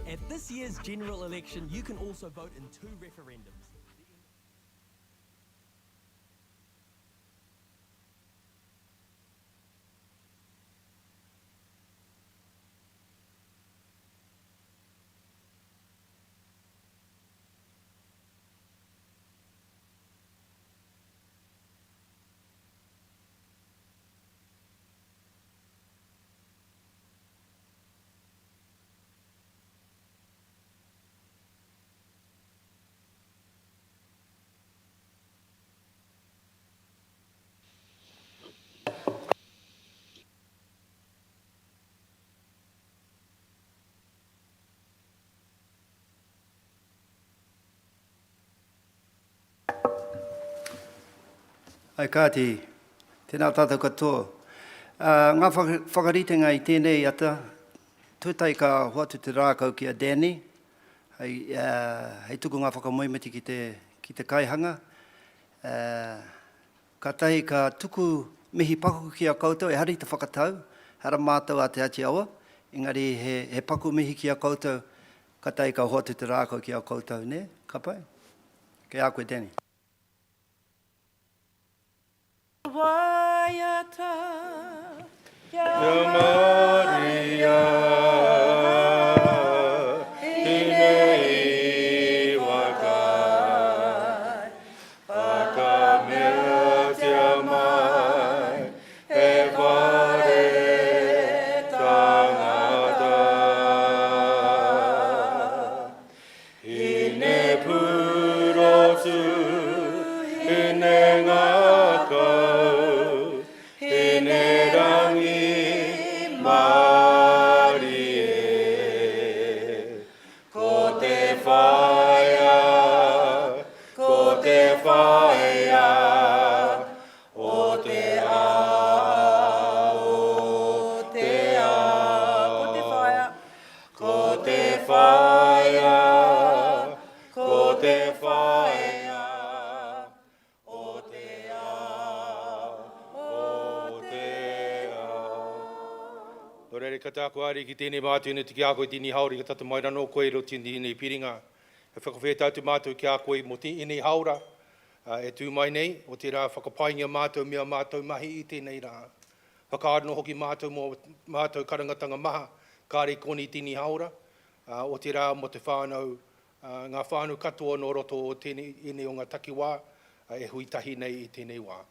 At this year's general election, you can also vote in 2 referendums. Ai kāti, tēnā tātou katoa. Ngā whakaritenga I tēnei ata, tūtai ka hoatu te rākau ki a Danny, hei tuku ngā whakamoimiti ki te kaihanga. Ka tahi ka tuku mihi paku ki a koutou, e hari te whakatau, hara mātou a te ati awa, engari he paku mihi ki a koutou, ka tahi ka hoatu te rākau ki a koutou, ne? Ka pai? Kei a koe, Danny. Waiata, Maria, inei wakai, whakamea te mai, e ware tangata. Ine purotu, ine ngakau, ine rangi Marie. Ko te whaia, ko te whaia, o te a, o te a. ko te whaia, Ko te whaia, ko te whaia, o te a, o te a. Nō reire ka tāku ari ki tēnei mātou ina tiki a koe tini hauri ka tata mai rano koe ro tini nei piringa. He whakawheta atu mātou ki a koe mo tēnei haura e tū mai nei o te rā whakapaingia mātou mea mātou mahi I tēnei rā. Whakaarano hoki mātou mo mātou karangatanga maha kāre koni tini haura. O te rā mo te whānau, ngā whānau katoa no roto o tēnei ine o ngā takiwā, e hui tahi nei I tēnei wā.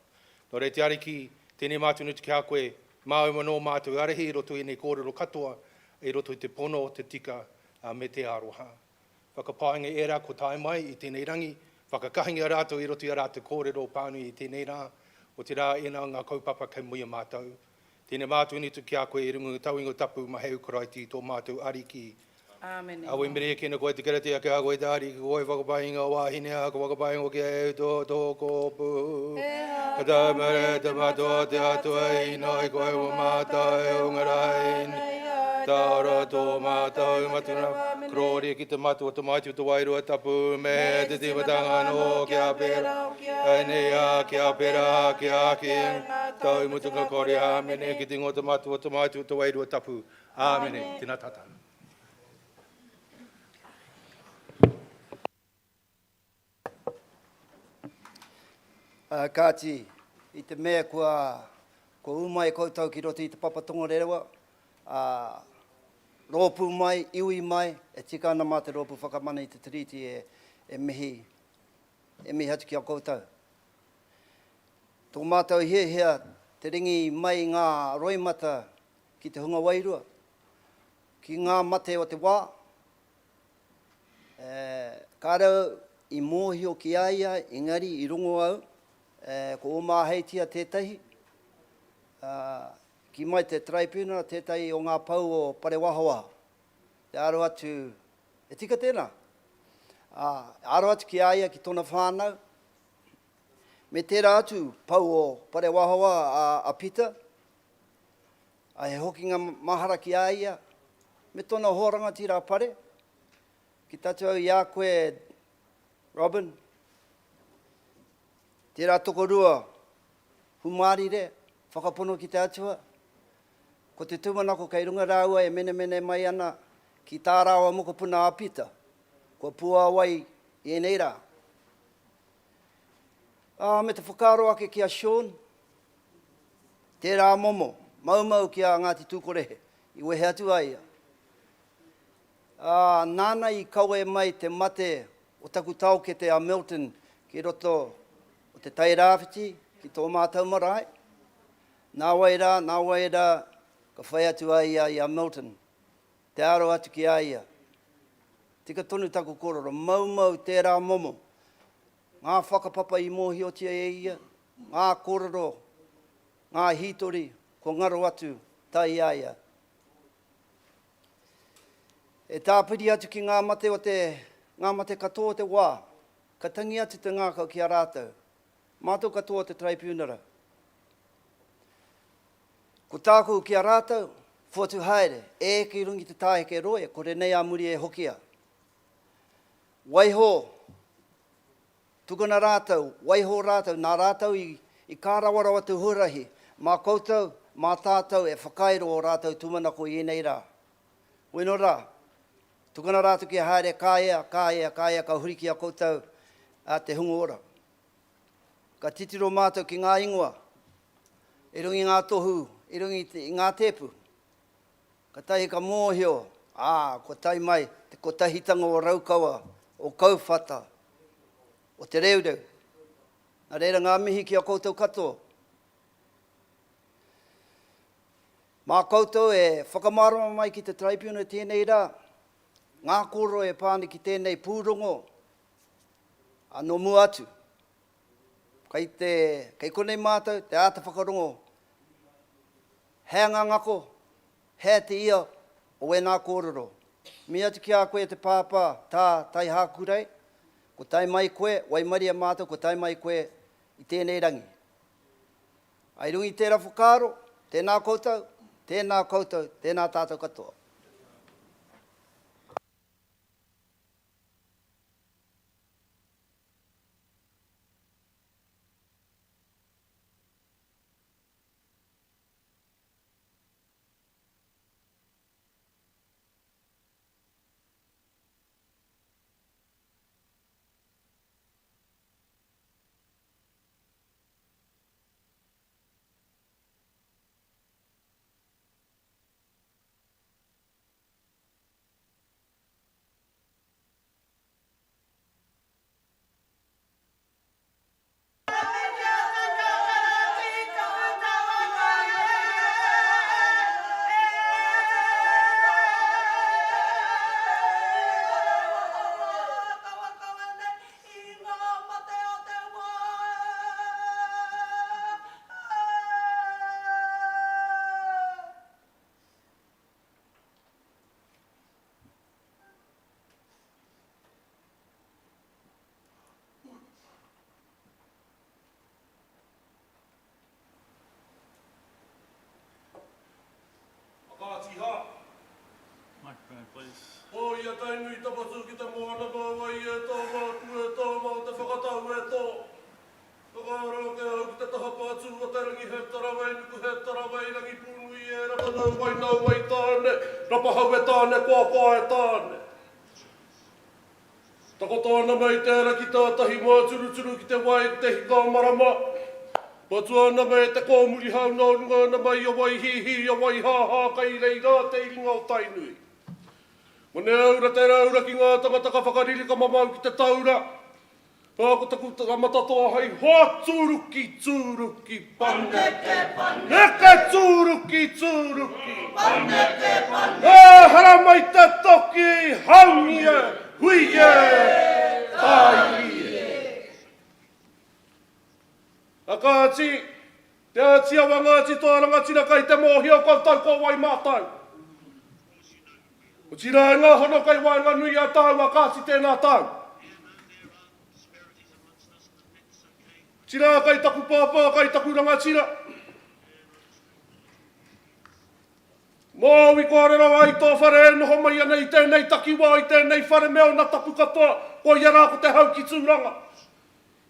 Nō rei te ariki, tēnei mātou nutu ki a koe, māu mano mātou arehi, roto I nei kōrero katoa, e roto I te pono, te tika, me te aroha. Whakapāinga e rā ko tae mai I tēnei rangi, whakakahinga rātou I roto I rātou kōrero pānu I tēnei rā, o te rā ena ngā kaupapa kei muia mātou. Tēnei mātou nutu ki a koe I rungu tau ingo tapu maheu karaiti tō mātou ariki. Amen. Awe mere kena koe te kerate a ke a koe tāri, ki koe whakapainga o wāhine a, ko whakapainga o ke e tō kōpū. Ka tā mere te mātua te atua I noi koe o mātou o ngarain. Tā ora tō mātou matuna, krori ki te matua te maitu te wairua tapu, me te timatanga no ki a pera. Nei a ki a pera, ki a king, tau mutunga kore a mene ki te ngō te matua te maitu te wairua tapu. Āmene, tēnā tata. Kāti, I te mea kua umai koutou ki roto I te papatongo rerewa, rōpū mai, iwi mai, e tika ana mā te rōpū whakamana I te tiriti e mihi atu ki a koutou. Tō mātou hea, te ringi mai ngā roimata ki te hunga wairua, ki ngā mate o te wā, kārau I mōhio ki aia, engari I rongo au, ko o māheitia tētahi, ki mai te traipuna, tētahi o ngā pau o pare wahawa. Te aro atu, e tika tēnā. Aro atu ki aia ki tōna whānau, me tērā atu pau o pare wahawa a pita, a he hoki ngā mahara ki aia, me tōna hōranga tira pare, ki tātou I a koe, Robin, tērā toko rua, humari re, whakapono ki te atua, ko te tūmanako kei runga rāua e mene mai ana ki tā rawa muka puna apita, kua pua wai e nei rā. Me te whakaro ake ki a Sean, tērā momo, maumau ki a Ngāti Tūkorehe, i wehe atu aia. Nāna i kaue mai te mate o taku tau ke te a Milton ki roto o te tai rāwhiti ki tō mātau marae. Nā wai rā, ka whai atu aia i a Milton, te aro atu ki aia. Tika tonu taku kororo, maumau tērā momo, ngā whakapapa i mōhiotia e ia, ngā kororo, ngā hitori, ko ngaro atu tai aia. E tāpiri atu ki ngā mate katoa te wā, ka tangi atu te ngākau ki a rātou. Mātou katoa te tribunara. Ko tāku ki a rātou, whuatu haere, e ki rungi te tāheke roe, ko re nei a muri e hokia. Waiho, tukuna rātou, waiho rātou, nā rātou i kārawara o te hurahi, mā koutou, mā tātou e whakairo o rātou tumanako i nei rā. Weno rā, tukuna rātou ki a haere, kāia, ka huri ki a koutou a te hungu ora. Ka titiro mātou ki ngā ingoa, i rungi ngā tohu, i rungi ngā tepu. Ka tahi ka mōhio, ko tai mai, te kotahitanga o Raukawa, o kauwhata, o te reureu. Nā reira ngā mihi ki a koutou katoa. Mā koutou e whakamarama mai ki te tribunal tēnei rā, ngā koro e pāni ki tēnei pūrongo, no mua atu. Kei konei mātou, te āta whakarongo, hea ngā ngako, hea te ia, o e nā kōrero. Mi atu ki a koe te pāpā, tā tai hākurei, ko tai mai koe, wai maria mātou, ko tai mai koe i tēnei rangi. Ai rungi tērā whakaro, tēnā koutou, tēnā tātou katoa. Microphone, please. O ia tai nui tapatu ki te moana maua i e tō mātua e tō mau te whakatau e tō. Whakaaro ke au ki te taha pātū o te rangi he tarawai, nuku he tarawai, rangi pūnu i e rapa nau wai tāne, rapa hau e tāne, kua e tāne. Tako tōna mai tēra ki tātahi mā turu ki te wai, ki te hika marama. Patua ana mai te kōmuri hau nōrunga ana mai a wai hihi, a wai hāhā, kai rei rā te iringa o tainui. Mone aura te raura ki ngā tangata ka whakariri ka mamau ki te taura. Pāko taku amatatoa hai, hoa tūruki, paneke, neke tūruki. Hara mai te toki, haungie, huie, taie. Akāti, te atia wangāti tō rangatira kai te mōhio koutou ko wai mātou. O tira e ngā hono kai wainga nui a tau, akāti tēnā tau. Tira kai taku pāpā, kai taku rangatira. Mōwi kōrera wai tō whare e noho mai ana i tēnei takiwā, i tēnei whare meo na tapu katoa, ko iara ko te hau ki tūranga.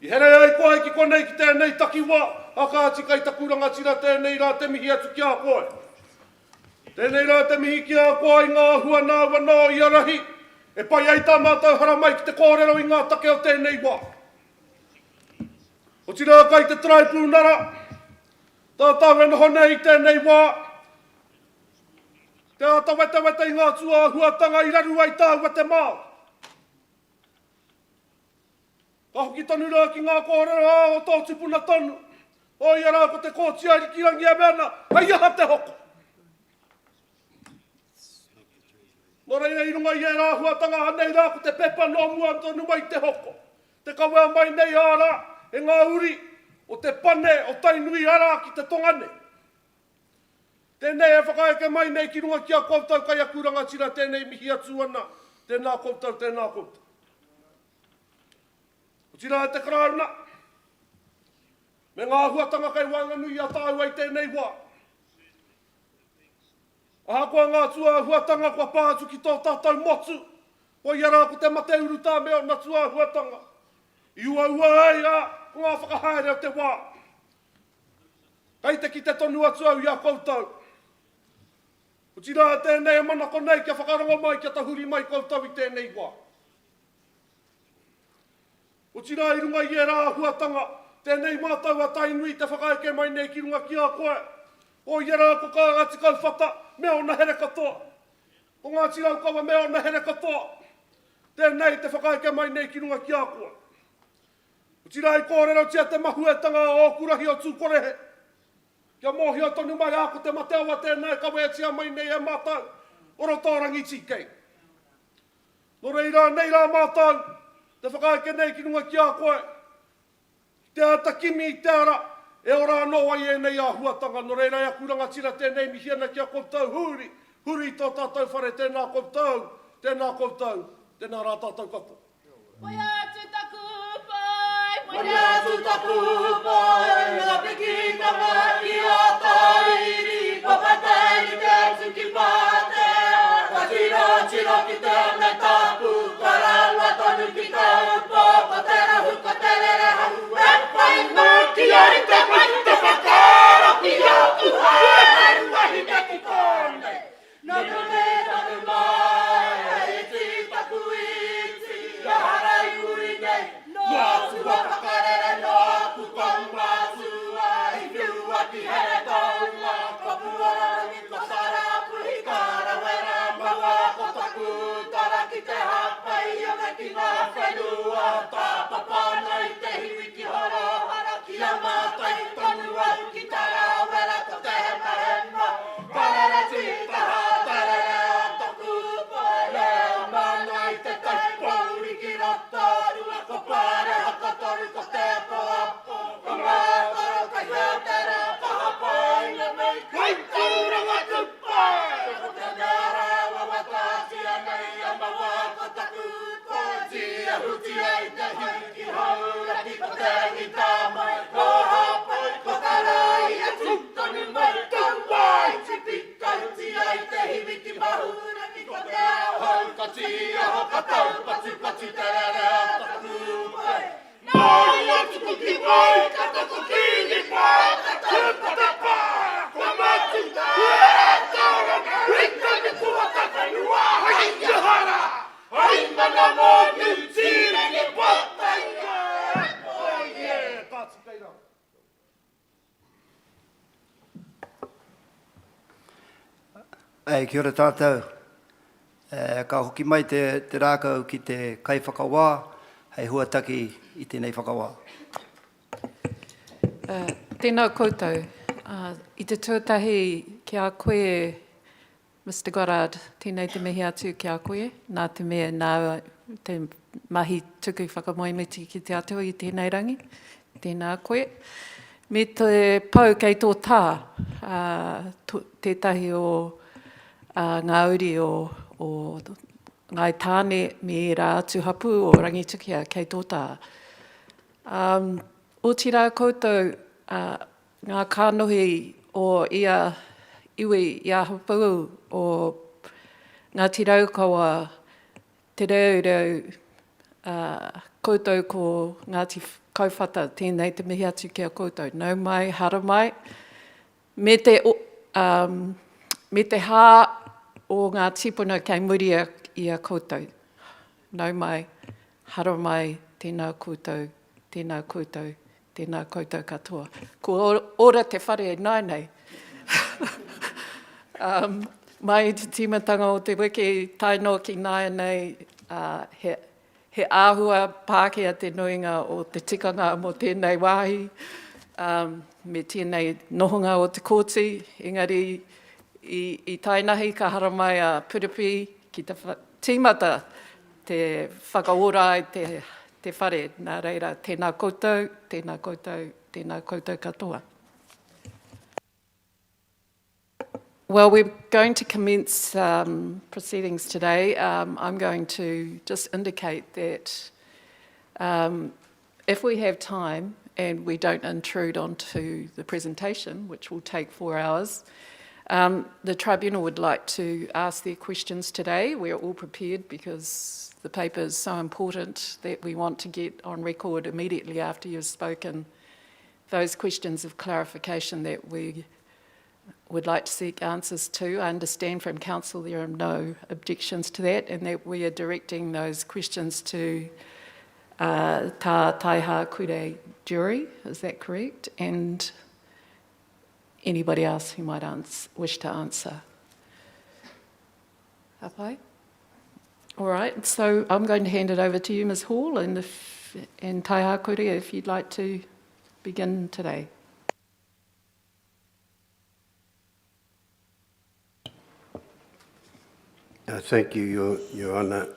I here ai koe ki konei ki tēnei takiwā, akāti kai taku rangatira tēnei rā te mihi atu ki a koe. Tēnei rā te mihi ki a koa i ngā hua nā wano i arahi. E pai ai tā mātou hara mai ki te kōrero i ngā take o tēnei wā. O tira kai te traipu nara. Tā tāwena honei i tēnei wā. Te ata wete i ngā tua huatanga i raru ai tā wete māo. Ka hoki tonu rā ki ngā kōrero o tō tupuna tonu. O ia rā ko te kōtia i ki rangi a mena. Hei aha te hoko. Nō rei nei runga i e rā huatanga anei rā ko te pepa no mua tonu mai te hoko. Te kawea mai nei ārā e ngā uri o te pane o tainui ara ki te tongane. Tēnei e whakaeke mai nei ki runga ki a koutou kai a kuranga tira tēnei mihi atu ana. Tēnā koutou, tēnā koutou. O tira e te karauna. Me ngā huatanga kai wanganui a tāu ai tēnei wā. Aha koa ngā tua huatanga kua pātu ki tō tātou motu. O iara ko te mate uru tā mea na tua huatanga. I ua ai a ko ngā whakahaere o te wā. Kai te ki te tonu atu au i a koutou. O tira tēnei e mana konei kia whakarongo mai kia tahuri mai koutou i tēnei wā. O tira i runga i e rā huatanga. Tēnei mātou a tainui te whakaeke mai nei ki runga ki a koe. O i rā ko ka ngati kau whata. Mea ona here katoa. O ngā tirau kawa mea ona here katoa. Tēnei te whakaeke mai nei ki runga ki a koe. O tira i kōrero tia te mahuetanga o kurahi o tūkorehe. Kia mōhi o tonu mai ako te mateawa tēnei kawe tia mai nei e mātou. Oro tōrangi tikei. Nō reira nei rā mātou. Te whakaeke nei ki runga ki a koe. Te ata kimi i te ara. E ora anō ai e nei a huatanga. Nō reira e a kuranga tira tēnei mihiana ki a koutou huri. Huri tō tātou whare tēnā koutou. Tēnā koutou. Tēnā rā tātou katoa. Mai atu taku pai, mai atu taku pai, ngā piki ka maki a tairi, papatai te atu ki pātea, ka tiro ki te ane tapu, ka raua tonu ki te upo, ka te rahu, ka te rere hau, e pai maki ai te pai te whakaro ki aku hae, wahi te ki kone, no kone tanu mai, e ti taku iti, ka harai uri nei, no tua whakarere no aku kongatua, i whiua ki here taua, ka puarangi ko sarapu, i karawera maua ko taku, tara ki te hapai, o me ki ngā whenua, tā papana i te hiwi ki horo, hara ki a mātai tonu au ki tarawera ko te hema hema, karere titaha, tarere o taku pai, leo mana i te taipauri ki roto, rua ko pare haka toru ko te apo, ko ngā taro ka hiatera, paha pai na mei, kai tauranga tupai, ko te nara wawatati anei a maua ko taku pai, tia huti ai te hiwi ki haura ki ko te ngita mai, ko hapai, ko tarai a tutonu mai kauai, tipika huti ai te hiwi ki mahura ki ko te au hau, ka tia hoka tau, patu terere a taku pai. Nai atu kuki mai, ka taku kini pai, ka tupa te pai, ko matu, ea taura, rika ni kua takanua, hai ihara, hai mana mo ni tire ni pataia. Oh yeah, kātu keira. Ei, kia ora tātou. Ka hoki mai te rākau ki te kai whakawā, hei huataki i tēnei whakawā. Tēnā koutou. I te tuatahi ki a koe, Mr. Goddard, tēnei te mihi atu ki a koe, nā te mea nā te mahi tuku whakamoemiti ki te atua i tēnei rangi, tēnā koe. Me te pau kei tō tā, tētahi o ngā uri o ngai tāne me rā tuhapu o rangitukia kei tō tā. O tira koutou, ngā kānohi o ia iwi ia hapau o ngā tiraukawa te reureu koutou ko Ngāti Kauwhata, tēnei te mihi atu ki a koutou. Nau mai, hara mai. Me te Me te hā o ngā tipuna kei muria i a koutou. Nau mai, haro mai, tēnā koutou, tēnā koutou, tēnā koutou katoa. Ko ora te whare nai nei. Mai te timatanga o te wiki taino ki nai nei, he āhua Pākehā te nuinga o te tikanga mo tēnei wāhi, me tēnei nohonga o te kōti, engari i tainahi ka hara mai a Piripi ki te tīmata te whakaora i te whare. Nā reira, tēnā koutou, tēnā koutou, tēnā koutou katoa. Well, we're going to commence proceedings today. I'm going to just indicate that if we have time and we don't intrude onto the presentation, which will take 4 hours, the tribunal would like to ask their questions today. We're all prepared because the paper is so important that we want to get on record immediately after you've spoken those questions of clarification that we would like to seek answers to. I understand from council there are no objections to that, and that we are directing those questions to tā taiha kure jury, is that correct? And anybody else who might wish to answer. Hapai? All right, so I'm going to hand it over to you, Ms. Hall, and taiha kure, if you'd like to begin today. Thank you, Your Honour.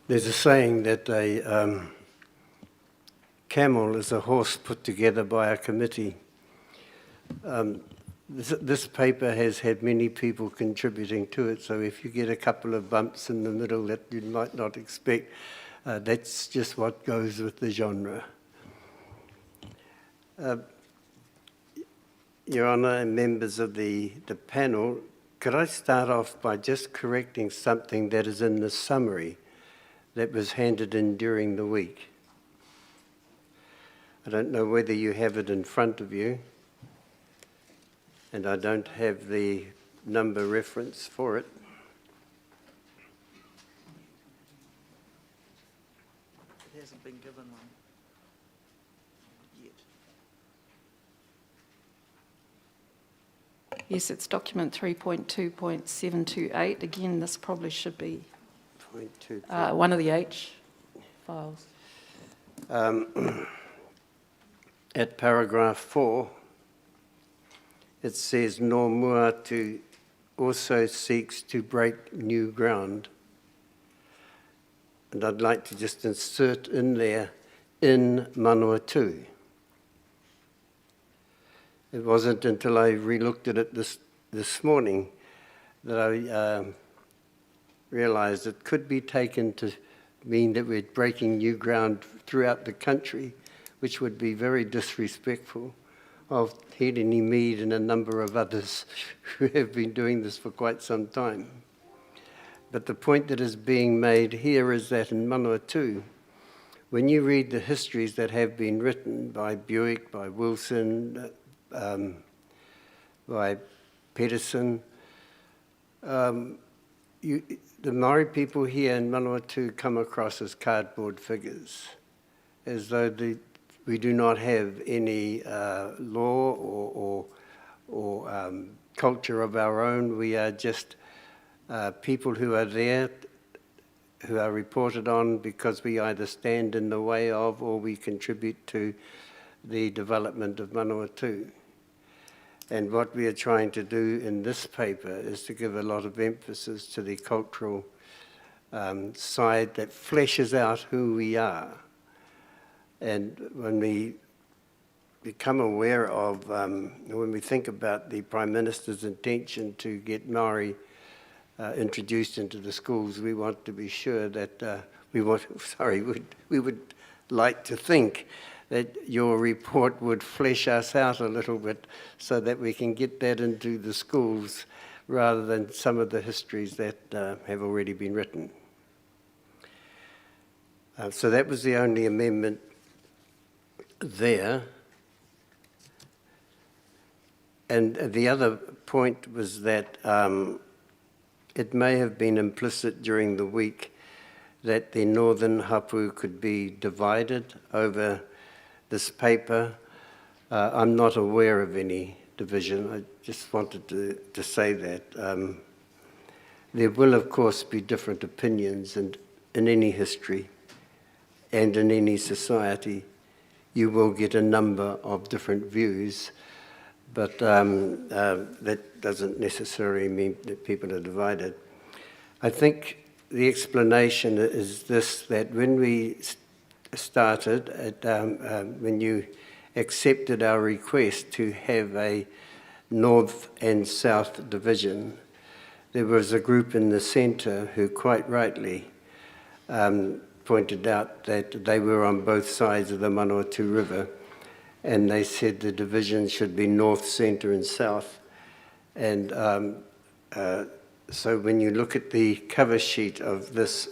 There's a saying that a camel is a horse put together by a committee. This paper has had many people contributing to it, so if you get a couple of bumps in the middle that you might not expect, that's just what goes with the genre. Your Honour and members of the panel, could I start off by just correcting something that is in the summary that was handed in during the week? I don't know whether you have it in front of you, and I don't have the number reference for it. It hasn't been given one yet. Yes, it's document 3.2.728. Again, this probably should be one of the H files. At paragraph 4, it says Normuatu also seeks to break new ground. And I'd like to just insert in there, in Manawatu. It wasn't until I re-looked at it this morning that I realised it could be taken to mean that we're breaking new ground throughout the country, which would be very disrespectful of Hedini Mead and a number of others who have been doing this for quite some time. But the point that is being made here is that in Manawatu, when you read the histories that have been written by Buick, by Wilson, by Peterson, the Maori people here in Manawatu come across as cardboard figures, as though we do not have any law or culture of our own. We are just people who are there, who are reported on because we either stand in the way of or we contribute to the development of Manawatu. And what we are trying to do in this paper is to give a lot of emphasis to the cultural side that fleshes out who we are. And when we become aware of, when we think about the Prime Minister's intention to get Maori introduced into the schools, we want to be sure that, we would like to think that your report would flesh us out a little bit so that we can get that into the schools rather than some of the histories that have already been written. So that was the only amendment there. And the other point was that it may have been implicit during the week that the northern hapu could be divided over this paper. I'm not aware of any division. I just wanted to say that. There will, of course, be different opinions, and in any history and in any society, you will get a number of different views, but that doesn't necessarily mean that people are divided. I think the explanation is this, that when we started, when you accepted our request to have a north and south division, there was a group in the centre who quite rightly pointed out that they were on both sides of the Manawatu River, and they said the division should be north, centre and south. And so when you look at the cover sheet of this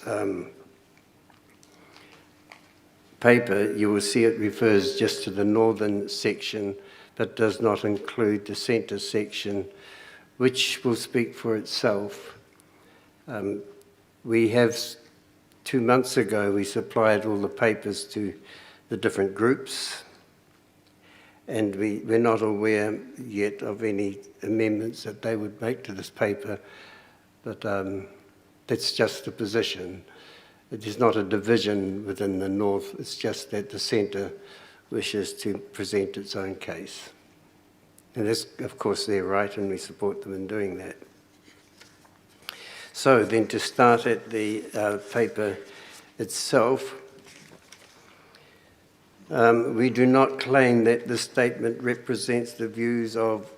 paper, you will see it refers just to the northern section, but does not include the centre section, which will speak for itself. We have, 2 months ago, we supplied all the papers to the different groups, and we're not aware yet of any amendments that they would make to this paper, but that's just the position. It is not a division within the north, it's just that the centre wishes to present its own case. And that's, of course, their right, and we support them in doing that. So then, to start at the paper itself, we do not claim that this statement represents the views of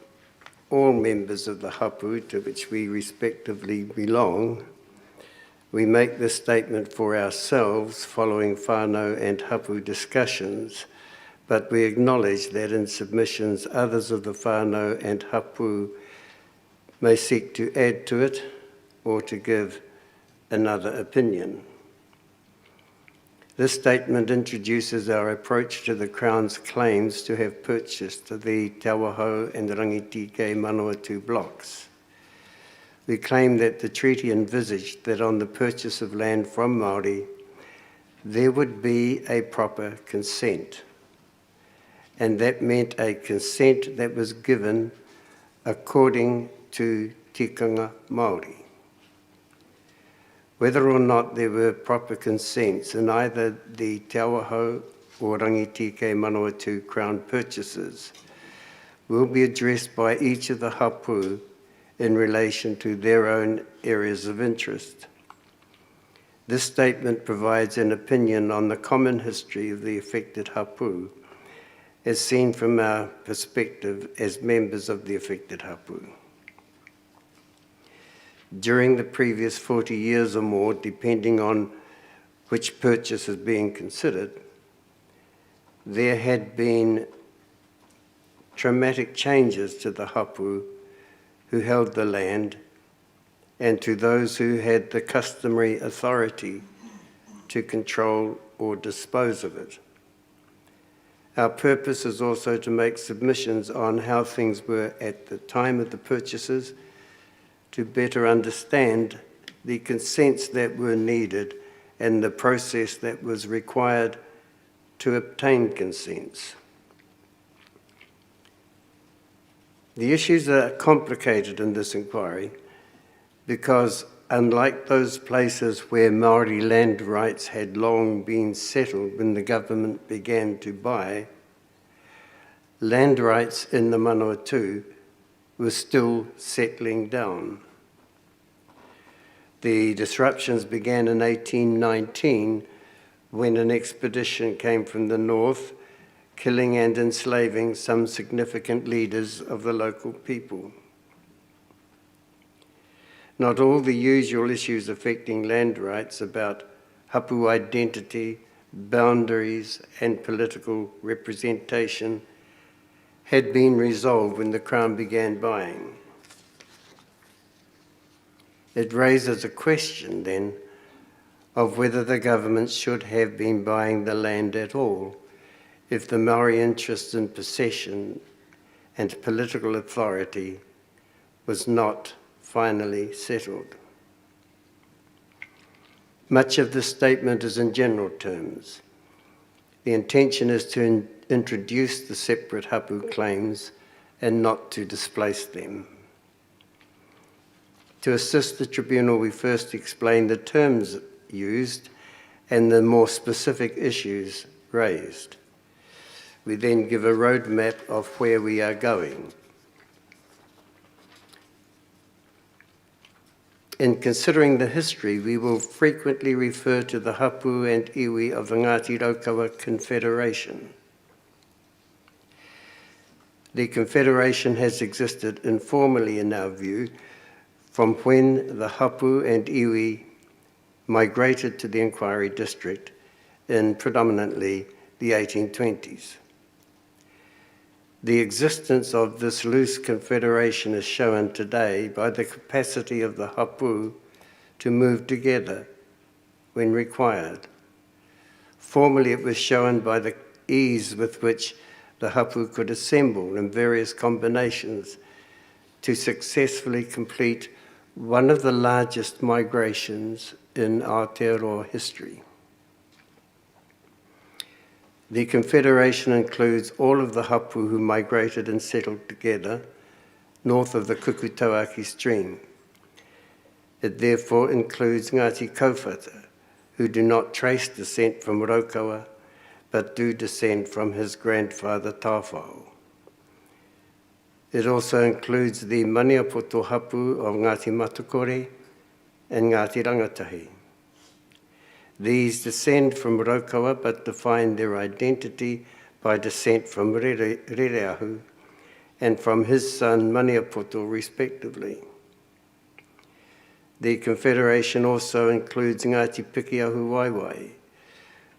all members of the hapu to which we respectively belong. We make this statement for ourselves following whānau and hapu discussions, but we acknowledge that in submissions others of the whānau and hapu may seek to add to it or to give another opinion. This statement introduces our approach to the Crown's claims to have purchased the Te Awahau and Rangitike Manawatu blocks. We claim that the treaty envisaged that on the purchase of land from Māori, there would be a proper consent, and that meant a consent that was given according to tikanga Māori. Whether or not there were proper consents in either the Te Awahau or Rangitike Manawatu Crown purchases will be addressed by each of the hapu in relation to their own areas of interest. This statement provides an opinion on the common history of the affected hapu, as seen from our perspective as members of the affected hapu. During the previous 40 years or more, depending on which purchase is being considered, there had been traumatic changes to the hapu who held the land and to those who had the customary authority to control or dispose of it. Our purpose is also to make submissions on how things were at the time of the purchases, to better understand the consents that were needed and the process that was required to obtain consents. The issues are complicated in this inquiry because, unlike those places where Māori land rights had long been settled when the government began to buy, land rights in the Manawatu were still settling down. The disruptions began in 1819 when an expedition came from the north, killing and enslaving some significant leaders of the local people. Not all the usual issues affecting land rights about hapu identity, boundaries, and political representation had been resolved when the Crown began buying. It raises a question then of whether the government should have been buying the land at all if the Maori interest in possession and political authority was not finally settled. Much of this statement is in general terms. The intention is to introduce the separate hapu claims and not to displace them. To assist the tribunal, we first explain the terms used and the more specific issues raised. We then give a roadmap of where we are going. In considering the history, we will frequently refer to the hapu and iwi of the Ngāti Raukawa Confederation. The Confederation has existed informally in our view from when the hapu and iwi migrated to the Inquiry District in predominantly the 1820s. The existence of this loose confederation is shown today by the capacity of the hapu to move together when required. Formerly, it was shown by the ease with which the hapu could assemble in various combinations to successfully complete one of the largest migrations in Aotearoa history. The Confederation includes all of the hapu who migrated and settled together north of the Kukutauaki stream. It therefore includes Ngāti Kauwhata, who do not trace descent from Raukawa, but do descend from his grandfather Tāwhao. It also includes the Maniapoto hapu of Ngāti Matukore and Ngāti Rangatahi. These descend from Raukawa but define their identity by descent from Rereahu and from his son Maniapoto respectively. The Confederation also includes Ngāti Pikiahu Waiwai,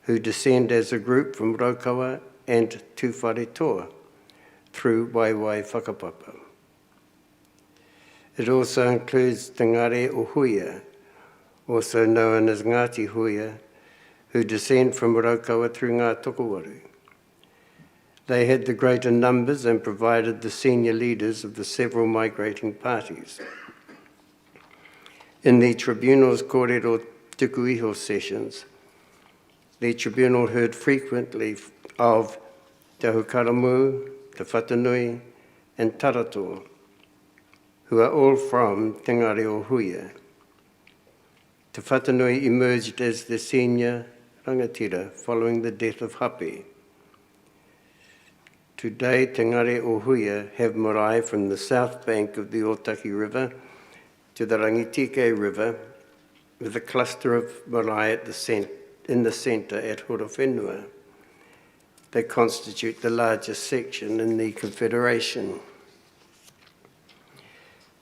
who descend as a group from Raukawa and Tuwharetoa through Waiwai Whakapapa. It also includes Te Ngare o Huia, also known as Ngāti Huia, who descend from Raukawa through Ngā Tokowaru. They had the greater numbers and provided the senior leaders of the several migrating parties. In the tribunal's kōrero tukuiho sessions, the tribunal heard frequently of Te Hukaramu, Te Whatanui, and Taratoa, who are all from Te Ngare o Huia. Te Whatanui emerged as the senior rangatira following the death of Hape. Today, Te Ngare o Huia have marae from the south bank of the Otaki River to the Rangitike River, with a cluster of marae in the centre at Horowhenua. They constitute the largest section in the Confederation.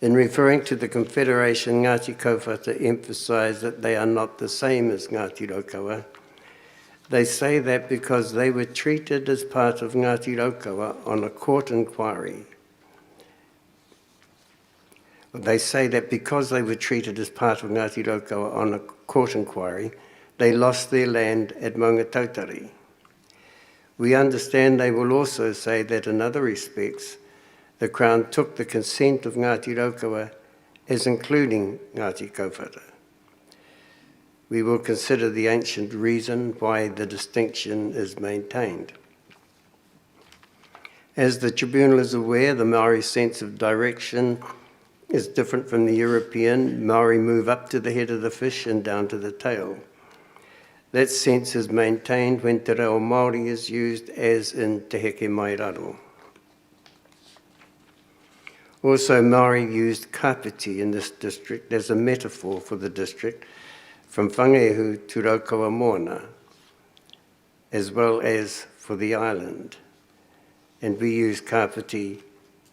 In referring to the Confederation, Ngāti Kauwhata emphasise that they are not the same as Ngāti Raukawa. They say that because they were treated as part of Ngāti Raukawa on a court inquiry. They say that because they were treated as part of Ngāti Raukawa on a court inquiry, they lost their land at Maungatautari. We understand they will also say that in other respects, the Crown took the consent of Ngāti Raukawa as including Ngāti Kauwhata. We will consider the ancient reason why the distinction is maintained. As the tribunal is aware, the Maori sense of direction is different from the European. Maori move up to the head of the fish and down to the tail. That sense is maintained when te reo Māori is used, as in Te Heke Mai Raro. Also, Maori used kapiti in this district as a metaphor for the district, from Whangehu to Raukawa Moana, as well as for the island. And we use kapiti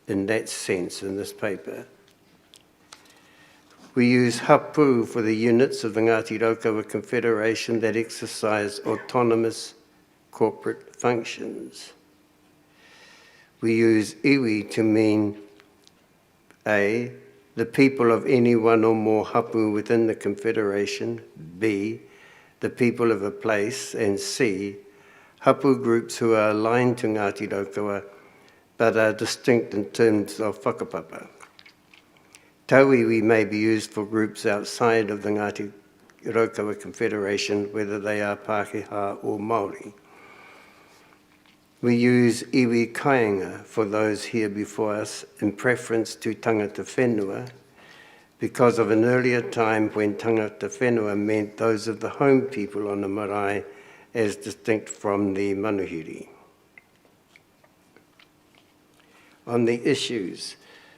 in that sense in this paper. We use hapu for the units of the Ngāti Raukawa Confederation that exercise autonomous corporate functions. We use iwi to mean A, the people of any one or more hapu within the Confederation, B, the people of a place, and C, hapu groups who are aligned to Ngāti Raukawa but are distinct in terms of whakapapa. Tauiwi may be used for groups outside of the Ngāti Raukawa Confederation, whether they are Pākehā or Māori. We use iwi kāinga for those here before us in preference to tangata whenua because of an earlier time when tangata whenua meant those of the home people on the marae as distinct from the manuhiri. On the issues,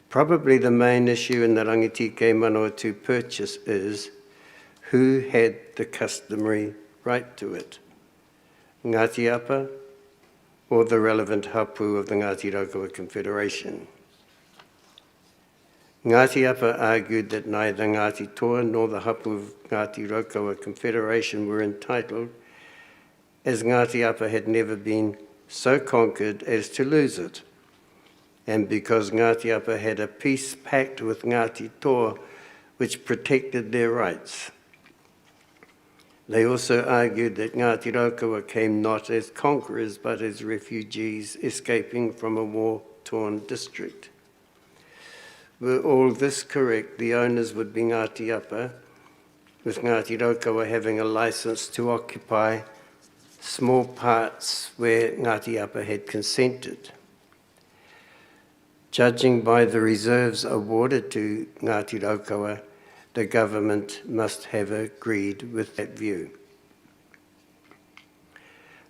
probably the main issue in the Rangitike Manawatu purchase is who had the customary right to it, Ngāti Apa or the relevant hapu of the Ngāti Raukawa Confederation. Ngāti Apa argued that neither Ngāti Toa nor the hapu of Ngāti Raukawa Confederation were entitled, as Ngāti Apa had never been so conquered as to lose it, and because Ngāti Apa had a peace pact with Ngāti Toa which protected their rights. They also argued that Ngāti Raukawa came not as conquerors but as refugees escaping from a war-torn district. Were all this correct, the owners would be Ngāti Apa, with Ngāti Raukawa having a license to occupy small parts where Ngāti Apa had consented. Judging by the reserves awarded to Ngāti Raukawa, the government must have agreed with that view.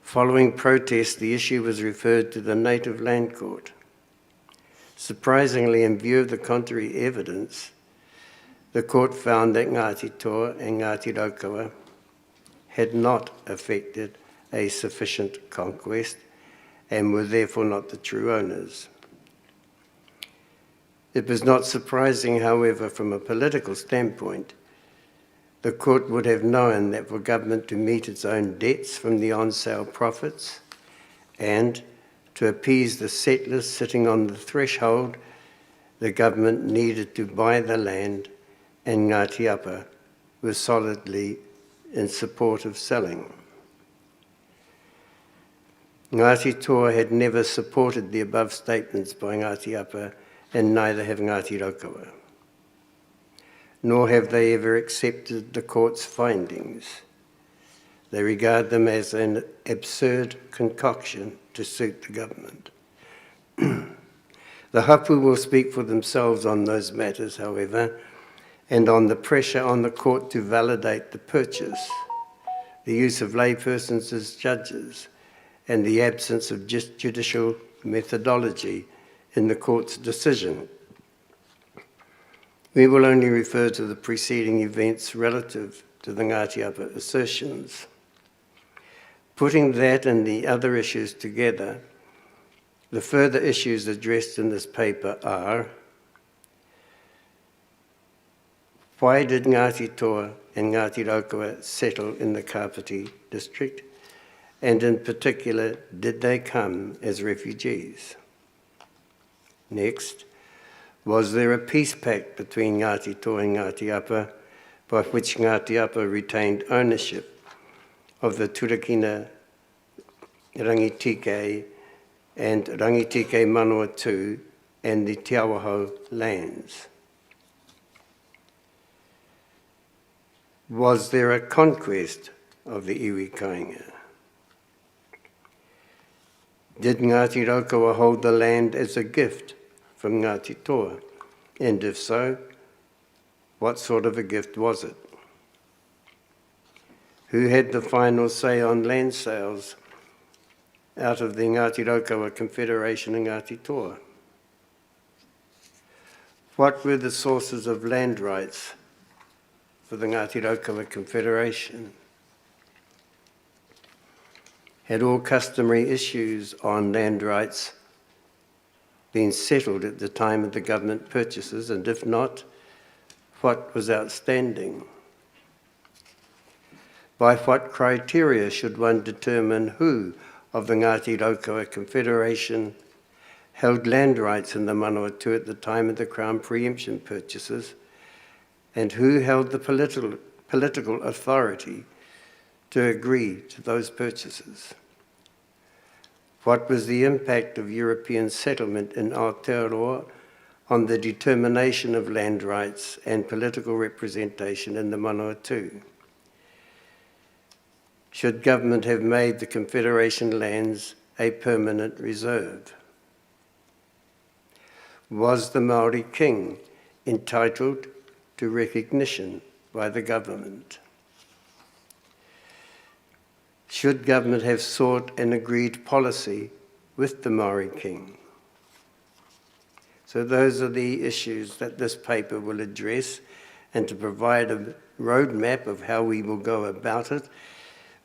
Following protest, the issue was referred to the Native Land Court. Surprisingly, in view of the contrary evidence, the court found that Ngāti Toa and Ngāti Raukawa had not effected a sufficient conquest and were therefore not the true owners. It was not surprising, however, from a political standpoint. The court would have known that for government to meet its own debts from the on-sale profits and to appease the settlers sitting on the threshold, the government needed to buy the land, and Ngāti Apa was solidly in support of selling. Ngāti Toa had never supported the above statements by Ngāti Apa, and neither have Ngāti Raukawa. Nor have they ever accepted the court's findings. They regard them as an absurd concoction to suit the government. The hapu will speak for themselves on those matters, however, and on the pressure on the court to validate the purchase, the use of laypersons as judges, and the absence of judicial methodology in the court's decision. We will only refer to the preceding events relative to the Ngāti Apa assertions. Putting that and the other issues together, the further issues addressed in this paper are: why did Ngāti Toa and Ngāti Raukawa settle in the Kapiti district? And in particular, did they come as refugees? Next, was there a peace pact between Ngāti Toa and Ngāti Apa by which Ngāti Apa retained ownership of the Turakina Rangitike and Rangitike Manawatu and the Te Awaho lands? Was there a conquest of the iwi kāinga? Did Ngāti Raukawa hold the land as a gift from Ngāti Toa? And if so, what sort of a gift was it? Who had the final say on land sales out of the Ngāti Raukawa Confederation and Ngāti Toa? What were the sources of land rights for the Ngāti Raukawa Confederation? Had all customary issues on land rights been settled at the time of the government purchases, and if not, what was outstanding? By what criteria should one determine who of the Ngāti Raukawa Confederation held land rights in the Manawatu at the time of the Crown preemption purchases, and who held the political authority to agree to those purchases? What was the impact of European settlement in Aotearoa on the determination of land rights and political representation in the Manawatu? Should government have made the Confederation lands a permanent reserve? Was the Māori king entitled to recognition by the government? Should government have sought an agreed policy with the Māori king? So those are the issues that this paper will address, and to provide a roadmap of how we will go about it,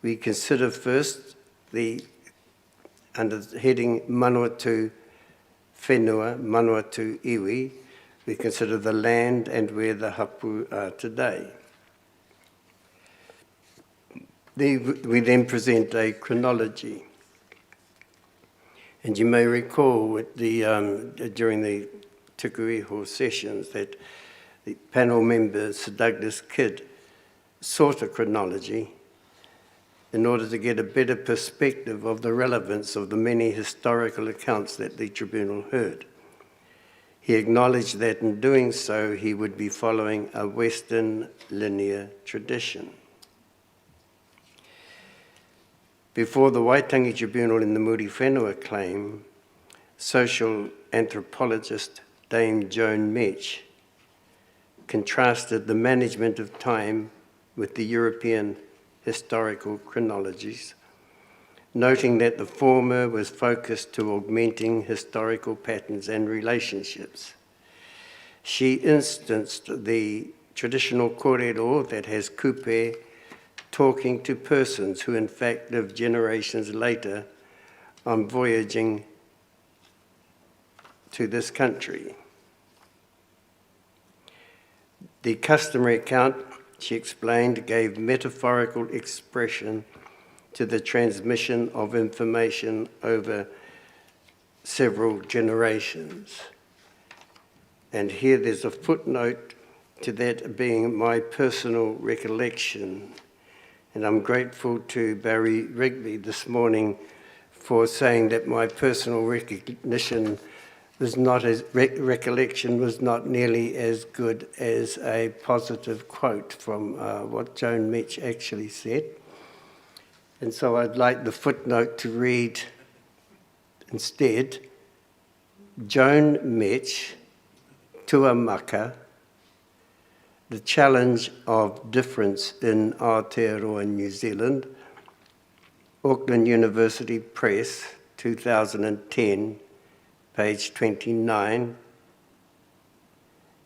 we consider first under the heading Manawatu Whenua, Manawatu Iwi, we consider the land and where the hapu are today. We then present a chronology. And you may recall during the Tukuiho sessions that the panel member, Sir Douglas Kidd, sought a chronology in order to get a better perspective of the relevance of the many historical accounts that the tribunal heard. He acknowledged that in doing so, he would be following a Western linear tradition. Before the Waitangi Tribunal in the Muri Whenua claim, social anthropologist Dame Joan Metch contrasted the management of time with the European historical chronologies, noting that the former was focused to augmenting historical patterns and relationships. She instanced the traditional kōrero that has kupe talking to persons who in fact lived generations later on voyaging to this country. The customary account, she explained, gave metaphorical expression to the transmission of information over several generations. And here there's a footnote to that being my personal recollection. And I'm grateful to Barry Rigby this morning for saying that my personal recognition was not as recollection was not nearly as good as a positive quote from what Joan Metch actually said. And so I'd like the footnote to read instead, Joan Metch, Tuamaka, The Challenge of Difference in Aotearoa, New Zealand, Auckland University Press, 2010, page 29,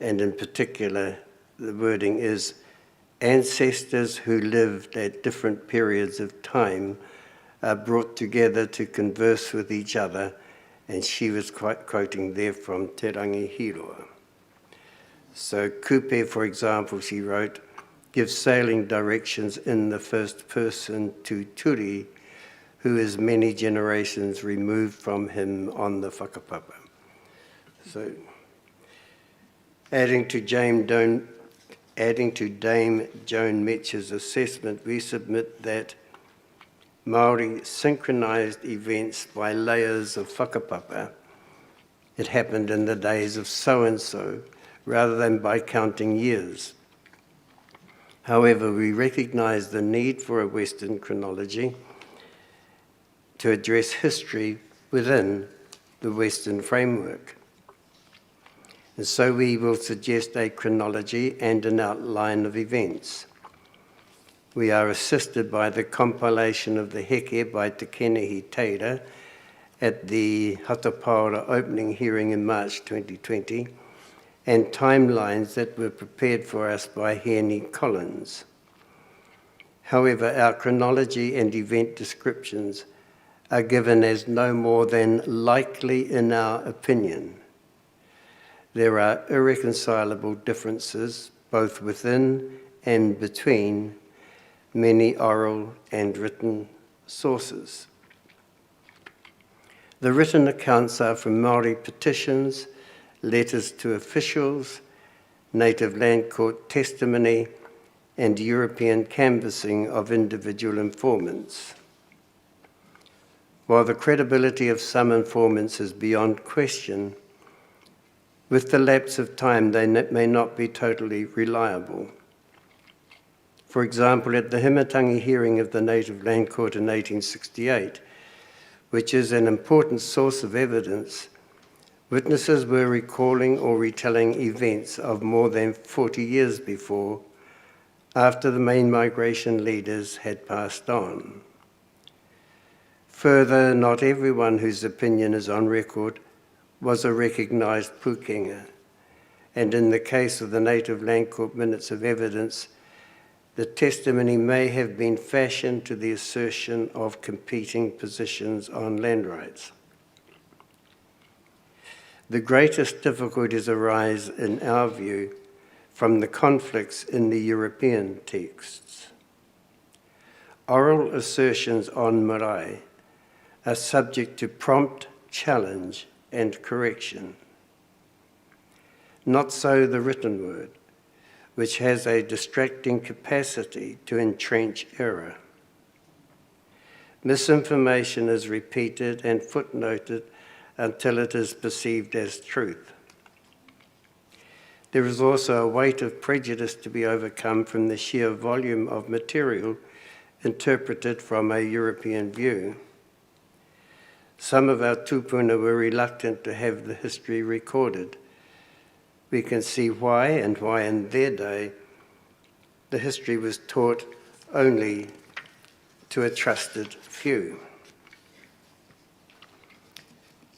and in particular, the wording is, ancestors who lived at different periods of time are brought together to converse with each other, and she was quoting there from Te Rangihiroa. So Kupe, for example, she wrote, gives sailing directions in the first person to Turi, who is many generations removed from him on the whakapapa. So, adding to Dame Joan Metch's assessment, we submit that Māori synchronised events by layers of whakapapa. It happened in the days of so-and-so, rather than by counting years. However, we recognise the need for a Western chronology to address history within the Western framework. And so we will suggest a chronology and an outline of events. We are assisted by the compilation of the heke by Te Kenehi Teira at the Hatapaora opening hearing in March 2020, and timelines that were prepared for us by Henny Collins. However, our chronology and event descriptions are given as no more than likely in our opinion. There are irreconcilable differences both within and between many oral and written sources. The written accounts are from Māori petitions, letters to officials, native land court testimony, and European canvassing of individual informants. While the credibility of some informants is beyond question, with the lapse of time they may not be totally reliable. For example, at the Himatangi hearing of the Native Land Court in 1868, which is an important source of evidence, witnesses were recalling or retelling events of more than 40 years before, after the main migration leaders had passed on. Further, not everyone whose opinion is on record was a recognised pukenga, and in the case of the Native Land Court minutes of evidence, the testimony may have been fashioned to the assertion of competing positions on land rights. The greatest difficulties arise, in our view, from the conflicts in the European texts. Oral assertions on marae are subject to prompt challenge and correction. Not so the written word, which has a distracting capacity to entrench error. Misinformation is repeated and footnoted until it is perceived as truth. There is also a weight of prejudice to be overcome from the sheer volume of material interpreted from a European view. Some of our tupuna were reluctant to have the history recorded. We can see why, and why in their day the history was taught only to a trusted few.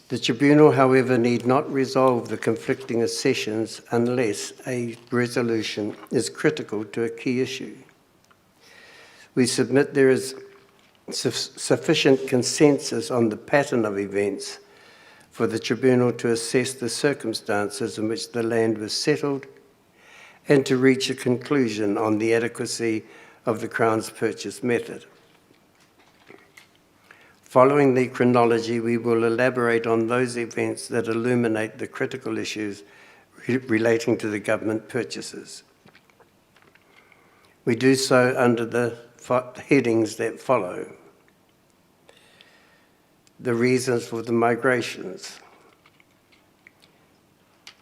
The tribunal, however, need not resolve the conflicting accessions unless a resolution is critical to a key issue. We submit there is sufficient consensus on the pattern of events for the tribunal to assess the circumstances in which the land was settled and to reach a conclusion on the adequacy of the Crown's purchase method. Following the chronology, we will elaborate on those events that illuminate the critical issues relating to the government purchases. We do so under the headings that follow. The reasons for the migrations.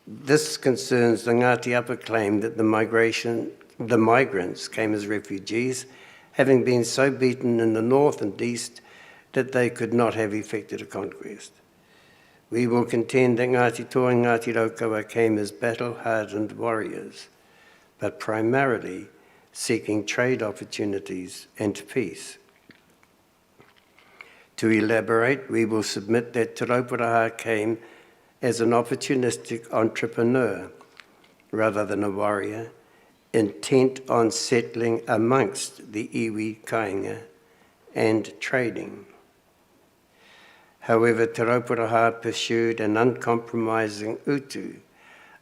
This concerns the Ngāti Apa claim that the migrants came as refugees, having been so beaten in the north and east that they could not have effected a conquest. We will contend that Ngāti Toa and Ngāti Raukawa came as battle-hardened warriors, but primarily seeking trade opportunities and peace. To elaborate, we will submit that Te Rauparaha came as an opportunistic entrepreneur rather than a warrior, intent on settling amongst the iwi kāinga and trading. However, Te Rauparaha pursued an uncompromising utu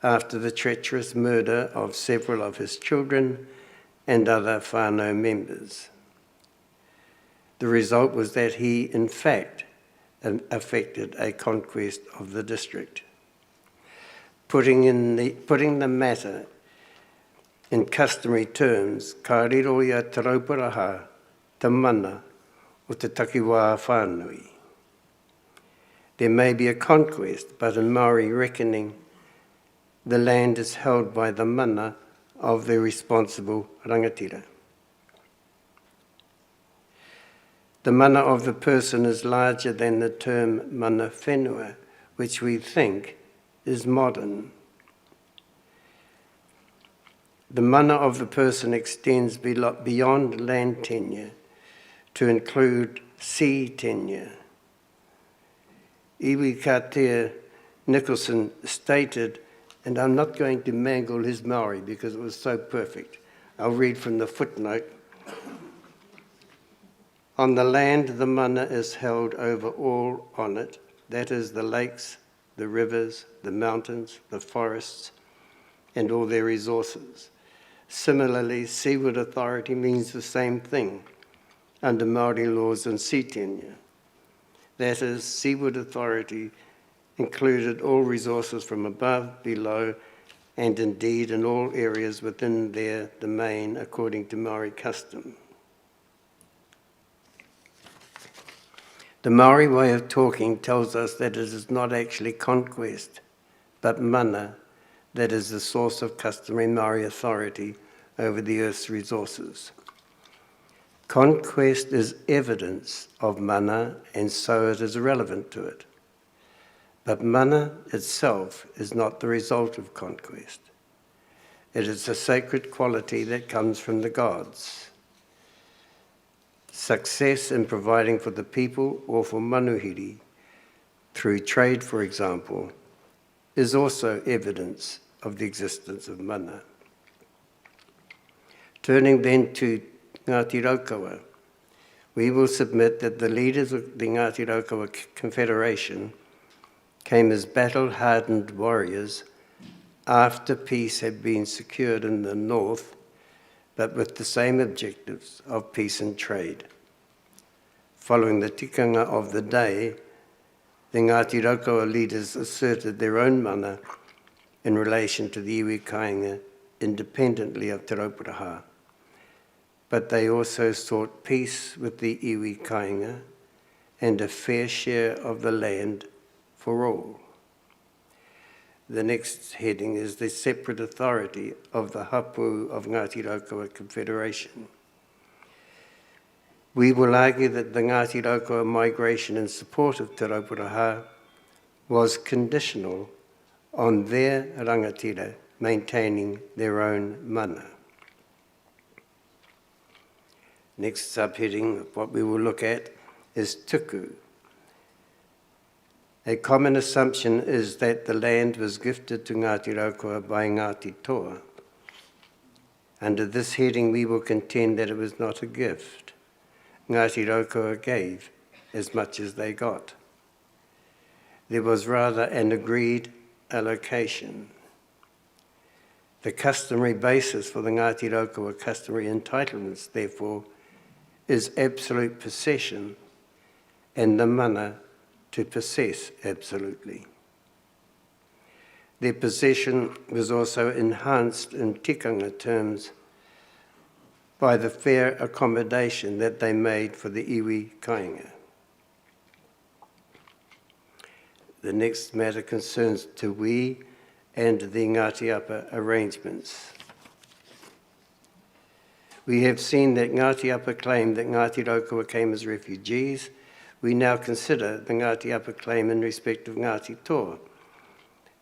after the treacherous murder of several of his children and other whānau members. The result was that he, in fact, effected a conquest of the district. Putting the matter in customary terms, ka riro ia Te Rauparaha, te mana o te takiwā whānui. There may be a conquest, but in Maori reckoning, the land is held by the mana of the responsible rangatira. The mana of the person is larger than the term mana whenua, which we think is modern. The mana of the person extends beyond land tenure to include sea tenure. Iwi Katea Nicholson stated, and I'm not going to mangle his Maori because it was so perfect. I'll read from the footnote. On the land, the mana is held over all on it, that is the lakes, the rivers, the mountains, the forests, and all their resources. Similarly, seaward authority means the same thing under Māori laws and sea tenure. That is, seaward authority included all resources from above, below, and indeed in all areas within their domain according to Māori custom. The Maori way of talking tells us that it is not actually conquest, but mana that is the source of customary Maori authority over the earth's resources. Conquest is evidence of mana, and so it is relevant to it. But mana itself is not the result of conquest. It is a sacred quality that comes from the gods. Success in providing for the people or for manuhiri, through trade, for example, is also evidence of the existence of mana. Turning then to Ngāti Raukawa, we will submit that the leaders of the Ngāti Raukawa Confederation came as battle-hardened warriors after peace had been secured in the north, but with the same objectives of peace and trade. Following the tikanga of the day, the Ngāti Raukawa leaders asserted their own mana in relation to the iwi kāinga independently of Te Rauparaha. But they also sought peace with the iwi kāinga and a fair share of the land for all. The next heading is the separate authority of the hapu of Ngāti Raukawa Confederation. We will argue that the Ngāti Raukawa migration in support of Te Rauparaha was conditional on their rangatira maintaining their own mana. Next subheading of what we will look at is tuku. A common assumption is that the land was gifted to Ngāti Raukawa by Ngāti Toa. Under this heading, we will contend that it was not a gift. Ngāti Raukawa gave as much as they got. There was rather an agreed allocation. The customary basis for the Ngāti Raukawa customary entitlements, therefore, is absolute possession and the mana to possess absolutely. Their possession was also enhanced in tikanga terms by the fair accommodation that they made for the iwi kāinga. The next matter concerns Te Wī and the Ngāti Apa arrangements. We have seen that Ngāti Apa claimed that Ngāti Raukawa came as refugees. We now consider the Ngāti Apa claim in respect of Ngāti Toa.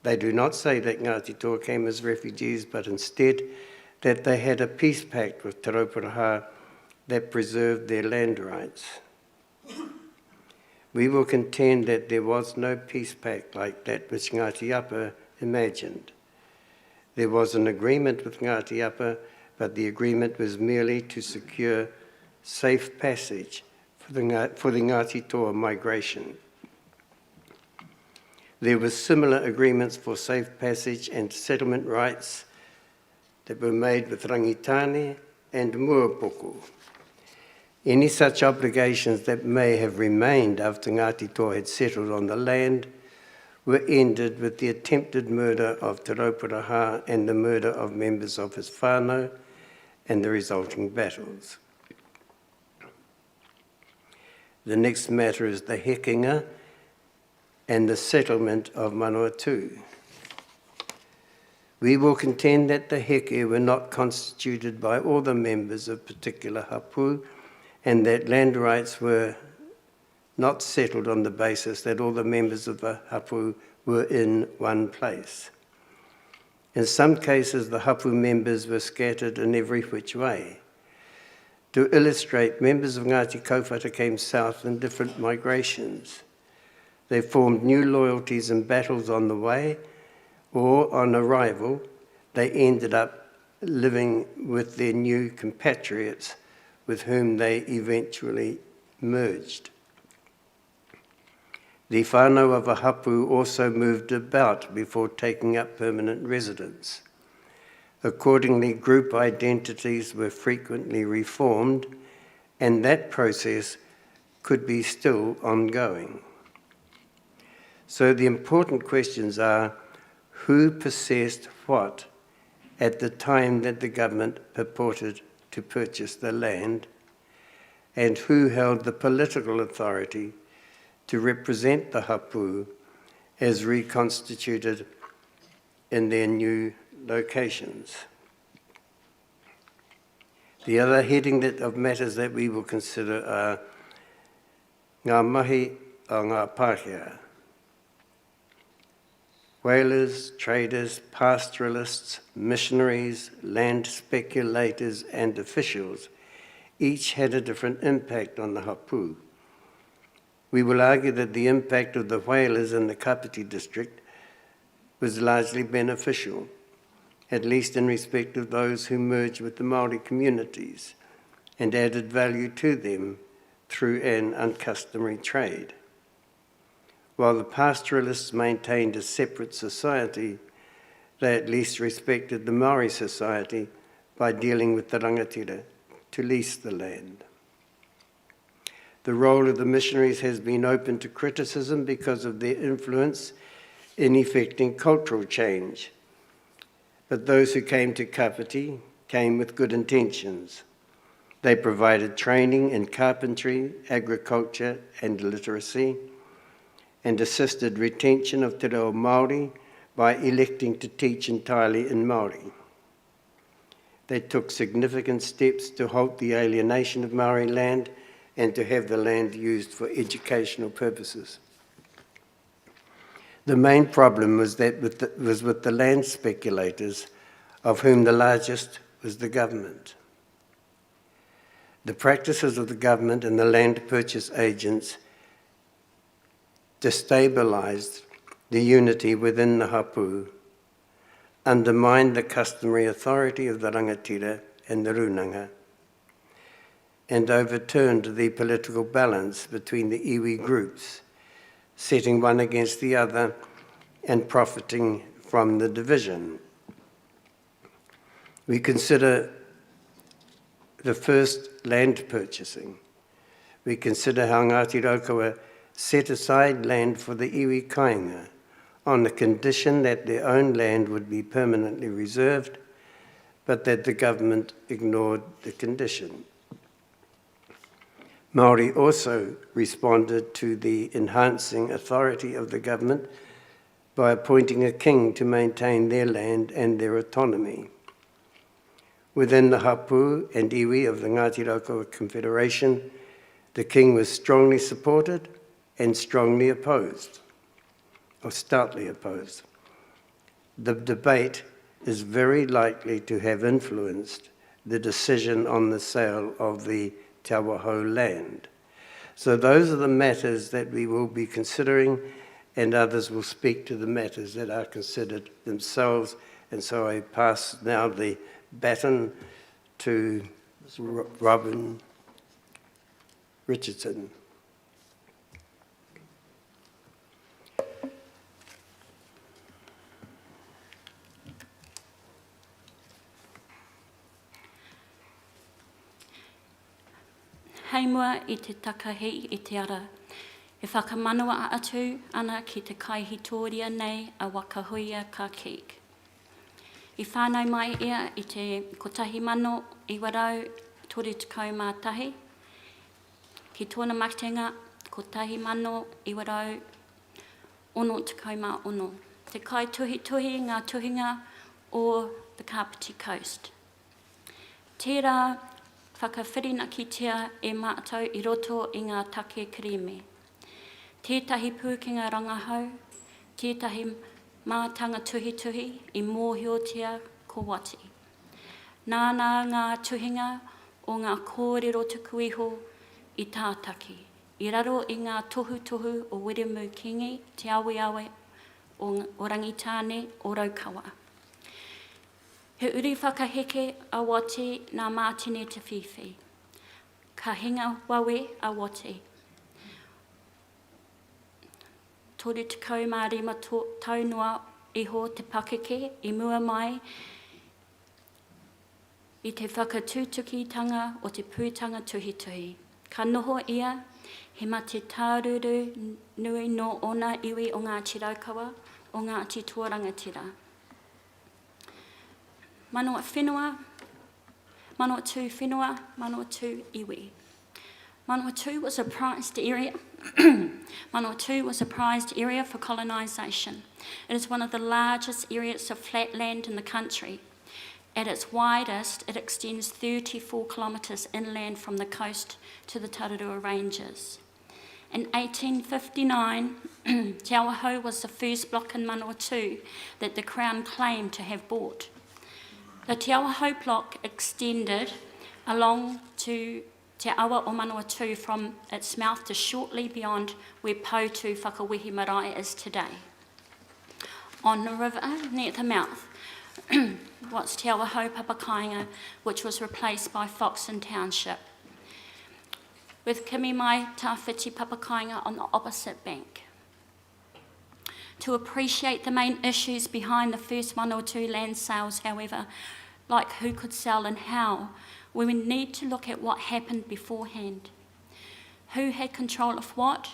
They do not say that Ngāti Toa came as refugees, but instead that they had a peace pact with Te Rauparaha that preserved their land rights. We will contend that there was no peace pact like that which Ngāti Apa imagined. There was an agreement with Ngāti Apa, but the agreement was merely to secure safe passage for the Ngāti Toa migration. There were similar agreements for safe passage and settlement rights that were made with Rangitane and Muapuku. Any such obligations that may have remained after Ngāti Toa had settled on the land were ended with the attempted murder of Te Rauparaha and the murder of members of his whānau and the resulting battles. The next matter is the hekinga and the settlement of Manawatu. We will contend that the heke were not constituted by all the members of particular hapu and that land rights were not settled on the basis that all the members of the hapu were in one place. In some cases, the hapu members were scattered in every which way. To illustrate, members of Ngāti Kaupata came south in different migrations. They formed new loyalties and battles on the way, or on arrival, they ended up living with their new compatriots with whom they eventually merged. The whānau of a hapu also moved about before taking up permanent residence. Accordingly, group identities were frequently reformed, and that process could be still ongoing. So the important questions are, who possessed what at the time that the government purported to purchase the land, and who held the political authority to represent the hapu as reconstituted in their new locations. The other heading of matters that we will consider are ngā mahi o ngā Pākehā. Whalers, traders, pastoralists, missionaries, land speculators and officials each had a different impact on the hapu. We will argue that the impact of the whalers in the Kapiti district was largely beneficial, at least in respect of those who merged with the Māori communities and added value to them through an uncustomary trade. While the pastoralists maintained a separate society, they at least respected the Māori society by dealing with the rangatira to lease the land. The role of the missionaries has been open to criticism because of their influence in effecting cultural change. But those who came to Kapiti came with good intentions. They provided training in carpentry, agriculture and literacy, and assisted retention of te reo Māori by electing to teach entirely in Māori. They took significant steps to halt the alienation of Māori land and to have the land used for educational purposes. The main problem was with the land speculators, of whom the largest was the government. The practices of the government and the land purchase agents destabilised the unity within the hapu, undermined the customary authority of the rangatira and the runanga, and overturned the political balance between the iwi groups, setting one against the other and profiting from the division. We consider the first land purchasing. We consider how Ngāti Raukawa set aside land for the iwi kāinga on the condition that their own land would be permanently reserved, but that the government ignored the condition. Māori also responded to the enhancing authority of the government by appointing a king to maintain their land and their autonomy. Within the hapu and iwi of the Ngāti Raukawa Confederation, the king was strongly supported and strongly opposed, or stoutly opposed. The debate is very likely to have influenced the decision on the sale of the Te Awaho land. So those are the matters that we will be considering, and others will speak to the matters that are considered themselves. And so I pass now the baton to Robin Richardson. Hei mua I te takahi I te ara. E whakamanawa atu ana ki te kaihitoria nei a wakahuia ka keik. I whānau mai ia I te kotahi mano I warau tori tukau mātahi. Ki tōna matenga kotahi mano I warau ono tukau mā ono. Te kai tuhi tuhi ngā tuhinga o the Kapiti Coast. Tērā whakawhirinakitia e mātou I roto I ngā take kirime. Tētahi pūkenga rangahau, tētahi mātanga tuhi tuhi I mōhiotia ko wati. Nāna ngā tuhinga o ngā kōrero tuku iho I tātaki. I raro I ngā tohu tohu o Wiremu Kingi, te awe awe o Rangitāne o Raukawa. He uri whakaheke a wate nā mātine te whiwhi. Ka hinga wawe a wate. Tori tukau mā rima taunua iho te pakeke I mua mai I te whakatūtukitanga o te pūtanga tuhi tuhi. Ka noho ia he mate tāruru nui no ona iwi o Ngāti Raukawa o Ngāti Tuarangatira. Manoa whenua, manoa tū whenua, manoa tū iwi. Manoa tū was a prized area Manawatu was a prized area for colonisation. It is one of the largest areas of flat land in the country. At its widest, it extends 34 kilometres inland from the coast to the Tararua Ranges. In 1859, Te Awa Hou was the first block in Manawatu that the Crown claimed to have bought. The Te Awa Hou block extended along to Te Awa o Manawatu from its mouth to shortly beyond where Poutu Whakawehi Marae is today. On the river, near the mouth, was Te Awa Hou Papakainga, which was replaced by Foxton Township, with Kimi Mai Tawhiti Papakainga on the opposite bank. To appreciate the main issues behind the first Manawatu land sales, however, like who could sell and how, we would need to look at what happened beforehand. Who had control of what?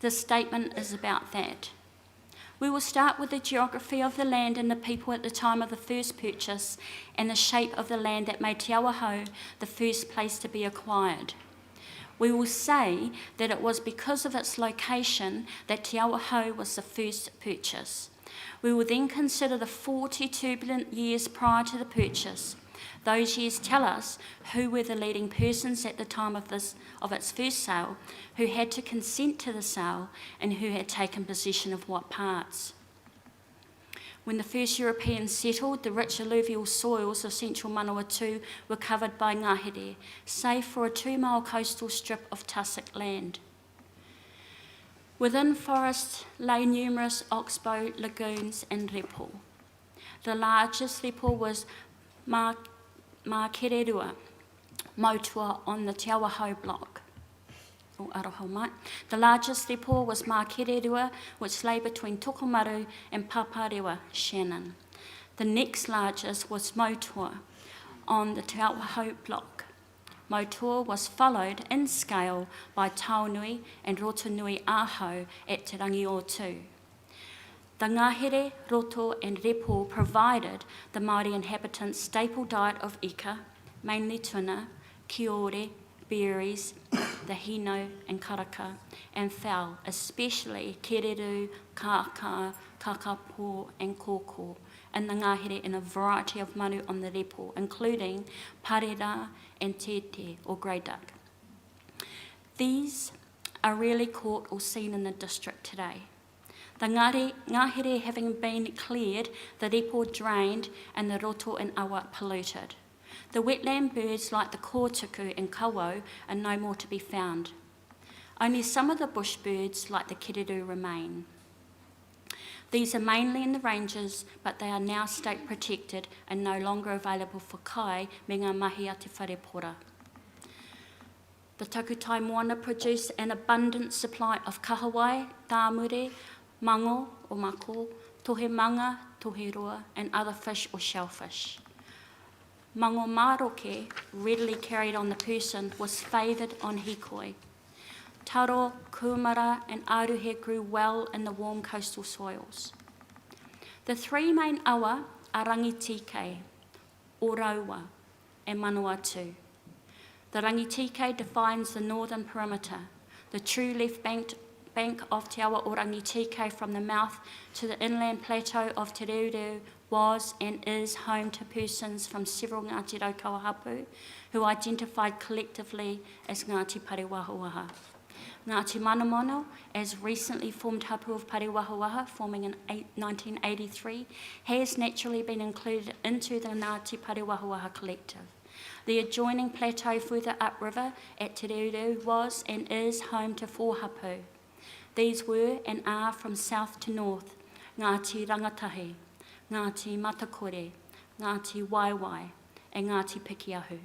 This statement is about that. We will start with the geography of the land and the people at the time of the first purchase and the shape of the land that made Te Awa Hou the first place to be acquired. We will say that it was because of its location that Te Awa Hou was the first purchase. We will then consider the 40 turbulent years prior to the purchase. Those years tell us who were the leading persons at the time of its first sale, who had to consent to the sale, and who had taken possession of what parts. When the first Europeans settled, the rich alluvial soils of central Manawatu were covered by ngahere, save for a 2-mile coastal strip of tussock land. Within forests lay numerous oxbow lagoons and repo. The largest repo was Makererua, Motua on the Te Awa Hou block. The largest repo was Makererua, which lay between Tokomaru and Paparewa, Shannon. The next largest was Motua on the Te Awa Hou block. Motua was followed in scale by Taonui and Rotonui Aho at Te Rangi o Tū. The ngahere, roto and repo provided the Māori inhabitants staple diet of ika, mainly tuna, kiore, berries, the hino and karaka, and fowl, especially kereru, kaka, kakapo and koko, and the ngahere in a variety of manu on the repo, including parera and tete or grey duck. These are rarely caught or seen in the district today. The ngahere having been cleared, the repo drained, and the roto and awa polluted. The wetland birds like the kōtuku and kawau are no more to be found. Only some of the bush birds like the kereru remain. These are mainly in the ranges, but they are now state protected and no longer available for kai me ngā mahi a te wharepora. The takutai moana produce an abundant supply of kahawai, tāmure, mango or mako, tohe manga, tohe roa, and other fish or shellfish. Mango maroke, readily carried on the person, was favoured on hikoi. Taro, kumara, and aruhe grew well in the warm coastal soils. The three main awa are rangitike, Ōrauwa, and Manawatu. The rangitike defines the northern perimeter. The true left bank of Te Awa o Rangitike from the mouth to the inland plateau of Te Reo was and is home to persons from several Ngāti Raukawa hapu who identified collectively as Ngāti Parewahoaha. Ngāti Manamono, as recently formed hapu of Parewahoaha, forming in 1983, has naturally been included into the Ngāti Parewahoaha collective. The adjoining plateau further upriver at Te Reo was and is home to 4 hapu. These were and are from south to north, Ngāti Rangatahi, Ngāti Matakore, Ngāti Waiwai, and Ngāti Pikiahu.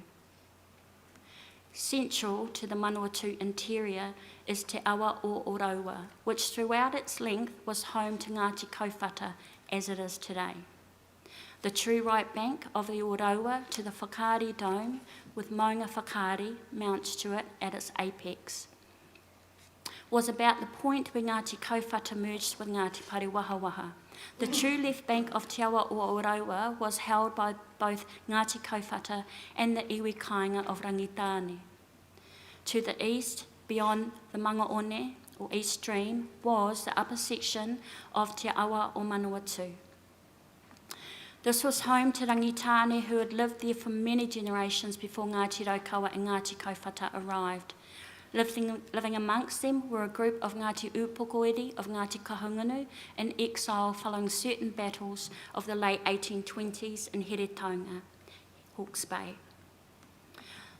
Central to the Manawatu interior is Te Awa o Ōrauwa, which throughout its length was home to Ngāti Kauwhata as it is today. The true right bank of the Ōrauwa to the Whakaari Dome, with Maunga Whakaari mounts to it at its apex, was about the point where Ngāti Kauwhata merged with Ngāti Parewahoaha. The true left bank of Te Awa o Ōrauwa was held by both Ngāti Kauwhata and the iwi kāinga of Rangitane. To the east, beyond the Mangaone, or east stream, was the upper section of Te Awa o Manawatu. This was home to rangitane who had lived there for many generations before Ngāti Raukawa and Ngāti Kauwhata arrived. Living amongst them were a group of Ngāti Upokoiri of Ngāti Kahungunu in exile following certain battles of the late 1820s in Heretaunga, Hawke's Bay.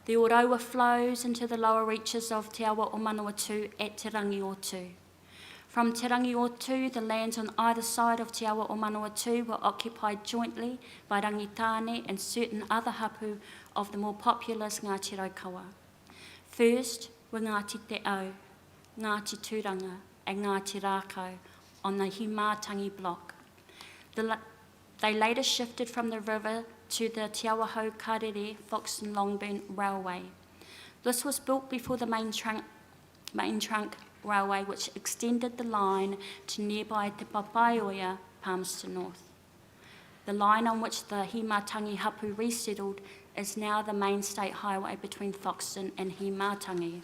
The Ōrauwa flows into the lower reaches of Te Awa o Manawatu at Te Rangi Wk2. From Te Rangi Wk2, the lands on either side of Te Awa o Manawatu were occupied jointly by rangitane and certain other hapu of the more populous Ngāti Raukawa. First were Ngāti Te Au, Ngāti Turanga and Ngāti Rākau on the Himātangi block. They later shifted from the river to the Te Awa Karere Foxton Longburn Railway. This was built before the main trunk railway, which extended the line to nearby Te Papaioia, Palmerston North. The line on which the Himātangi hapu resettled is now the main state highway between Foxton and Himātangi.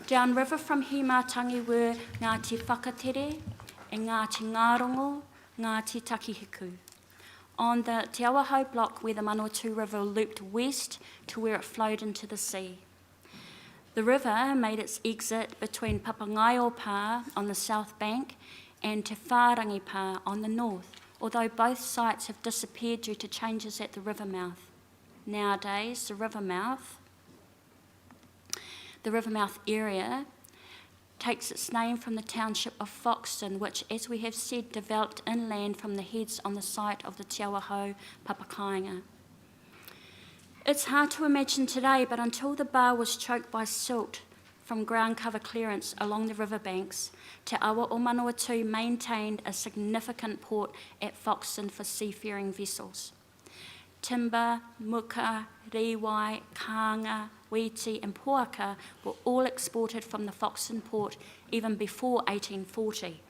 Downriver from Himātangi were Ngāti Whakatere and Ngāti Ngārongo, Ngāti Takihiku. On the Te Awa Hau block where the Manawatu River looped west to where it flowed into the sea. The river made its exit between Papangaio Pa on the south bank and Te Whārangi Pa on the north, although both sites have disappeared due to changes at the river mouth. Nowadays, the river mouth area takes its name from the township of Foxton, which, as we have said, developed inland from the heads on the site of the Te Awa Hau Papakainga. It's hard to imagine today, but until the bar was choked by silt from ground cover clearance along the riverbanks, Te Awa o Manawatu maintained a significant port at Foxton for seafaring vessels. Timber, muka, riwai, kanga, witi and poaka were all exported from the Foxton port even before 1840.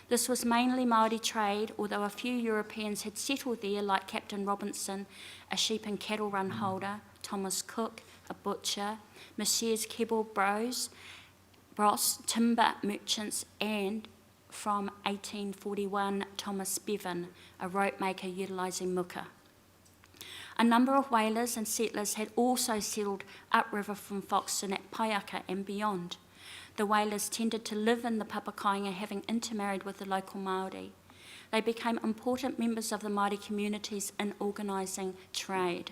This was mainly Māori trade, although a few Europeans had settled there, like Captain Robinson, a sheep and cattle run holder, Thomas Cook, a butcher, Messrs. Keble Bros, timber merchants, and from 1841, Thomas Bevan, a rope maker utilising muka. A number of whalers and settlers had also settled upriver from Foxton at Paiaka and beyond. The whalers tended to live in the Papakainga, having intermarried with the local Māori. They became important members of the Māori communities in organising trade.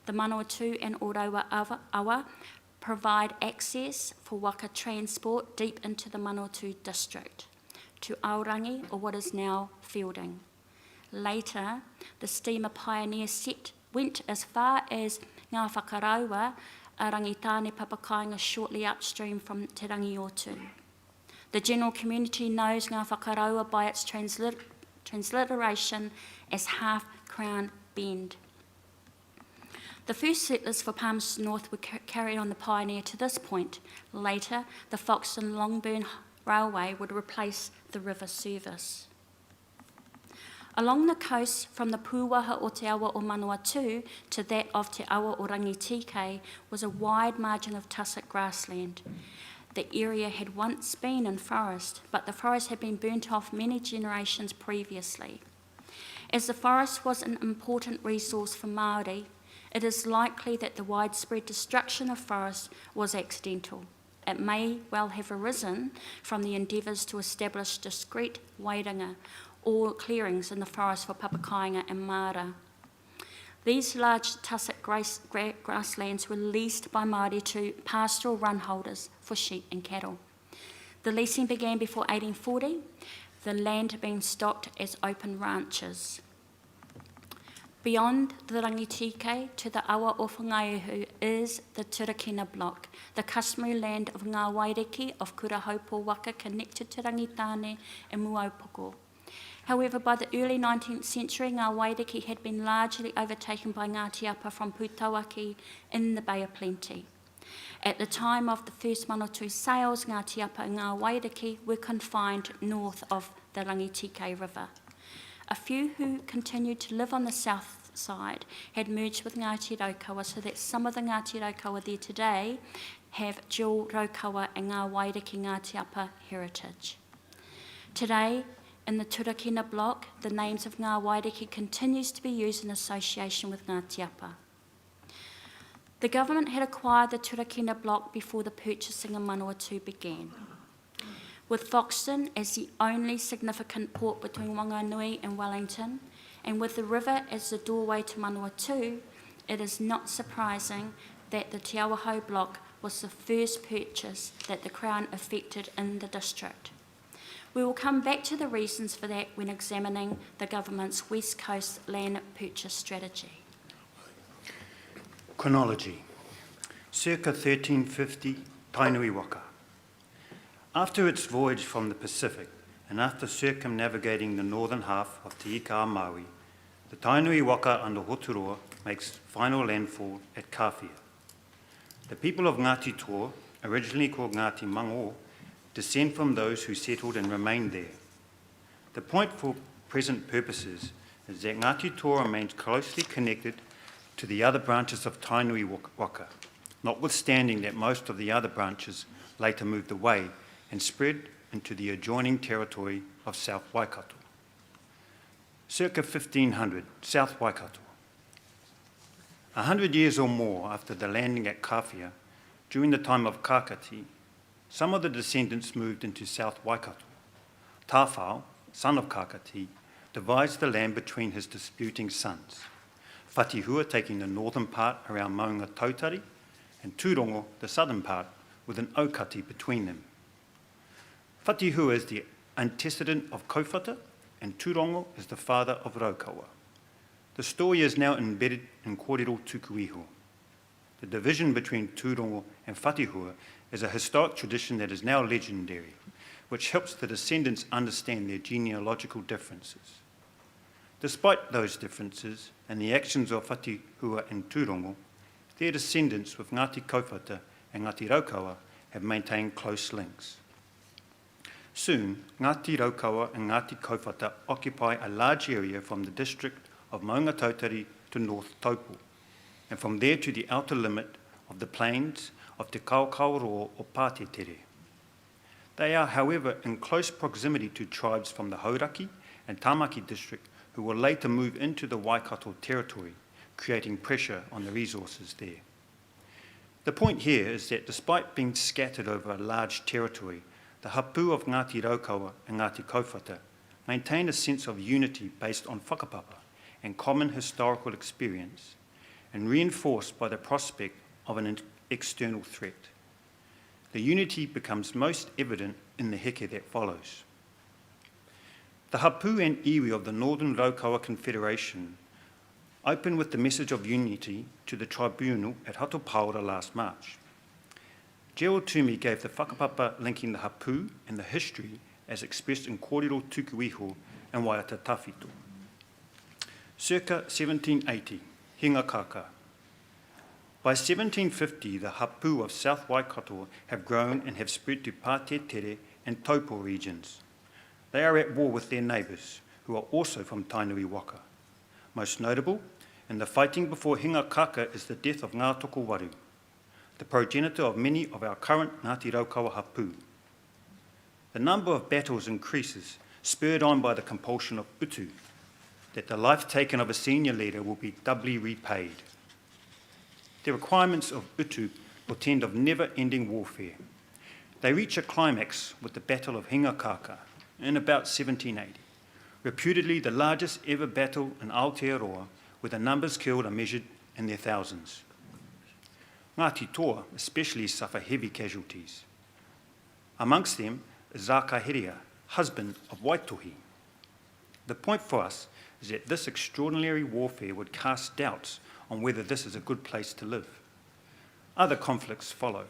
The Manawatu and Ōrauwa Awa provide access for waka transport deep into the Manawatu district, to Aorangi, or what is now Fielding. Later, the steamer Pioneer went as far as Ngā Whakaraua, a rangitane Papakainga shortly upstream from Te Rangi Wk2. The general community knows Ngā Whakaraua by its transliteration as Half Crown Bend. The first settlers for Palmerston North were carried on the Pioneer to this point. Later, the Foxton Longburn Railway would replace the river service. Along the coast from the Pūwaha o Te Awa o Manawatu to that of Te Awa o Rangitike was a wide margin of tussock grassland. The area had once been in forest, but the forest had been burnt off many generations previously. As the forest was an important resource for Māori, it is likely that the widespread destruction of forest was accidental. It may well have arisen from the endeavours to establish discrete wairinga or clearings in the forest for Papakainga and Mara. These large tussock grasslands were leased by Māori to pastoral run holders for sheep and cattle. The leasing began before 1840, the land being stocked as open ranches. Beyond the Rangitike to the Awa o Whangaiuhu is the Turakina block, the customary land of Ngā Waireki of Kurahaupo Waka connected to Rangitane and Muaupoko. However, by the early 19th century, Ngā Waireki had been largely overtaken by Ngāti Apa from Pūtawaki in the Bay of Plenty. At the time of the first Manawatu sales, Ngāti Apa and Ngā Waireki were confined north of the Rangitike River. A few who continued to live on the south side had merged with Ngāti Raukawa, so that some of the Ngāti Raukawa there today have dual Raukawa and Ngā Waiariki Ngāti Apa heritage. Today, in the Turakina block, the names of Ngā Waiariki continues to be used in association with Ngāti Apa. The government had acquired the Turakina block before the purchasing of Manawatu began. With Foxton as the only significant port between Wanganui and Wellington, and with the river as the doorway to Manawatu, it is not surprising that the Te Awahau block was the first purchase that the Crown effected in the district. We will come back to the reasons for that when examining the government's West Coast land purchase strategy. Chronology. Circa 1350, Tainui Waka. After its voyage from the Pacific, and after circumnavigating the northern half of Te Ika a Maui, the Tainui Waka under Hoturoa makes final landfall at Kawhia. The people of Ngāti Toa, originally called Ngāti Mango, descend from those who settled and remained there. The point for present purposes is that Ngāti Toa remains closely connected to the other branches of Tainui Waka, notwithstanding that most of the other branches later moved away and spread into the adjoining territory of South Waikato. Circa 1500, South Waikato. 100 years or more after the landing at Kawhia, during the time of Kakati, some of the descendants moved into South Waikato. Tawhao, son of Kakati, divides the land between his disputing sons, Whatihua taking the northern part around Maunga Tautari, and Tūrongo, the southern part, with an aukati between them. Whatihua is the antecedent of Kowhata, and Tūrongo is the father of Raukawa. The story is now embedded in kōrero tukuiho. The division between Tūrongo and Whatihua is a historic tradition that is now legendary, which helps the descendants understand their genealogical differences. Despite those differences and the actions of Whatihua and Tūrongo, their descendants with Ngāti Kowhata and Ngāti Raukawa have maintained close links. Soon, Ngāti Raukawa and Ngāti Kowhata occupy a large area from the district of Maunga Tautari to North Taupo, and from there to the outer limit of the plains of Te Kaukauroa or Pātetere. They are, however, in close proximity to tribes from the Hauraki and Tamaki district who will later move into the Waikato territory, creating pressure on the resources there. The point here is that despite being scattered over a large territory, the hapu of Ngāti Raukawa and Ngāti Kowhata maintain a sense of unity based on whakapapa and common historical experience, and reinforced by the prospect of an external threat. The unity becomes most evident in the heke that follows. The hapu and iwi of the Northern Raukawa Confederation open with the message of unity to the tribunal at Hatopaora last March. Gerald Toomey gave the whakapapa linking the hapu and the history as expressed in kōrero tukuiho and waiata tawhito. Circa 1780, Hinga Kaka. By 1750, the hapu of South Waikato have grown and have spread to Pātetere and Taupo regions. They are at war with their neighbours, who are also from Tainui Waka. Most notable, in the fighting before Hinga Kaka is the death of Ngā Toko Waru, the progenitor of many of our current Ngāti Raukawa hapu. The number of battles increases, spurred on by the compulsion of utu, that the life taken of a senior leader will be doubly repaid. The requirements of utu portend of never-ending warfare. They reach a climax with the Battle of Hinga Kaka in about 1780, reputedly the largest ever battle in Aotearoa, where the numbers killed are measured in their thousands. Ngāti Toa especially suffer heavy casualties. Amongst them is Zakaheria, husband of Waitohi. The point for us is that this extraordinary warfare would cast doubts on whether this is a good place to live. Other conflicts follow.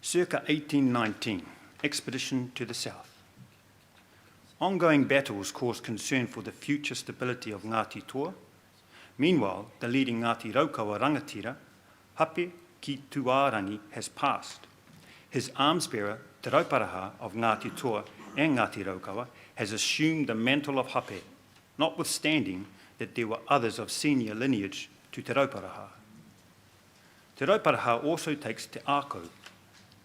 Circa 1819, expedition to the south. Ongoing battles cause concern for the future stability of Ngāti Toa. Meanwhile, the leading Ngāti Raukawa rangatira, Hape ki Tuārangi, has passed. His arms bearer, Te Rauparaha of Ngāti Toa and Ngāti Raukawa, has assumed the mantle of Hape, notwithstanding that there were others of senior lineage to Te Rauparaha. Te Rauparaha also takes Te Ako,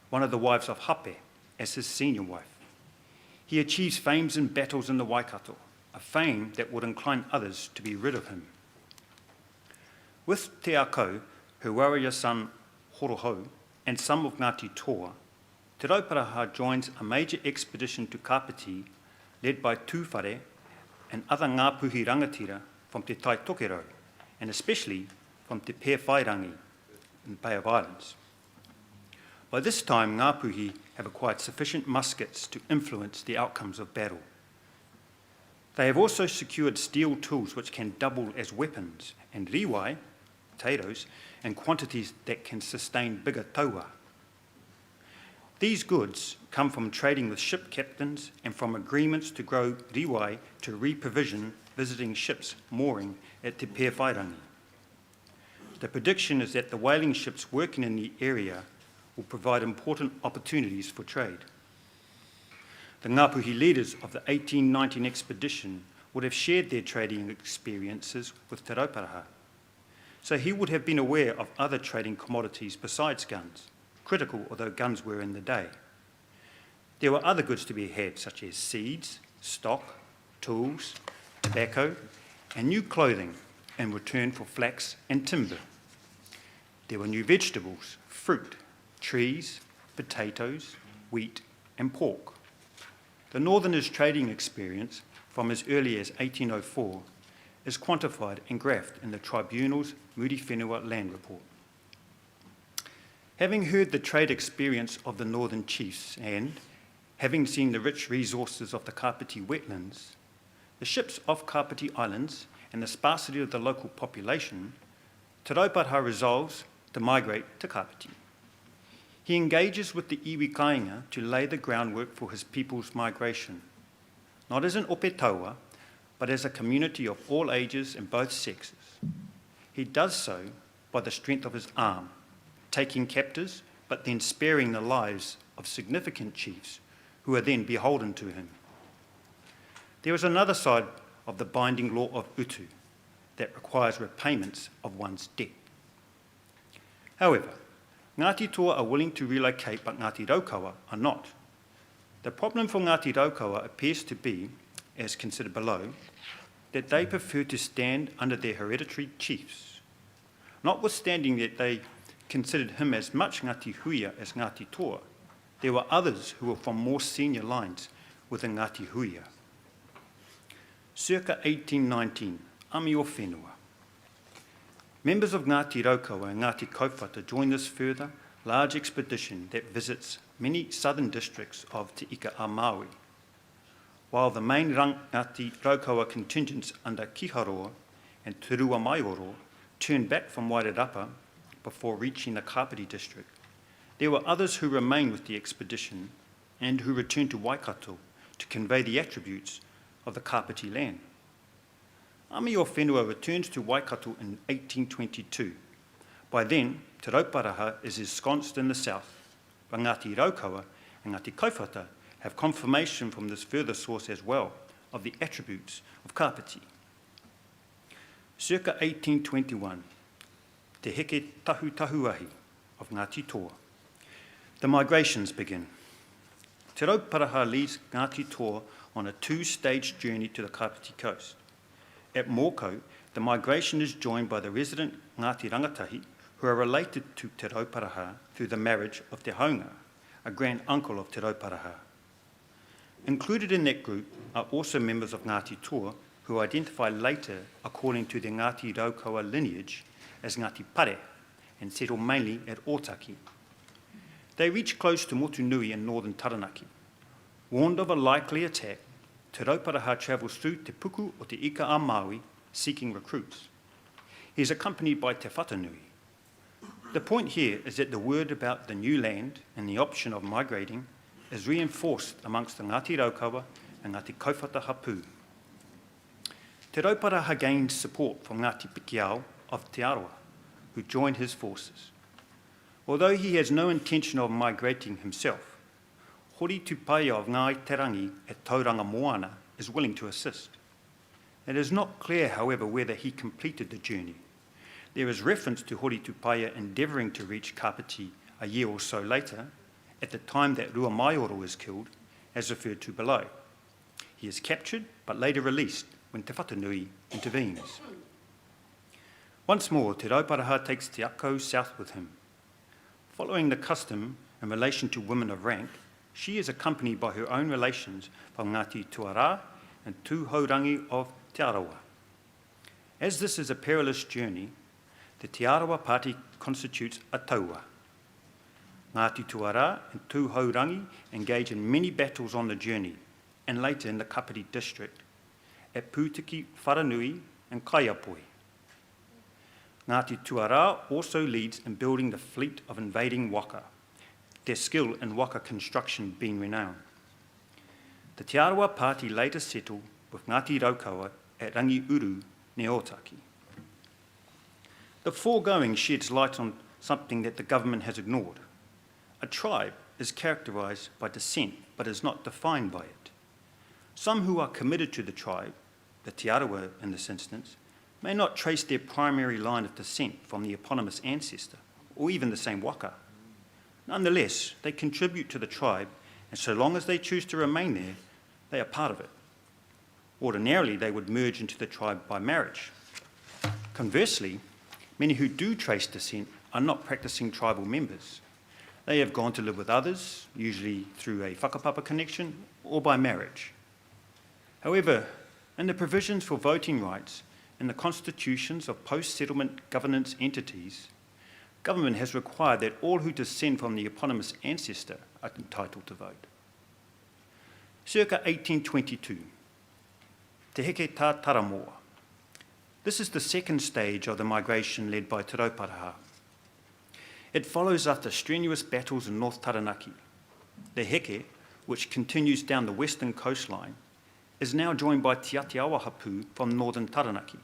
one of the wives of Hape, as his senior wife. He achieves fames in battles in the Waikato, a fame that would incline others to be rid of him. With Te Ako, her warrior son Horohau, and some of Ngāti Toa, Te Rauparaha joins a major expedition to Kapiti led by Tūwhare and other Ngāpuhi rangatira from Te Tai Tokerau, and especially from Te Pēwhairangi in the Bay of Islands. By this time, Ngāpuhi have acquired sufficient muskets to influence the outcomes of battle. They have also secured steel tools which can double as weapons, and riwai, potatoes, in quantities that can sustain bigger taua. These goods come from trading with ship captains and from agreements to grow riwai to reprovision visiting ships mooring at Te Pēwhairangi. The prediction is that the whaling ships working in the area will provide important opportunities for trade. The Ngāpuhi leaders of the 1819 expedition would have shared their trading experiences with Te Rauparaha, so he would have been aware of other trading commodities besides guns, critical although guns were in the day. There were other goods to be had, such as seeds, stock, tools, tobacco, and new clothing in return for flax and timber. There were new vegetables, fruit, trees, potatoes, wheat, and pork. The Northerners' trading experience from as early as 1804 is quantified and graphed in the Tribunal's Muri Whenua Land Report. Having heard the trade experience of the Northern chiefs and having seen the rich resources of the Kapiti wetlands, the ships off Kapiti Islands and the sparsity of the local population, Te Rauparaha resolves to migrate to Kapiti. He engages with the iwi kāinga to lay the groundwork for his people's migration, not as an ope taua, but as a community of all ages and both sexes. He does so by the strength of his arm, taking captives, but then sparing the lives of significant chiefs who are then beholden to him. There is another side of the binding law of utu that requires repayments of one's debt. However, Ngāti Toa are willing to relocate, but Ngāti Raukawa are not. The problem for Ngāti Raukawa appears to be, as considered below, that they prefer to stand under their hereditary chiefs. Notwithstanding that they considered him as much Ngāti Huia as Ngāti Toa, there were others who were from more senior lines within Ngāti Huia. Circa 1819, Ami o Whenua. Members of Ngāti Raukawa and Ngāti Kaupata join this further large expedition that visits many southern districts of Te Ika a Maui, while the main Ngāti Raukawa contingents under Kiharoa and Te Rua Maioro turned back from Wairarapa before reaching the Kapiti district. There were others who remained with the expedition and who returned to Waikato to convey the attributes of the Kapiti land. Ami o Whenua returns to Waikato in 1822. By then, Te Rauparaha is ensconced in the south, but Ngāti Raukawa and Ngāti Kaupata have confirmation from this further source as well of the attributes of Kapiti. Circa 1821, Te Heke Tahutahuahi of Ngāti Toa. The migrations begin. Te Rauparaha leads Ngāti Toa on a two-stage journey to the Kapiti coast. At Mōkau, the migration is joined by the resident Ngāti Rangatahi, who are related to Te Rauparaha through the marriage of Te Haunga, a grand uncle of Te Rauparaha. Included in that group are also members of Ngāti Toa, who identify later according to their Ngāti Raukawa lineage as Ngāti Pare, and settle mainly at Otaki. They reach close to Motunui in northern Taranaki. Warned of a likely attack, Te Rauparaha travels through Te Puku o Te Ika a Maui seeking recruits. He is accompanied by Te Whatanui. The point here is that the word about the new land and the option of migrating is reinforced amongst the Ngāti Raukawa and Ngāti Kaupata Hapu. Te Rauparaha gains support from Ngāti Pikiao of Te Aroa, who joined his forces. Although he has no intention of migrating himself, Hori Tupaia of Ngāi Terangi at Tauranga Moana is willing to assist. It is not clear, however, whether he completed the journey. There is reference to Hori Tupaia endeavouring to reach Kapiti a year or so later, at the time that Rua Maioro is killed, as referred to below. He is captured, but later released when Te Whatanui intervenes. Once more, Te Rauparaha takes Te Ako south with him. Following the custom in relation to women of rank, she is accompanied by her own relations from Ngāti Tuarā and Tūhaurangi of Te Arawa. As this is a perilous journey, the Te Arawa party constitutes a taua. Ngāti Tuarā and Tūhaurangi engage in many battles on the journey, and later in the Kapiti district, at Pūtiki, Wharanui and Kaiapoi. Ngāti Tuarā also leads in building the fleet of invading waka, their skill in waka construction being renowned. The Te Arawa party later settled with Ngāti Raukawa at Rangiuru, near Otaki. The foregoing sheds light on something that the government has ignored. A tribe is characterised by descent, but is not defined by it. Some who are committed to the tribe, the Te Arawa in this instance, may not trace their primary line of descent from the eponymous ancestor, or even the same waka. Nonetheless, they contribute to the tribe, and so long as they choose to remain there, they are part of it. Ordinarily, they would merge into the tribe by marriage. Conversely, many who do trace descent are not practicing tribal members. They have gone to live with others, usually through a whakapapa connection or by marriage. However, in the provisions for voting rights in the constitutions of post-settlement governance entities, government has required that all who descend from the eponymous ancestor are entitled to vote. Circa 1822, Te Heke Tā Taramoa. This is the second stage of the migration led by Te Rauparaha. It follows after strenuous battles in North Taranaki. The Heke, which continues down the western coastline, is now joined by Te Atiawa Hapu from northern Taranaki.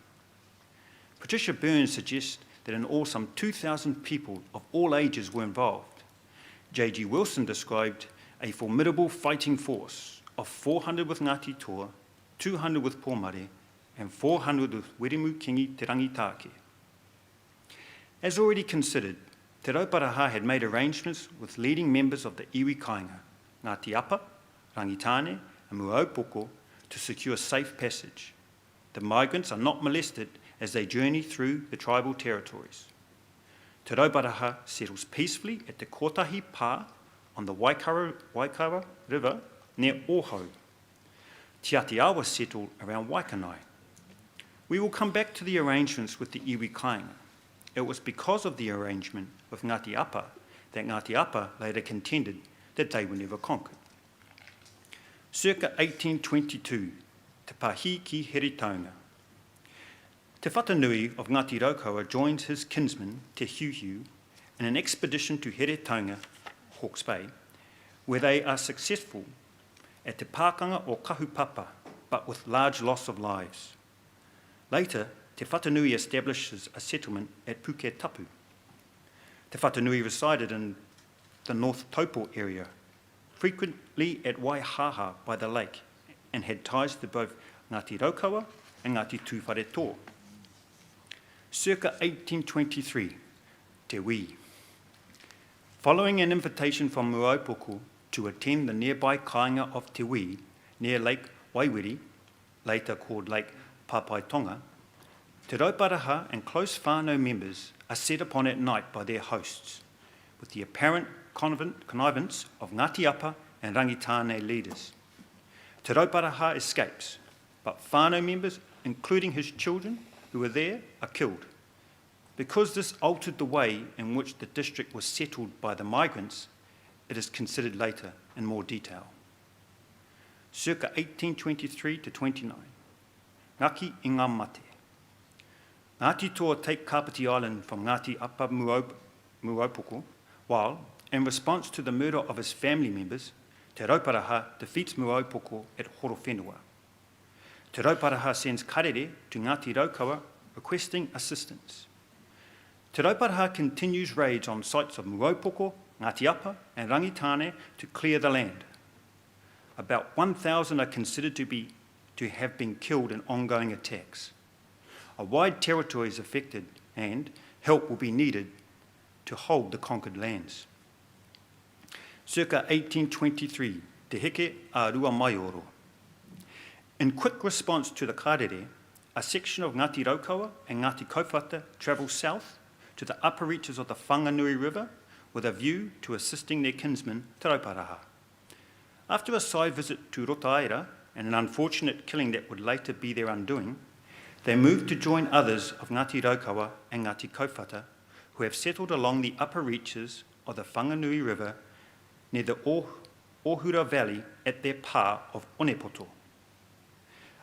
Patricia Burns suggests that in all some 2,000 people of all ages were involved. J.G. Wilson described a formidable fighting force of 400 with Ngāti Toa, 200 with Pōmare, and 400 with Weremu Kingi Te Rangitake. As already considered, Te Rauparaha had made arrangements with leading members of the iwi kāinga, Ngāti Apa, Rangitane, and Muaupoko, to secure safe passage. The migrants are not molested as they journey through the tribal territories. Te Rauparaha settles peacefully at the Kotahi Pā on the Waikawa River near Ohau. Te Atiawa settled around Waikanai. We will come back to the arrangements with the iwi kāinga. It was because of the arrangement with Ngāti Apa that Ngāti Apa later contended that they were never conquered. Circa 1822, Te Pahi ki Heretaunga. Te Whatanui of Ngāti Raukawa joins his kinsman, Te Hiuhiu, in an expedition to Heretaunga, Hawke's Bay, where they are successful at Te Pākanga o Kahupapa, but with large loss of lives. Later, Te Whatanui establishes a settlement at Puketapu. Te Whatanui resided in the North Taupo area, frequently at Waihaha by the lake, and had ties to both Ngāti Raukawa and Ngāti Tūwhareto. Circa 1823, Te Wī. Following an invitation from Muaupoko to attend the nearby kāinga of Te Wī, near Lake Waiwiri, later called Lake Papaitonga, Te Rauparaha and close whānau members are set upon at night by their hosts, with the apparent connivance of Ngāti Apa and Rangitane leaders. Te Rauparaha escapes, but whānau members, including his children who were there, are killed. Because this altered the way in which the district was settled by the migrants, it is considered later in more detail. Circa 1823 to 29, Ngaki i ngā mate. Ngāti Toa take Kapiti Island from Ngāti Apa Muaupoko, while, in response to the murder of his family members, Te Rauparaha defeats Muaupoko at Horowhenua. Te Rauparaha sends karere to Ngāti Raukawa requesting assistance. Te Rauparaha continues raids on sites of Muaupoko, Ngāti Apa and Rangitane to clear the land. About 1,000 are considered to have been killed in ongoing attacks. A wide territory is affected and help will be needed to hold the conquered lands. Circa 1823, Te Heke a Rua Maioro. In quick response to the karere, a section of Ngāti Raukawa and Ngāti Kaupata travelled south to the upper reaches of the Whanganui River with a view to assisting their kinsmen, Te Rauparaha. After a side visit to Rotaira and an unfortunate killing that would later be their undoing, they moved to join others of Ngāti Raukawa and Ngāti Kaupata who have settled along the upper reaches of the Whanganui River near the Ohura Valley at their pā of Onepoto.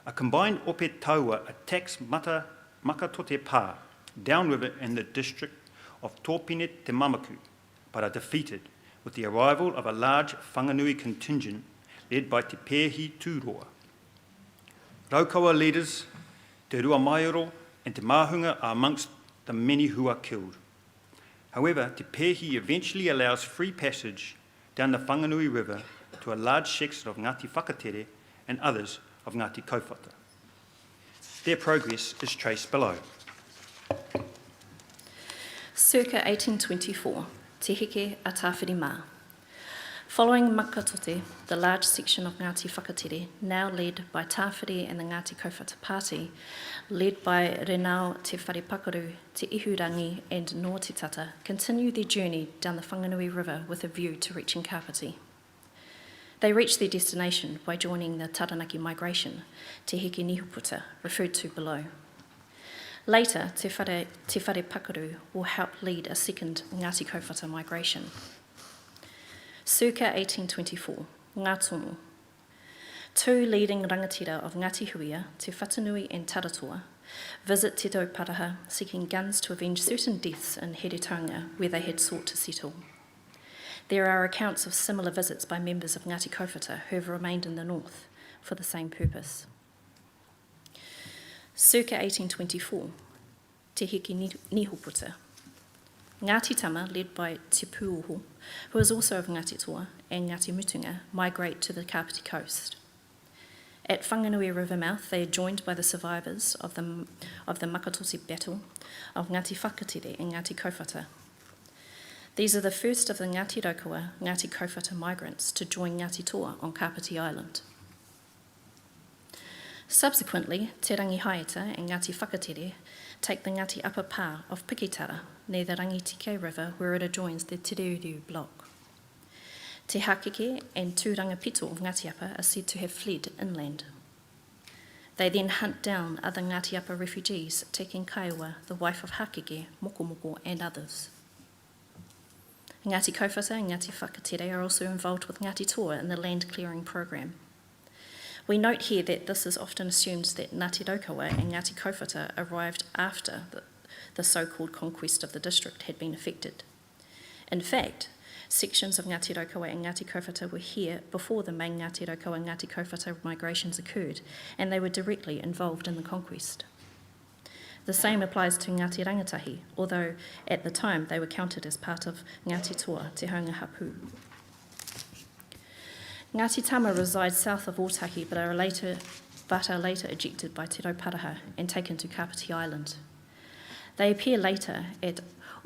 A combined ope taua attacks Makatote Pā, downriver in the district of Tōpine Te Mamaku, but are defeated with the arrival of a large Whanganui contingent led by Te Pēhi Tūroa. Raukawa leaders, Te Rua Maioro and Te Mahunga are amongst the many who are killed. However, Te Pēhi eventually allows free passage down the Whanganui River to a large section of Ngāti Whakatere and others of Ngāti Kaupata. Their progress is traced below. Circa 1824, Te Heke a Tāwhiri Mā. Following Makatote, the large section of Ngāti Whakatere, now led by Tāwhiri and the Ngāti Kaupata Party, led by Renau Te Wharepakaru, Te Ihurangi and Noa Te Tata, continue their journey down the Whanganui River with a view to reaching Kapiti. They reach their destination by joining the Taranaki migration, Te Heke Nihuputa, referred to below. Later, Te Wharepakaru will help lead a second Ngāti Kaupata migration. Circa 1824, Ngā Tomo. Two leading rangatira of Ngāti Huia, Te Whatanui and Taratoa, visit Te Tauparaha seeking guns to avenge certain deaths in Heretaunga where they had sought to settle. There are accounts of similar visits by members of Ngāti Kaupata who have remained in the north for the same purpose. Circa 1824, Te Heke Nihuputa. Ngāti Tama, led by Te Pūoho, who is also of Ngāti Toa, and Ngāti Mutunga, migrate to the Kapiti coast. At Whanganui River mouth, they are joined by the survivors of the Makatote battle of Ngāti Whakatere and Ngāti Kaupata. These are the first of the Ngāti Raukawa, Ngāti Kaupata migrants to join Ngāti Toa on Kapiti Island. Subsequently, Te Rangi Haeta and Ngāti Whakatere take the Ngāti Upper Pā of Pikitara near the Rangitike River where it adjoins the Te Reuru block. Te Hakeke and Tūranga Pito of Ngāti Upper are said to have fled inland. They then hunt down other Ngāti Upper refugees, taking Kaiwa, the wife of Hakeke, Mokomoko and others. Ngāti Kaupata and Ngāti Whakatere are also involved with Ngāti Toa in the land clearing program. We note here that this is often assumed that Ngāti Raukawa and Ngāti Kaupata arrived after the so-called conquest of the district had been effected. In fact, sections of Ngāti Raukawa and Ngāti Kaupata were here before the main Ngāti Raukawa and Ngāti Kaupata migrations occurred, and they were directly involved in the conquest. The same applies to Ngāti Rangatahi, although at the time they were counted as part of Ngāti Toa, Te Haunga Hapu. Ngāti Tama reside south of Ōtahi but are later ejected by Te Rauparaha and taken to Kapiti Island. They appear later at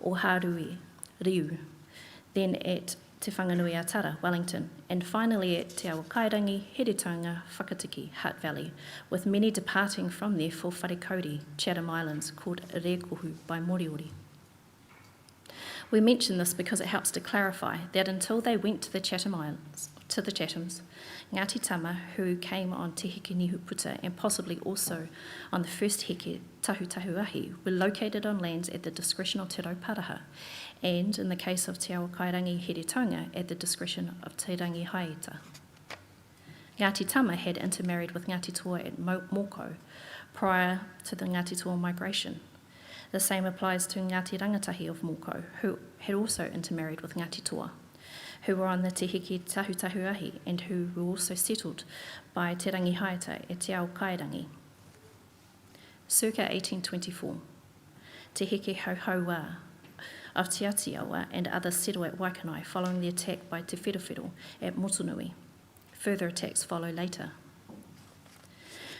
Oharui, Riu, then at Te Whanganui Atara, Wellington, and finally at Te Awa Kairangi, Heretaunga, Whakatiki, Hutt Valley, with many departing from there for Wharekauri, Chatham Islands, called Rekohu by Moriori. We mention this because it helps to clarify that until they went to the Chatham Islands, to the Chathams, Ngāti Tama, who came on Te Heke Nihuputa and possibly also on the first Heke Tahutahuahi, were located on lands at the discretion of Te Rauparaha, and in the case of Te Awa Kairangi Heretaunga, at the discretion of Te Rangi Haeta. Ngāti Tama had intermarried with Ngāti Toa at Moko prior to the Ngāti Toa migration. The same applies to Ngāti Rangatahi of Moko, who had also intermarried with Ngāti Toa, who were on the Te Heke Tahutahuahi and who were also settled by Te Rangi Haeta at Te Ao Kairangi. Circa 1824, Te Heke Hauhauā of Te Atiawa and others settle at Waikanai following the attack by Te Wherewhero at Motunui. Further attacks follow later.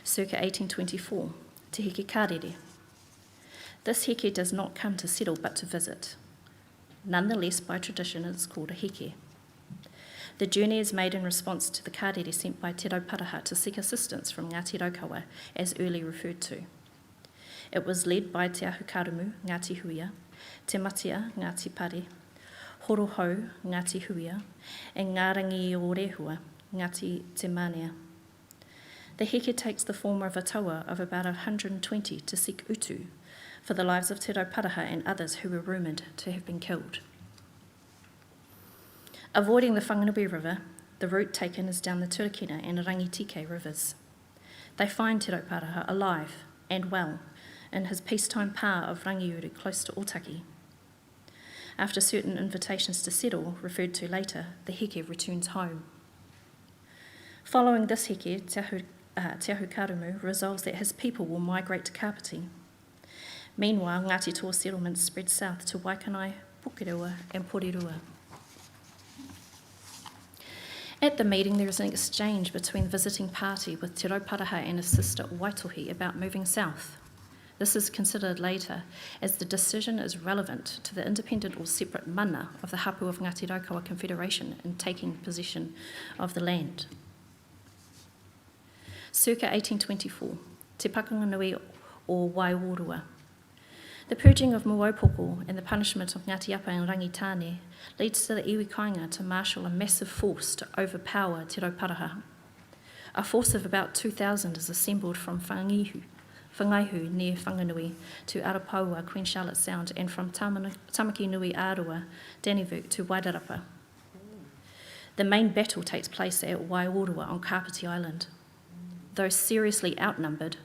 Circa 1824, Te Heke Karere. This heke does not come to settle but to visit. Nonetheless, by tradition, it is called a heke. The journey is made in response to the karere sent by Te Rauparaha to seek assistance from Ngāti Raukawa, as earlier referred to. It was led by Te Ahukarumu, Ngāti Huia, Te Matia, Ngāti Pare, Horohau, Ngāti Huia, and Ngārangi o Rehua, Ngāti Te Manea. The heke takes the form of a taua of about 120 to seek utu for the lives of Te Rauparaha and others who were rumoured to have been killed. Avoiding the Whanganui River, the route taken is down the Turakina and Rangitike rivers. They find Te Rauparaha alive and well in his peacetime pa of Rangiuru close to Otaki. After certain invitations to settle, referred to later, the heke returns home. Following this heke, Te Ahukarumu resolves that his people will migrate to Kapiti. Meanwhile, Ngāti Toa settlements spread south to Waikanai, Pukerua and Porirua. At the meeting, there is an exchange between the visiting party with Te Rauparaha and his sister Waitohi about moving south. This is considered later as the decision is relevant to the independent or separate mana of the hapu of Ngāti Raukawa Confederation in taking possession of the land. Circa 1824, Te Pakanganui o Waiorua. The purging of Muaupoko and the punishment of Ngāti Apa and Rangitane leads to the iwi kāinga to marshal a massive force to overpower Te Rauparaha. A force of about 2,000 is assembled from Whangaihu near Whanganui to Arapaua, Queen Charlotte Sound, and from Tamaki Nui Arua, Dannevirke to Waidarapa. The main battle takes place at Waiorua on Kapiti Island. Though seriously outnumbered,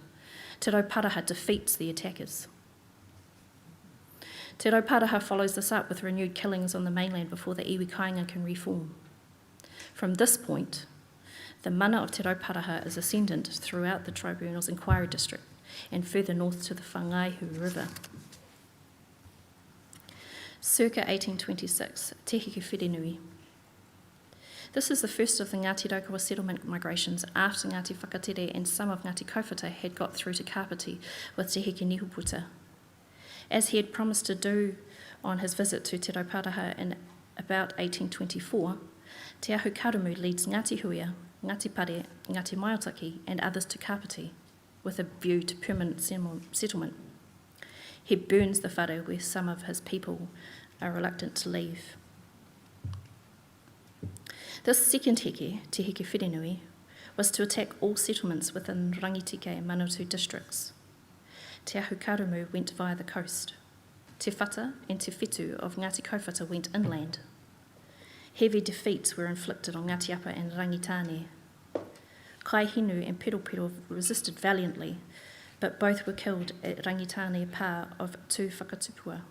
Te Rauparaha defeats the attackers. Te Rauparaha follows this up with renewed killings on the mainland before the iwi kāinga can reform. From this point, the mana of Te Rauparaha is ascendant throughout the tribunal's inquiry district and further north to the Whangaihu River. Circa 1826, Te Heke Whirinui. This is the first of the Ngāti Raukawa settlement migrations after Ngāti Whakatere and some of Ngāti Kauwhata had got through to Kapiti with Te Heke Nihuputa. As he had promised to do on his visit to Te Rauparaha in about 1824, Te Ahukarumu leads Ngāti Huia, Ngāti Pare, Ngāti Maiotaki and others to Kapiti with a view to permanent settlement. He burns the whare where some of his people are reluctant to leave. This second heke, Te Heke Whirinui, was to attack all settlements within Rangitike and Manawatu districts. Te Ahukarumu went via the coast. Te Whata and Te Whetū of Ngāti Kauwhata went inland. Heavy defeats were inflicted on Ngāti Apa and Rangitane. Kai Hinu and Peropero resisted valiantly, but both were killed at Rangitane Pa of Tu Whakatupua.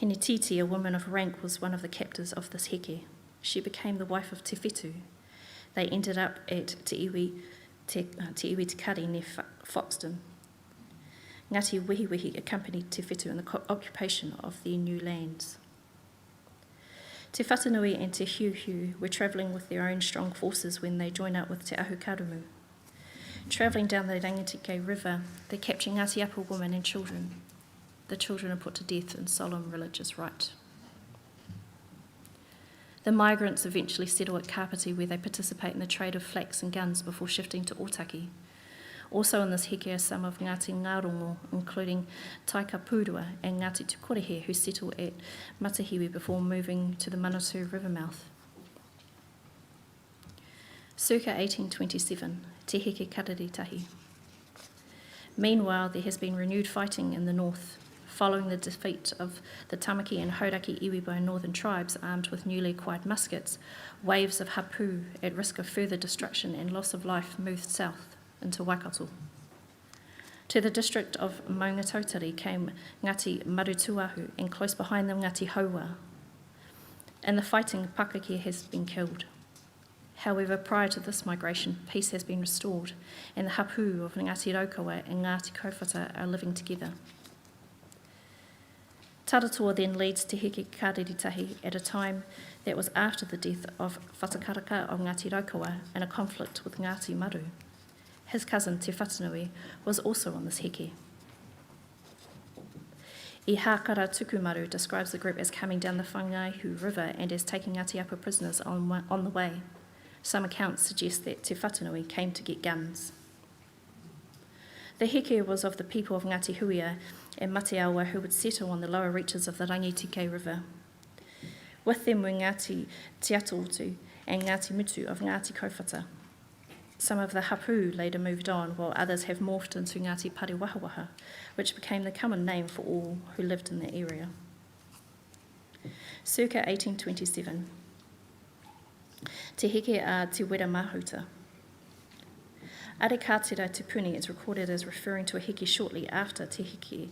Henetiti, a woman of rank, was one of the captors of this heke. She became the wife of Te Whetū. They ended up at Te Iwi Te Kari near Foxton. Ngāti Wehiwehi accompanied Te Whetū in the occupation of their new lands. Te Whatanui and Te Hiuhiu were travelling with their own strong forces when they joined up with Te Ahukarumu. Travelling down the Rangitike River, they capture Ngāti Apa women and children. The children are put to death in solemn religious rite. The migrants eventually settle at Kapiti, where they participate in the trade of flax and guns before shifting to Otaki. Also in this heke are some of Ngāti Ngarongo, including Taikapurua and Ngāti Tukorehe, who settle at Matahiwi before moving to the Manawatu River mouth. Circa 1827, Te Heke Kareritahi. Meanwhile, there has been renewed fighting in the north, following the defeat of the Tamaki and Hauraki Iwibo northern tribes armed with newly acquired muskets. Waves of hapu at risk of further destruction and loss of life moved south into Waikato. To the district of Maungatautari came Ngāti Marutuahu, and close behind them Ngāti Haua. In the fighting, Pakeke has been killed. However, prior to this migration, peace has been restored, and the hapu of Ngāti Raukawa and Ngāti Kauwhata are living together. Taratoa then leads Te Heke Kareritahi at a time that was after the death of Whatakaraka of Ngāti Raukawa in a conflict with Ngāti Maru. His cousin Te Whatanui was also on this heke. I Hākara Tukumaru describes the group as coming down the Whangaihu River and as taking Ngāti Apa prisoners on the way. Some accounts suggest that Te Whatanui came to get guns. The heke was of the people of Ngāti Huia and Mateawa who would settle on the lower reaches of the Rangitike River. With them were Ngāti Te Atotu and Ngāti Mutu of Ngāti Kowhata. Some of the hapu later moved on, while others have morphed into Ngāti Parewahawaha, which became the common name for all who lived in the area. Circa 1827. Te heke a Te Wera Mahuta. Are Kātera Tupuni is recorded as referring to a heke shortly after Te heke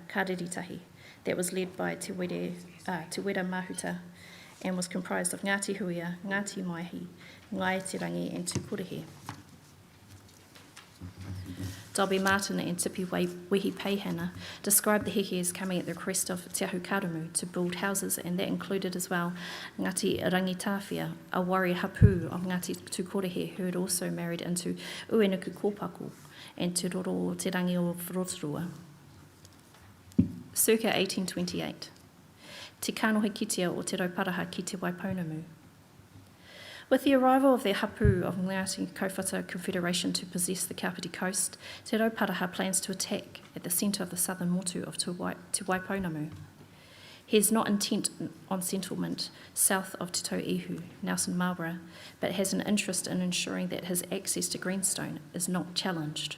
Kāriritahi that was led by Te Wera Mahuta and was comprised of Ngāti Huia, Ngāti Maihi, Ngai Te Rangi and Tūkorehe. Dobby Martin and Tipi Wehi Peihana described the heke as coming at the request of Te Ahu Karamu to build houses, and that included as well Ngāti Rangitawhia, a warrior hapu of Ngāti Tūkorehe who had also married into Uenuku Kōpaku and Te Roro Te Rangi o Rotorua. Circa 1828. Te Kanohi Kitea o Te Rauparaha ki Te Waipounamu. With the arrival of the hapu of Ngāti Kowhata Confederation to possess the Kapiti coast, Te Rauparaha plans to attack at the centre of the southern motu of Te Waipounamu. He is not intent on settlement south of Te Tauihu, Nelson Marlborough, but has an interest in ensuring that his access to greenstone is not challenged.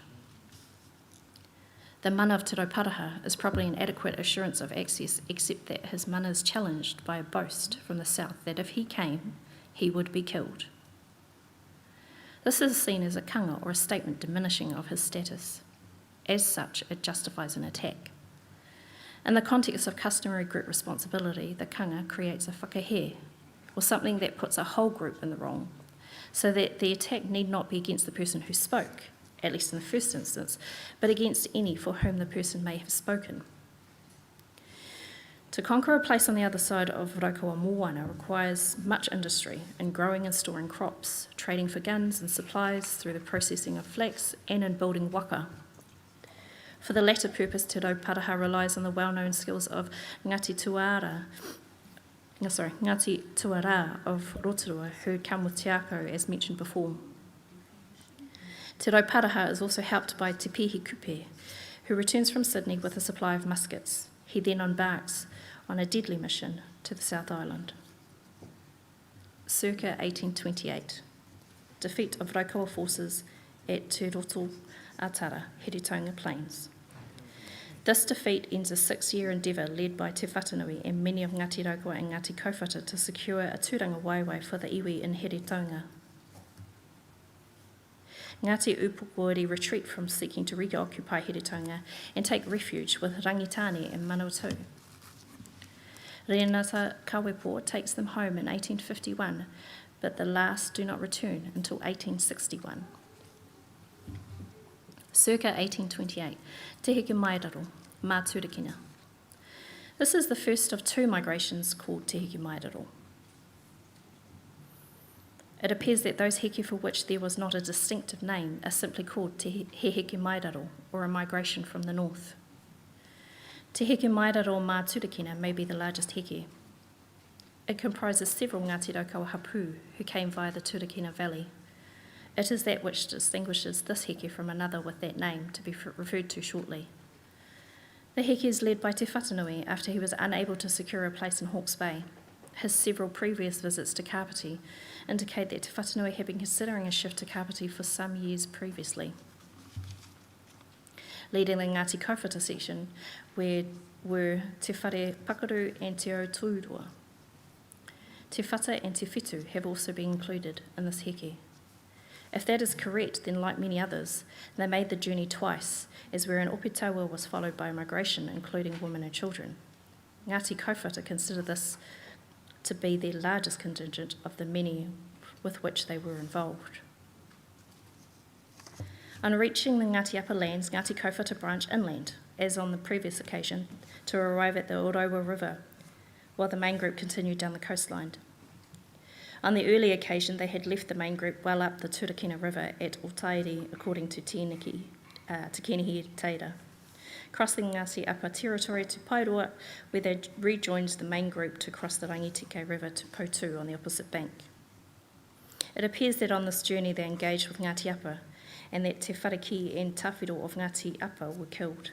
The mana of Te Rauparaha is probably an adequate assurance of access, except that his mana is challenged by a boast from the south that if he came, he would be killed. This is seen as a kanga or a statement diminishing of his status. As such, it justifies an attack. In the context of customary group responsibility, the kanga creates a whakahe, or something that puts a whole group in the wrong, so that the attack need not be against the person who spoke, at least in the first instance, but against any for whom the person may have spoken. To conquer a place on the other side of Raukawa Wk2 requires much industry in growing and storing crops, trading for guns and supplies through the processing of flax, and in building waka. For the latter purpose, Te Rauparaha relies on the well-known skills of Ngāti Tuara of Rotorua, who had come with Te Ako, as mentioned before. Te Rauparaha is also helped by Te Pihi Kupe, who returns from Sydney with a supply of muskets. He then embarks on a deadly mission to the South Island. Circa 1828. Defeat of Raukawa forces at Te Roto Atara, Heretaunga Plains. This defeat ends a 6-year endeavour led by Te Whatanui and many of Ngāti Raukawa and Ngāti Kowhata to secure a tūranga waiwai for the iwi in Heretaunga. Ngāti Upukori retreat from seeking to reoccupy Heretaunga and take refuge with Rangitane and Manawatu. Renata Kawepo takes them home in 1851, but the last do not return until 1861. Circa 1828, Te Heke Mairaro, Mā Turakina. This is the first of 2 migrations called Te Heke Mairaro. It appears that those heke for which there was not a distinctive name are simply called Te Heke Mairaro, or a migration from the north. Te Heke Mairaro Mā Turakina may be the largest heke. It comprises several Ngāti Raukawa hapu who came via the Turakina Valley. It is that which distinguishes this heke from another with that name, to be referred to shortly. The heke is led by Te Whatanui after he was unable to secure a place in Hawke's Bay. His several previous visits to Kapiti indicate that Te Whatanui had been considering a shift to Kapiti for some years previously. Leading the Ngāti Kowhata section were Te Whare Pakaru and Te O Tūrua. Te Whata and Te Whitu have also been included in this heke. If that is correct, then like many others, they made the journey twice, as where an Opitaua was followed by migration, including women and children. Ngāti Kowhata consider this to be the largest contingent of the many with which they were involved. On reaching the Ngāti Upper Lands, Ngāti Kowhata branch inland, as on the previous occasion, to arrive at the Orowa River, while the main group continued down the coastline. On the early occasion, they had left the main group well up the Turakina River at Otairi, according to Te Kenihi Teira. cross the Ngāti Apa territory to Paeroa, where they rejoined the main group to cross the Rangitike River to Poutu on the opposite bank. It appears that on this journey they engaged with Ngāti Apa, and that Te Whareki and Tawhiro of Ngāti Apa were killed.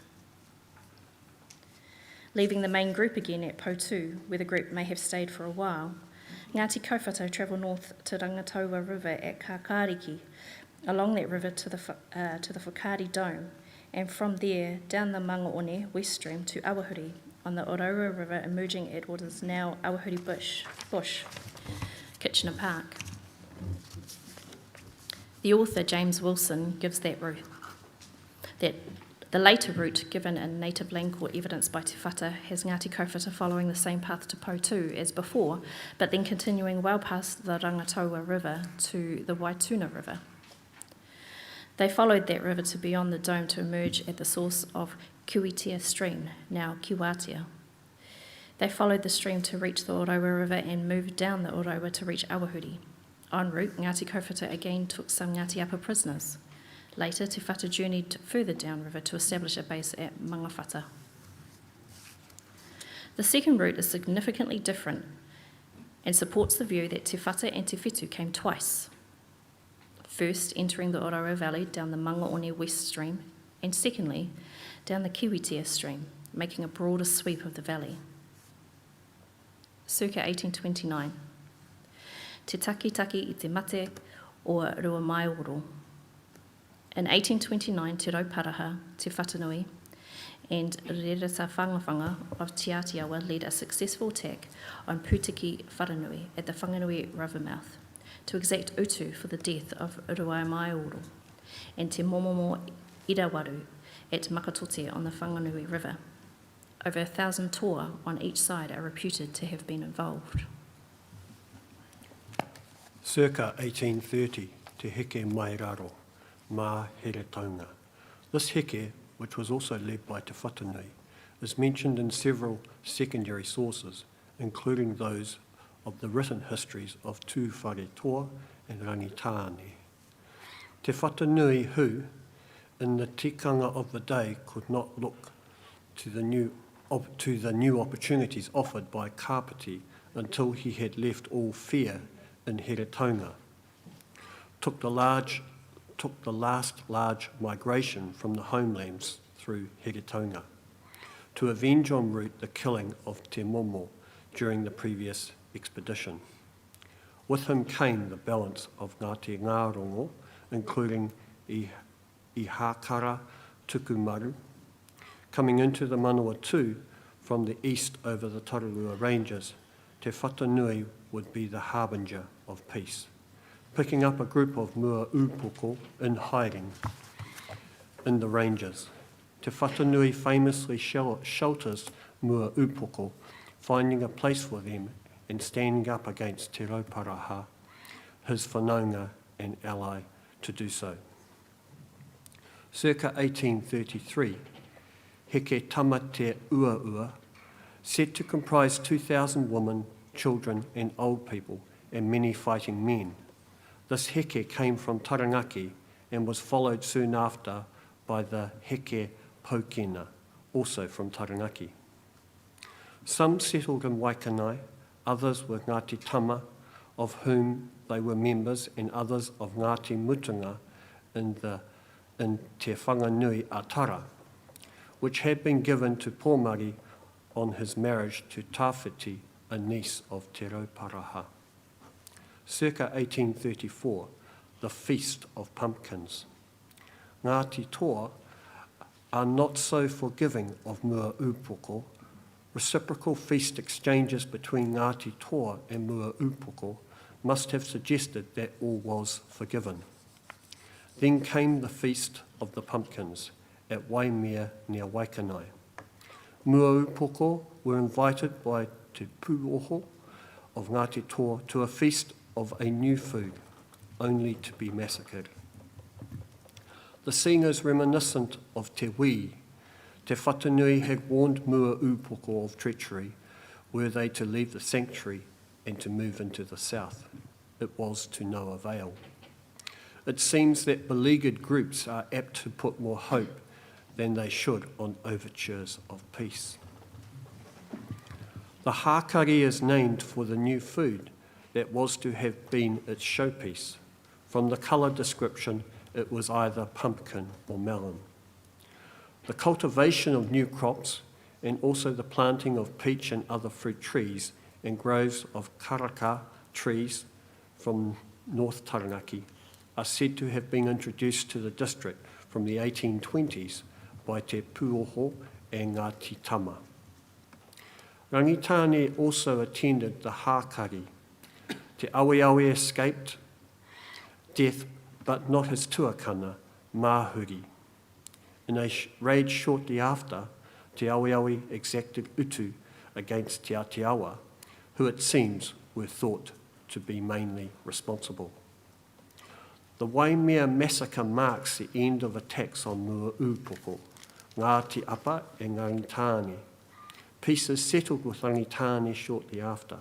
Leaving the main group again at Poutu, where the group may have stayed for a while, Ngāti Kaowhata travel north to Rangataua River at Kakariki, along that river to the Whakaari Dome, and from there down the Mangaone west stream to Awahuri on the Oroua River, emerging at what is now Awahuri Bush, Kitchener Park. The author, James Wilson, gives that route. The later route given in native land court evidence by Te Whata has Ngāti Kaowhata following the same path to Poutu as before, but then continuing well past the Rangataua River to the Waituna River. They followed that river to beyond the dome to emerge at the source of Kiwitea Stream, now Kiwatea. They followed the stream to reach the Oroua River and moved down the Oroua to reach Awahuri. En route, Ngāti Kaowhata again took some Ngāti Apa prisoners. Later, Te Whata journeyed further downriver to establish a base at Mangawhata. The second route is significantly different and supports the view that Te Whata and Te Whetū came twice. First, entering the Oroua Valley down the Mangaone West Stream, and secondly, down the Kiwitea Stream, making a broader sweep of the valley. Circa 1829. Te Takitaki I Te Mate o Rua Maioro. In 1829, Te Rauparaha, Te Whatanui, and Rereta Whangawhanga of Te Atiawa led a successful attack on Putiki Wharanui at the Whanganui River mouth to exact utu for the death of Rua Maioro and Te Momomo Irawaru at Makatote on the Whanganui River. Over 1,000 toa on each side are reputed to have been involved. Circa 1830, Te Heke Mairaro, Mā Here Taunga. This heke, which was also led by Te Whatanui, is mentioned in several secondary sources, including those of the written histories of Tū Whare Toa and Rangitāne. Te Whatanui who, in the tikanga of the day, could not look to the new opportunities offered by Kapiti until he had left all fear in Heretaunga, took the last large migration from the homelands through Heretaunga, to avenge en route the killing of Te Momo during the previous expedition. With him came the balance of Ngāti Ngārongo, including I Hakara Tukumaru, coming into the Manawatu from the east over the Tararua Ranges. Te Whatanui would be the harbinger of peace, picking up a group of Mua Upoko in hiding in the ranges. Te Whatanui famously shelters Mua Upoko, finding a place for them and standing up against Te Rauparaha, his whanaunga and ally, to do so. Circa 1833, Heke Tama Te Uaua, said to comprise 2,000 women, children and old people, and many fighting men. This heke came from Taranaki and was followed soon after by the Heke Pokena, also from Taranaki. Some settled in Waikanai, others were Ngāti Tama, of whom they were members, and others of Ngāti Mutunga in Te Whanganui Atara, which had been given to Pōmari on his marriage to Tawhiti, a niece of Te Rauparaha. Circa 1834, the Feast of Pumpkins. Ngāti Toa are not so forgiving of Mua Upoko. Reciprocal feast exchanges between Ngāti Toa and Mua Upoko must have suggested that all was forgiven. Then came the Feast of the Pumpkins at Waimea near Waikanai. Mua Upoko were invited by Te Pūoho of Ngāti Toa to a feast of a new food, only to be massacred. The scene is reminiscent of Te Wii. Te Whatanui had warned Mua Upoko of treachery, were they to leave the sanctuary and to move into the south. It was to no avail. It seems that beleaguered groups are apt to put more hope than they should on overtures of peace. The hākari is named for the new food that was to have been its showpiece. From the colour description, it was either pumpkin or melon. The cultivation of new crops and also the planting of peach and other fruit trees and groves of karaka trees from North Taranaki are said to have been introduced to the district from the 1820s by Te Pūoho and Ngāti Tama. Rangitane also attended the hākari. Te Awe escaped death, but not his tuakana, Māhuri. In a raid shortly after, Te Awe exacted utu against Te Atiawa, who it seems were thought to be mainly responsible. The Waimea massacre marks the end of attacks on Mua Upoko, Ngāti Apa and Rangitane. Peace is settled with Rangitane shortly after.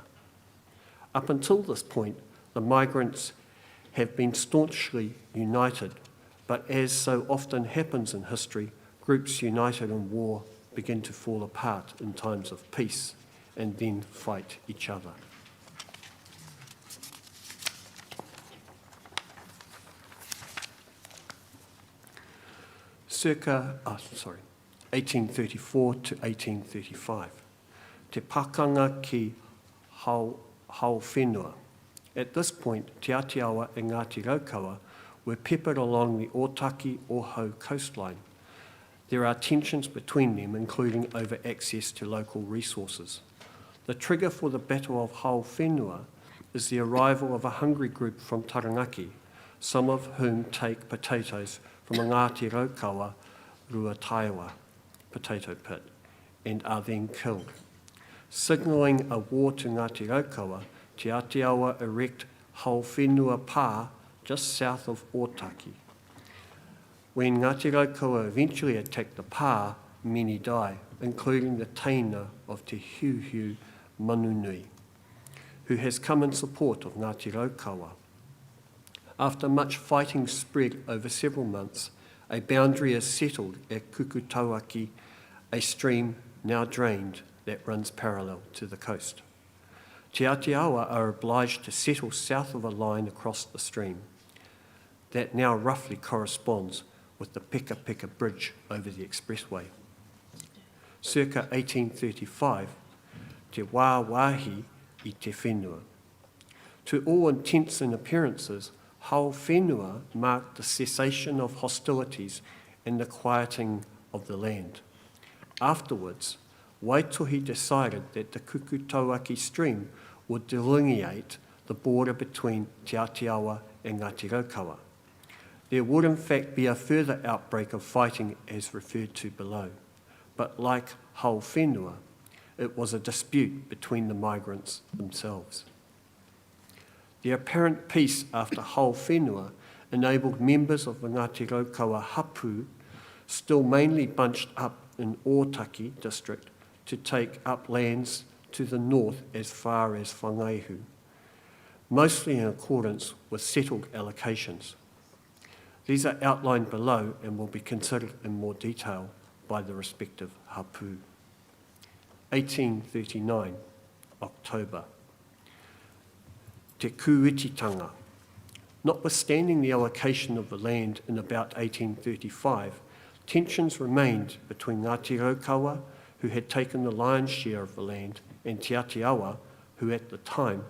Up until this point, the migrants have been staunchly united, but as so often happens in history, groups united in war begin to fall apart in times of peace and then fight each other. Circa 1834 to 1835, te pakanga ki hau whenua. At this point, Te Atiawa and Ngāti Raukawa were peppered along the Otaki-Ohau coastline. There are tensions between them, including over access to local resources. The trigger for the Battle of Hau Whenua is the arrival of a hungry group from Taranaki, some of whom take potatoes from a Ngāti Raukawa Ruataiwa potato pit and are then killed. Signalling a war to Ngāti Raukawa, Te Atiawa erect Hau Whenua Pā just south of Otaki. When Ngāti Raukawa eventually attacked the Pā, many die, including the teina of Te Hiuhiu Manunui, who has come in support of Ngāti Raukawa. After much fighting spread over several months, a boundary is settled at Kukutauaki, a stream now drained that runs parallel to the coast. Te Atiawa are obliged to settle south of a line across the stream. That now roughly corresponds with the Peka Peka Bridge over the expressway. Circa 1835, te wāwahi I te whenua. To all intents and appearances, Hau Whenua marked the cessation of hostilities and the quieting of the land. Afterwards, Waitohi decided that the Kukutauaki stream would delineate the border between Te Atiawa and Ngāti Raukawa. There would in fact be a further outbreak of fighting as referred to below, but like Hau Whenua, it was a dispute between the migrants themselves. The apparent peace after Hau Whenua enabled members of the Ngāti Raukawa hapu, still mainly bunched up in Otaki district, to take up lands to the north as far as Whangaihu, mostly in accordance with settled allocations. These are outlined below and will be considered in more detail by the respective hapu. 1839, October. Te Kuititanga. Notwithstanding the allocation of the land in about 1835, tensions remained between Ngāti Raukawa, who had taken the lion's share of the land, and Te Atiawa, who at the time,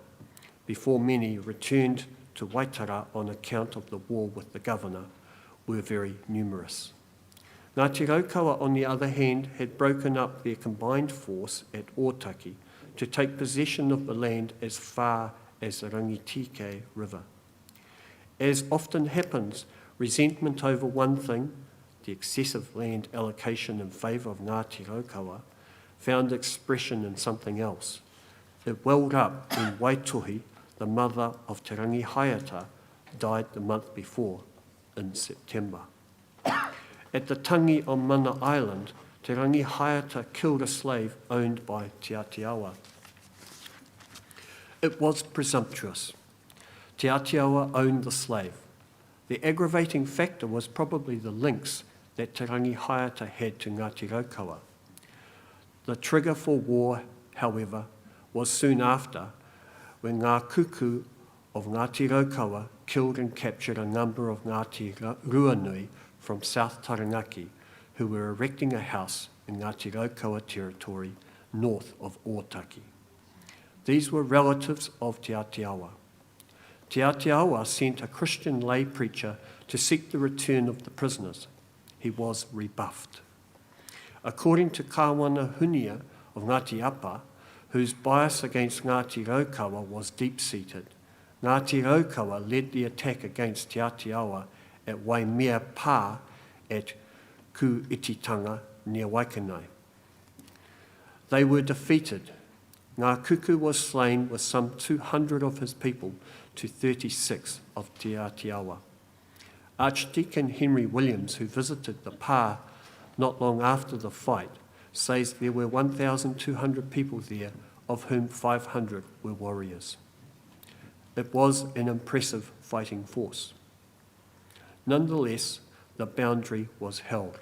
before many returned to Waitara on account of the war with the governor, were very numerous. Ngāti Raukawa, on the other hand, had broken up their combined force at Otaki to take possession of the land as far as the Rangitike River. As often happens, resentment over one thing, the excessive land allocation in favour of Ngāti Raukawa, found expression in something else. It welled up when Waitohi, the mother of Te Rangi Haiata, died the month before, in September. At the tangi on Mana Island, Te Rangi Haiata killed a slave owned by Te Atiawa. It was presumptuous. Te Atiawa owned the slave. The aggravating factor was probably the links that Te Rangi Haiata had to Ngāti Raukawa. The trigger for war, however, was soon after, when Ngā Kuku of Ngāti Raukawa killed and captured a number of Ngāti Ruanui from South Taranaki, who were erecting a house in Ngāti Raukawa territory north of Ōtaki. These were relatives of Te Atiawa. Te Atiawa sent a Christian lay preacher to seek the return of the prisoners. He was rebuffed. According to Kāwana Hunia of Ngāti Apa, whose bias against Ngāti Raukawa was deep-seated, Ngāti Raukawa led the attack against Te Atiawa at Waimea Pā at Kuititanga near Waikanai. They were defeated. Ngā Kuku was slain with some 200 of his people to 36 of Te Atiawa. Archdeacon Henry Williams, who visited the Pā not long after the fight, says there were 1,200 people there, of whom 500 were warriors. It was an impressive fighting force. Nonetheless, the boundary was held.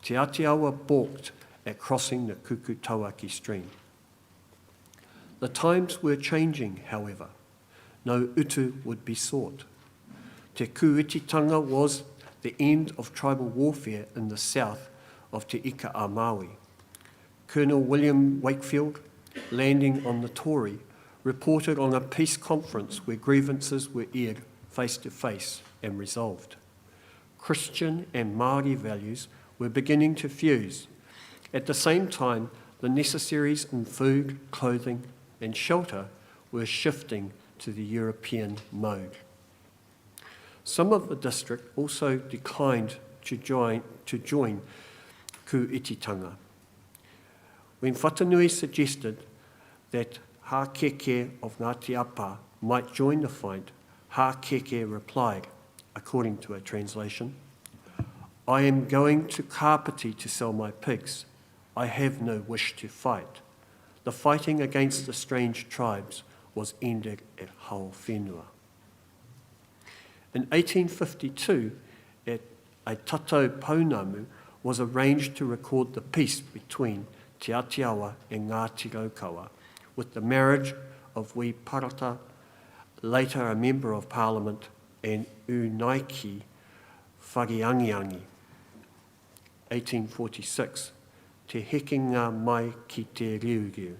Te Atiawa balked at crossing the Kukutauaki stream. The times were changing, however. No utu would be sought. Te kuititanga was the end of tribal warfare in the south of Te Ika a Maui. Colonel William Wakefield, landing on the Tory, reported on a peace conference where grievances were aired face to face and resolved. Christian and Māori values were beginning to fuse. At the same time, the necessaries in food, clothing and shelter were shifting to the European mode. Some of the district also declined to join Kuititanga. When Whatanui suggested that Hākeke of Ngāti Apa might join the fight, Hākeke replied, according to a translation, "I am going to Kapiti to sell my pigs. I have no wish to fight." The fighting against the strange tribes was ended at Hauwhenua. In 1852, a Tatau Pounamu was arranged to record the peace between Te Atiawa and Ngāti Raukawa, with the marriage of Wee Parata, later a Member of Parliament, and Unaiki Whariangiangi. 1846, Te hekenga mai ki te riuriu.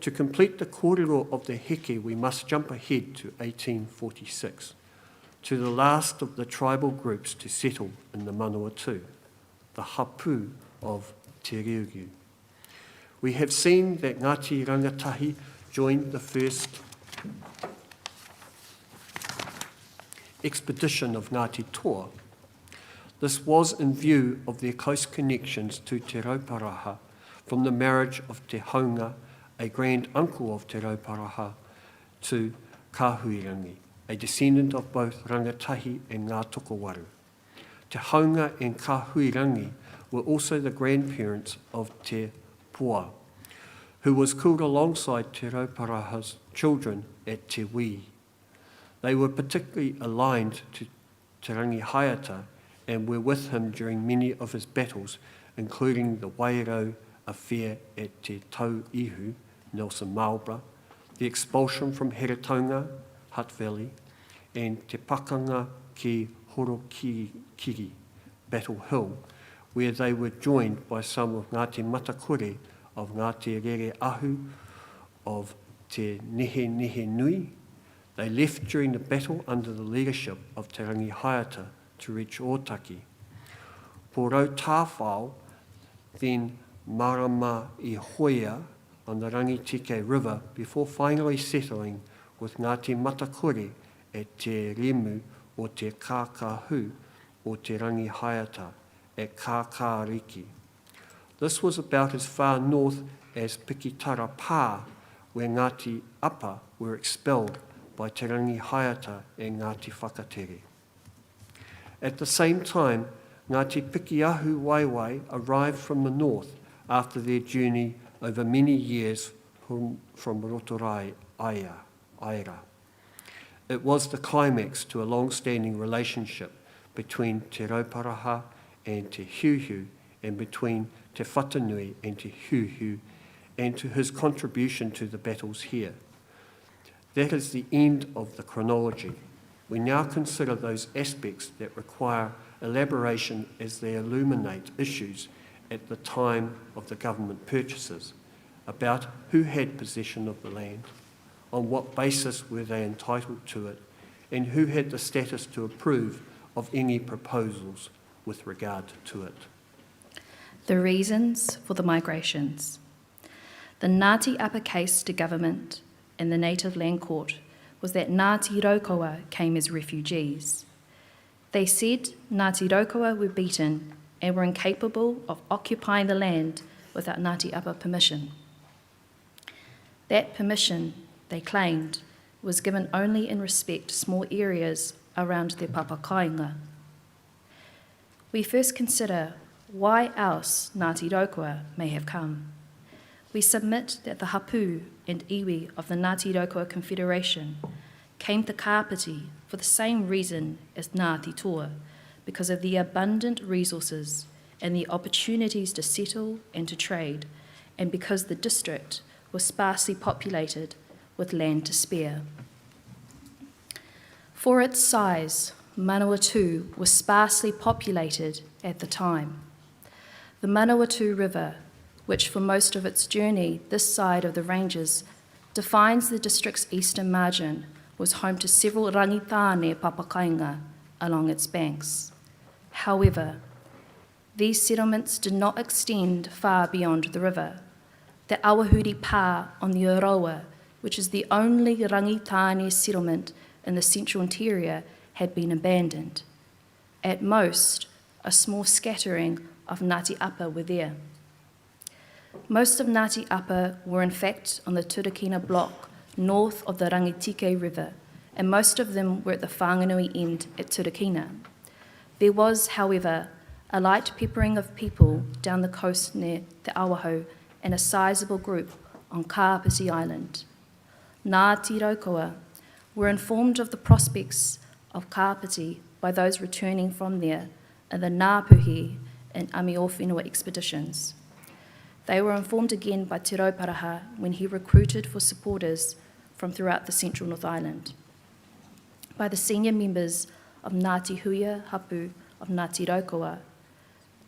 To complete the kōrero of the heke, we must jump ahead to 1846, to the last of the tribal groups to settle in the Manawatu, the Hapu of Te Riuriu. We have seen that Ngāti Rangatahi joined the first expedition of Ngāti Toa. This was in view of their close connections to Te Rauparaha from the marriage of Te Haunga, a grand uncle of Te Rauparaha, to Kahuirangi, a descendant of both Rangatahi and Ngā Tokowaru. Te Haunga and Kahuirangi were also the grandparents of Te Pua, who was killed alongside Te Rauparaha's children at Te Wī. They were particularly aligned to Te Rangi Haiata and were with him during many of his battles, including the Wairau affair at Te Tau Ihu, Nelson Marlborough, the expulsion from Heretaunga, Hutt Valley, and Te Pakanga ki Horokiri, Battle Hill, where they were joined by some of Ngāti Matakore of Ngāti Rere Ahu, of Te Nehe Nehe Nui. They left during the battle under the leadership of Te Rangi Haiata to reach Ōtaki. Porau Tāwhao then marama I Hoia on the Rangitike River before finally settling with Ngāti Matakore at Te Remu o Te Kākahu o Te Rangi Haiata at Kākāriki. This was about as far north as Pikitara Pā, where Ngāti Apa were expelled by Te Rangi Haiata and Ngāti Whakatere. At the same time, Ngāti Pikiahu Waiwai arrived from the north after their journey over many years from Rotorai Aira. It was the climax to a long-standing relationship between Te Rauparaha and Te Hiuhiu, and between Te Whatanui and Te Hiuhiu, and to his contribution to the battles here. That is the end of the chronology. We now consider those aspects that require elaboration as they illuminate issues at the time of the government purchases, about who had possession of the land, on what basis were they entitled to it, and who had the status to approve of any proposals with regard to it. The reasons for the migrations. The Ngāti Apa case to government and the Native Land Court was that Ngāti Raukawa came as refugees. They said Ngāti Raukawa were beaten and were incapable of occupying the land without Ngāti Apa permission. That permission, they claimed, was given only in respect to small areas around their papakainga. We first consider why else Ngāti Raukawa may have come. We submit that the hapu and iwi of the Ngāti Raukawa Confederation came to Kāpiti for the same reason as Ngāti Toa, because of the abundant resources and the opportunities to settle and to trade, and because the district was sparsely populated with land to spare. For its size, Manawatu was sparsely populated at the time. The Manawatu River, which for most of its journey this side of the ranges defines the district's eastern margin, was home to several rangitane papakainga along its banks. However, these settlements did not extend far beyond the river. The Awahuri Pā on the Oroa, which is the only rangitane settlement in the central interior, had been abandoned. At most, a small scattering of Ngāti Apa were there. Most of Ngāti Apa were in fact on the Turakina block north of the Rangitike River, and most of them were at the Whanganui end at Turakina. There was, however, a light peppering of people down the coast near Te Awaho and a sizable group on Kāpiti Island. Ngāti Raukawa were informed of the prospects of Kāpiti by those returning from there in the Ngāpuhi and Amiowhenua expeditions. They were informed again by Te Rauparaha when he recruited for supporters from throughout the central North Island, by the senior members of Ngāti Huia Hapu of Ngāti Raukawa,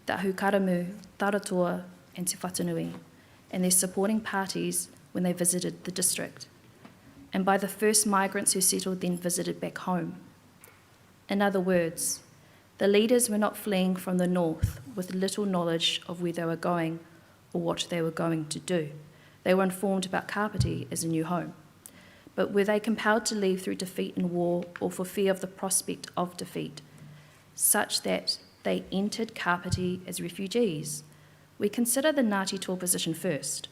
Tahu Karamu, Taratoa and Te Whatanui, and their supporting parties when they visited the district, and by the first migrants who settled then visited back home. In other words, the leaders were not fleeing from the north with little knowledge of where they were going or what they were going to do. They were informed about Kāpiti as a new home. But were they compelled to leave through defeat in war or for fear of the prospect of defeat, such that they entered Kāpiti as refugees? We consider the Ngāti Toa position first,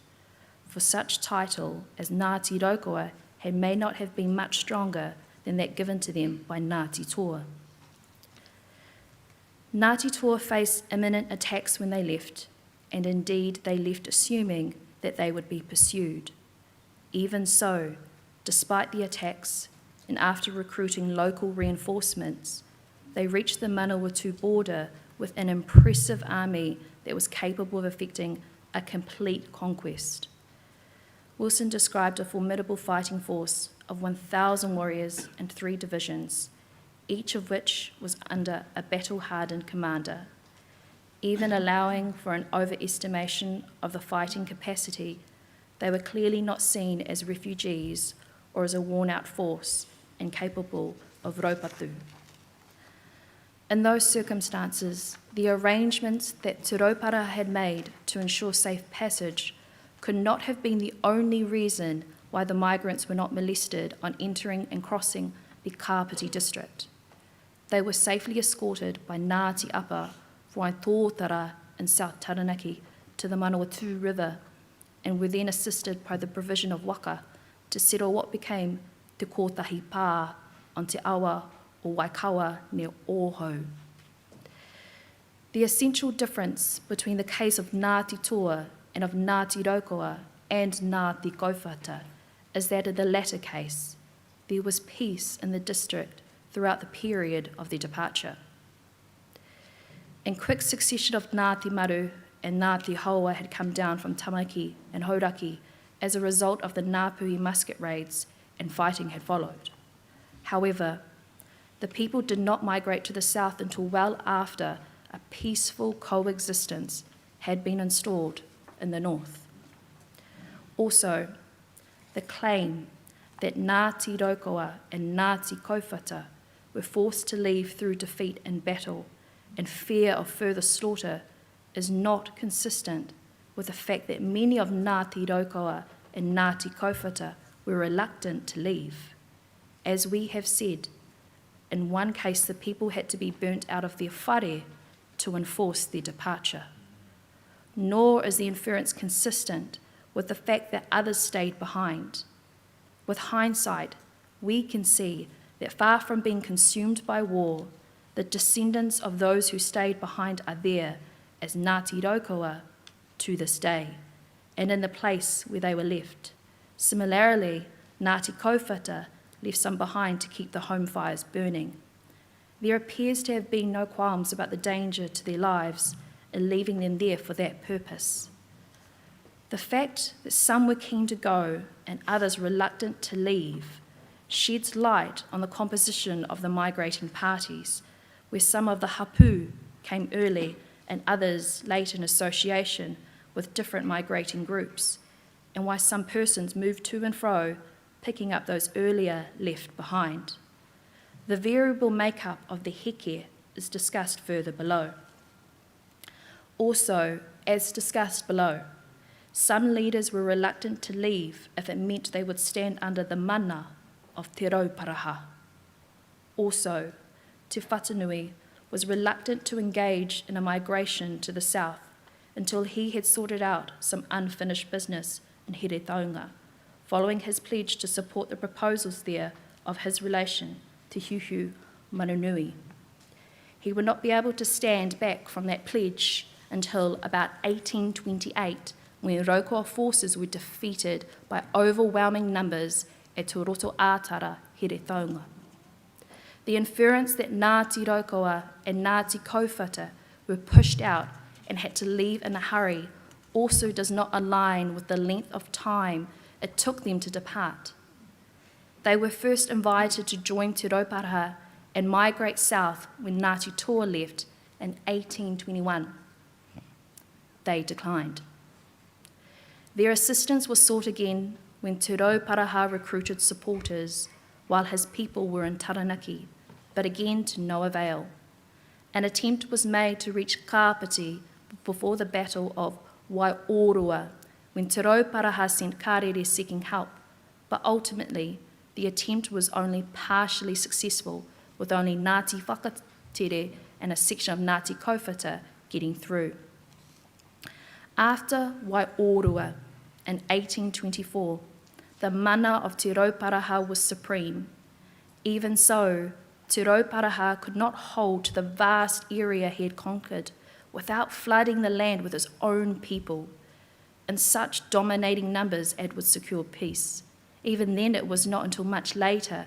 for such title as Ngāti Raukawa may not have been much stronger than that given to them by Ngāti Toa. Ngāti Toa faced imminent attacks when they left, and indeed they left assuming that they would be pursued. Even so, despite the attacks, and after recruiting local reinforcements, they reached the Manawatu border with an impressive army that was capable of effecting a complete conquest. Wilson described a formidable fighting force of 1,000 warriors and 3 divisions, each of which was under a battle-hardened commander. Even allowing for an overestimation of the fighting capacity, they were clearly not seen as refugees or as a worn-out force incapable of raupatu. In those circumstances, the arrangements that Te Rauparaha had made to ensure safe passage could not have been the only reason why the migrants were not molested on entering and crossing the Kāpiti district. They were safely escorted by Ngāti Apa from Tōtara in South Taranaki to the Manawatu River, and were then assisted by the provision of waka to settle what became Te Kotahi Pā on Te Awa o Waikawa near Oho. The essential difference between the case of Ngāti Toa and of Ngāti Raukawa and Ngāti Kaupata is that in the latter case, there was peace in the district throughout the period of their departure. In quick succession of Ngāti Maru and Ngāti Haua had come down from Tamaki and Hauraki as a result of the Ngāpuhi musket raids, and fighting had followed. However, the people did not migrate to the south until well after a peaceful coexistence had been installed in the north. Also, the claim that Ngāti Raukawa and Ngāti Kauwhata were forced to leave through defeat in battle and fear of further slaughter is not consistent with the fact that many of Ngāti Raukawa and Ngāti Kauwhata were reluctant to leave. As we have said, in one case the people had to be burnt out of their whare to enforce their departure. Nor is the inference consistent with the fact that others stayed behind. With hindsight, we can see that far from being consumed by war, the descendants of those who stayed behind are there as Ngāti Raukawa to this day, and in the place where they were left. Similarly, Ngāti Kauwhata left some behind to keep the home fires burning. There appears to have been no qualms about the danger to their lives in leaving them there for that purpose. The fact that some were keen to go and others reluctant to leave sheds light on the composition of the migrating parties, where some of the hapu came early and others late in association with different migrating groups, and why some persons moved to and fro, picking up those earlier left behind. The variable makeup of the heke is discussed further below. Also, as discussed below, some leaders were reluctant to leave if it meant they would stand under the mana of Te Rauparaha. Also, Te Whatanui was reluctant to engage in a migration to the south until he had sorted out some unfinished business in Here Taunga, following his pledge to support the proposals there of his relation to Hiuhiu Manunui. He would not be able to stand back from that pledge until about 1828, when Raukawa forces were defeated by overwhelming numbers at Te Roto Ātara, Here Taunga. The inference that Ngāti Raukawa and Ngāti Kauwhata were pushed out and had to leave in a hurry also does not align with the length of time it took them to depart. They were first invited to join Te Rauparaha and migrate south when Ngāti Toa left in 1821. They declined. Their assistance was sought again when Te Rauparaha recruited supporters while his people were in Taranaki, but again to no avail. An attempt was made to reach Kāpiti before the Battle of Waiorua, when Te Rauparaha sent karere seeking help, but ultimately the attempt was only partially successful, with only Ngāti Whakatere and a section of Ngāti Kauwhata getting through. After Waiorua in 1824, the mana of Te Rauparaha was supreme. Even so, Te Rauparaha could not hold to the vast area he had conquered without flooding the land with his own people. In such dominating numbers, it would secure peace. Even then, it was not until much later,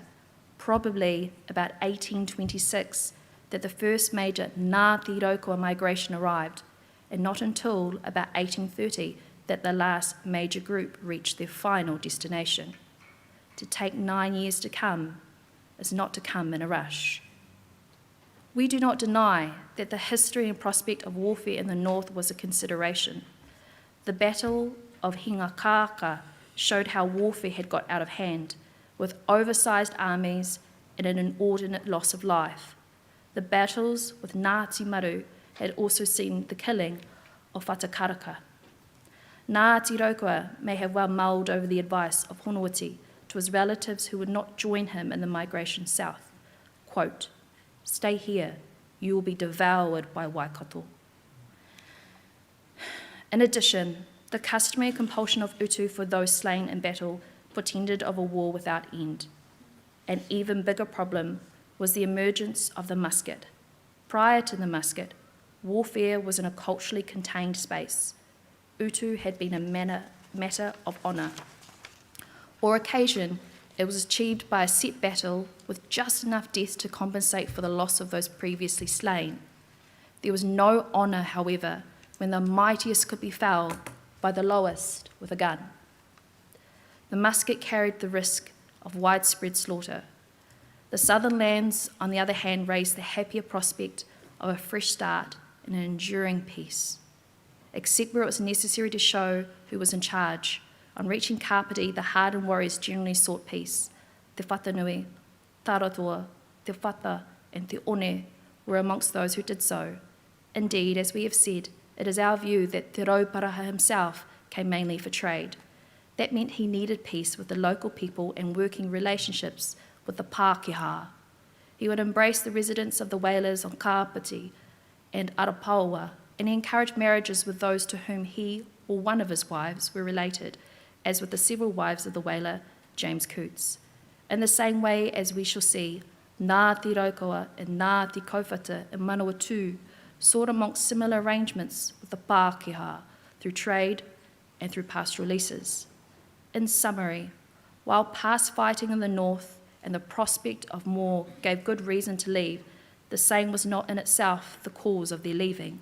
probably about 1826, that the first major Ngāti Raukawa migration arrived, and not until about 1830 that the last major group reached their final destination. To take 9 years to come is not to come in a rush. We do not deny that the history and prospect of warfare in the north was a consideration. The Battle of Hingakaka showed how warfare had got out of hand, with oversized armies and an inordinate loss of life. The battles with Ngāti Maru had also seen the killing of Whatakaraka. Ngāti Raukawa may have well mulled over the advice of Honouti to his relatives who would not join him in the migration south. Quote, "Stay here, you will be devoured by Waikato." In addition, the customary compulsion of utu for those slain in battle portended of a war without end. An even bigger problem was the emergence of the musket. Prior to the musket, warfare was in a culturally contained space. Utu had been a matter of honour. On occasion, it was achieved by a set battle with just enough death to compensate for the loss of those previously slain. There was no honour, however, when the mightiest could be felled by the lowest with a gun. The musket carried the risk of widespread slaughter. The southern lands, on the other hand, raised the happier prospect of a fresh start and an enduring peace. Except where it was necessary to show who was in charge, on reaching Kapiti, the hardened warriors generally sought peace. Te Whatanui, Tarotoa, Te Whata, and Te One were amongst those who did so. Indeed, as we have said, it is our view that Te Rauparaha himself came mainly for trade. That meant he needed peace with the local people and working relationships with the Pākehā. He would embrace the residents of the whalers on Kapiti and Arapaoa, and he encouraged marriages with those to whom he or one of his wives were related, as with the several wives of the whaler James Cootes. In the same way, as we shall see, Ngā Te Raukawa and Ngā Te Kauwhata and Manawatu sought amongst similar arrangements with the Pākehā through trade and through pastoral leases. In summary, while past fighting in the north and the prospect of more gave good reason to leave, the same was not in itself the cause of their leaving.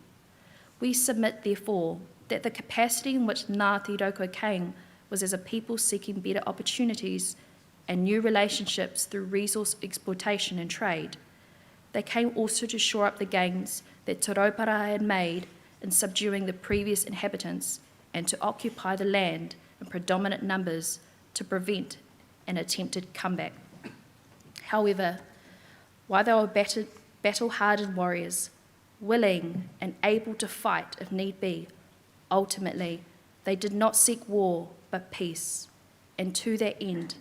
We submit, therefore, that the capacity in which Ngā Te Raukawa came was as a people seeking better opportunities and new relationships through resource exploitation and trade. They came also to shore up the gains that Te Rauparaha had made in subduing the previous inhabitants and to occupy the land in predominant numbers to prevent an attempted comeback. However, while they were battle-hardened warriors, willing and able to fight if need be, ultimately they did not seek war but peace, and to that end,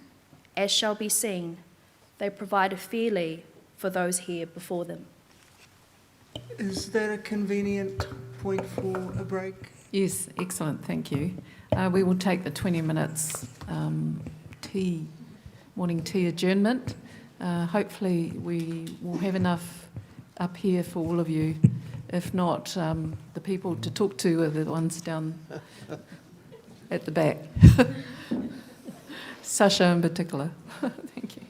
as shall be seen, they provided fairly for those here before them. Is that a convenient point for a break? Yes, excellent, thank you. We will take the 20 minutes morning tea adjournment. Hopefully we will have enough up here for all of you. If not, the people to talk to are the ones down at the back. Sasha in particular. Thank you.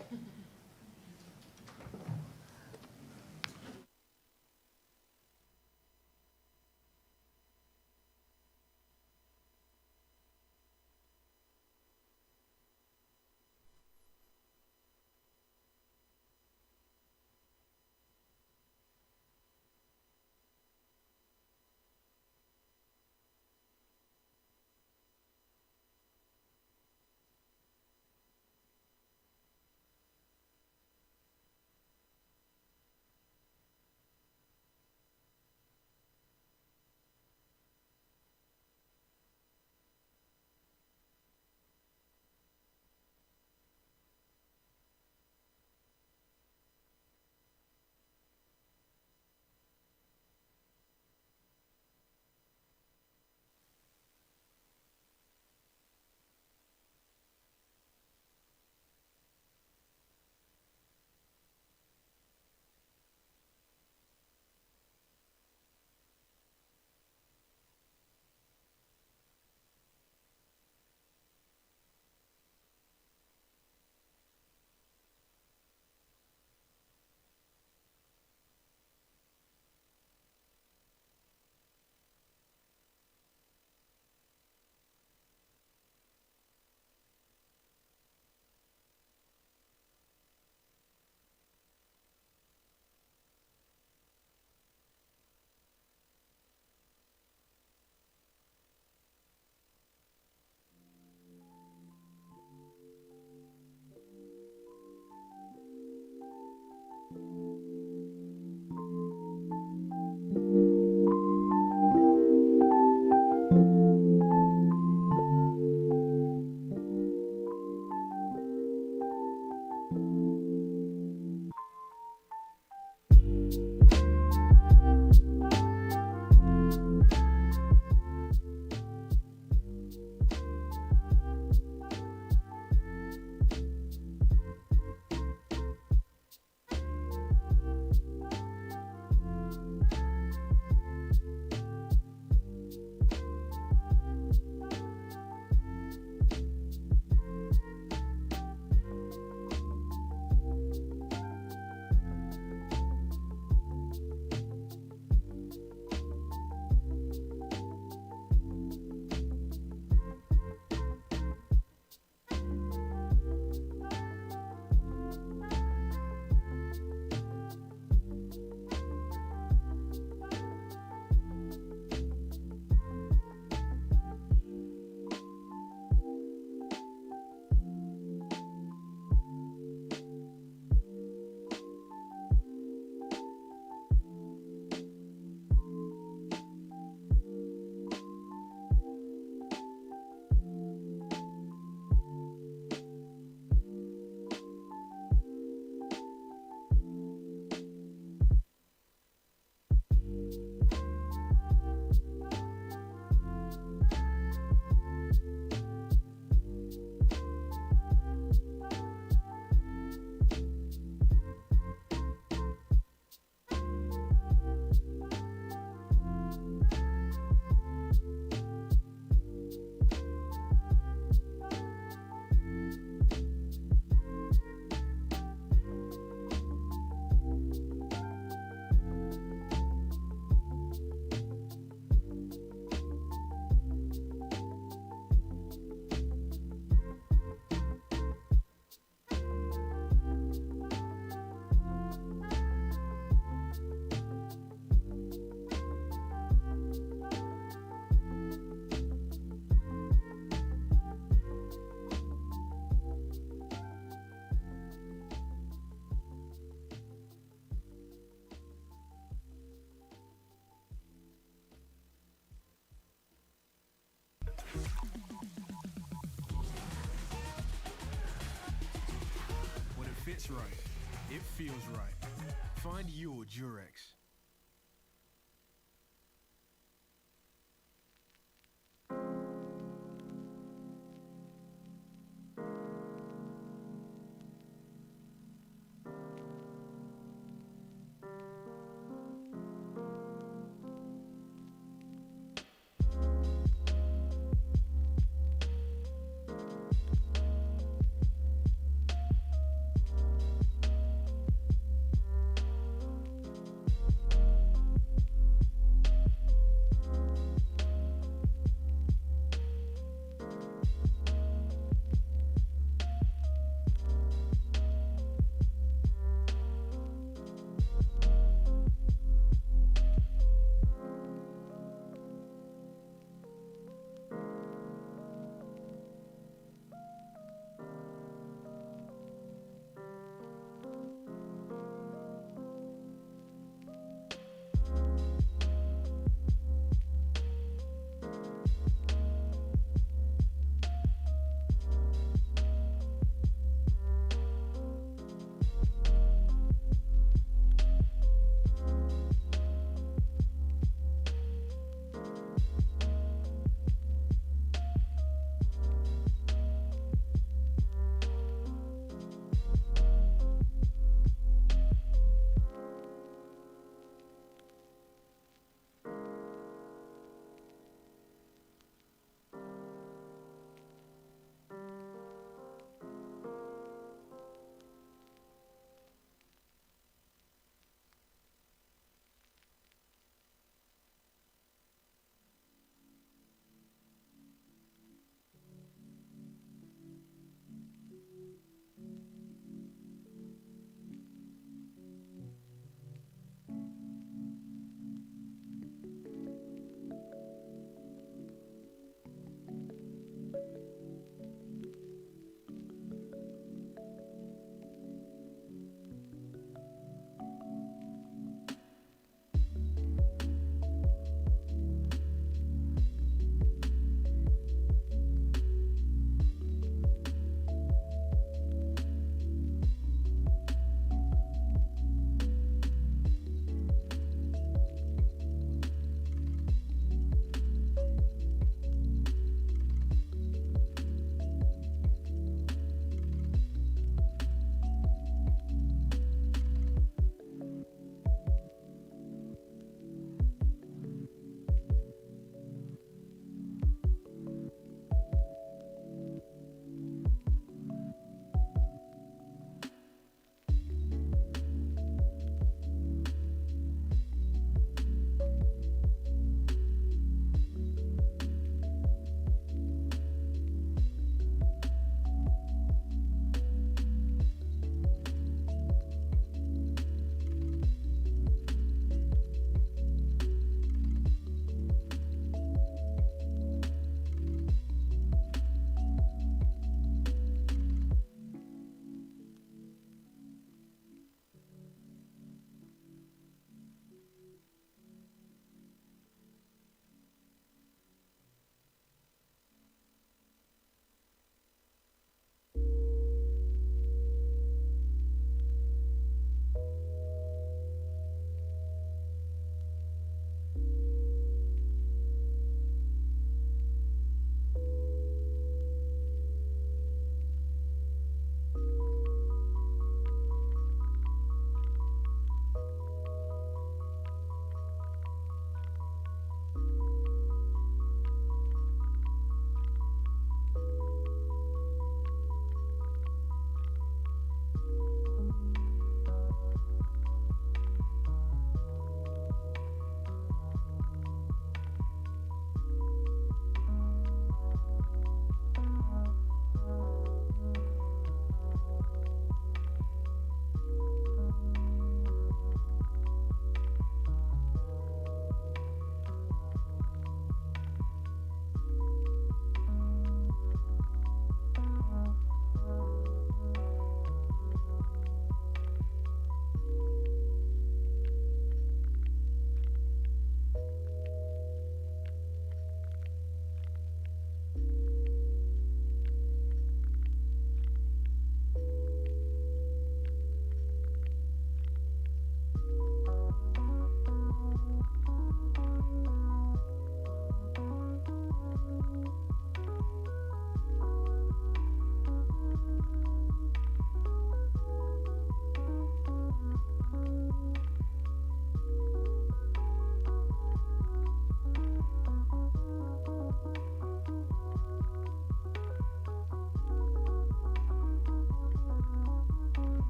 fits right. It feels right. Find your Durex.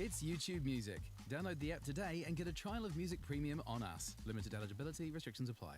It's YouTube Music. Download the app today and get a trial of Music Premium on us. Limited eligibility, restrictions apply.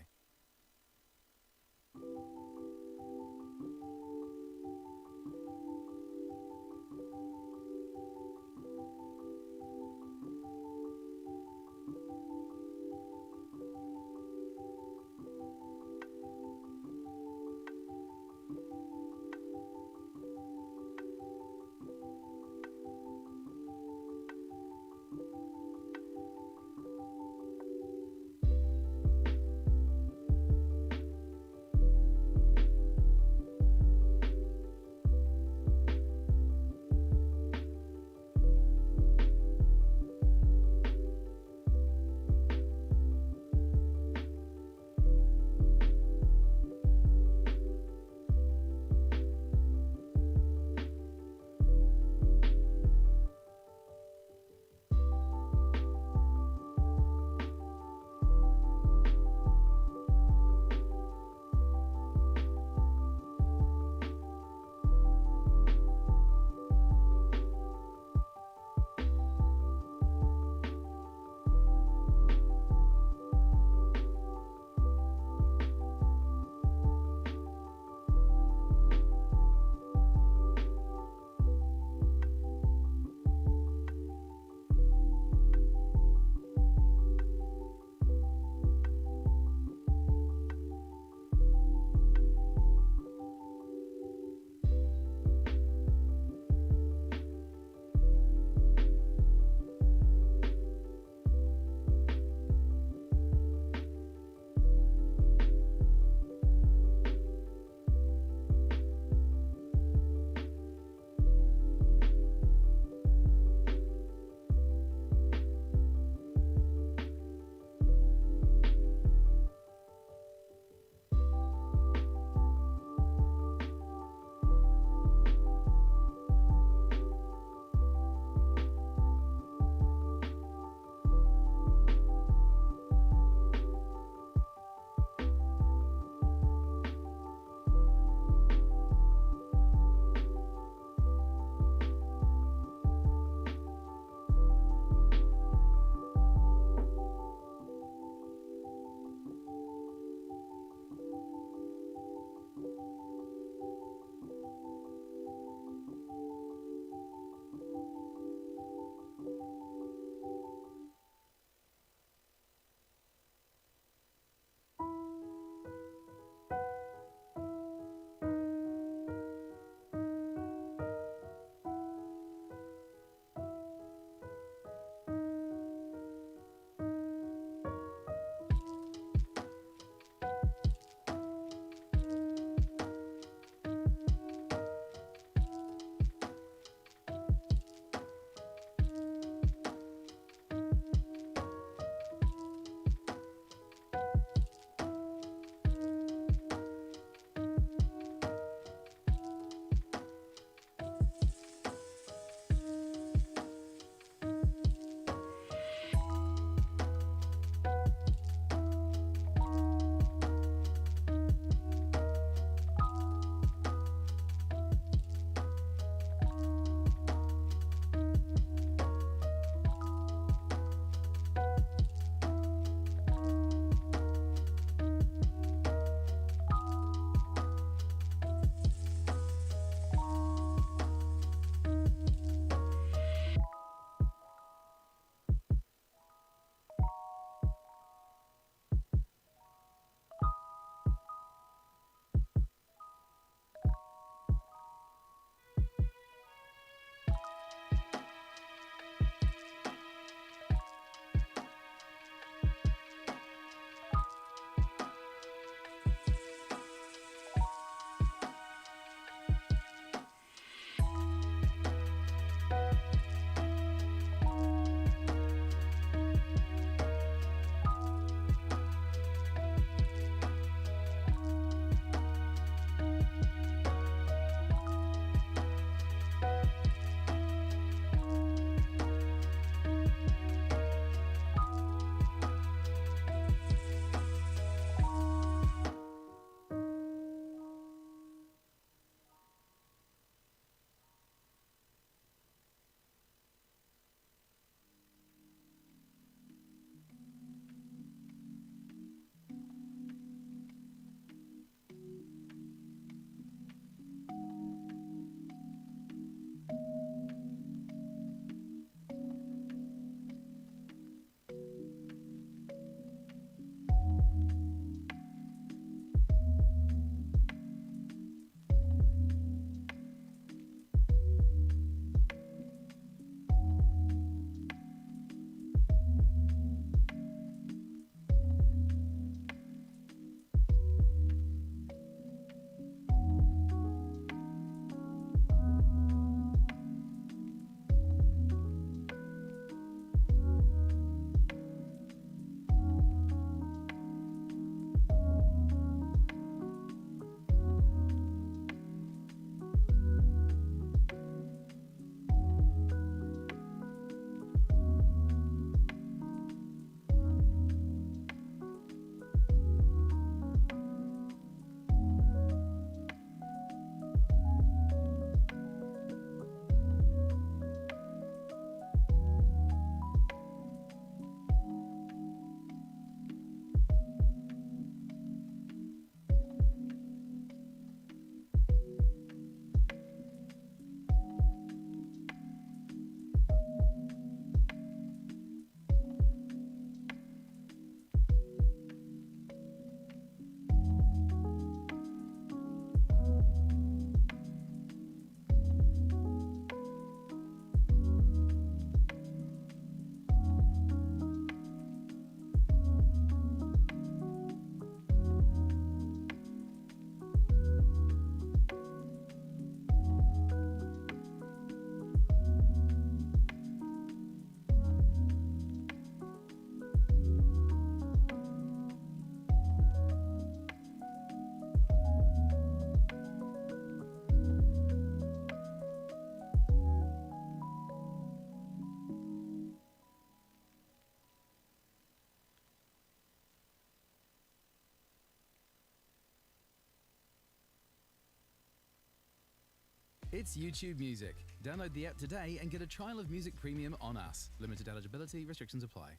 It's YouTube Music. Download the app today and get a trial of Music Premium on us. Limited eligibility, restrictions apply.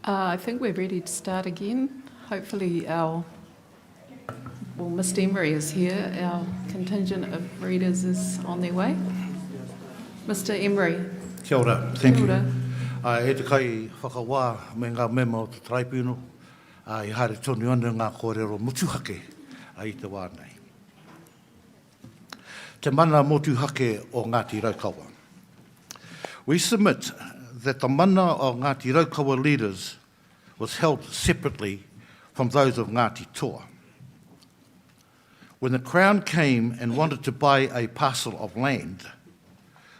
I think we're ready to start again. Hopefully Mr. Emery is here. Our contingent of readers is on their way. Mr. Emery. Kia ora, thank Kia ora. you. E te kai whakawā me ngā mema o te traipino, I haere tonu ana ngā kōrero motuhake i te wā nei. Te mana motuhake o Ngāti Raukawa. We submit that the mana of Ngāti Raukawa leaders was held separately from those of Ngāti Toa. When the Crown came and wanted to buy a parcel of land,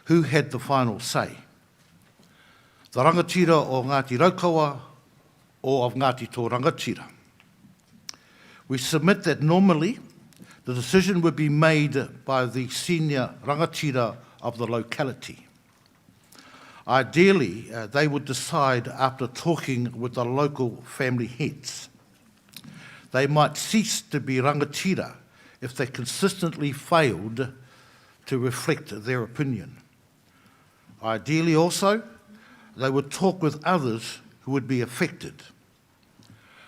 who had the final say? The rangatira o Ngāti Raukawa or of Ngāti Toa rangatira? We submit that normally the decision would be made by the senior rangatira of the locality. Ideally, they would decide after talking with the local family heads. They might cease to be rangatira if they consistently failed to reflect their opinion. Ideally also, they would talk with others who would be affected.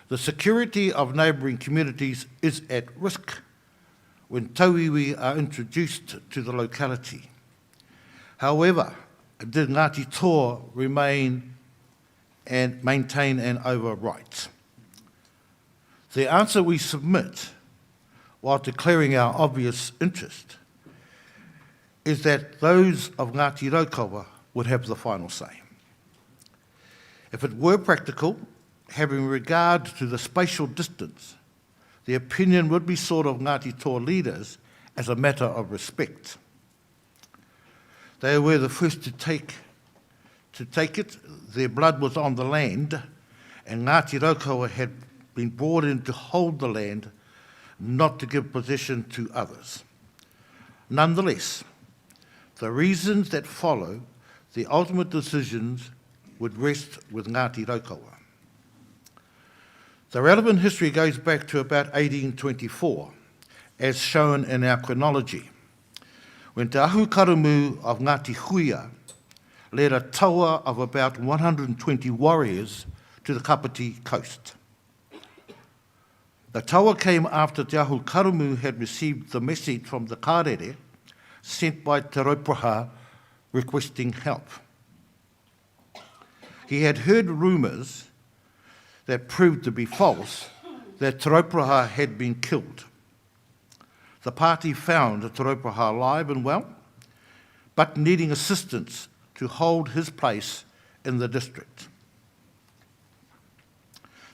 The security of neighbouring communities is at risk when tauiwi are introduced to the locality. However, did Ngāti Toa remain and maintain an overright? The answer we submit, while declaring our obvious interest, is that those of Ngāti Raukawa would have the final say. If it were practical, having regard to the spatial distance, the opinion would be sought of Ngāti Toa leaders as a matter of respect. They were the first to take it. Their blood was on the land, and Ngāti Raukawa had been brought in to hold the land, not to give possession to others. Nonetheless, the reasons that follow, the ultimate decisions would rest with Ngāti Raukawa. The relevant history goes back to about 1824, as shown in our chronology, when Te Ahu Karamu of Ngāti Huia led a taua of about 120 warriors to the Kapiti coast. The taua came after Te Ahu Karamu had received the message from the Kārere sent by Te Raupraha requesting help. He had heard rumours that proved to be false that Te Raupraha had been killed. The party found Te Raupraha alive and well, but needing assistance to hold his place in the district.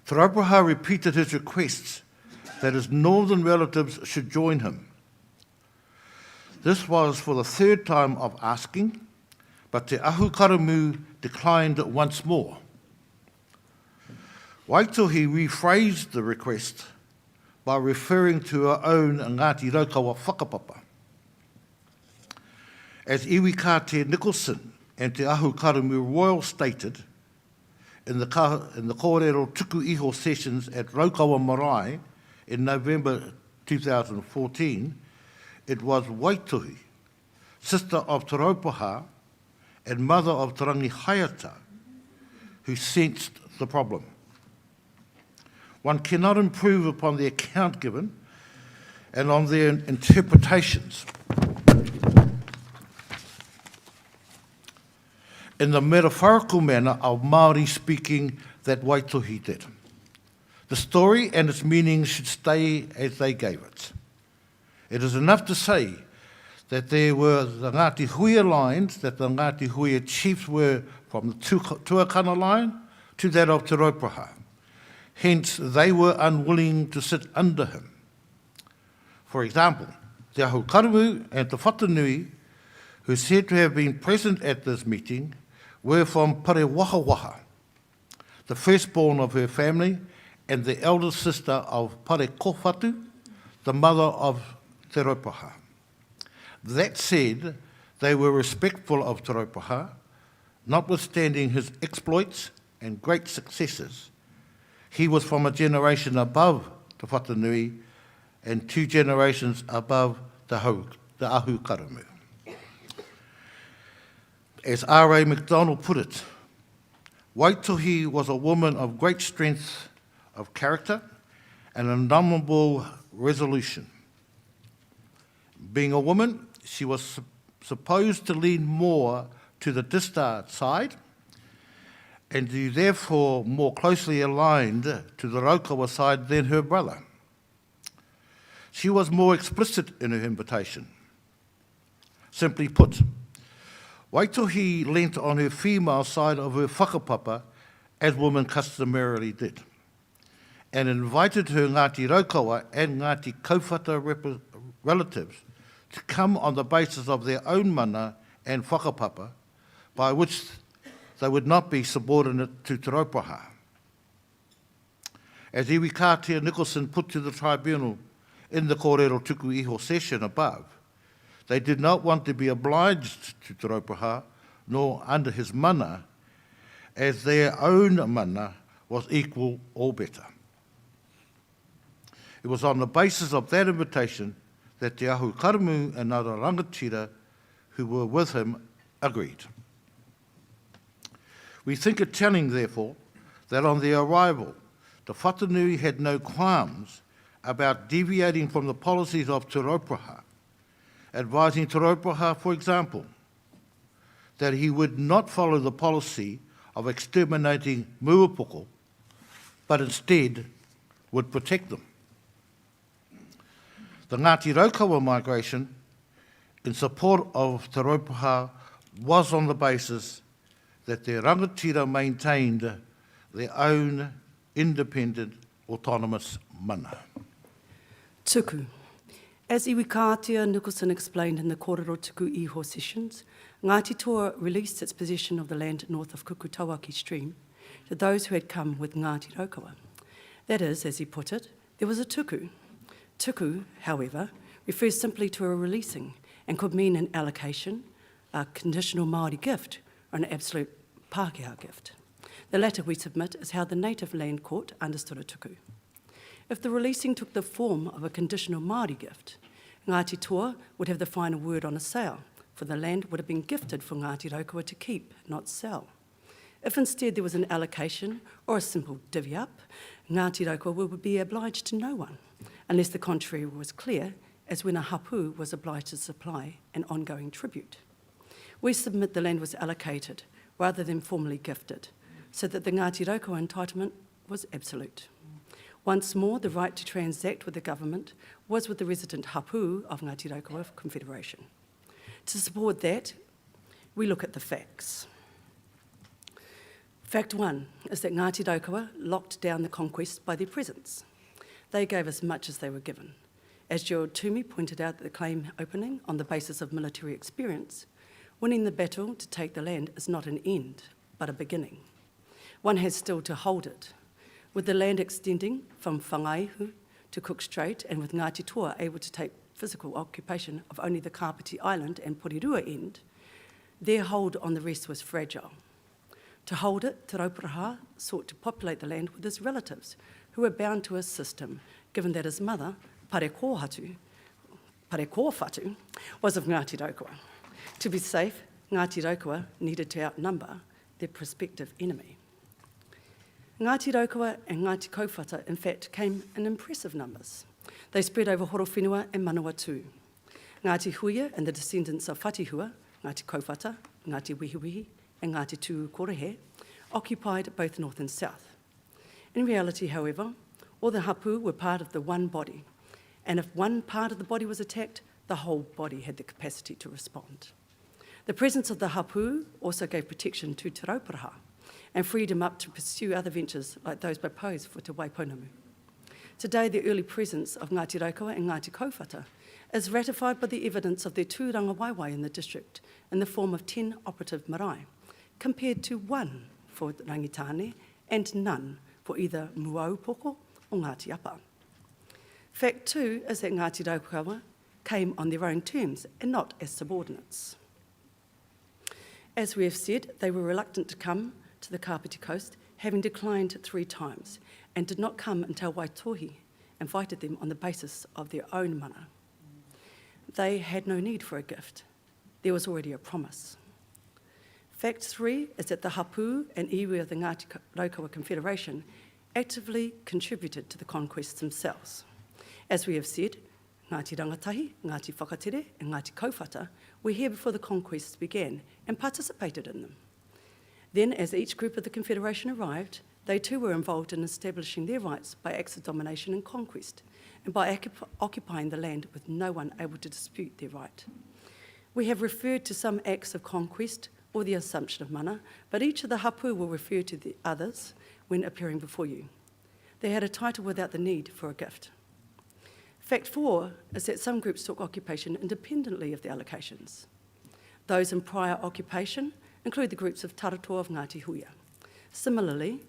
Te Raupraha repeated his requests that his northern relatives should join him. This was for the third time of asking, but Te Ahu Karamu declined once more. Waitohi rephrased the request by referring to her own Ngāti Raukawa whakapapa. As Iwi Kate Nicholson and Te Ahu Karamu Royal stated in the kōrero tuku iho sessions at Raukawa Marae in November 2014, it was Waitohi, sister of Te Raupraha and mother of Te Rangi Haiata, who sensed the problem. One cannot improve upon the account given and on their interpretations in the metaphorical manner of Māori speaking that Waitohi did. The story and its meaning should stay as they gave it. It is enough to say that there were the Ngāti Huia lines, that the Ngāti Huia chiefs were from the Tuakana line to that of Te Raupraha. Hence, they were unwilling to sit under him. For example, Te Ahu Karamu and Te Whatanui, who said to have been present at this meeting, were from Parewahawaha, the firstborn of her family and the eldest sister of Parekowhatu, the mother of Te Raupraha. That said, they were respectful of Te Raupraha, notwithstanding his exploits and great successes. He was from a generation above Te Whatanui and 2 generations above the Ahu Karamu. As R.A. MacDonald put it, Waitohi was a woman of great strength of character and indomitable resolution. Being a woman, she was supposed to lean more to the discharge side and to therefore more closely aligned to the Raukawa side than her brother. She was more explicit in her invitation. Simply put, Waitohi leant on her female side of her whakapapa, as women customarily did, and invited her Ngāti Raukawa and Ngāti Kauwhata relatives to come on the basis of their own mana and whakapapa, by which they would not be subordinate to Te Raupaha. As Iwi Kātea Nicholson put to the tribunal in the kōrero tuku iho session above, they did not want to be obliged to Te Raupaha, nor under his mana, as their own mana was equal or better. It was on the basis of that invitation that Te Ahu Karamu and other rangatira who were with him agreed. We think it telling, therefore, that on their arrival, the Whatanui had no qualms about deviating from the policies of Te Raupaha, advising Te Raupaha, for example, that he would not follow the policy of exterminating muapoko, but instead would protect them. The Ngāti Raukawa migration in support of Te Raupaha was on the basis that their rangatira maintained their own independent, autonomous mana. Tuku. As Iwi Kātea Nicholson explained in the kōrero tuku iho sessions, Ngāti Toa released its possession of the land north of Kukutawaki Stream to those who had come with Ngāti Raukawa. That is, as he put it, there was a tuku. Tuku, however, refers simply to a releasing and could mean an allocation, a conditional Māori gift, or an absolute Pākehā gift. The latter, we submit, is how the native land court understood a tuku. If the releasing took the form of a conditional Māori gift, Ngāti Toa would have the final word on a sale, for the land would have been gifted for Ngāti Raukawa to keep, not sell. If instead there was an allocation or a simple divvy up, Ngāti Raukawa would be obliged to no one, unless the contrary was clear, as when a hapu was obliged to supply an ongoing tribute. We submit the land was allocated rather than formally gifted, so that the Ngāti Raukawa entitlement was absolute. Once more, the right to transact with the government was with the resident hapu of Ngāti Raukawa Confederation. To support that, we look at the facts. Fact one is that Ngāti Raukawa locked down the conquest by their presence. They gave as much as they were given. As Gerald Toomey pointed out at the claim opening, on the basis of military experience, winning the battle to take the land is not an end, but a beginning. One has still to hold it. With the land extending from Whangaihu to Cook Strait, and with Ngāti Toa able to take physical occupation of only the Kapiti Island and Porirua end, their hold on the rest was fragile. To hold it, Te Raupaha sought to populate the land with his relatives, who were bound to assist him, given that his mother, Parekōwhatu, was of Ngāti Raukawa. To be safe, Ngāti Raukawa needed to outnumber their prospective enemy. Ngāti Raukawa and Ngāti Kauwhata, in fact, came in impressive numbers. They spread over Horowhenua and Manawatu. Ngāti Huia and the descendants of Whatihua, Ngāti Kauwhata, Ngāti Wihiwihi, and Ngāti Tūkorehe, occupied both north and south. In reality, however, all the hapu were part of the one body, and if one part of the body was attacked, the whole body had the capacity to respond. The presence of the hapu also gave protection to Te Raupaha and freed him up to pursue other ventures like those proposed for Te Waiponamu. Today, the early presence of Ngāti Raukawa and Ngāti Kauwhata is ratified by the evidence of their tūranga waiwai in the district in the form of 10 operative marae, compared to 1 for Rangitane and none for either Muaupoko or Ngāti Apa. Fact 2 is that Ngāti Raukawa came on their own terms and not as subordinates. As we have said, they were reluctant to come to the Kapiti Coast, having declined 3 times, and did not come until Waitohi invited them on the basis of their own mana. They had no need for a gift. There was already a promise. Fact 3 is that the hapu and iwi of the Ngāti Raukawa Confederation actively contributed to the conquests themselves. As we have said, Ngāti Rangatahi, Ngāti Whakatere and Ngāti Kauwhata were here before the conquests began and participated in them. Then, as each group of the Confederation arrived, they too were involved in establishing their rights by acts of domination and conquest, and by occupying the land with no one able to dispute their right. We have referred to some acts of conquest or the assumption of mana, but each of the hapu will refer to the others when appearing before you. They had a title without the need for a gift. Fact 4 is that some groups took occupation independently of the allocations. Those in prior occupation include the groups of Taratoa of Ngāti Huia. Similarly,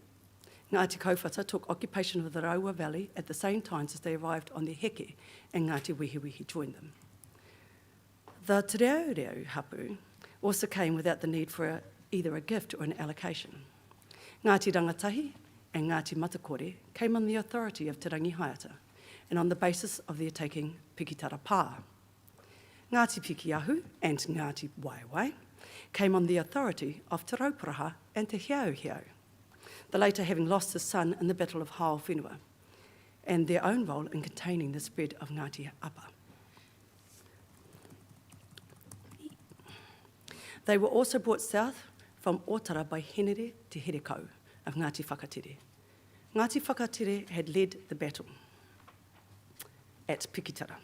Ngāti Kauwhata took occupation of the Raua Valley at the same time as they arrived on their heke, and Ngāti Wehiwehi joined them. The Te Reo Reo hapu also came without the need for either a gift or an allocation. Ngāti Rangatahi and Ngāti Matakore came on the authority of Te Rangi Haiata, and on the basis of their taking Pikitara Pā. Ngāti Pikiahu and Ngāti Waiwai came on the authority of Te Rauparaha and Te Hiau, the later having lost his son in the Battle of Hao Whenua, and their own role in containing the spread of Ngāti Apa. They were also brought south from Otara by Henere Te Herekau of Ngāti Whakatere. Ngāti Whakatere had led the battle at Pikitara.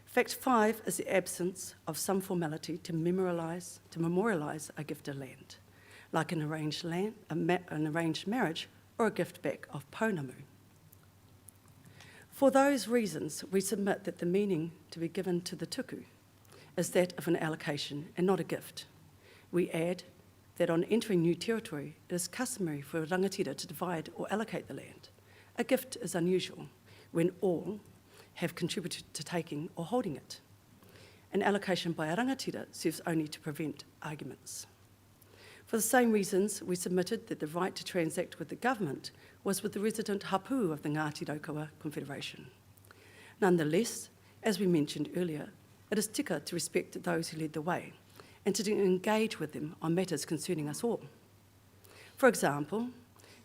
Fact 5 is the absence of some formality to memorialise a gift of land, like an arranged marriage or a gift back of pounamu. For those reasons, we submit that the meaning to be given to the tuku is that of an allocation and not a gift. We add that on entering new territory, it is customary for a rangatira to divide or allocate the land. A gift is unusual when all have contributed to taking or holding it. An allocation by a rangatira serves only to prevent arguments. For the same reasons, we submitted that the right to transact with the government was with the resident hapu of the Ngāti Raukawa Confederation. Nonetheless, as we mentioned earlier, it is tika to respect those who led the way and to engage with them on matters concerning us all. For example,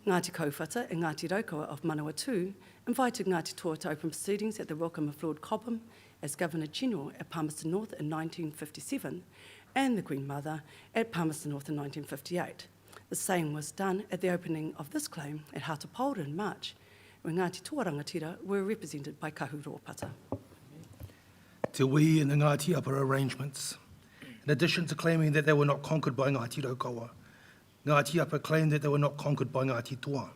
Ngāti Kauwhata and Ngāti Raukawa of Manawatu invited Ngāti Toa to open proceedings at the welcome of Lord Cobham as Governor-General at Palmerston North in 1957 and the Queen Mother at Palmerston North in 1958. The same was done at the opening of this claim at Hatapolra in March, where Ngāti Toa rangatira were represented by Kahu Rōpata. Te wī and the Ngāti Apa arrangements. In addition to claiming that they were not conquered by Ngāti Raukawa, Ngāti Apa claimed that they were not conquered by Ngāti Toa.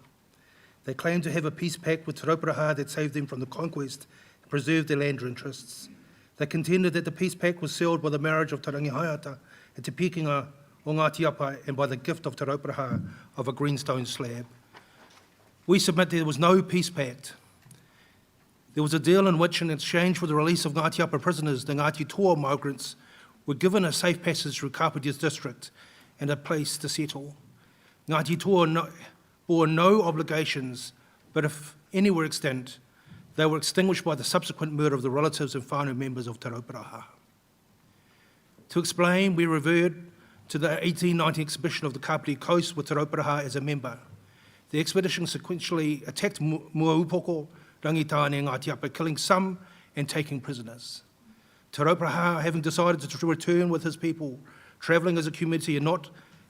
They claimed to have a peace pact with Te Rauparaha that saved them from the conquest and preserved their land interests. They contended that the peace pact was sealed by the marriage of Te Rangi Haiata and Te Pikinga o Ngāti Apa and by the gift of Te Rauparaha of a greenstone slab. We submit there was no peace pact. There was a deal in which, in exchange for the release of Ngāti Apa prisoners, the Ngāti Toa migrants were given a safe passage through Kapitia's district and a place to settle. Ngāti Toa bore no obligations, but if any were extant, they were extinguished by the subsequent murder of the relatives and whānau members of Te Rauparaha. To explain, we referred to the 1890 exhibition of the Kapiti Coast with Te Rauparaha as a member. The expedition sequentially attacked Muaupoko, Rangitane and Ngāti Apa, killing some and taking prisoners. Te Rauparaha, having decided to return with his people, travelling as a community and not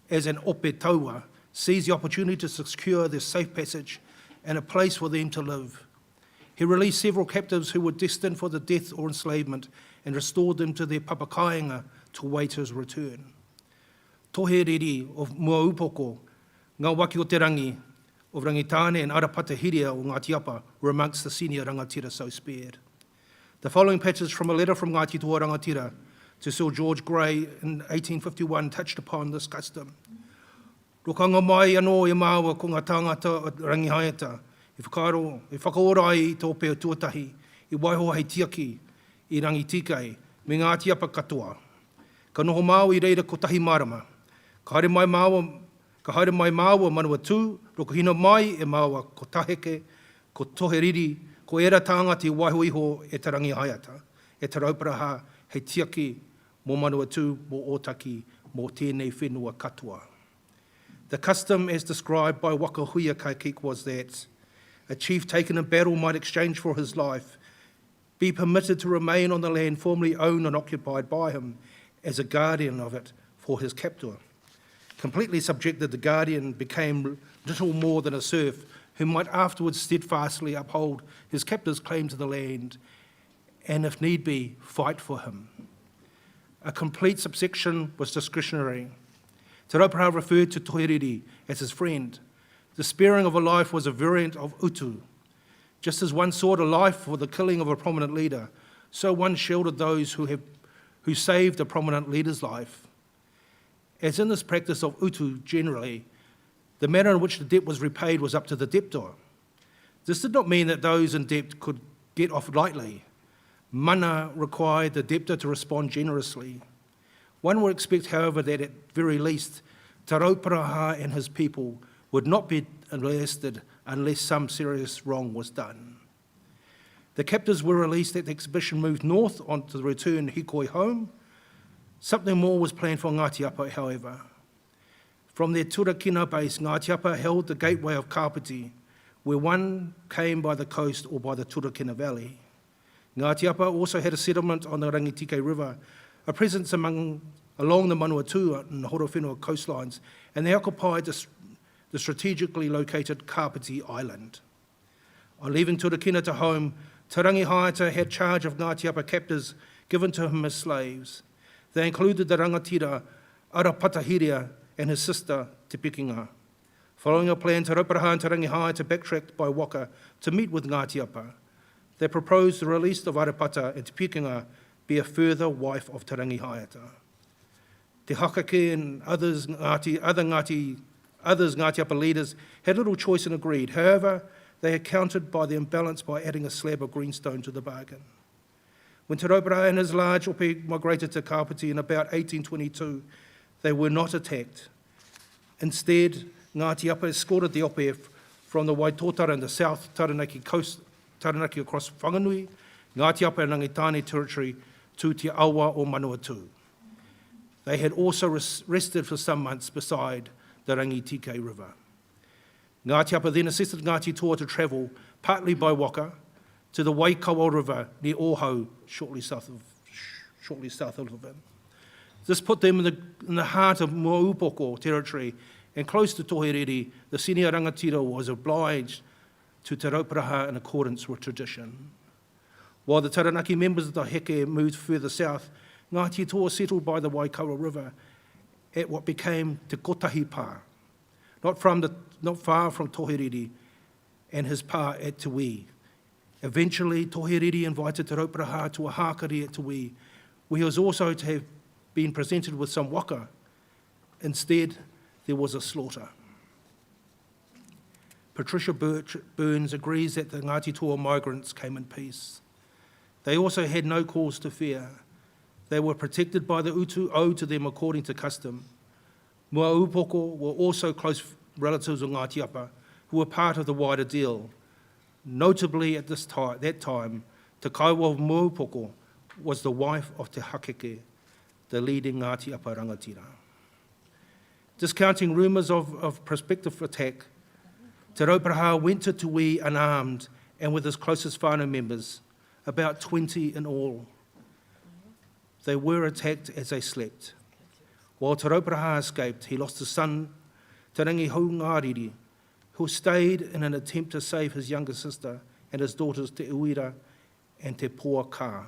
as an ope taua, seized the opportunity to secure their safe passage and a place for them to live. He released several captives who were destined for the death or enslavement and restored them to their papakainga to await his return. Tohe Riri of Muaupoko, Ngā Waki o Te Rangi of Rangitane and Arapata Hiria o Ngāti Apa were amongst the senior rangatira so spared. The following passage from a letter from Ngāti Toa rangatira to Sir George Grey in 1851 touched upon this custom. Rokanga mai anō e māua ko ngā tāngata o Rangi Haiata, i whakaora ai i tō peo tuatahi, i waiho hei tiaki, i rangi tikai, me Ngāti Apa katoa. Ka noho māua i reira ko tahi marama. Ka haere mai māua Manawatu, roko hina mai e māua ko taheke, ko toheriri, ko era tāngata i waiho iho e te Rangi Haiata, e te Rauparaha hei tiaki mō Manawatu, mō Otaki, mō tēnei whenua katoa. The custom as described by Waka Wk2 was that a chief taken in battle might exchange for his life, be permitted to remain on the land formerly owned and occupied by him as a guardian of it for his captor. Completely subjected, the guardian became little more than a serf who might afterwards steadfastly uphold his captor's claim to the land and, if need be, fight for him. A complete subsection was discretionary. Te Rauparaha referred to Toheriri as his friend. The sparing of a life was a variant of utu. Just as one sought a life for the killing of a prominent leader, so one shielded those who saved a prominent leader's life. As in this practice of utu generally, the manner in which the debt was repaid was up to the debtor. This did not mean that those in debt could get off lightly. Mana required the debtor to respond generously. One would expect, however, that at very least, Te Rauparaha and his people would not be arrested unless some serious wrong was done. The captives were released as the exhibition moved north onto the return Hikoi home. Something more was planned for Ngāti Apa, however. From their Turakina base, Ngāti Apa held the gateway of Kapiti, where one came by the coast or by the Turakina Valley. Ngāti Apa also had a settlement on the Rangitike River, a presence along the Manawatu and Horowhenua coastlines, and they occupied the strategically located Kapiti Island. On leaving Turakina to home, Te Rangi Haeta had charge of Ngāti Apa captors given to him as slaves. They included the rangatira Arapatahiria and his sister Te Pikinga. Following a plan, Te Rauparaha and Te Rangi Haeta backtracked by Waka to meet with Ngāti Apa. They proposed the release of Arapata and Te Pikinga be a further wife of Te Rangi Haeta. Te Hakake and other Ngāti Apa leaders had little choice and agreed. However, they had countered by the imbalance by adding a slab of greenstone to the bargain. When Te Rauparaha and his large ope migrated to Kapiti in about 1822, they were not attacked. Instead, Ngāti Apa escorted the ope from the Waitotara in the south Taranaki coast, Taranaki across Whanganui, Ngāti Apa and Rangitane territory to Te Awa o Manawatu. They had also rested for some months beside the Rangitike River. Ngāti Apa then assisted Ngāti Toa to travel, partly by Waka, to the Waikawa River near Ohau, shortly south of him. This put them in the heart of Moaupoko territory, and close to Toheriri, the senior rangatira was obliged to Te Rauparaha in accordance with tradition. While the Taranaki members of the Heke moved further south, Ngāti Toa settled by the Waikawa River at what became Te Kotahi Pā, not far from Toheriri and his pā at Te Wī. Eventually, Toheriri invited Te Rauparaha to a hākari at Te Wī, where he was also to have been presented with some waka. Instead, there was a slaughter. Patricia Burns agrees that the Ngāti Toa migrants came in peace. They also had no cause to fear. They were protected by the utu owed to them according to custom. Moaupoko were also close relatives of Ngāti Apa, who were part of the wider deal. Notably at that time, Te Kaiwa of Moaupoko was the wife of Te Hakeke, the leading Ngāti Apa rangatira. Discounting rumours of prospective attack, Te Rauparaha went to Te Wī unarmed and with his closest whānau members, about 20 in all. They were attacked as they slept. While Te Rauparaha escaped, he lost his son, Te Rangi Haungāriri, who stayed in an attempt to save his younger sister and his daughters Te Uira and Te Poa Kā.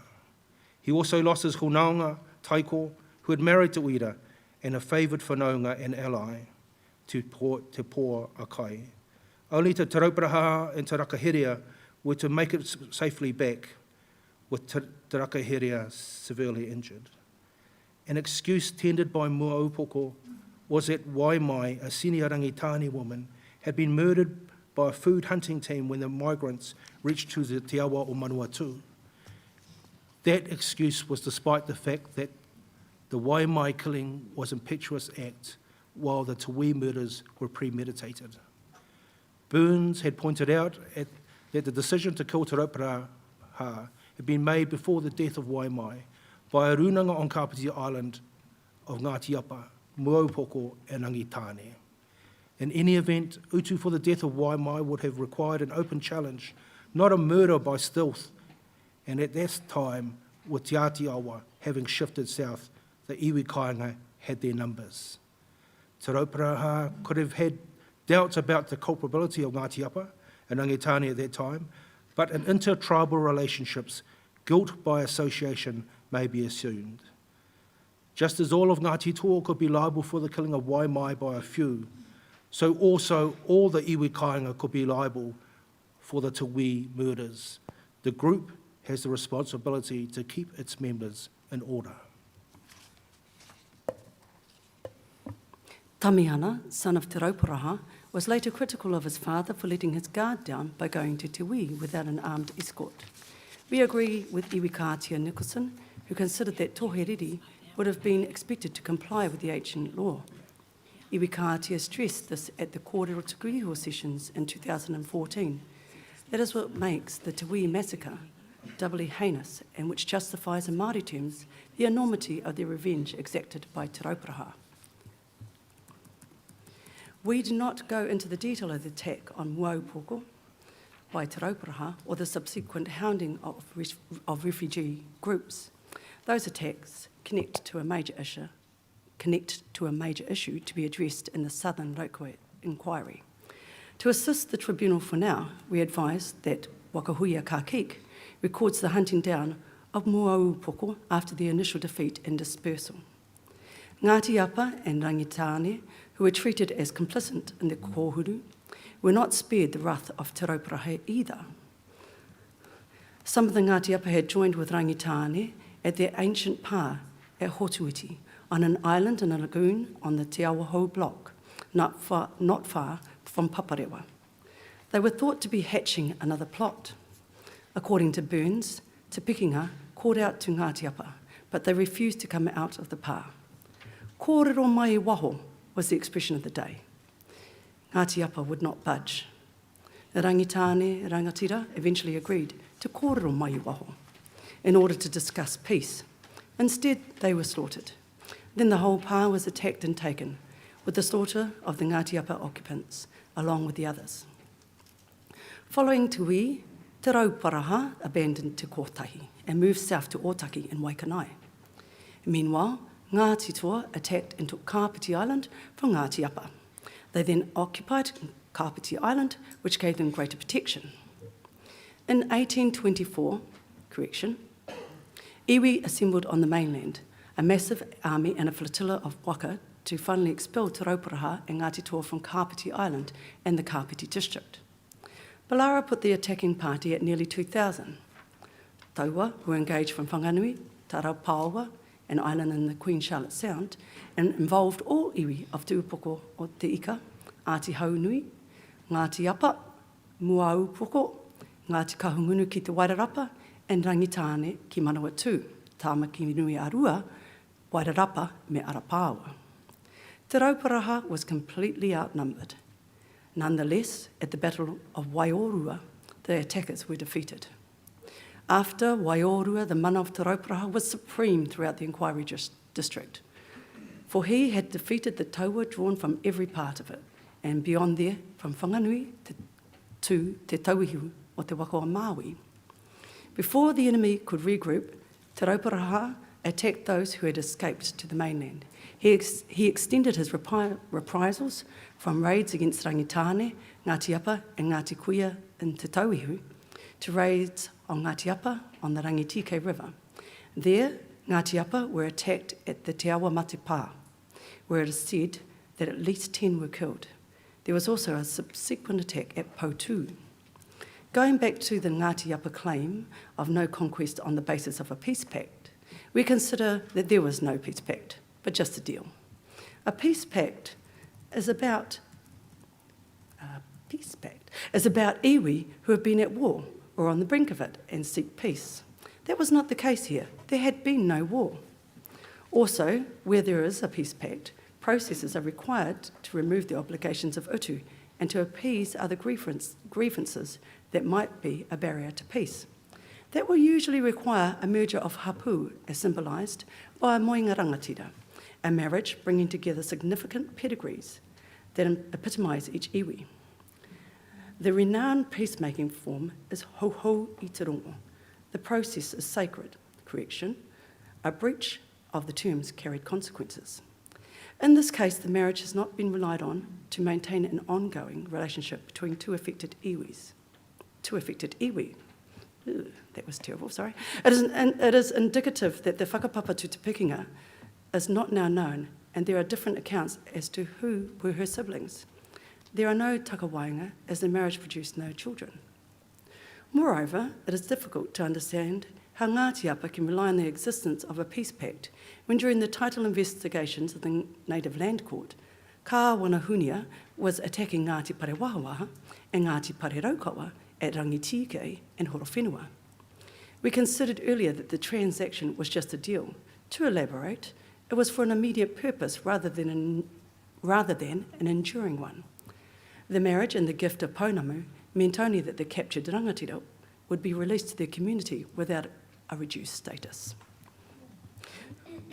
He also lost his hunaunga, Taiko, who had married Te Uira, and a favoured whanaunga and ally, Te Poa Akai. Only Te Rauparaha and Te Rakaherea were to make it safely back, with Te Rakaherea severely injured. An excuse tendered by Moaupoko was that Waimai, a senior rangitane woman, had been murdered by a food hunting team when the migrants reached to the Te Awa o Manawatu. That excuse was despite the fact that the Waimai killing was an impetuous act, while the Te Wī murders were premeditated. Burns had pointed out that the decision to kill Te Rauparaha had been made before the death of Waimai by a runanga on Kapiti Island of Ngāti Apa, Muaupoko and Rangitāne. In any event, utu for the death of Waimai would have required an open challenge, not a murder by stealth, and at that time, with Te Ātiawa having shifted south, the iwi kāinga had their numbers. Te Rauparaha could have had doubts about the culpability of Ngāti Apa and Rangitāne at that time, but in inter-tribal relationships, guilt by association may be assumed. Just as all of Ngāti Toa could be liable for the killing of Waimai by a few, so also all the iwi kāinga could be liable for the Te Wī murders. The group has the responsibility to keep its members in order. Tamiana, son of Te Rauparaha, was later critical of his father for letting his guard down by going to Te Wī without an armed escort. We agree with Iwi Kātia Nicholson, who considered that Toheriri would have been expected to comply with the ancient law. Iwi Kātia stressed this at the Kōrero Tukuiho sessions in 2014. That is what makes the Te Wī massacre doubly heinous and which justifies in Māori terms the enormity of the revenge exacted by Te Rauparaha. We do not go into the detail of the attack on Muaupoko by Te Rauparaha or the subsequent hounding of refugee groups. Those attacks connect to a major issue to be addressed in the Southern Raukawa inquiry. To assist the tribunal for now, we advise that Wakahuia Kākik records the hunting down of Muaupoko after the initial defeat and dispersal. Ngāti Apa and Rangitāne, who were treated as complicit in the kōhuru, were not spared the wrath of Te Rauparaha either. Some of the Ngāti Apa had joined with Rangitāne at their ancient pā at Hotuiti, on an island in a lagoon on the Te Awahau block, not far from Paparewa. They were thought to be hatching another plot. According to Burns, Te Pikinga called out to Ngāti Apa, but they refused to come out of the pā. Kōrero mai waho was the expression of the day. Ngāti Apa would not budge. The Rangitāne Rangatira eventually agreed to kōrero mai waho in order to discuss peace. Instead, they were slaughtered. Then the whole pā was attacked and taken, with the slaughter of the Ngāti Apa occupants, along with the others. Following Te Wī, Te Rauparaha abandoned Te Kotahi and moved south to Otaki in Waikanai. Meanwhile, Ngāti Toa attacked and took Kapiti Island from Ngāti Apa. They then occupied Kapiti Island, which gave them greater protection. In 1824, iwi assembled on the mainland, a massive army and a flotilla of waka to finally expel Te Rauparaha and Ngāti Toa from Kapiti Island and the Kapiti district. Balara put the attacking party at nearly 2,000. Taua were engaged from Whanganui, Tarapāua, an island in the Queen Charlotte Sound, and involved all iwi of Tūpoko o Te Ika, Āti Haunui, Ngāti Apa, Muaupoko, Ngāti Kahungunu ki Te Wairarapa, and Rangitāne ki Manawa tū, Tāmaki Nui Arua, Wairarapa me Arapāua. Te Rauparaha was completely outnumbered. Nonetheless, at the Battle of Waiorua, the attackers were defeated. After Waiorua, the mana of Te Rauparaha was supreme throughout the inquiry district, for he had defeated the taua drawn from every part of it, and beyond there, from Whanganui to Te Tauihu o Te Waka o Māui. Before the enemy could regroup, Te Rauparaha attacked those who had escaped to the mainland. He extended his reprisals from raids against Rangitāne, Ngāti Apa and Ngāti Kuia in Te Tauihu to raids on Ngāti Apa on the Rangitike River. There, Ngāti Apa were attacked at the Te Awa Mate Pā, where it is said that at least 10 were killed. There was also a subsequent attack at Potū. Going back to the Ngāti Apa claim of no conquest on the basis of a peace pact, we consider that there was no peace pact, but just a deal. A peace pact is about iwi who have been at war or on the brink of it and seek peace. That was not the case here. There had been no war. Also, where there is a peace pact, processes are required to remove the obligations of utu and to appease other grievances that might be a barrier to peace. That will usually require a merger of hapu, as symbolised by a moinga rangatira, a marriage bringing together significant pedigrees that epitomise each iwi. The renowned peacemaking form is ho I te rongo. The process is sacred. Correction, a breach of the terms carried consequences. In this case, the marriage has not been relied on to maintain an ongoing relationship between two affected iwis. Two affected iwi. Ugh, that was terrible, sorry. It is indicative that the whakapapa to Te Pikinga is not now known, and there are different accounts as to who were her siblings. There are no takawainga, as the marriage produced no children. Moreover, it is difficult to understand how Ngāti Apa can rely on the existence of a peace pact when during the title investigations of the Native Land Court, Ka Wanahunia was attacking Ngāti Parewahawaha and Ngāti Raukawa at Rangitike and Horowhenua. We considered earlier that the transaction was just a deal. To elaborate, it was for an immediate purpose rather than an enduring one. The marriage and the gift of Pounamu meant only that the captured rangatira would be released to their community without a reduced status.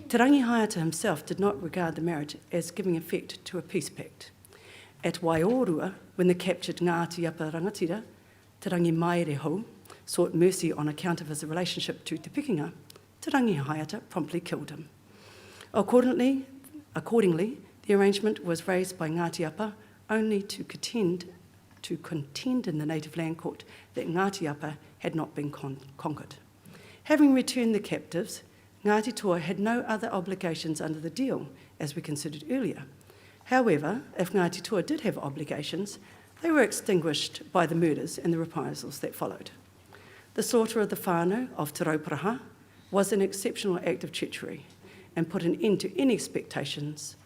Te Rangi Haiata himself did not regard the marriage as giving effect to a peace pact. At Waiorua, when the captured Ngāti Apa rangatira, Te Rangi Maireho, sought mercy on account of his relationship to Te Pikinga, Te Rangi Haiata promptly killed him. Accordingly, the arrangement was raised by Ngāti Apa only to contend in the Native Land Court that Ngāti Apa had not been conquered. Having returned the captives, Ngāti Toa had no other obligations under the deal, as we considered earlier. However, if Ngāti Toa did have obligations, they were extinguished by the murders and the reprisals that followed. The slaughter of the whānau of Te Rauparaha was an exceptional act of treachery and put an end to any expectations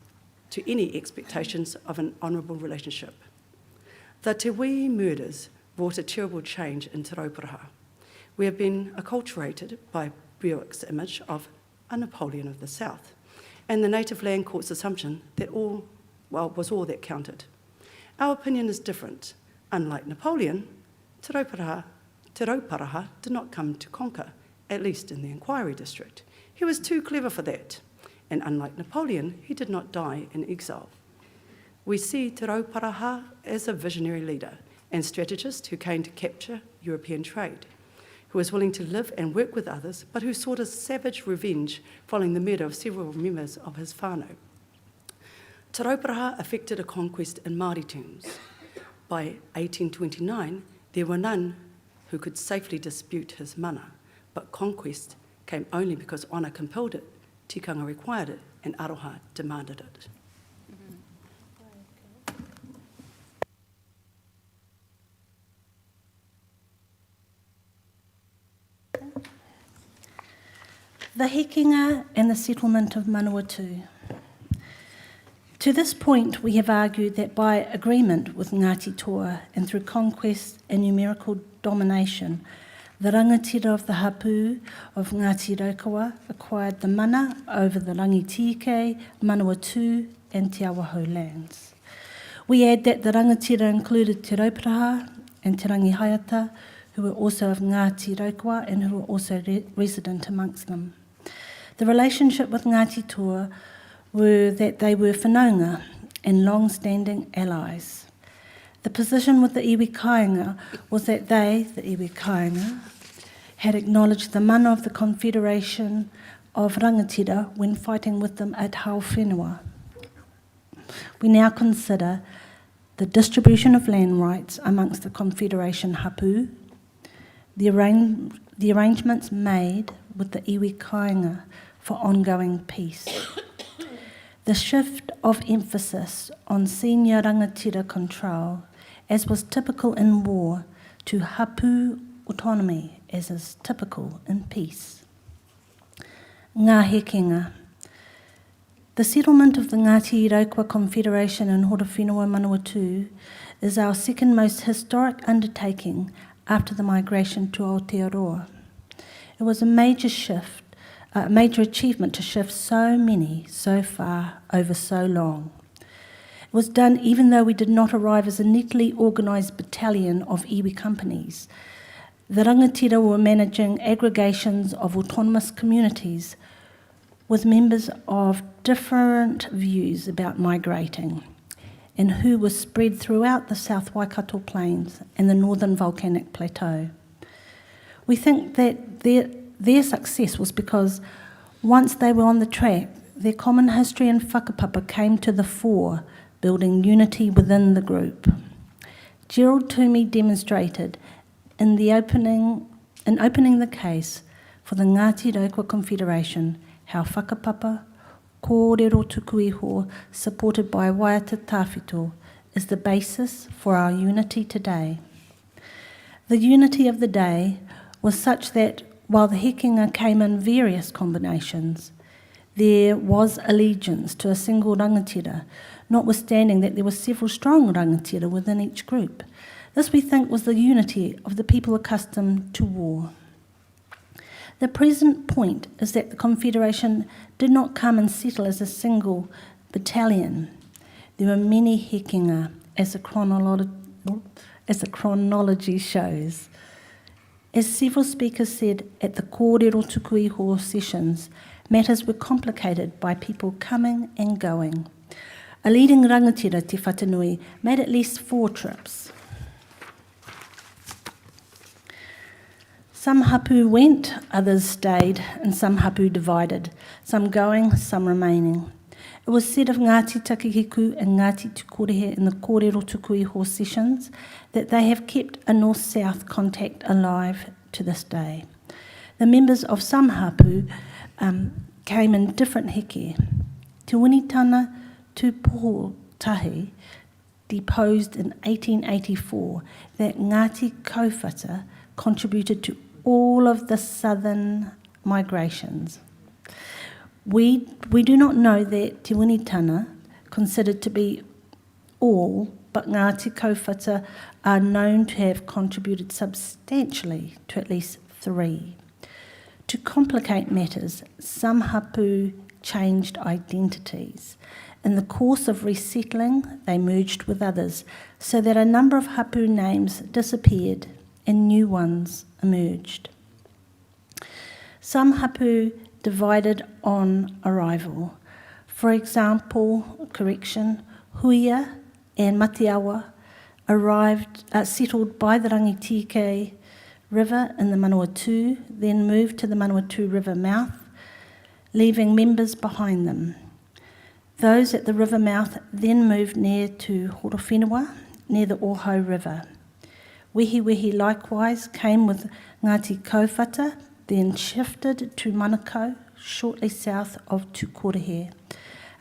of an honourable relationship. The Te Wii murders brought a terrible change in Te Rauparaha. We have been acculturated by Buick's image of a Napoleon of the South and the Native Land Court's assumption that was all that counted. Our opinion is different. Unlike Napoleon, Te Rauparaha did not come to conquer, at least in the inquiry district. He was too clever for that. And unlike Napoleon, he did not die in exile. We see Te Rauparaha as a visionary leader and strategist who came to capture European trade, who was willing to live and work with others, but who sought a savage revenge following the murder of several members of his whānau. Te Rauparaha effected a conquest in Māori terms. By 1829, there were none who could safely dispute his mana, but conquest came only because honour compelled it, tikanga required it, and aroha demanded it. The hekinga and the settlement of Manawatu. To this point, we have argued that by agreement with Ngāti Toa and through conquest and numerical domination, the rangatira of the hapu of Ngāti Raukawa acquired the mana over the Rangitike, Manawatu and Te Awaho lands. We add that the rangatira included Te Rauparaha and Te Rangi Haiata, who were also of Ngāti Raukawa and who were also resident amongst them. The relationship with Ngāti Toa were that they were whanaunga and long-standing allies. The position with the iwi kāinga was that they, the iwi kāinga, had acknowledged the mana of the Confederation of Rangatira when fighting with them at Horowhenua. We now consider the distribution of land rights amongst the Confederation hapu, the arrangements made with the iwi kāinga for ongoing peace. The shift of emphasis on senior rangatira control, as was typical in war, to hapu autonomy, as is typical in peace. Ngā hekenga. The settlement of the Ngāti Raukawa Confederation in Horowhenua Manawatu is our second most historic undertaking after the migration to Aotearoa. It was a major achievement to shift so many so far over so long. It was done even though we did not arrive as a neatly organised battalion of iwi companies. The rangatira were managing aggregations of autonomous communities with members of different views about migrating and who was spread throughout the South Waikato Plains and the Northern Volcanic Plateau. We think that their success was because once they were on the track, their common history and whakapapa came to the fore, building unity within the group. Gerald Toomey demonstrated in opening the case for the Ngāti Raukawa Confederation how whakapapa, kōrero tuku iho, supported by waiata tāwhito, is the basis for our unity today. The unity of the day was such that while the hekinga came in various combinations, there was allegiance to a single rangatira, notwithstanding that there were several strong rangatira within each group. This, we think, was the unity of the people accustomed to war. The present point is that the Confederation did not come and settle as a single battalion. There were many hekinga, as the chronology shows. As several speakers said at the kōrero tuku iho sessions, matters were complicated by people coming and going. A leading rangatira, Te Whatanui, made at least 4 trips. Some hapu went, others stayed, and some hapu divided, some going, some remaining. It was said of Ngāti Takihiku and Ngāti Tukorehe in the kōrero tuku iho sessions that they have kept a north-south contact alive to this day. The members of some hapu came in different heke. Te Winitana Tūpoho Tahi deposed in 1884 that Ngāti Kauwhata contributed to all of the southern migrations. We do not know that Te Winitana considered to be all, but Ngāti Kauwhata are known to have contributed substantially to at least 3. To complicate matters, some hapu changed identities. In the course of resettling, they merged with others, so that a number of hapu names disappeared and new ones emerged. Some hapu divided on arrival. For example, Huia and Matiawa settled by the Rangitike River in the Manawatu, then moved to the Manawatu River mouth, leaving members behind them. Those at the river mouth then moved near to Horowhenua, near the Oho River. Wehi likewise came with Ngāti Kauwhata, then shifted to Manukau, shortly south of Tukorehe,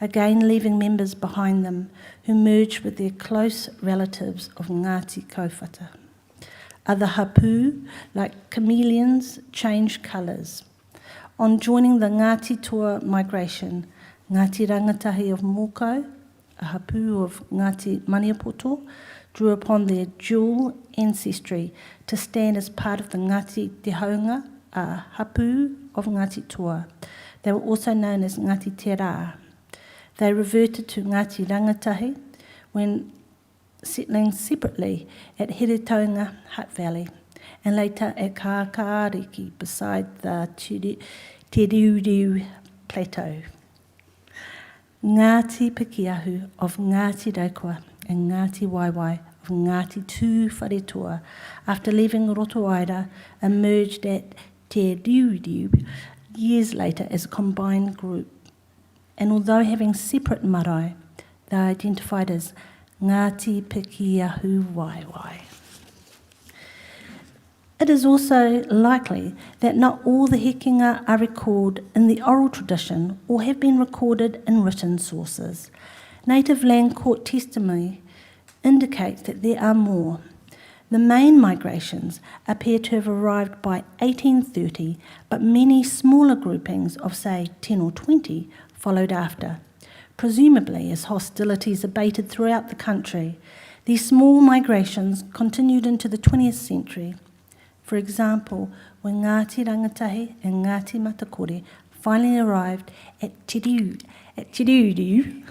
again leaving members behind them who merged with their close relatives of Ngāti Kauwhata. Other hapu, like chameleons, changed colours. On joining the Ngāti Toa migration, Ngāti Rangatahi of Mokau, a hapu of Ngāti Maniapoto, drew upon their dual ancestry to stand as part of the Ngāti Te Haunga, a hapu of Ngāti Toa. They were also known as Ngāti Te Rā. They reverted to Ngāti Rangatahi when settling separately at Heretaunga Hutt Valley and later at Kākāriki beside the Te Riuriu Plateau. Ngāti Pikiahu of Ngāti Raukawa and Ngāti Waiwai of Ngāti Tū Wharetoa, after leaving Rotoaira, emerged at Te Riuriu years later as a combined group. And although having separate marae, they are identified as Ngāti Pikiahu Waiwai. It is also likely that not all the hekinga are recorded in the oral tradition or have been recorded in written sources. Native land court testimony indicates that there are more. The main migrations appear to have arrived by 1830, but many smaller groupings of, say, 10 or 20 followed after. Presumably, as hostilities abated throughout the country, these small migrations continued into the 20th century. For example, when Ngāti Rangatahi and Ngāti Matakore finally arrived at Te Riuriu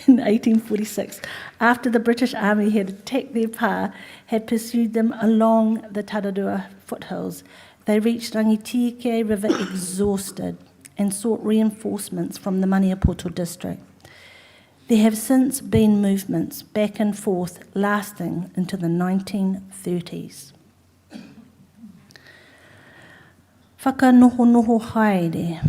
in 1846, after the British Army had attacked their pa, had pursued them along the Tararua foothills, they reached Rangitike River exhausted and sought reinforcements from the Maniapoto district. There have since been movements back and forth lasting into the 1930s. Whakanohonoho haere.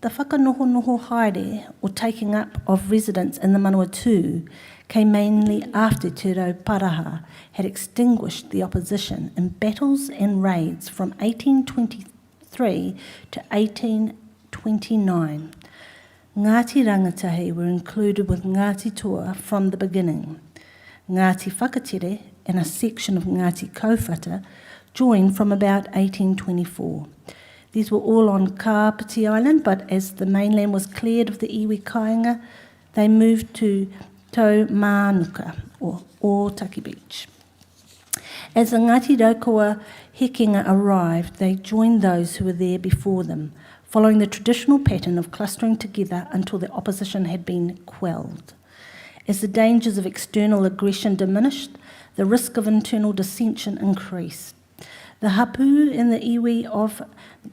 The whakanohonoho haere, or taking up of residence in the Manawatu, came mainly after Te Rauparaha had extinguished the opposition in battles and raids from 1823 to 1829. Ngāti rangatahi were included with Ngāti Toa from the beginning. Ngāti Whakatere and a section of Ngāti Kauwhata joined from about 1824. These were all on Kapiti Island, but as the mainland was cleared of the iwi kāinga, they moved to Taumanuka, or Otaki Beach. As the Ngāti Raukawa Hekinga arrived, they joined those who were there before them, following the traditional pattern of clustering together until the opposition had been quelled. As the dangers of external aggression diminished, the risk of internal dissension increased. The hapu and the iwi of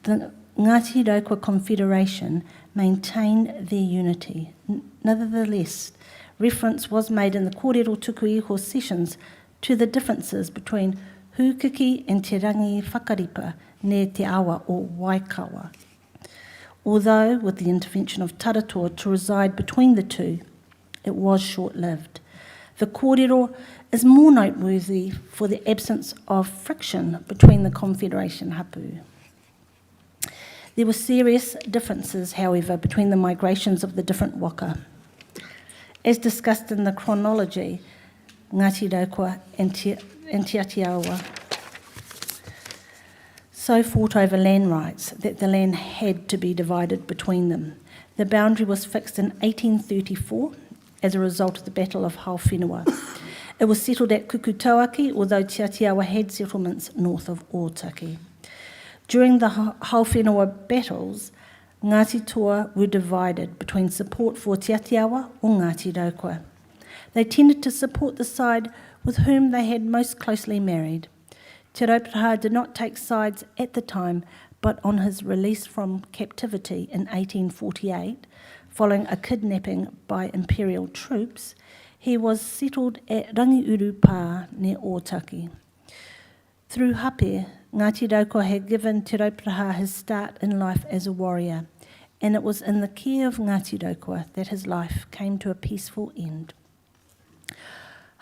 the Ngāti Raukawa Confederation maintained their unity. Nevertheless, reference was made in the kōrero tuku iho sessions to the differences between Hukiki and Te Rangi Whakaripa near Te Awa or Waikawa. Although, with the intervention of Taratoa to reside between the two, it was short-lived. The kōrero is more noteworthy for the absence of friction between the Confederation hapu. There were serious differences, however, between the migrations of the different waka. As discussed in the chronology, Ngāti Raukawa and Te Atiawa so fought over land rights that the land had to be divided between them. The boundary was fixed in 1834 as a result of the Battle of Hauwhenua. It was settled at Kukutauaki, although Te Atiawa had settlements north of Otaki. During the Hauwhenua battles, Ngāti Toa were divided between support for Te Atiawa or Ngāti Raukawa. They tended to support the side with whom they had most closely married. Te Rauparaha did not take sides at the time, but on his release from captivity in 1848, following a kidnapping by imperial troops, he was settled at Rangiuru Pā near Otaki. Through hape, Ngāti Raukawa had given Te Rauparaha his start in life as a warrior, and it was in the care of Ngāti Raukawa that his life came to a peaceful end.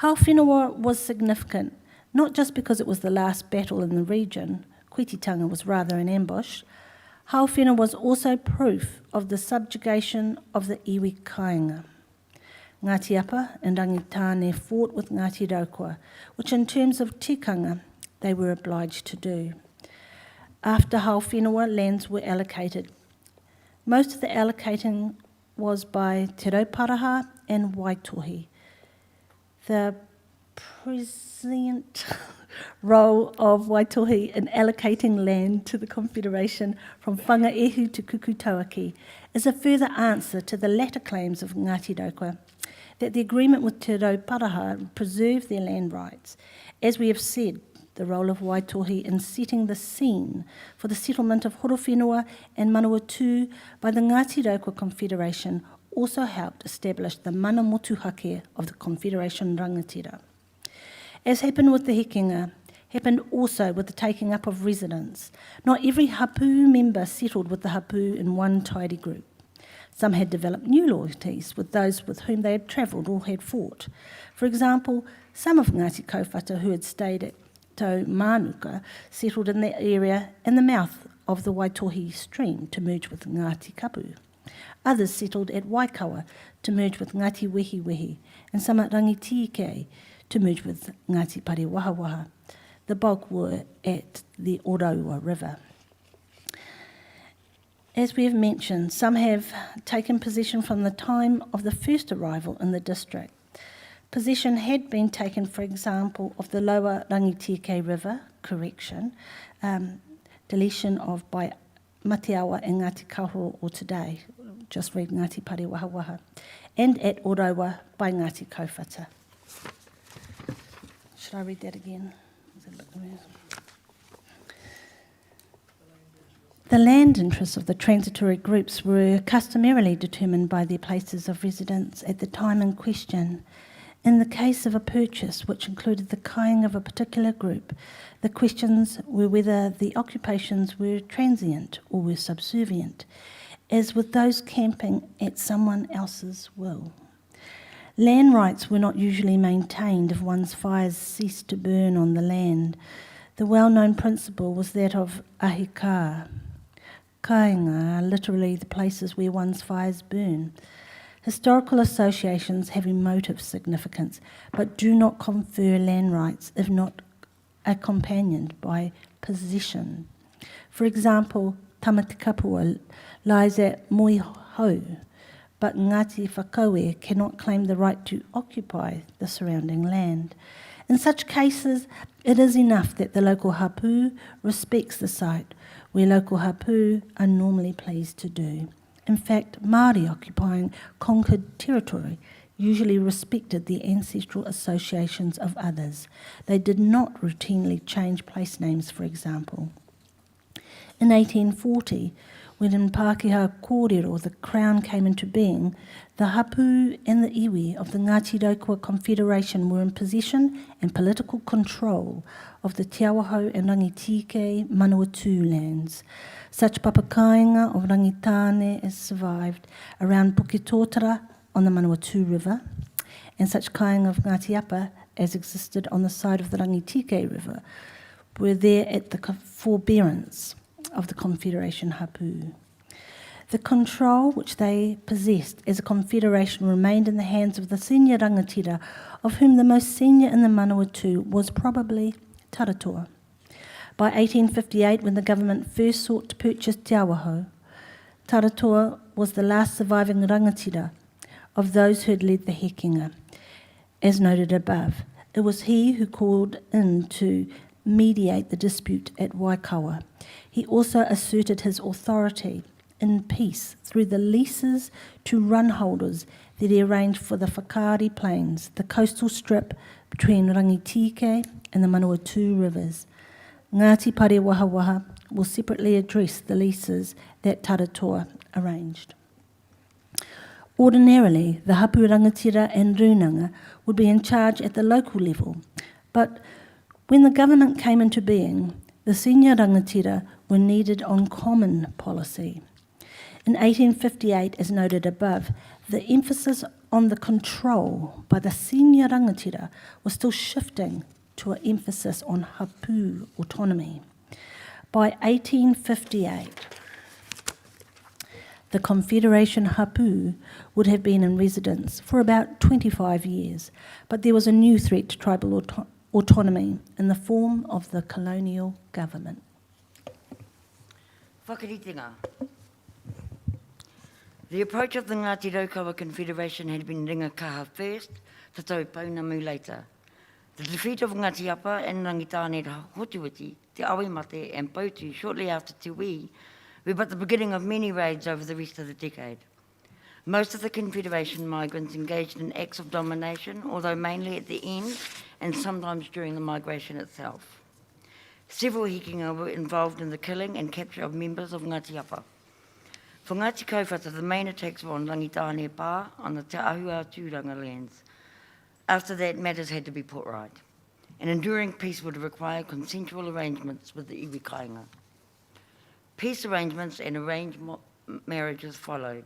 Hauwhenua was significant, not just because it was the last battle in the region. Kuititanga was rather an ambush. Hauwhenua was also proof of the subjugation of the iwi kāinga. Ngāti Apa and Rangitāne fought with Ngāti Raukawa, which in terms of tikanga they were obliged to do. After Hauwhenua, lands were allocated. Most of the allocating was by Te Rauparaha and Waitohi. The present role of Waitohi in allocating land to the Confederation from Whangaehu to Kukutauaki is a further answer to the latter claims of Ngāti Raukawa that the agreement with Te Rauparaha preserved their land rights. As we have said, the role of Waitohi in setting the scene for the settlement of Horowhenua and Manawatu by the Ngāti Raukawa Confederation also helped establish the mana motuhake of the Confederation rangatira. As happened with the hekenga, happened also with the taking up of residence. Not every hapu member settled with the hapu in one tidy group. Some had developed new loyalties with those with whom they had travelled or had fought. For example, some of Ngāti Kauwhata who had stayed at Taumanuka settled in that area and the mouth of the Waitohi stream to merge with Ngāti Kapu. Others settled at Waikawa to merge with Ngāti Wehiwehi, and some at Rangitike to merge with Ngāti Parewahawaha. The bulk were at the Oraua River. As we have mentioned, some have taken possession from the time of the first arrival in the district. Possession had been taken, for example, of the lower Rangitike River, deletion of by Mateawa and Ngāti Kahoro or today, just read Ngāti Parewahawaha, and at Oraua by Ngāti Kauwhata. Should I read that again? The land interests of the transitory groups were customarily determined by their places of residence at the time in question. In the case of a purchase which included the kāinga of a particular group, the questions were whether the occupations were transient or were subservient, as with those camping at someone else's will. Land rights were not usually maintained if one's fires ceased to burn on the land. The well-known principle was that of ahika. Kāinga are literally the places where one's fires burn. Historical associations have emotive significance, but do not confer land rights if not accompanied by possession. For example, Tamatikapua lies at Moihau, but Ngāti Whakaue cannot claim the right to occupy the surrounding land. In such cases, it is enough that the local hapu respects the site, where local hapu are normally pleased to do. In fact, Māori occupying conquered territory usually respected the ancestral associations of others. They did not routinely change place names, for example. In 1840, when in Pākehā Kōrero the Crown came into being, the hapu and the iwi of the Ngāti Raukawa Confederation were in possession and political control of the Te Awahau and Rangitike Manawatu lands. Such papakainga of Rangitane has survived around Puketotara on the Manawatu River, and such kāinga of Ngāti Apa as existed on the side of the Rangitike River were there at the forbearance of the Confederation hapu. The control which they possessed as a confederation remained in the hands of the senior rangatira, of whom the most senior in the Manawatu was probably Taratoa. By 1858, when the government first sought to purchase Te Awahau, Taratoa was the last surviving rangatira of those who had led the hekinga. As noted above, it was he who called in to mediate the dispute at Waikawa. He also asserted his authority in peace through the leases to run holders that he arranged for the Whakaari Plains, the coastal strip between Rangitike and the Manawatu rivers. Ngāti Pare Waha Waha will separately address the leases that Taratoa arranged. Ordinarily, the hapu rangatira and runanga would be in charge at the local level, but when the government came into being, the senior rangatira were needed on common policy. In 1858, as noted above, the emphasis on the control by the senior rangatira was still shifting to an emphasis on hapu autonomy. By 1858, the Confederation hapu would have been in residence for about 25 years, but there was a new threat to tribal autonomy in the form of the colonial government. Whakaritenga. The approach of the Ngāti Raukawa Confederation had been ringa kaha first, tatau paunamu later. The defeat of Ngāti Apa and Rangitane Hotuiti, Te Awemate and Pautu shortly after Te Wī were but the beginning of many raids over the rest of the decade. Most of the Confederation migrants engaged in acts of domination, although mainly at the end and sometimes during the migration itself. Several hekinga were involved in the killing and capture of members of Ngāti Apa. For Ngāti Kaupata, the main attacks were on Rangitane Pā on the Te Ahua Tūranga lands. After that, matters had to be put right. An enduring peace would require consensual arrangements with the iwi kāinga. Peace arrangements and arranged marriages followed.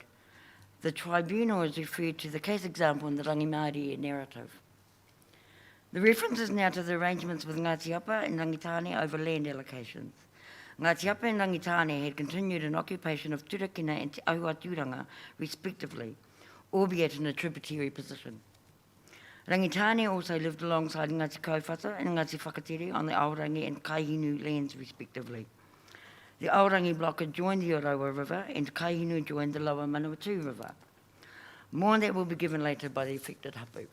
The tribunal is referred to the case example in the Rangi Māori narrative. The reference is now to the arrangements with Ngāti Apa and Rangitane over land allocations. Ngāti Apa and Rangitane had continued an occupation of Turakina and Te Ahua Tūranga, respectively, albeit in a tributary position. Rangitane also lived alongside Ngāti Kaupata and Ngāti Whakatere on the Aorangi and Kaihinu lands, respectively. The Aorangi block adjoined the Orowa River and Kaihinu joined the lower Manawatu River. More on that will be given later by the affected hapu.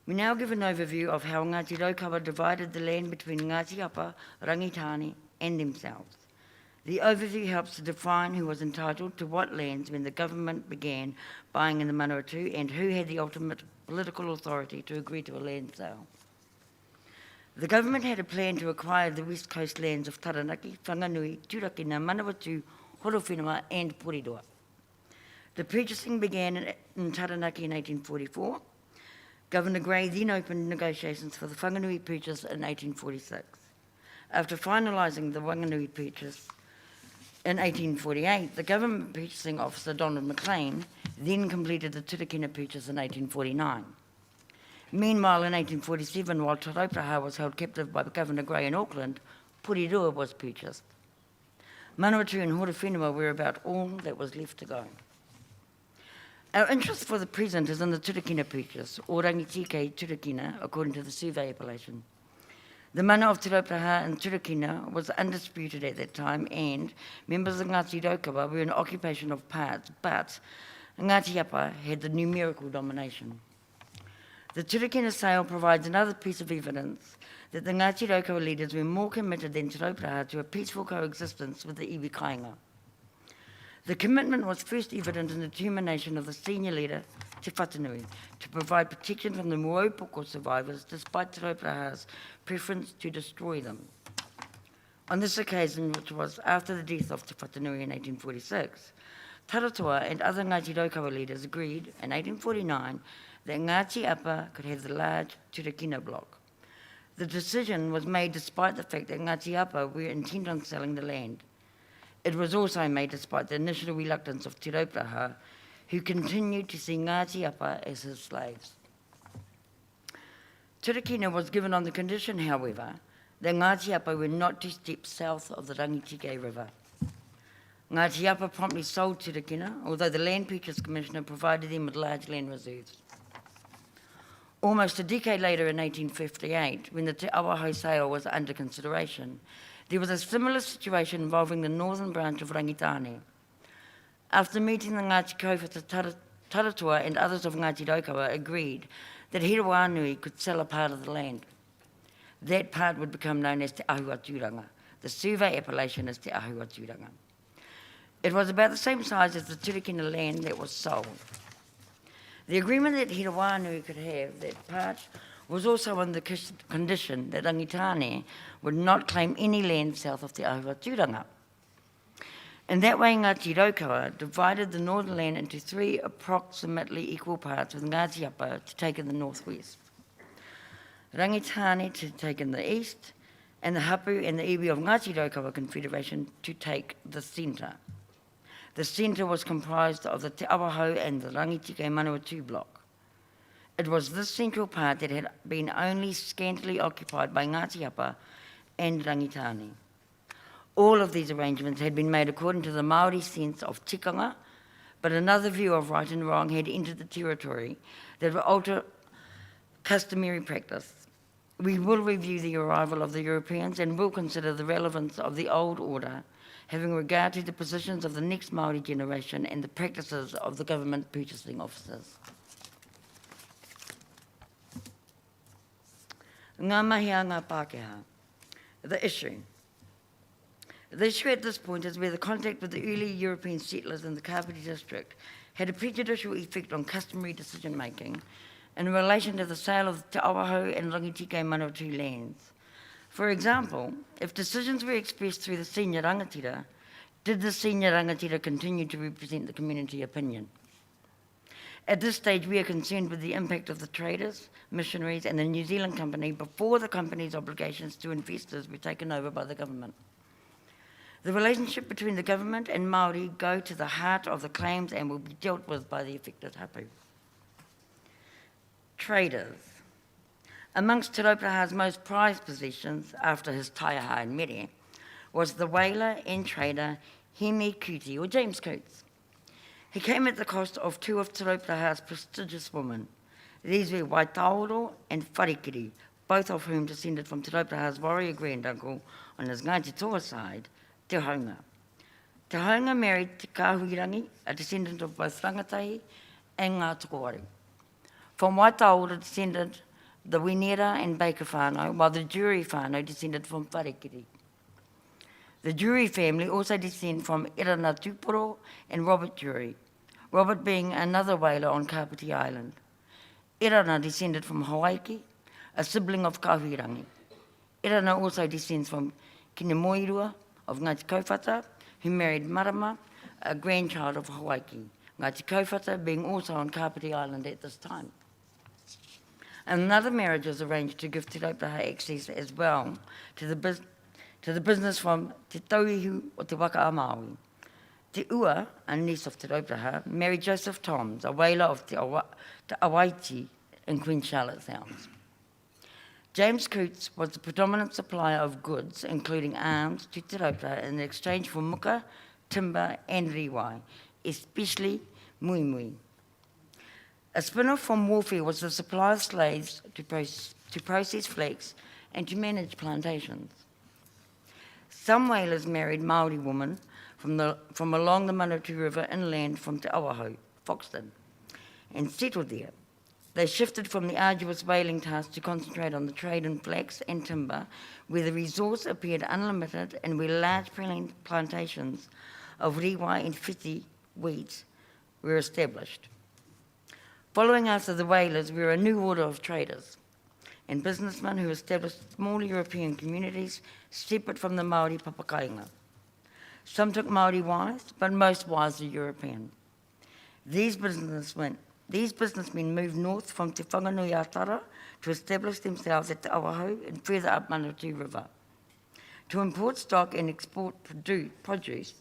We now give an overview of how Ngāti Raukawa divided the land between Ngāti Apa, Rangitane and themselves. The overview helps to define who was entitled to what lands when the government began buying in the Manawatu and who had the ultimate political authority to agree to a land sale. The government had a plan to acquire the west coast lands of Taranaki, Whanganui, Turakina, Manawatu, Horowhenua and Porirua. The purchasing began in Taranaki in 1844. Governor Grey then opened negotiations for the Whanganui purchase in 1846. After finalising the Whanganui purchase in 1848, the government purchasing officer Donald McLean then completed the Turakina purchase in 1849. Meanwhile, in 1847, while Te Rauparaha was held captive by Governor Grey in Auckland, Porirua was purchased. Manawatu and Horowhenua were about all that was left to go. Our interest for the present is in the Turakina purchase, or Rangitike Turakina, according to the survey appellation. The mana of Te Rauparaha and Turakina was undisputed at that time, and members of Ngāti Raukawa were in occupation of parts, but Ngāti Apa had the numerical domination. The Turakina sale provides another piece of evidence that the Ngāti Raukawa leaders were more committed than Te Rauparaha to a peaceful coexistence with the iwi kāinga. The commitment was first evident in the determination of the senior leader, Te Whatanui, to provide protection from the Moropoko survivors despite Te Rauparaha's preference to destroy them. On this occasion, which was after the death of Te Whatanui in 1846, Taratoa and other Ngāti Raukawa leaders agreed in 1849 that Ngāti Apa could have the large Turakina block. The decision was made despite the fact that Ngāti Apa were intent on selling the land. It was also made despite the initial reluctance of Te Rauparaha, who continued to see Ngāti Apa as his slaves. Turakina was given on the condition, however, that Ngāti Apa were not to step south of the Rangitike River. Ngāti Apa promptly sold Turakina, although the Land Purchase Commissioner provided them with large land reserves. Almost a decade later, in 1858, when the Te Awaho sale was under consideration, there was a similar situation involving the northern branch of Rangitane. After meeting the Ngāti Kauwhata Taratoa and others of Ngāti Raukawa agreed that Hirawanui could sell a part of the land. That part would become known as Te Ahuaturanga. The survey appellation is Te Ahuaturanga. It was about the same size as the Turakina land that was sold. The agreement that Hirawanui could have that part was also on the condition that Rangitane would not claim any land south of Te Ahuaturanga. In that way, Ngāti Raukawa divided the northern land into three approximately equal parts, with Ngāti Apa to take in the northwest, Rangitane to take in the east, and the Hapu and the iwi of Ngāti Raukawa Confederation to take the centre. The centre was comprised of the Te Awaho and the Rangitike Manawatu block. It was this central part that had been only scantily occupied by Ngāti Apa and Rangitane. All of these arrangements had been made according to the Māori sense of tikanga, but another view of right and wrong had entered the territory that would alter customary practice. We will review the arrival of the Europeans and will consider the relevance of the old order, having regard to the positions of the next Māori generation and the practices of the government purchasing officers. Ngā mahi a ngā Pākehā. The issue. The issue at this point is whether contact with the early European settlers in the Kapiti district had a prejudicial effect on customary decision-making in relation to the sale of Te Awaho and Rangitike Manawatu lands. For example, if decisions were expressed through the senior rangatira, did the senior rangatira continue to represent the community opinion? At this stage, we are concerned with the impact of the traders, missionaries, and the New Zealand company before the company's obligations to investors were taken over by the government. The relationship between the government and Māori go to the heart of the claims and will be dealt with by the affected hapu. Traders. Amongst Te Rauparaha's most prized possessions, after his taiaha in Mere, was the whaler and trader Hemi Kuti, or James Coates. He came at the cost of two of Te Rauparaha's prestigious women. These were Waitaoro and Wharikiri, both of whom descended from Te Rauparaha's warrior granduncle on his Ngāti Toa side, Te Haunga. Te Haunga married Te Kāhuirangi, a descendant of both Rangatahi and Ngā Tokowaru. From Waitaoro descended the Winera and Baker whānau, while the Jury whānau descended from Wharikiri. The Jury family also descend from Irana Tuporo and Robert Jury, Robert being another whaler on Kapiti Island. Irana descended from Hawaii, a sibling of Kāhuirangi. Irana also descends from Kine Moirua of Ngāti Kaupata, who married Marama, a grandchild of Hawaii. Ngāti Kaupata being also on Kapiti Island at this time. Another marriage was arranged to give Te Raupaha access as well to the business from Te Tauihu o Te Waka a Māui. Te Ua, a niece of Te Raupaha, married Joseph Toms, a whaler of Te Awaiti in Queen Charlotte Sounds. James Cootes was the predominant supplier of goods, including arms, to Te Raupaha in exchange for muka, timber and riwai, especially muimui. A spin-off from warfare was the supply of slaves to process flax and to manage plantations. Some whalers married Māori women from along the Manatū River inland from Te Awaho, Foxton, and settled there. They shifted from the arduous whaling task to concentrate on the trade in flax and timber, where the resource appeared unlimited and where large plantations of riwai and whiti wheat were established. Following after the whalers were a new order of traders and businessmen who established small European communities separate from the Māori papakainga. Some took Māori wives, but most wives were European. These businessmen moved north from Te Whanganui-a-Tara to establish themselves at Te Awaho and further up Manatū River. To import stock and export produce,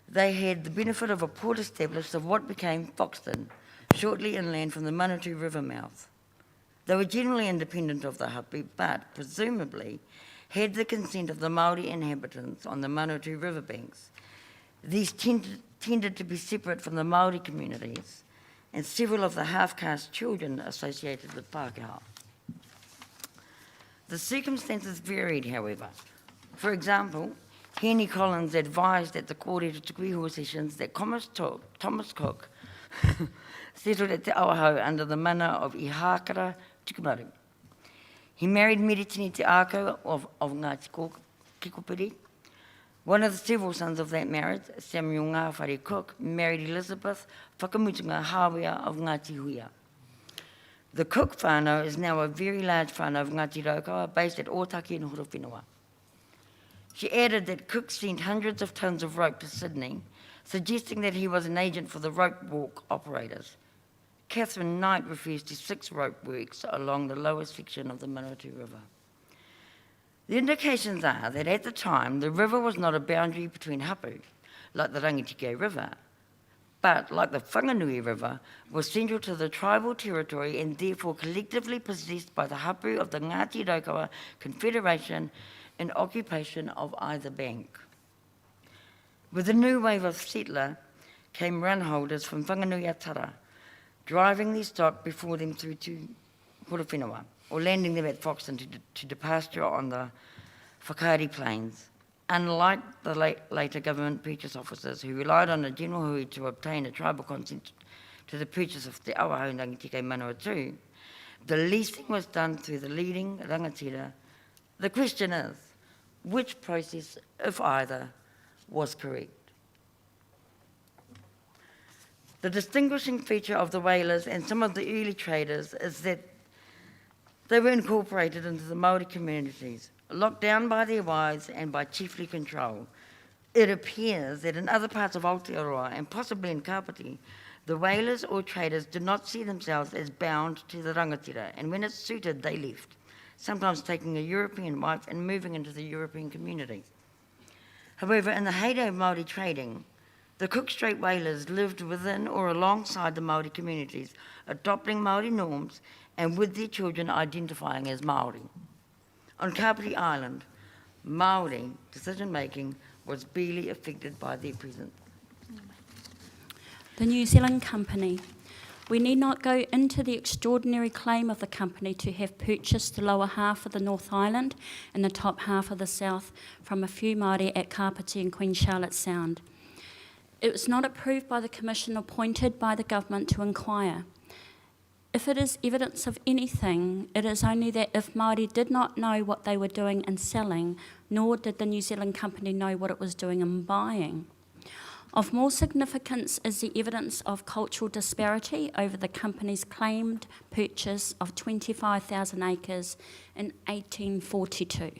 they had the benefit of a port established of what became Foxton, shortly inland from the Manatū River mouth. They were generally independent of the hapu, but presumably had the consent of the Māori inhabitants on the Manatū River banks. These tended to be separate from the Māori communities and several of the half-caste children associated with Pākehā. The circumstances varied, however. For example, Henry Collins advised at the Kōrero Tukuiho sessions that Thomas Cook settled at Te Awaho under the mana of Ihakara Tukumaru. He married Meritini Te Ako of Ngāti Kikopiri. One of the several sons of that marriage, Samuel Ngāwhare Cook, married Elizabeth Whakamutunga Hāwea of Ngāti Huia. The Cook whānau is now a very large whānau of Ngāti Raukawa based at Ōtaki in Horowhenua. She added that Cook sent hundreds of tons of rope to Sydney, suggesting that he was an agent for the rope walk operators. Catherine Knight refers to 6 rope works along the lower section of the Manatū River. The indications are that at the time, the river was not a boundary between hapu, like the Rangitike River, but, like the Whanganui River, was central to the tribal territory and therefore collectively possessed by the hapu of the Ngāti Raukawa Confederation in occupation of either bank. With a new wave of settler came run holders from Whanganui-a-Tara, driving their stock before them through to Horowhenua, or landing them at Foxton to depasture on the Whakaari Plains. Unlike the later government purchase officers who relied on the general hui to obtain a tribal consent to the purchase of Te Awaho Rangitike Manawatu, the leasing was done through the leading rangatira. The question is, which process, if either, was correct? The distinguishing feature of the whalers and some of the early traders is that they were incorporated into the Māori communities, locked down by their wives and by chiefly control. It appears that in other parts of Aotearoa and possibly in Kapiti, the whalers or traders did not see themselves as bound to the rangatira, and when it suited, they left, sometimes taking a European wife and moving into the European community. However, in the heyday of Māori trading, the Cook Strait whalers lived within or alongside the Māori communities, adopting Māori norms and with their children identifying as Māori. On Kapiti Island, Māori decision-making was barely affected by their presence. The New Zealand Company. We need not go into the extraordinary claim of the company to have purchased the lower half of the North Island and the top half of the South from a few Māori at Kapiti and Queen Charlotte Sound. It was not approved by the commission appointed by the government to inquire. If it is evidence of anything, it is only that if Māori did not know what they were doing and selling, nor did the New Zealand Company know what it was doing and buying. Of more significance is the evidence of cultural disparity over the company's claimed purchase of 25,000 acres in 1842.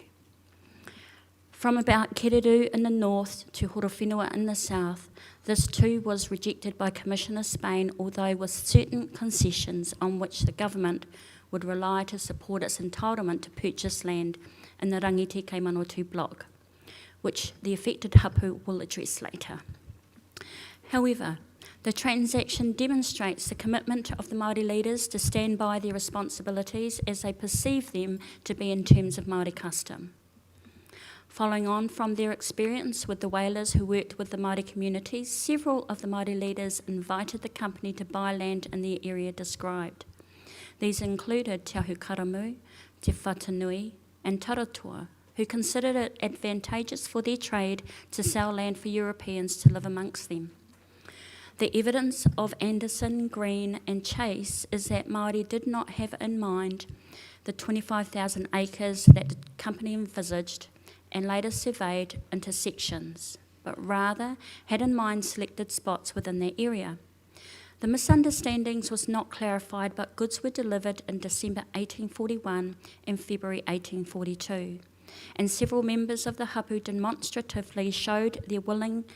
From about Kereru in the north to Horowhenua in the south, this too was rejected by Commissioner Spain, although with certain concessions on which the government would rely to support its entitlement to purchase land in the Rangiti Keimanotū block, which the affected hapu will address later. However, the transaction demonstrates the commitment of the Māori leaders to stand by their responsibilities as they perceive them to be in terms of Māori custom. Following on from their experience with the whalers who worked with the Māori communities, several of the Māori leaders invited the company to buy land in the area described. These included Te Ahu Karamu, Te Whatanui and Taratua, who considered it advantageous for their trade to sell land for Europeans to live amongst them. The evidence of Anderson, Green and Chase is that Māori did not have in mind the 25,000 acres that the company envisaged and later surveyed into sections, but rather had in mind selected spots within their area. The misunderstandings was not clarified, but goods were delivered in December 1841 and February 1842, and several members of the hapu demonstratively showed their willing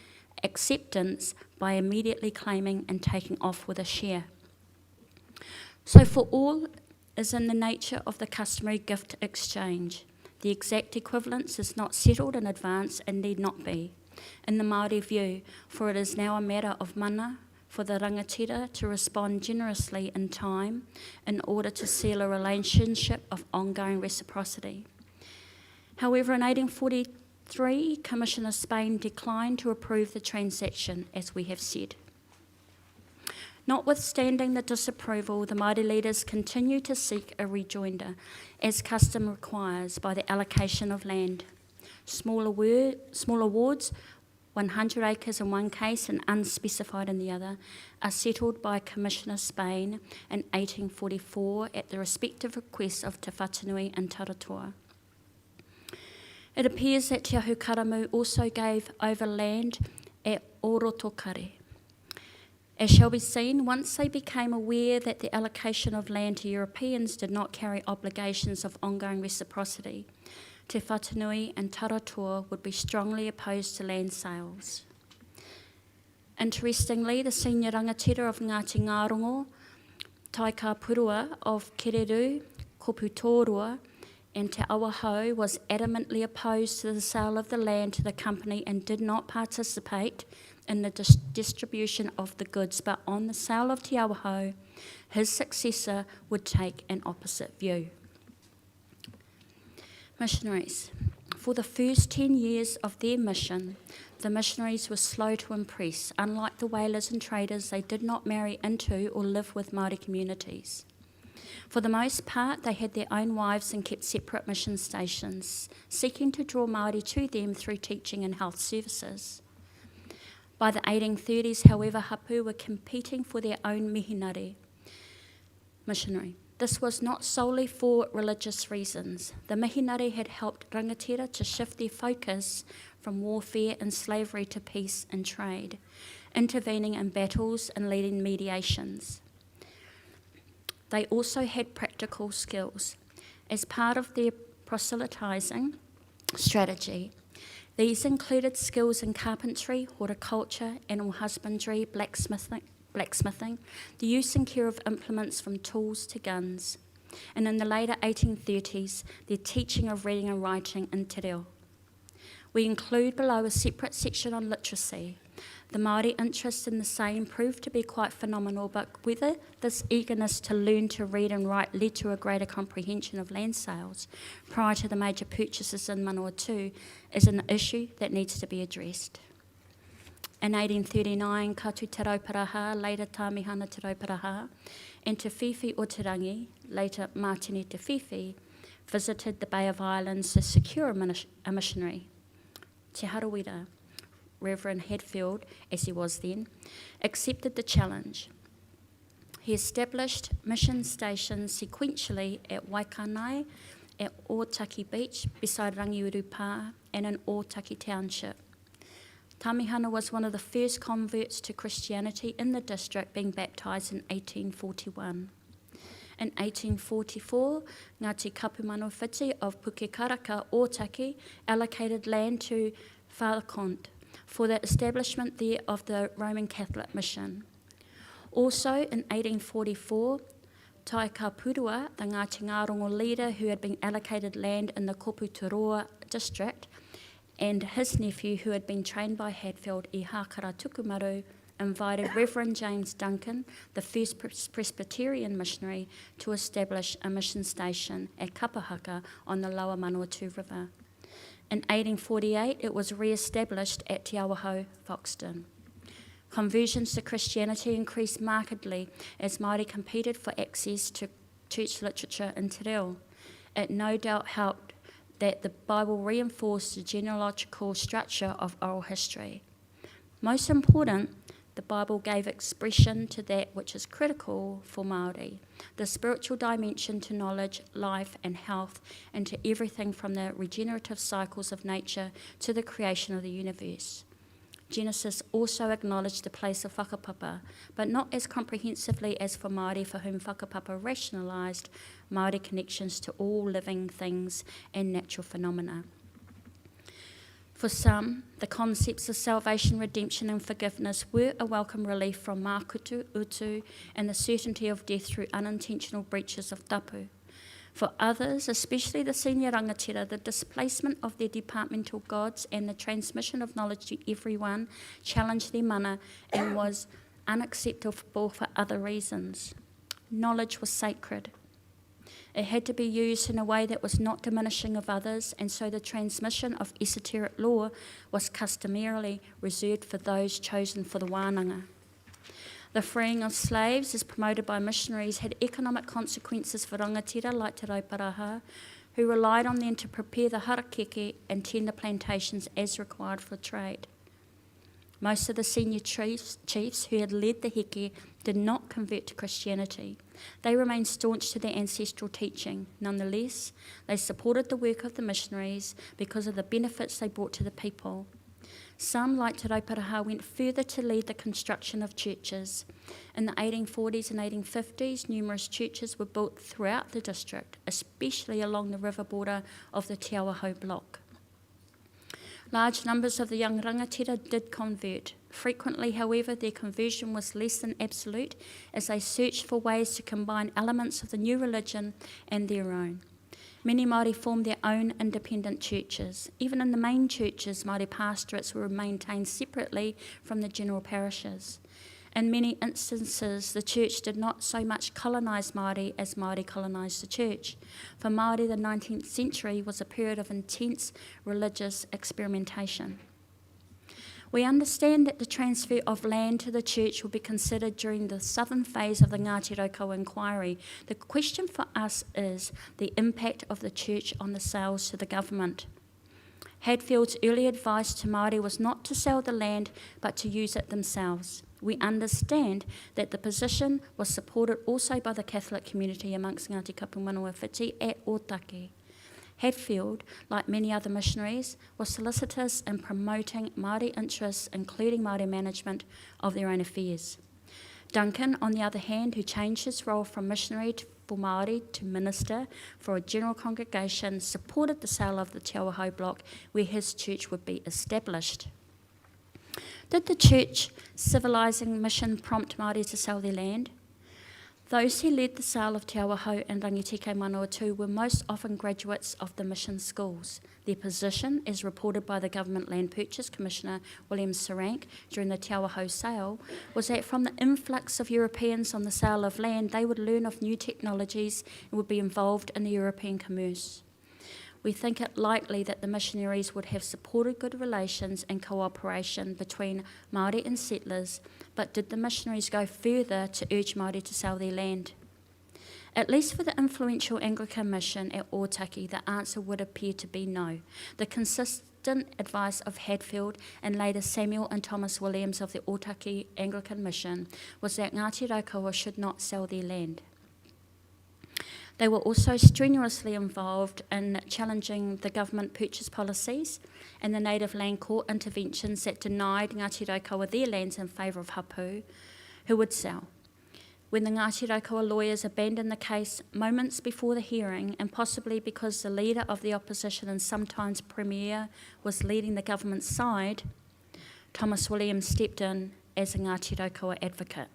acceptance by immediately claiming and taking off with a share. So for all is in the nature of the customary gift exchange. The exact equivalence is not settled in advance and need not be, in the Māori view, for it is now a matter of mana for the rangatira to respond generously in time in order to seal a relationship of ongoing reciprocity. However, in 1843, Commissioner Spain declined to approve the transaction, as we have said. Notwithstanding the disapproval, the Māori leaders continue to seek a rejoinder, as custom requires, by the allocation of land. Small awards, 100 acres in one case and unspecified in the other, are settled by Commissioner Spain in 1844 at the respective requests of Te Whatanui and Taratua. It appears that Te Ahu Karamu also gave over land at Orotokare. As shall be seen, once they became aware that the allocation of land to Europeans did not carry obligations of ongoing reciprocity, Te Whatanui and Taratua would be strongly opposed to land sales. Interestingly, the senior rangatira of Ngāti Ngārongo, Taika Purua of Kereru, Koputorua, and Te Awahau was adamantly opposed to the sale of the land to the company and did not participate in the distribution of the goods, but on the sale of Te Awahau, his successor would take an opposite view. Missionaries. For the first 10 years of their mission, the missionaries were slow to impress. Unlike the whalers and traders, they did not marry into or live with Māori communities. For the most part, they had their own wives and kept separate mission stations, seeking to draw Māori to them through teaching and health services. By the 1830s, however, hapu were competing for their own mihinare missionary. This was not solely for religious reasons. The mihinare had helped rangatira to shift their focus from warfare and slavery to peace and trade, intervening in battles and leading mediations. They also had practical skills. As part of their proselytising strategy, these included skills in carpentry, horticulture, animal husbandry, blacksmithing, the use and care of implements from tools to guns, and in the later 1830s, their teaching of reading and writing in te reo. We include below a separate section on literacy. The Māori interest in the same proved to be quite phenomenal, but whether this eagerness to learn to read and write led to a greater comprehension of land sales prior to the major purchases in Manawatu is an issue that needs to be addressed. In 1839, Katu Te Rauparaha, later Tāmihana Te Rauparaha, and Te Whiwhi o Te Rangi, later Martini Te Whiwhi, visited the Bay of Islands to secure a missionary. Te Harawira, Reverend Hadfield, as he was then, accepted the challenge. He established mission stations sequentially at Waikanai, at Otaki Beach, beside Rangiuru Pa, and in Otaki Township. Tāmihana was one of the first converts to Christianity in the district, being baptised in 1841. In 1844, Ngāti Kapumanawhiti of Pukekaraka, Ōtaki, allocated land to Father Comte for the establishment there of the Roman Catholic mission. Also in 1844, Tai Kapurua, the Ngāti Ngarongo leader who had been allocated land in the Koputuroa district, and his nephew who had been trained by Hatfield I Hākara Tukumaru, invited Reverend James Duncan, the first Presbyterian missionary, to establish a mission station at Kapahaka on the lower Manawatu River. In 1848, it was re-established at Te Awahau, Foxton. Conversions to Christianity increased markedly as Māori competed for access to church literature in Te Reo. It no doubt helped that the Bible reinforced the genealogical structure of oral history. Most important, the Bible gave expression to that which is critical for Māori, the spiritual dimension to knowledge, life and health, and to everything from the regenerative cycles of nature to the creation of the universe. Genesis also acknowledged the place of whakapapa, but not as comprehensively as for Māori, for whom whakapapa rationalised Māori connections to all living things and natural phenomena. For some, the concepts of salvation, redemption and forgiveness were a welcome relief from makutu, utu, and the certainty of death through unintentional breaches of tapu. For others, especially the senior rangatira, the displacement of their departmental gods and the transmission of knowledge to everyone challenged their mana and was unacceptable for other reasons. Knowledge was sacred. It had to be used in a way that was not diminishing of others, and so the transmission of esoteric lore was customarily reserved for those chosen for the wānanga. The freeing of slaves, as promoted by missionaries, had economic consequences for rangatira like Te Rauparaha, who relied on them to prepare the harakeke and tend the plantations as required for trade. Most of the senior chiefs who had led the heke did not convert to Christianity. They remained staunch to their ancestral teaching. Nonetheless, they supported the work of the missionaries because of the benefits they brought to the people. Some, like Te Rauparaha, went further to lead the construction of churches. In the 1840s and 1850s, numerous churches were built throughout the district, especially along the river border of the Te Awahau block. Large numbers of the young rangatira did convert. Frequently, however, their conversion was less than absolute as they searched for ways to combine elements of the new religion and their own. Many Māori formed their own independent churches. Even in the main churches, Māori pastorates were maintained separately from the general parishes. In many instances, the church did not so much colonise Māori as Māori colonised the church. For Māori, the 19th century was a period of intense religious experimentation. We understand that the transfer of land to the church will be considered during the southern phase of the Ngāti Raukawa inquiry. The question for us is the impact of the church on the sales to the government. Hadfield's early advice to Māori was not to sell the land, but to use it themselves. We understand that the position was supported also by the Catholic community amongst Ngāti Kapumanawhiti at Ōtaki. Hadfield, like many other missionaries, was solicitous in promoting Māori interests, including Māori management of their own affairs. Duncan, on the other hand, who changed his role from missionary for Māori to minister for a general congregation, supported the sale of the Te Awahau block where his church would be established. Did the church civilising mission prompt Māori to sell their land? Those who led the sale of Te Awahau and Rangitike Manawatu were most often graduates of the mission schools. Their position, as reported by the Government Land Purchase Commissioner William Sarank during the Te Awahau sale, was that from the influx of Europeans on the sale of land, they would learn of new technologies and would be involved in the European commerce. We think it likely that the missionaries would have supported good relations and cooperation between Māori and settlers, but did the missionaries go further to urge Māori to sell their land? At least for the influential Anglican mission at Ōtaki, the answer would appear to be no. The consistent advice of Hadfield and later Samuel and Thomas Williams of the Ōtaki Anglican mission was that Ngāti Raukawa should not sell their land. They were also strenuously involved in challenging the government purchase policies and the native land court interventions that denied Ngāti Raukawa their lands in favour of hapu, who would sell. when the Ngāti Raukawa lawyers abandoned the case moments before the hearing, and possibly because the leader of the opposition and sometimes Premier was leading the government's side, Thomas Williams stepped in as a Ngāti Raukawa advocate.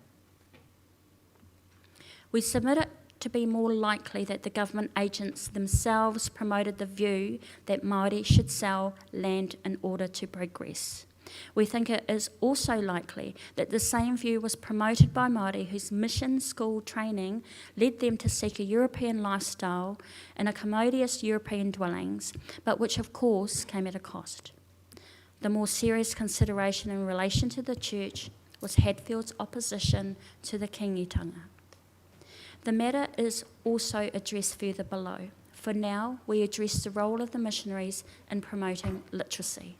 We submit it to be more likely that the government agents themselves promoted the view that Māori should sell land in order to progress. We think it is also likely that the same view was promoted by Māori whose mission school training led them to seek a European lifestyle in a commodious European dwellings, but which of course came at a cost. The more serious consideration in relation to the church was Hadfield's opposition to the kingitanga. The matter is also addressed further below. For now, we address the role of the missionaries in promoting literacy.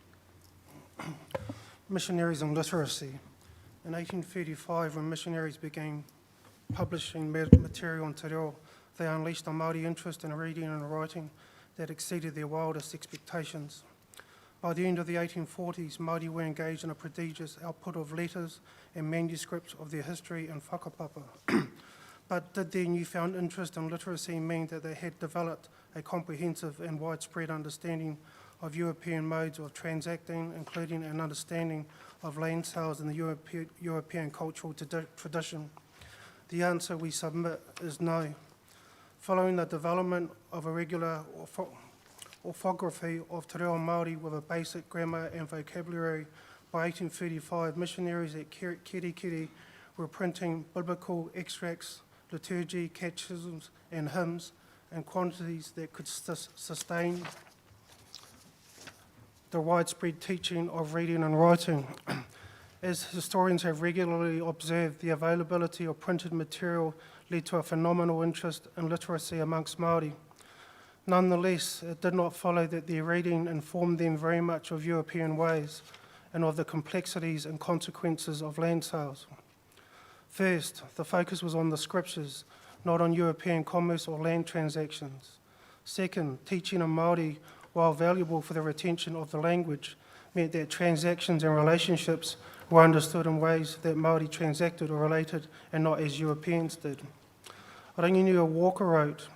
Missionaries and literacy. In 1835, when missionaries began publishing material on te reo, they unleashed a Māori interest in reading and writing that exceeded their wildest expectations. By the end of the 1840s, Māori were engaged in a prodigious output of letters and manuscripts of their history and whakapapa. But did their newfound interest in literacy mean that they had developed a comprehensive and widespread understanding of European modes of transacting, including an understanding of land sales in the European cultural tradition? The answer we submit is no. Following the development of a regular orthography of te reo Māori with a basic grammar and vocabulary, by 1835, missionaries at Kirikiri were printing biblical extracts, liturgy, catechisms, and hymns in quantities that could sustain the widespread teaching of reading and writing. As historians have regularly observed, the availability of printed material led to a phenomenal interest in literacy amongst Māori. Nonetheless, it did not follow that their reading informed them very much of European ways and of the complexities and consequences of land sales. First, the focus was on the scriptures, not on European commerce or land transactions. Second, teaching in Māori, while valuable for the retention of the language, meant that transactions and relationships were understood in ways that Māori transacted or related and not as Europeans did. Ranginui Walker wrote,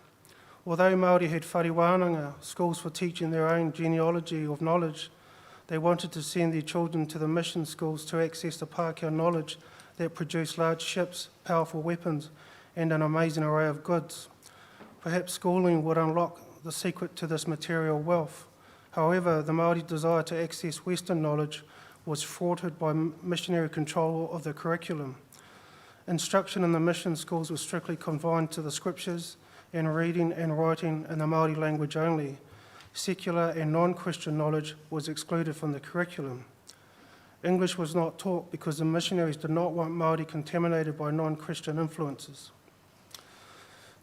although Māori had whare schools for teaching their own genealogy of knowledge, they wanted to send their children to the mission schools to access the Pākehā knowledge that produced large ships, powerful weapons, and an amazing array of goods. Perhaps schooling would unlock the secret to this material wealth. However, the Māori desire to access Western knowledge was thwarted by missionary control of the curriculum. Instruction in the mission schools was strictly confined to the scriptures and reading and writing in the Māori language only. Secular and non-Christian knowledge was excluded from the curriculum. English was not taught because the missionaries did not want Māori contaminated by non-Christian influences.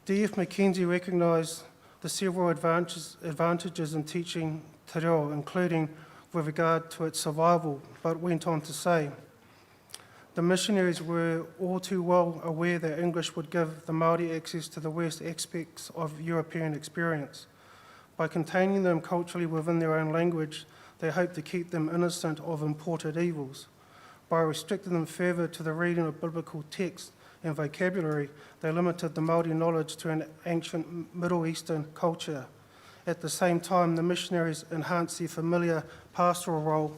D.F. Mackenzie recognised the several advantages in teaching te reo, including with regard to its survival, but went on to say, the missionaries were all too well aware that English would give the Māori access to the worst aspects of European experience. By containing them culturally within their own language, they hoped to keep them innocent of imported evils. By restricting them further to the reading of biblical texts and vocabulary, they limited the Māori knowledge to an ancient Middle Eastern culture. At the same time, the missionaries enhanced their familiar pastoral role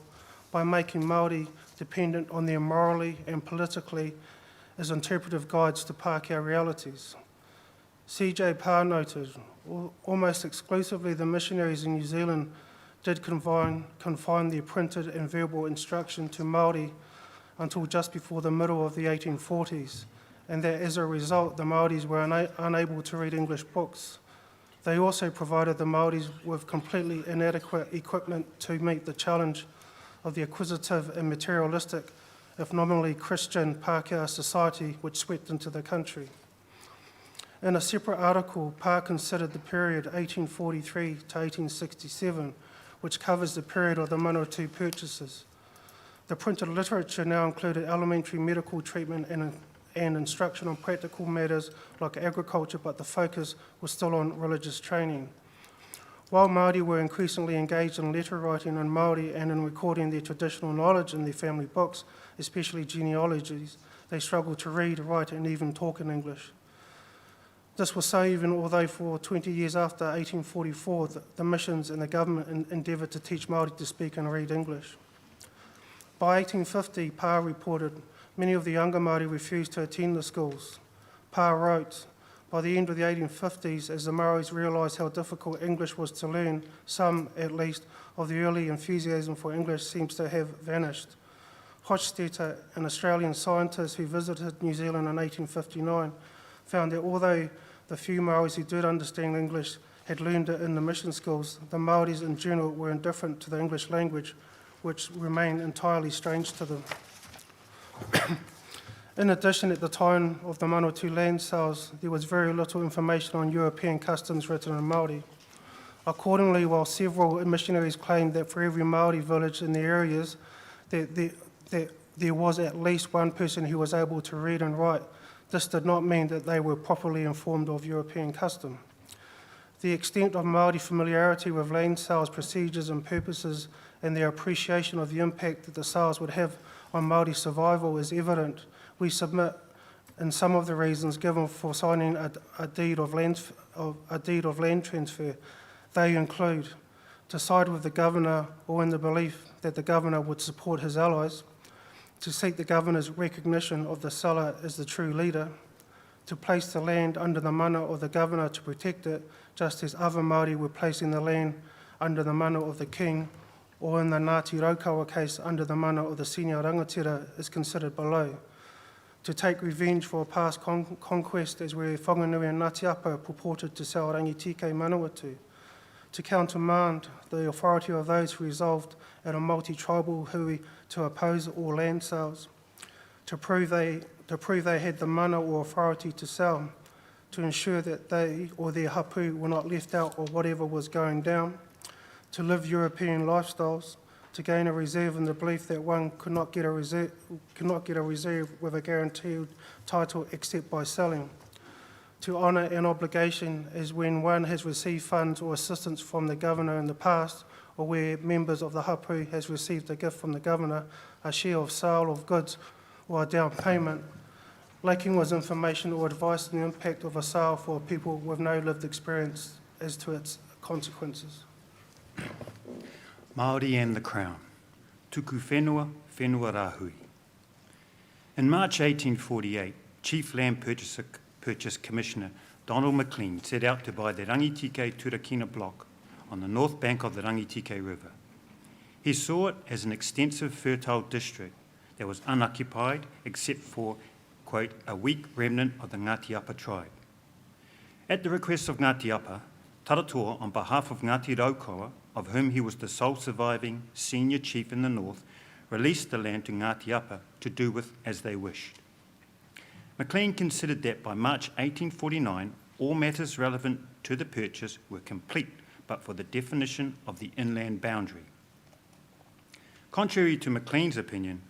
by making Māori dependent on them morally and politically as interpretive guides to Pākehā realities. C.J. Parr noted, almost exclusively the missionaries in New Zealand did confine their printed and verbal instruction to Māori until just before the middle of the 1840s, and that as a result the Māoris were unable to read English books. They also provided the Māoris with completely inadequate equipment to meet the challenge of the acquisitive and materialistic, if nominally Christian, Pākehā society which swept into the country. In a separate article, Parr considered the period 1843 to 1867, which covers the period of the Manawatu purchases. The printed literature now included elementary medical treatment and instruction on practical matters like agriculture, but the focus was still on religious training. While Māori were increasingly engaged in letter writing in Māori and in recording their traditional knowledge in their family books, especially genealogies, they struggled to read, write and even talk in English. This was so even although for 20 years after 1844, the missions and the government endeavoured to teach Māori to speak and read English. By 1850, Pa reported many of the younger Māori refused to attend the schools. Pa wrote, by the end of the 1850s, as the Maoris realised how difficult English was to learn, some, at least, of the early enthusiasm for English seems to have vanished. Hochstetter, an Australian scientist who visited New Zealand in 1859, found that although the few Maoris who did understand English had learned it in the mission schools, the Maoris in general were indifferent to the English language, which remained entirely strange to them. In addition, at the time of the Manawatu land sales, there was very little information on European customs written in Māori. Accordingly, while several missionaries claimed that for every Māori village in the areas that there was at least one person who was able to read and write, this did not mean that they were properly informed of European custom. The extent of Māori familiarity with land sales procedures and purposes and their appreciation of the impact that the sales would have on Māori survival is evident. We submit in some of the reasons given for signing a deed of land transfer. They include to side with the governor or in the belief that the governor would support his allies, to seek the governor's recognition of the seller as the true leader, to place the land under the mana of the governor to protect it, just as other Māori were placing the land under the mana of the king, or in the Ngāti Raukawa case, under the mana of the senior rangatira is considered below, to take revenge for a past conquest as where Whanganui and Ngāti Apa purported to sell rangitike Manawatu, to countermand the authority of those who resolved at a multi-tribal hui to oppose all land sales, to prove they had the mana or authority to sell, to ensure that they or their hapu were not left out of whatever was going down, to live European lifestyles, to gain a reserve in the belief that one could not get a reserve with a guaranteed title except by selling, to honour an obligation as when one has received funds or assistance from the governor in the past, or where members of the hapu has received a gift from the governor, a share of sale of goods or a down payment. Lacking was information or advice on the impact of a sale for people with no lived experience as to its consequences. Māori and the Crown. Tuku whenua, whenua rāhui. In March 1848, Chief Land Purchase Commissioner Donald McLean set out to buy the Rangitike Turakina block on the north bank of the Rangitike River. He saw it as an extensive fertile district that was unoccupied except for, quote, a weak remnant of the Ngāti Apa tribe. At the request of Ngāti Apa, Taratoa, on behalf of Ngāti Raukawa, of whom he was the sole surviving senior chief in the north, released the land to Ngāti Apa to do with as they wished. McLean considered that by March 1849, all matters relevant to the purchase were complete, but for the definition of the inland boundary. Contrary to McLean's opinion,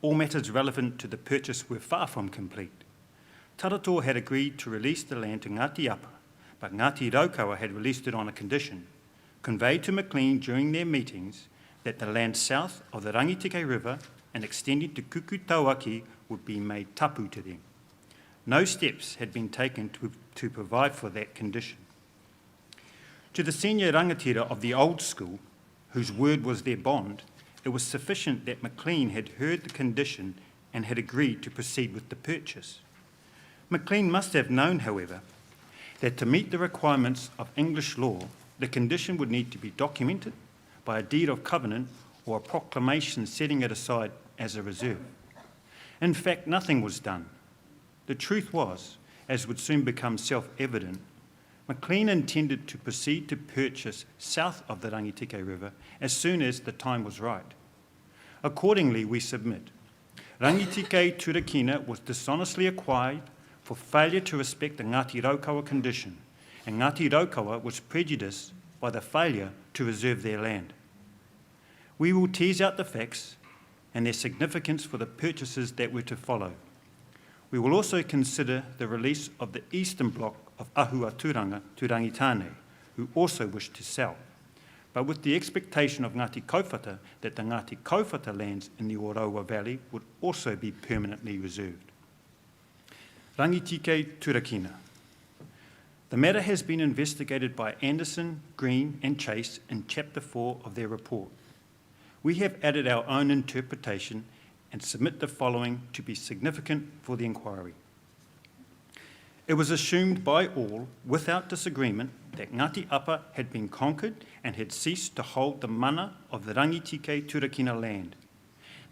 all matters relevant to the purchase were far from complete. Taratoa had agreed to release the land to Ngāti Apa, but Ngāti Raukawa had released it on a condition, conveyed to McLean during their meetings, that the land south of the Rangitike River and extending to Kuku Tauaki would be made tapu to them. No steps had been taken to provide for that condition. To the senior rangatira of the old school, whose word was their bond, it was sufficient that McLean had heard the condition and had agreed to proceed with the purchase. McLean must have known, however, that to meet the requirements of English law, the condition would need to be documented by a deed of covenant or a proclamation setting it aside as a reserve. In fact, nothing was done. The truth was, as would soon become self-evident, McLean intended to proceed to purchase south of the Rangitike River as soon as the time was right. Accordingly, we submit, Rangitike Turakina was dishonestly acquired for failure to respect the Ngāti Raukawa condition, and Ngāti Raukawa was prejudiced by the failure to reserve their land. We will tease out the facts and their significance for the purchases that were to follow. We will also consider the release of the eastern block of Ahuaturanga to Rangitane, who also wished to sell, but with the expectation of Ngāti Kauwhata that the Ngāti Kauwhata lands in the Orowa Valley would also be permanently reserved. Rangitike Turakina. The matter has been investigated by Anderson, Green and Chase in Chapter 4 of their report. We have added our own interpretation and submit the following to be significant for the inquiry. It was assumed by all, without disagreement, that Ngāti Apa had been conquered and had ceased to hold the mana of the Rangitike Turakina land.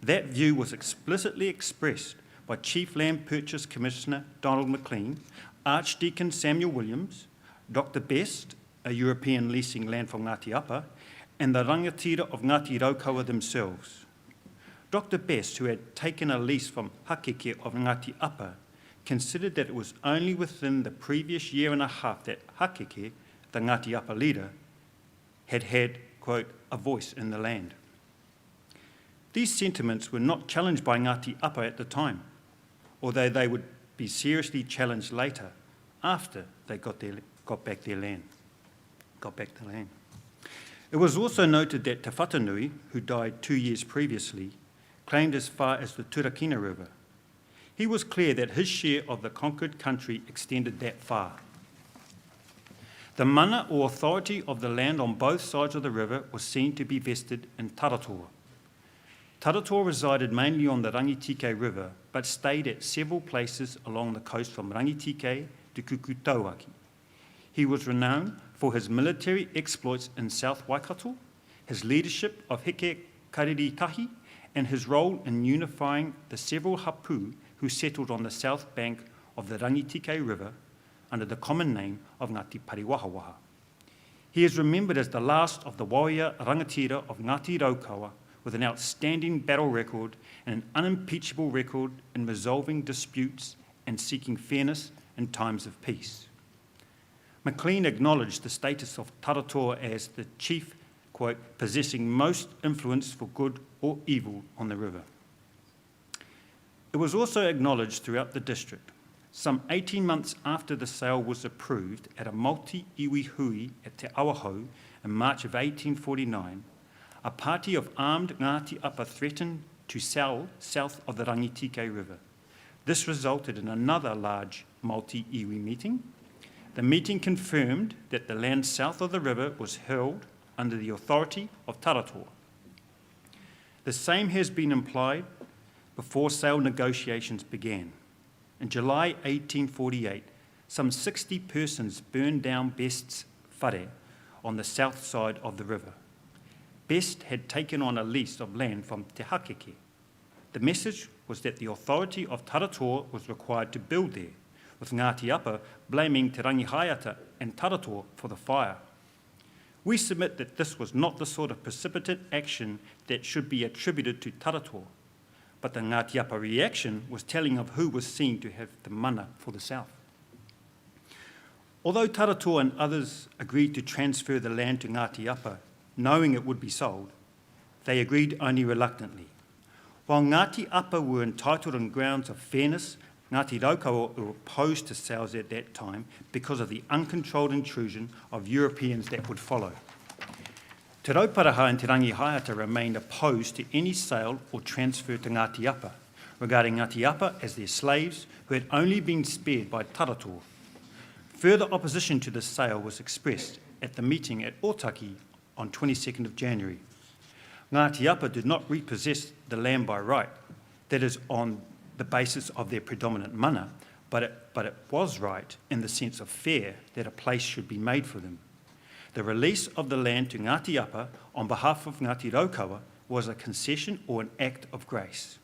That view was explicitly expressed by Chief Land Purchase Commissioner Donald McLean, Archdeacon Samuel Williams, Dr. Best, a European leasing land for Ngāti Apa, and the rangatira of Ngāti Raukawa themselves. Dr. Best, who had taken a lease from Hakeke of Ngāti Apa, considered that it was only within the previous year and a half that Hakeke, the Ngāti Apa leader, had had, quote, a voice in the land. These sentiments were not challenged by Ngāti Apa at the time, although they would be seriously challenged later, after they got back the land. It was also noted that Te Whatanui, who died 2 years previously, claimed as far as the Turakina River. He was clear that his share of the conquered country extended that far. The mana or authority of the land on both sides of the river was seen to be vested in Taratoa. Taratoa resided mainly on the Rangitike River, but stayed at several places along the coast from Rangitike to Kukutauaki. He was renowned for his military exploits in South Waikato, his leadership of Heke Karirikahi, and his role in unifying the several hapu who settled on the south bank of the Rangitike River under the common name of Ngāti Pariwahawaha. He is remembered as the last of the warrior rangatira of Ngāti Raukawa, with an outstanding battle record and an unimpeachable record in resolving disputes and seeking fairness in times of peace. McLean acknowledged the status of Taratoa as the chief, quote, possessing most influence for good or evil on the river. It was also acknowledged throughout the district. Some 18 months after the sale was approved at a multi-iwi hui at Te Awahau in March of 1849, a party of armed Ngāti Apa threatened to sell south of the Rangitike River. This resulted in another large multi-iwi meeting. The meeting confirmed that the land south of the river was held under the authority of Taratoa. The same has been implied before sale negotiations began. In July 1848, some 60 persons burned down Best's whare on the south side of the river. Best had taken on a lease of land from Te Hakeke. The message was that the authority of Taratoa was required to build there, with Ngāti Apa blaming Te Rangihaiata and Taratoa for the fire. We submit that this was not the sort of precipitate action that should be attributed to Taratoa, but the Ngāti Apa reaction was telling of who was seen to have the mana for the south. Although Taratoa and others agreed to transfer the land to Ngāti Apa, knowing it would be sold, they agreed only reluctantly. While Ngāti Apa were entitled on grounds of fairness, Ngāti Raukawa were opposed to sales at that time because of the uncontrolled intrusion of Europeans that would follow. Te Rauparaha and Te Rangihaiata remained opposed to any sale or transfer to Ngāti Apa, regarding Ngāti Apa as their slaves who had only been spared by Taratoa. Further opposition to the sale was expressed at the meeting at Otaki on 22nd of January. Ngāti Apa did not repossess the land by right, that is on the basis of their predominant mana, but it was right in the sense of fair that a place should be made for them. The release of the land to Ngāti Apa on behalf of Ngāti Raukawa was a concession or an act of grace.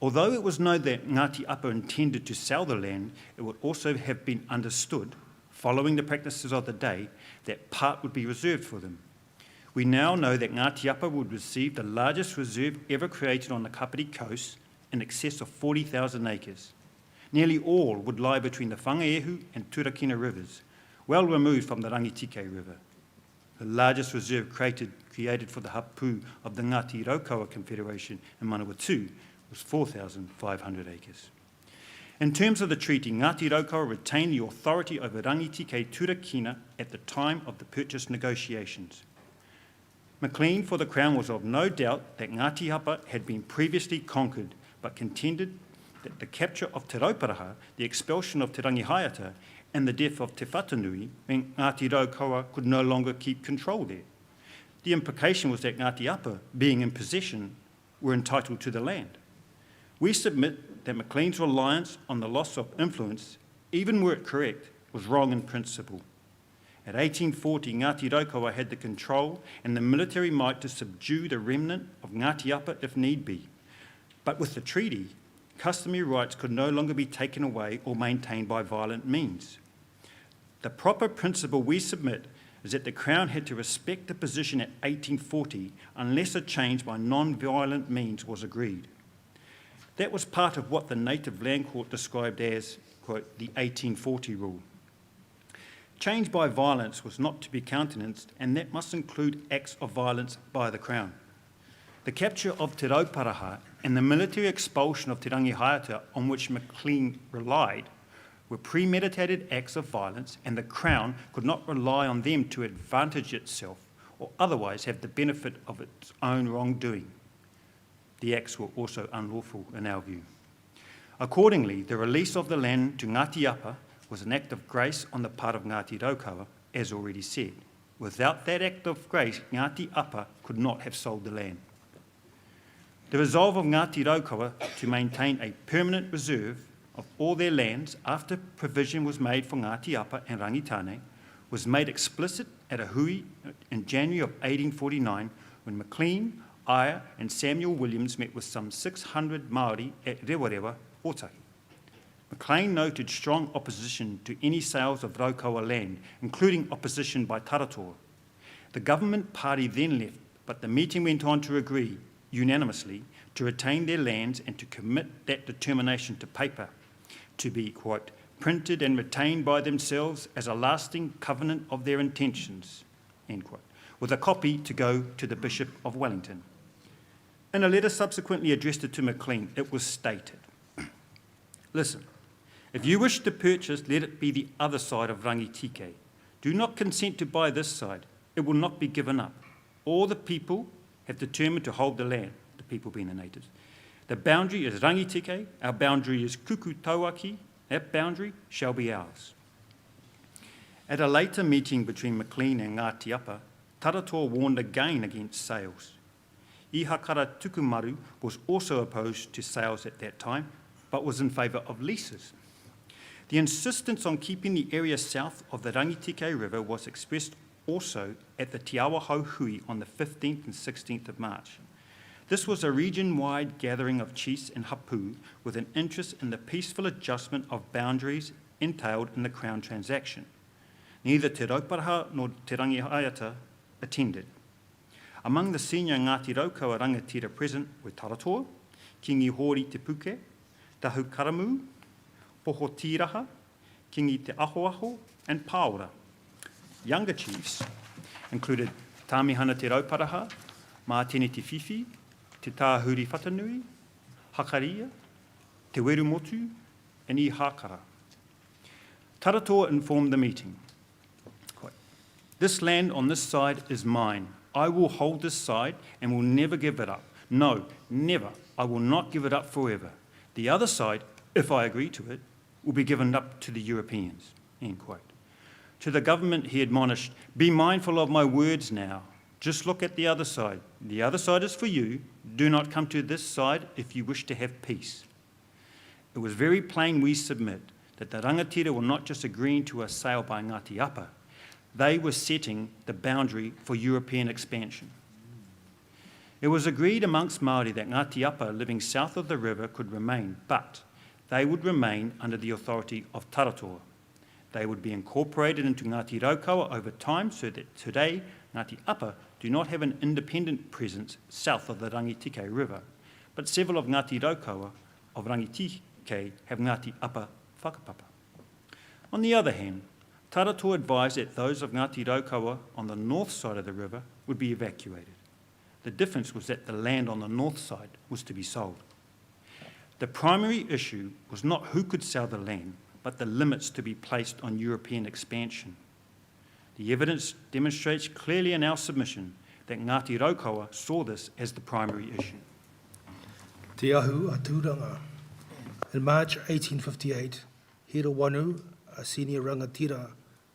Although it was known that Ngāti Apa intended to sell the land, it would also have been understood, following the practices of the day, that part would be reserved for them. We now know that Ngāti Apa would receive the largest reserve ever created on the Kapiti coast, in excess of 40,000 acres. Nearly all would lie between the Whangaehu and Turakina rivers, well removed from the Rangitike River. The largest reserve created for the hapu of the Ngāti Raukawa Confederation in Manawatu was 4,500 acres. In terms of the treaty, Ngāti Raukawa retained the authority over Rangitike Turakina at the time of the purchase negotiations. McLean for the Crown was of no doubt that Ngāti Apa had been previously conquered, but contended that the capture of Te Rauparaha, the expulsion of Te Rangihaiata, and the death of Te Whatanui meant Ngāti Raukawa could no longer keep control there. The implication was that Ngāti Apa, being in possession, were entitled to the land. We submit that Maclean's reliance on the loss of influence, even were it correct, was wrong in principle. At 1840, Ngāti Raukawa had the control and the military might to subdue the remnant of Ngāti Apa if need be. But with the treaty, customary rights could no longer be taken away or maintained by violent means. The proper principle we submit is that the Crown had to respect the position at 1840 unless a change by non-violent means was agreed. That was part of what the Native Land Court described as, quote, the 1840 rule. Change by violence was not to be countenanced, and that must include acts of violence by the Crown. The capture of Te Rauparaha and the military expulsion of Te Rangihaiata, on which Maclean relied, were premeditated acts of violence, and the Crown could not rely on them to advantage itself or otherwise have the benefit of its own wrongdoing. The acts were also unlawful in our view. Accordingly, the release of the land to Ngāti Apa was an act of grace on the part of Ngāti Raukawa, as already said. Without that act of grace, Ngāti Apa could not have sold the land. The resolve of Ngāti Raukawa to maintain a permanent reserve of all their lands after provision was made for Ngāti Apa and Rangitane was made explicit at a hui in January of 1849 when Maclean, Aya and Samuel Williams met with some 600 Māori at Rewarewa, Ōtahi. Maclean noted strong opposition to any sales of Raukawa land, including opposition by Taratoa. The government party then left, but the meeting went on to agree, unanimously, to retain their lands and to commit that determination to paper, to be, quote, printed and retained by themselves as a lasting covenant of their intentions, end quote, with a copy to go to the Bishop of Wellington. In a letter subsequently addressed to Maclean, it was stated, listen, if you wish to purchase, let it be the other side of Rangitike. Do not consent to buy this side. It will not be given up. All the people have determined to hold the land, the people being the natives. The boundary is Rangitike, our boundary is Kukutauaki, that boundary shall be ours. At a later meeting between Maclean and Ngāti Apa, Taratoa warned again against sales. Ihakara Tukumaru was also opposed to sales at that time, but was in favour of leases. The insistence on keeping the area south of the Rangitike River was expressed also at the Te Awahau Hui on the 15th and 16th of March. This was a region-wide gathering of chiefs and hapu with an interest in the peaceful adjustment of boundaries entailed in the Crown transaction. Neither Te Rauparaha nor Te Rangihaiata attended. Among the senior Ngāti Raukawa rangatira present were Taratoa, Kingi Hori Te Puke, Tahu Karamu, Poho Tiraha, Kingi Te Ahoaho, and Paora. Younger chiefs included Tāmihana Te Rauparaha, Mātene Te Whiwhi, Te Tāhuri Whatanui, Hakaria, Te Werumotu, and Ihakara. Taratoa informed the meeting, quote, this land on this side is mine. I will hold this side and will never give it up. No, never. I will not give it up forever. The other side, if I agree to it, will be given up to the Europeans, end quote. To the government, he admonished, be mindful of my words now. Just look at the other side. The other side is for you. Do not come to this side if you wish to have peace. It was very plain, we submit, that the rangatira were not just agreeing to a sale by Ngāti Apa. They were setting the boundary for European expansion. It was agreed amongst Māori that Ngāti Apa living south of the river could remain, but they would remain under the authority of Taratoa. They would be incorporated into Ngāti Raukawa over time so that today Ngāti Apa do not have an independent presence south of the Rangitike River, but several of Ngāti Raukawa of Rangitike have Ngāti Apa whakapapa. On the other hand, Taratoa advised that those of Ngāti Raukawa on the north side of the river would be evacuated. The difference was that the land on the north side was to be sold. The primary issue was not who could sell the land, but the limits to be placed on European expansion. The evidence demonstrates clearly in our submission that Ngāti Raukawa saw this as the primary issue. Te ahu aturanga. In March 1858, Hiro Wanu, a senior rangatira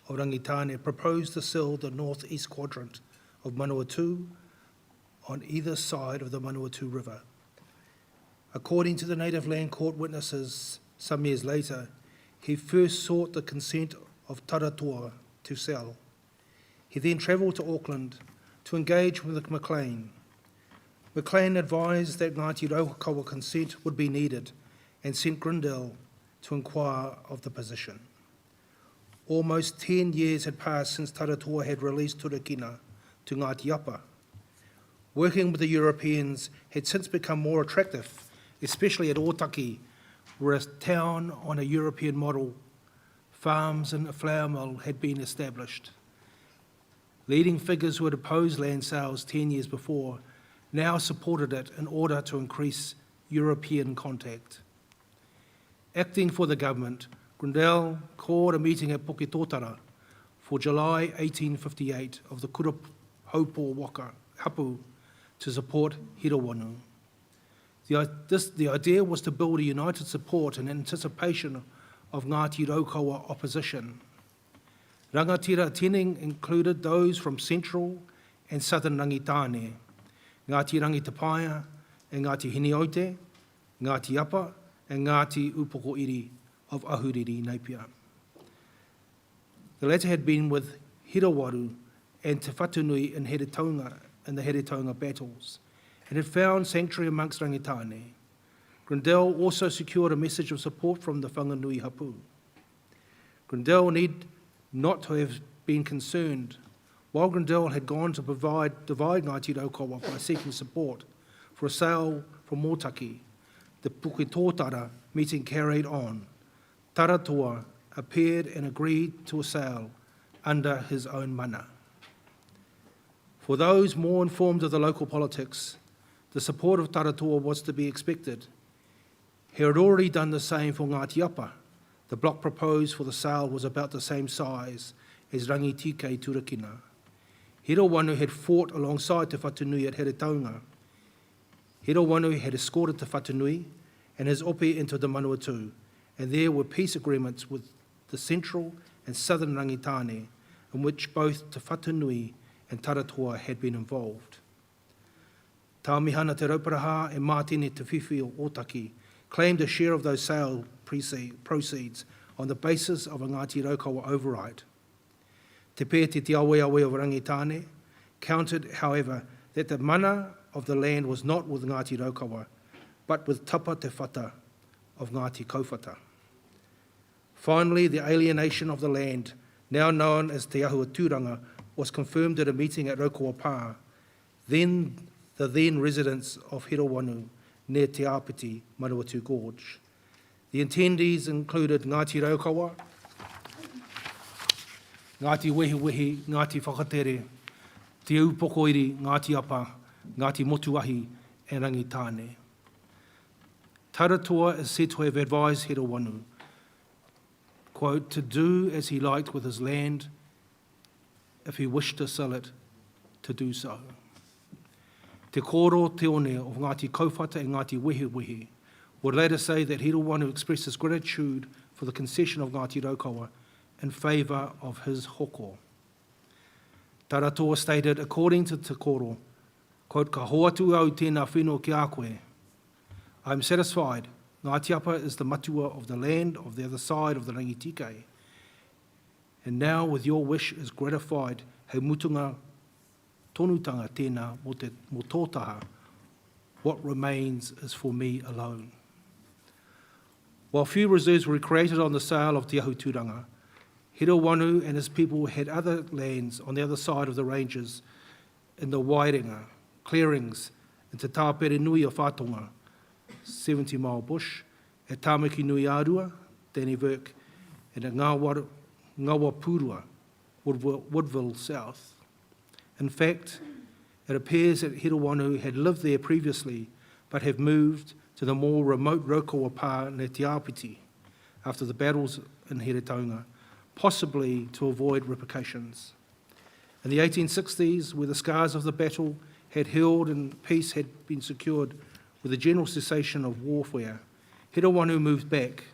of Rangitane, proposed to sell the northeast quadrant of Manawatu on either side of the Manawatu River. According to the Native Land Court witnesses, some years later, he first sought the consent of Taratoa to sell. He then travelled to Auckland to engage with Maclean. Maclean advised that Ngāti Raukawa consent would be needed and sent Grindel to inquire of the position. Almost 10 years had passed since Taratoa had released Turakina to Ngāti Apa. Working with the Europeans had since become more attractive, especially at Otaki, where a town on a European model, farms and a flour mill had been established. Leading figures who had opposed land sales 10 years before now supported it in order to increase European contact. Acting for the government, Grindel called a meeting at Puketotara for July 1858 of the Kura Haupo Waka Hapu to support Hirowanu. The idea was to build a united support in anticipation of Ngāti Raukawa opposition. Rangatira attending included those from central and southern Rangitane, Ngāti Rangitapaia and Ngāti Hiniote, Ngāti Apa and Ngāti Upokoiri of Ahuriri, Napier. The latter had been with Hirawaru and Te Whatunui in the Heretaunga battles, and had found sanctuary amongst Rangitane. Grindel also secured a message of support from the Whanganui Hapu. Grindel need not to have been concerned. While Grindel had gone to divide Ngāti Raukawa by seeking support for a sale from Motaki, the Puketotara meeting carried on. Taratoa appeared and agreed to a sale under his own mana. For those more informed of the local politics, the support of Taratoa was to be expected. He had already done the same for Ngāti Apa. The block proposed for the sale was about the same size as Rangitike Turakina. Hirowanu had fought alongside Te Whatunui at Heretaunga. Hirowanu had escorted Te Whatunui and his ope into the Manawatu, and there were peace agreements with the central and southern Rangitane, in which both Te Whatunui and Taratoa had been involved. Tāmihana Te Rauparaha and Mātene Te Whiwhi o Otaki claimed a share of those sale proceeds on the basis of a Ngāti Raukawa override. Te Pē Te Awe of Rangitane counted, however, that the mana of the land was not with Ngāti Raukawa, but with Tapa Te Whata of Ngāti Kauwhata. Finally, the alienation of the land, now known as Te Ahuaturanga, was confirmed at a meeting at Raukawa Pā, the then residence of Hirowanu near Te Apiti, Manawatu Gorge. The attendees included Ngāti Raukawa, Ngāti Wehiwehi, Ngāti Whakatere, Te Upokoiri, Ngāti Apa, Ngāti Motuahi, and Rangitane. Taratoa is said to have advised Hirowanu, quote, to do as he liked with his land, if he wished to sell it, to do so. Te koro te one of Ngāti Kauwhata and Ngāti Wehiwehi would later say that Hirowanu expressed his gratitude for the concession of Ngāti Raukawa in favour of his hoko. Taratoa stated, according to Te Koro, quote, ka hoatu au tēnā whenua ki a koe. I am satisfied. Ngāti Apa is the matua of the land of the other side of the Rangitike. And now, with your wish is gratified, hei mutunga tonutanga tēnā mo tōtaha, what remains is for me alone. While few reserves were created on the sale of Te Ahuturanga, Hirowanu and his people had other lands on the other side of the ranges in the Wairenga, clearings, in Te Tāpere Nui o Whātonga, 70-mile bush, at Tāmaki Nui Arua, Danny Virk, and at Ngawa Purua, Woodville South. In fact, it appears that Hirowanu had lived there previously, but have moved to the more remote Raukawa Pā near Te Apiti after the battles in Heretaunga, possibly to avoid repercussions. In the 1860s, where the scars of the battle had healed and peace had been secured with a general cessation of warfare, Hirawanu moved back.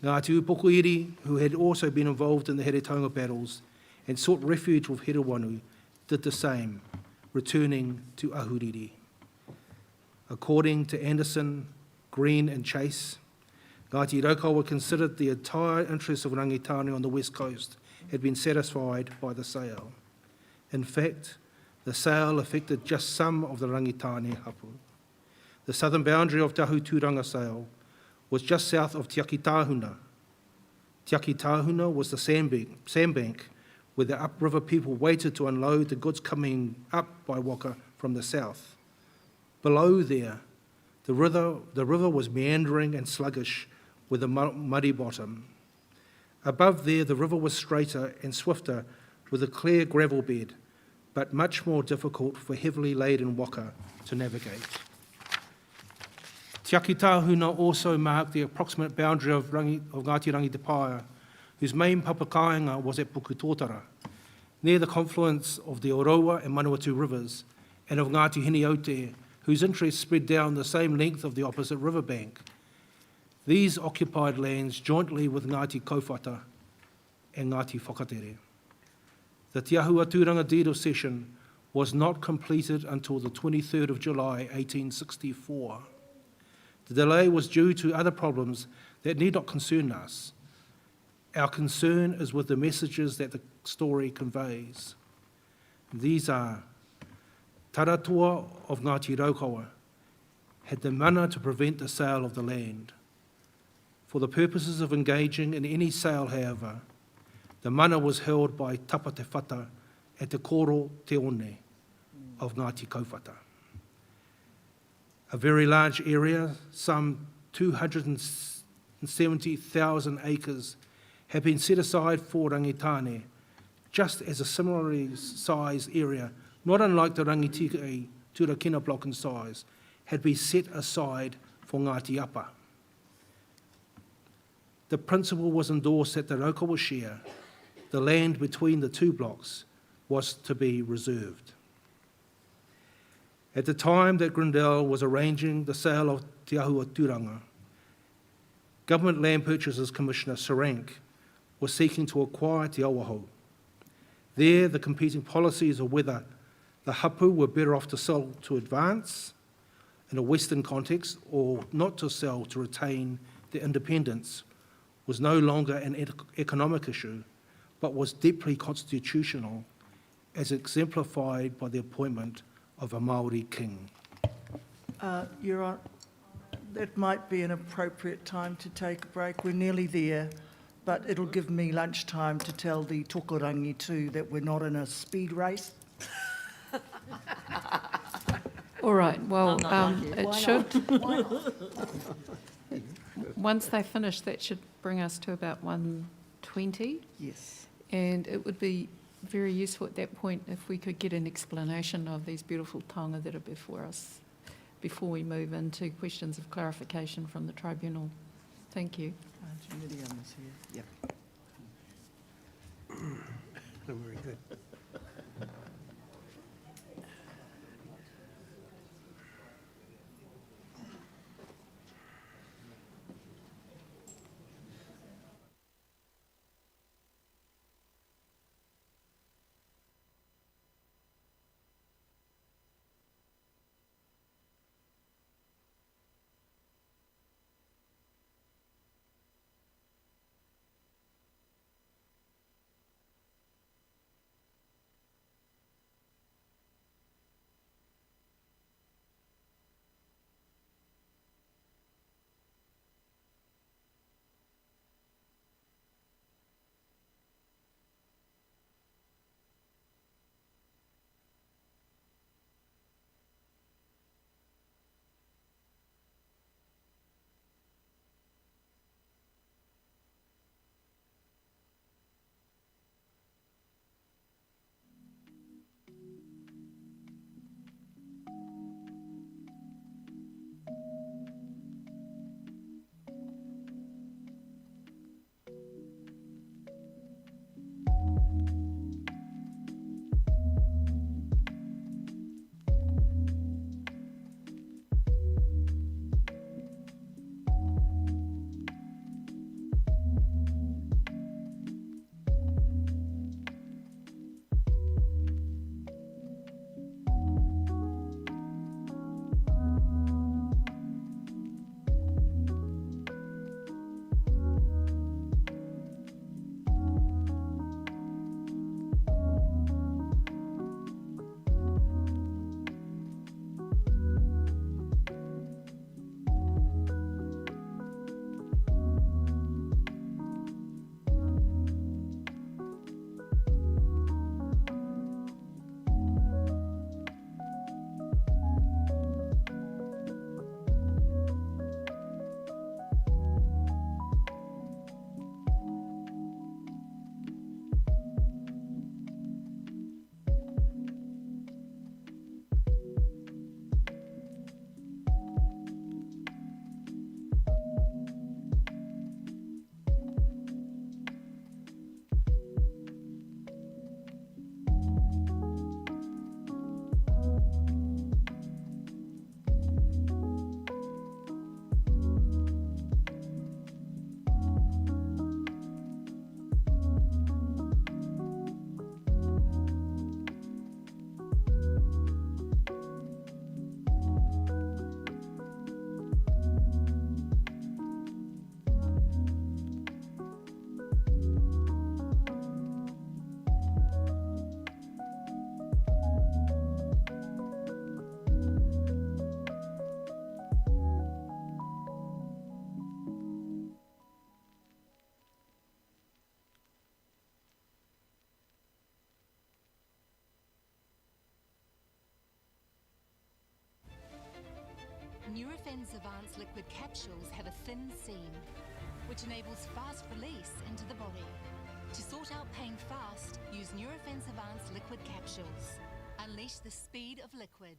Ngāti Upokoiri, who had also been involved in the Heretaunga battles and sought refuge with Hirawanu, did the same, returning to Ahuriri. According to Anderson, Green and Chase, Ngāti Raukawa considered the entire interests of rangitane on the west coast had been satisfied by the sale. In fact, the sale affected just some of the rangitane hapu. The southern boundary of Tahu Tūranga sale was just south of Tiaki Tāhuna. Tiaki Tāhuna was the sandbank where the upriver people waited to unload the goods coming up by Waka from the south. Below there, the river was meandering and sluggish with a muddy bottom. Above there, the river was straighter and swifter with a clear gravel bed, but much more difficult for heavily laden waka to navigate. Tiaki Tāhuna also marked the approximate boundary of Ngāti Rangitipaia, whose main papakainga was at Pukutōtara, near the confluence of the Orowa and Manawatu rivers, and of Ngāti Hiniote, whose interests spread down the same length of the opposite riverbank. These occupied lands jointly with Ngāti Kaufata and Ngāti Whakatere. The Te Ahua Tūranga deed of cession was not completed until the 23rd of July 1864. The delay was due to other problems that need not concern us. Our concern is with the messages that the story conveys. These are: Taratua of Ngāti Raukawa had the mana to prevent the sale of the land. For the purposes of engaging in any sale, however, the mana was held by Tapa Te Whata at Te Koro Te One of Ngāti Kaufata. A very large area, some 270,000 acres, have been set aside for rangitane, just as a similarly sized area, not unlike the Rangitiki Turakina block in size, had been set aside for Ngāti Apa. The principle was endorsed at the Raukawa share. The land between the two blocks was to be reserved. At the time that Grindel was arranging the sale of Te Ahua Tūranga, Government Land Purchases Commissioner Sarank was seeking to acquire Te Awaho. There, the competing policies of whether the hapu were better off to sell to advance in a Western context or not to sell to retain their independence was no longer an economic issue, but was deeply constitutional, as exemplified by the appointment of a Māori king. Your Honour, that might be an appropriate time to take a break. We're nearly there, but it'll give me lunchtime to tell the tokorangi too that we're not in a speed race. All right, well, it should, Why not? once they finish, that should bring us to about 1:20. Yes. And it would be very useful at that point if we could get an explanation of these beautiful taonga that are before us before we move into questions of clarification from the tribunal. Thank you. Yep. Very good. Nurofen Advanced liquid capsules have a thin seam, which enables fast release into the body. To sort out pain fast, use Nurofen Advanced liquid capsules. Unleash the speed of liquid.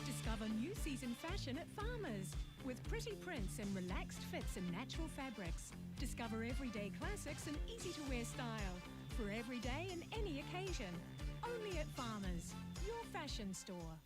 Discover new season fashion at Farmers. With pretty prints and relaxed fits in natural fabrics. Discover everyday classics and easy-to-wear style. For every day and any occasion. Only at Farmers, your fashion store.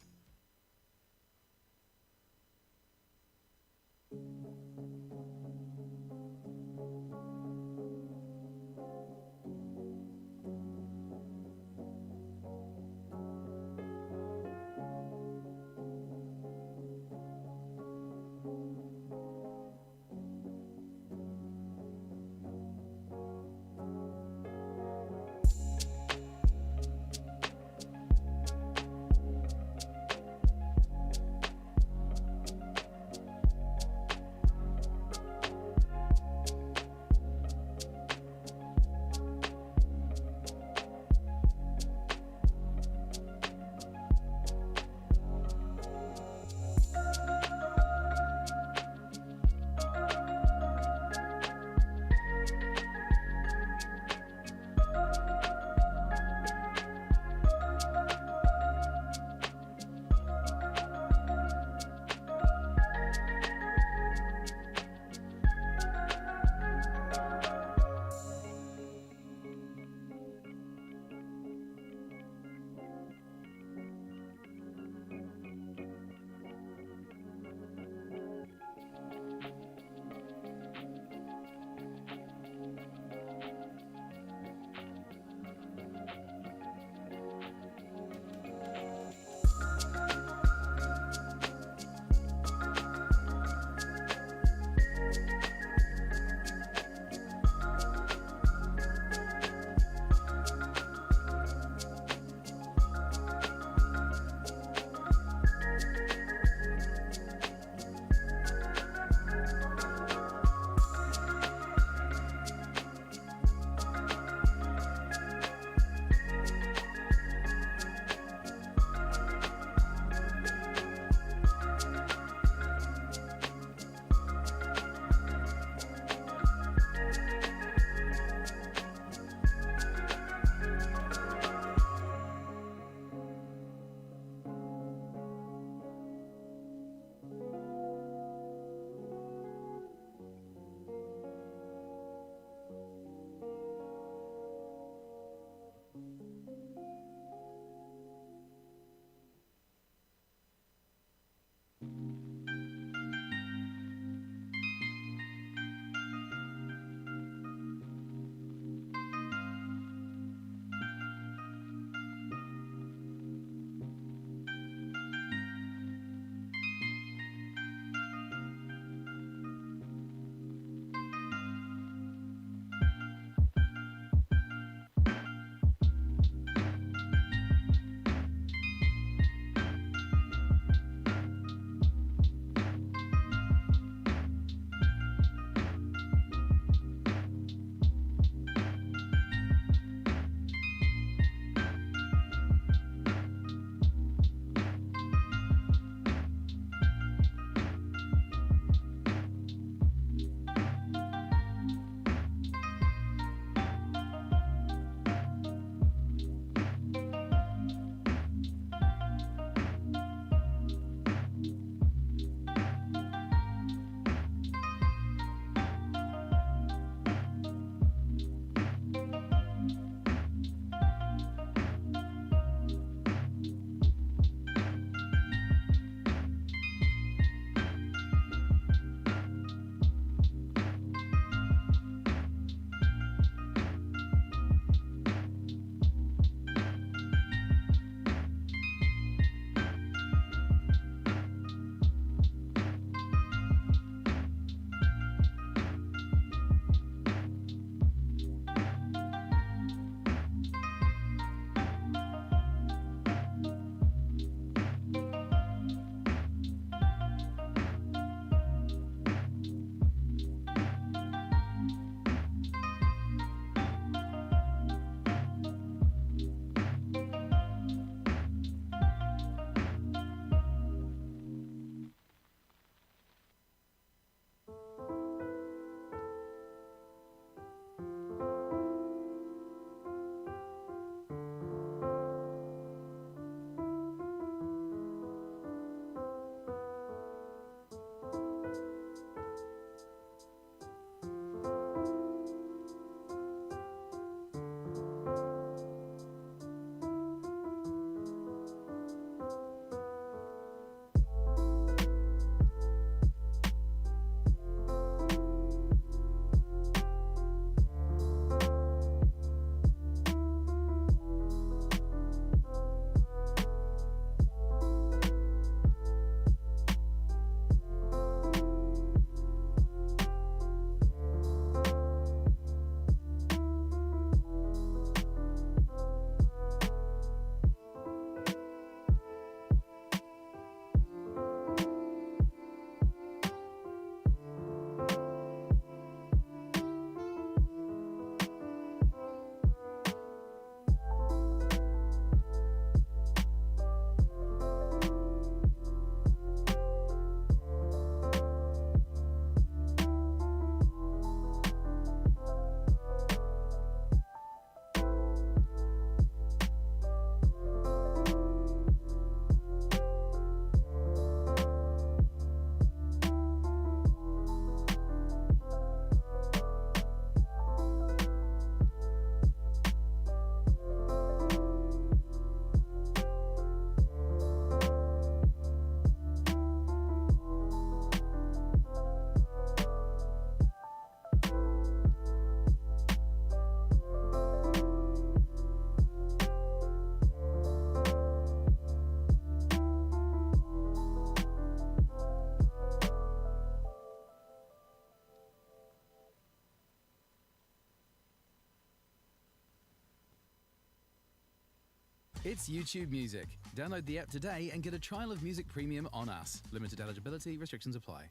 It's YouTube Music. Download the app today and get a trial of Music Premium on us. Limited eligibility, restrictions apply.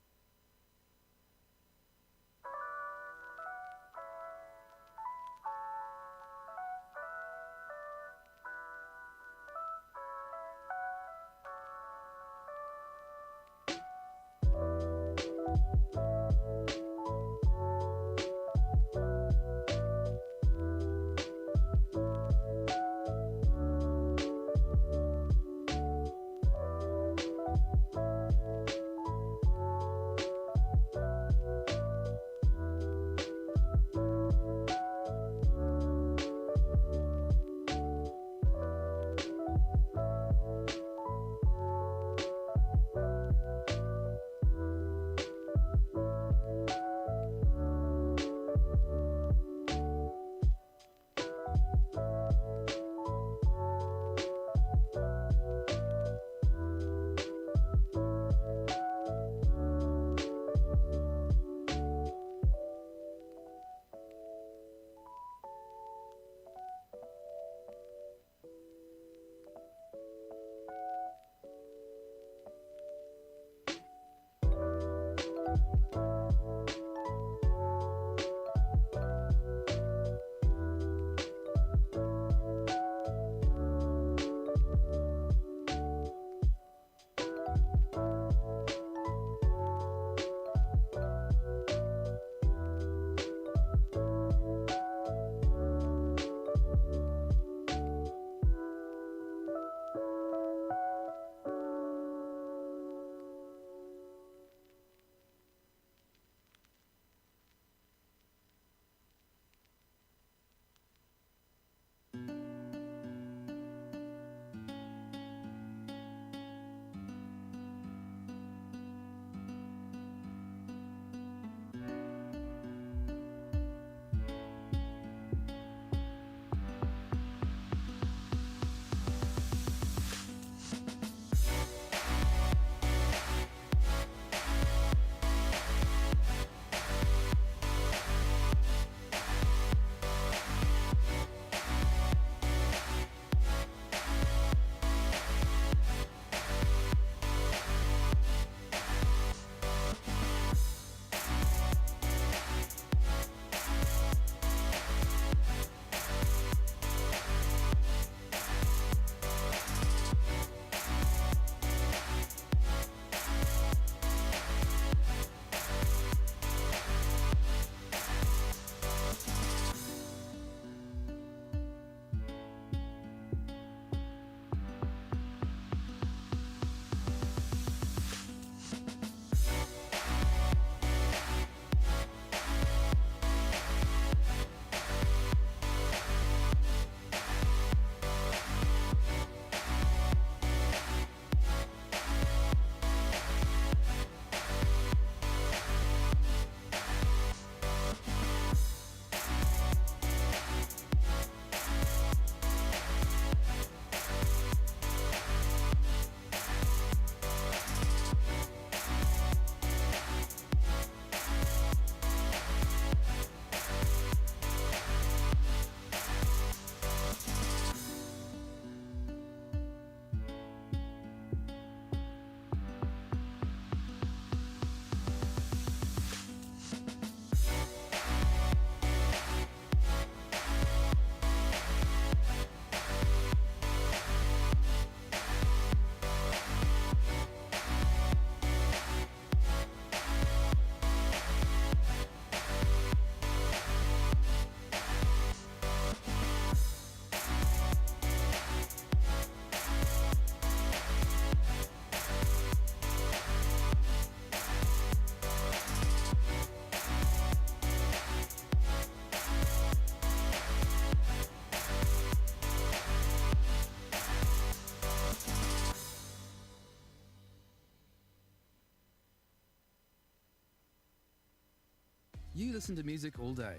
You listen to music all day,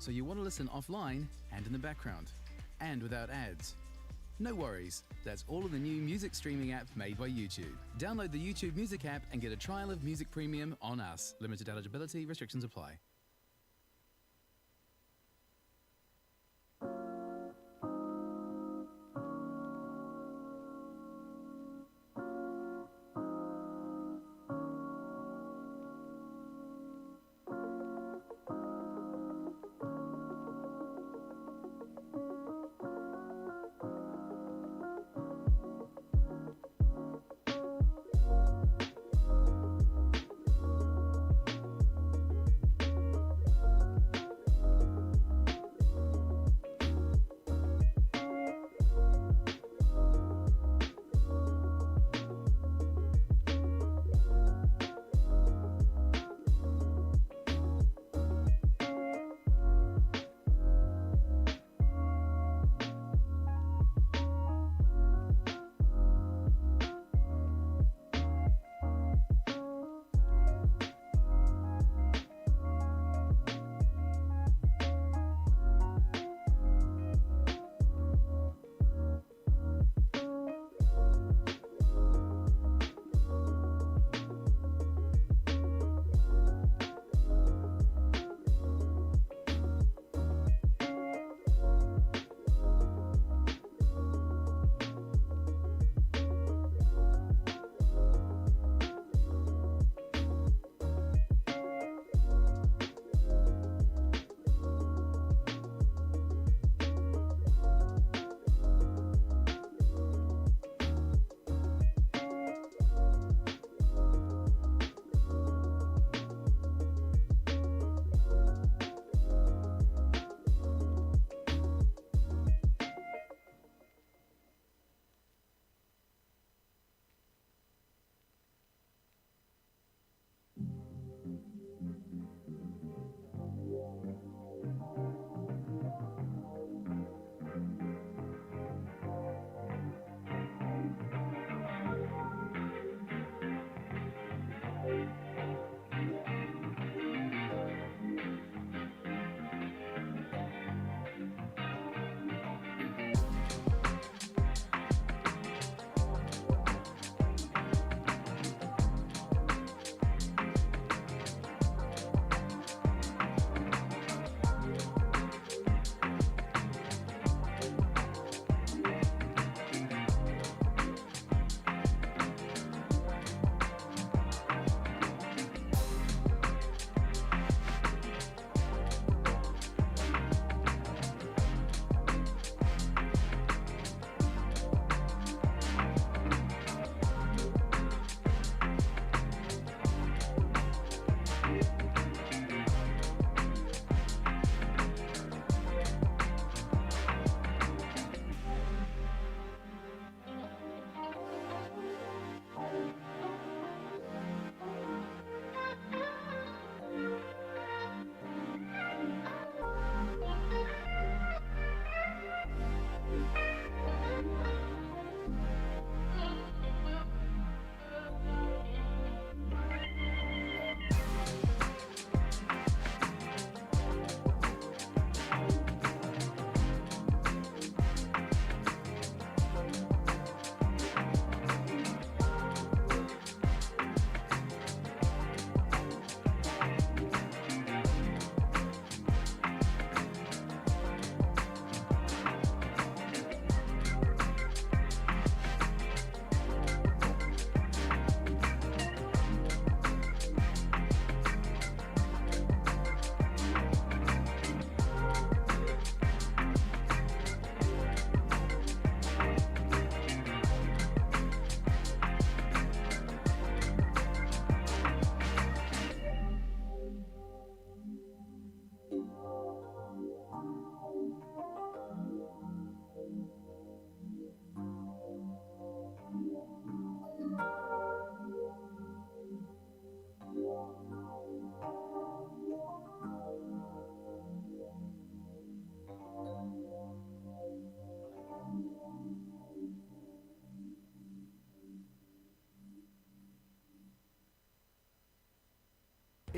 so you want to listen offline and in the background, and without ads. No worries, that's all of the new music streaming app made by YouTube. Download the YouTube Music app and get a trial of Music Premium on us. Limited eligibility, restrictions apply.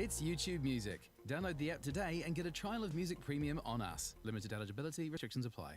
It's YouTube Music. Download the app today and get a trial of Music Premium on us. Limited eligibility, restrictions apply.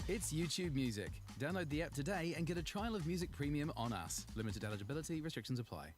It's YouTube Music. Download the app today and get a trial of Music Premium on us. Limited eligibility, restrictions apply.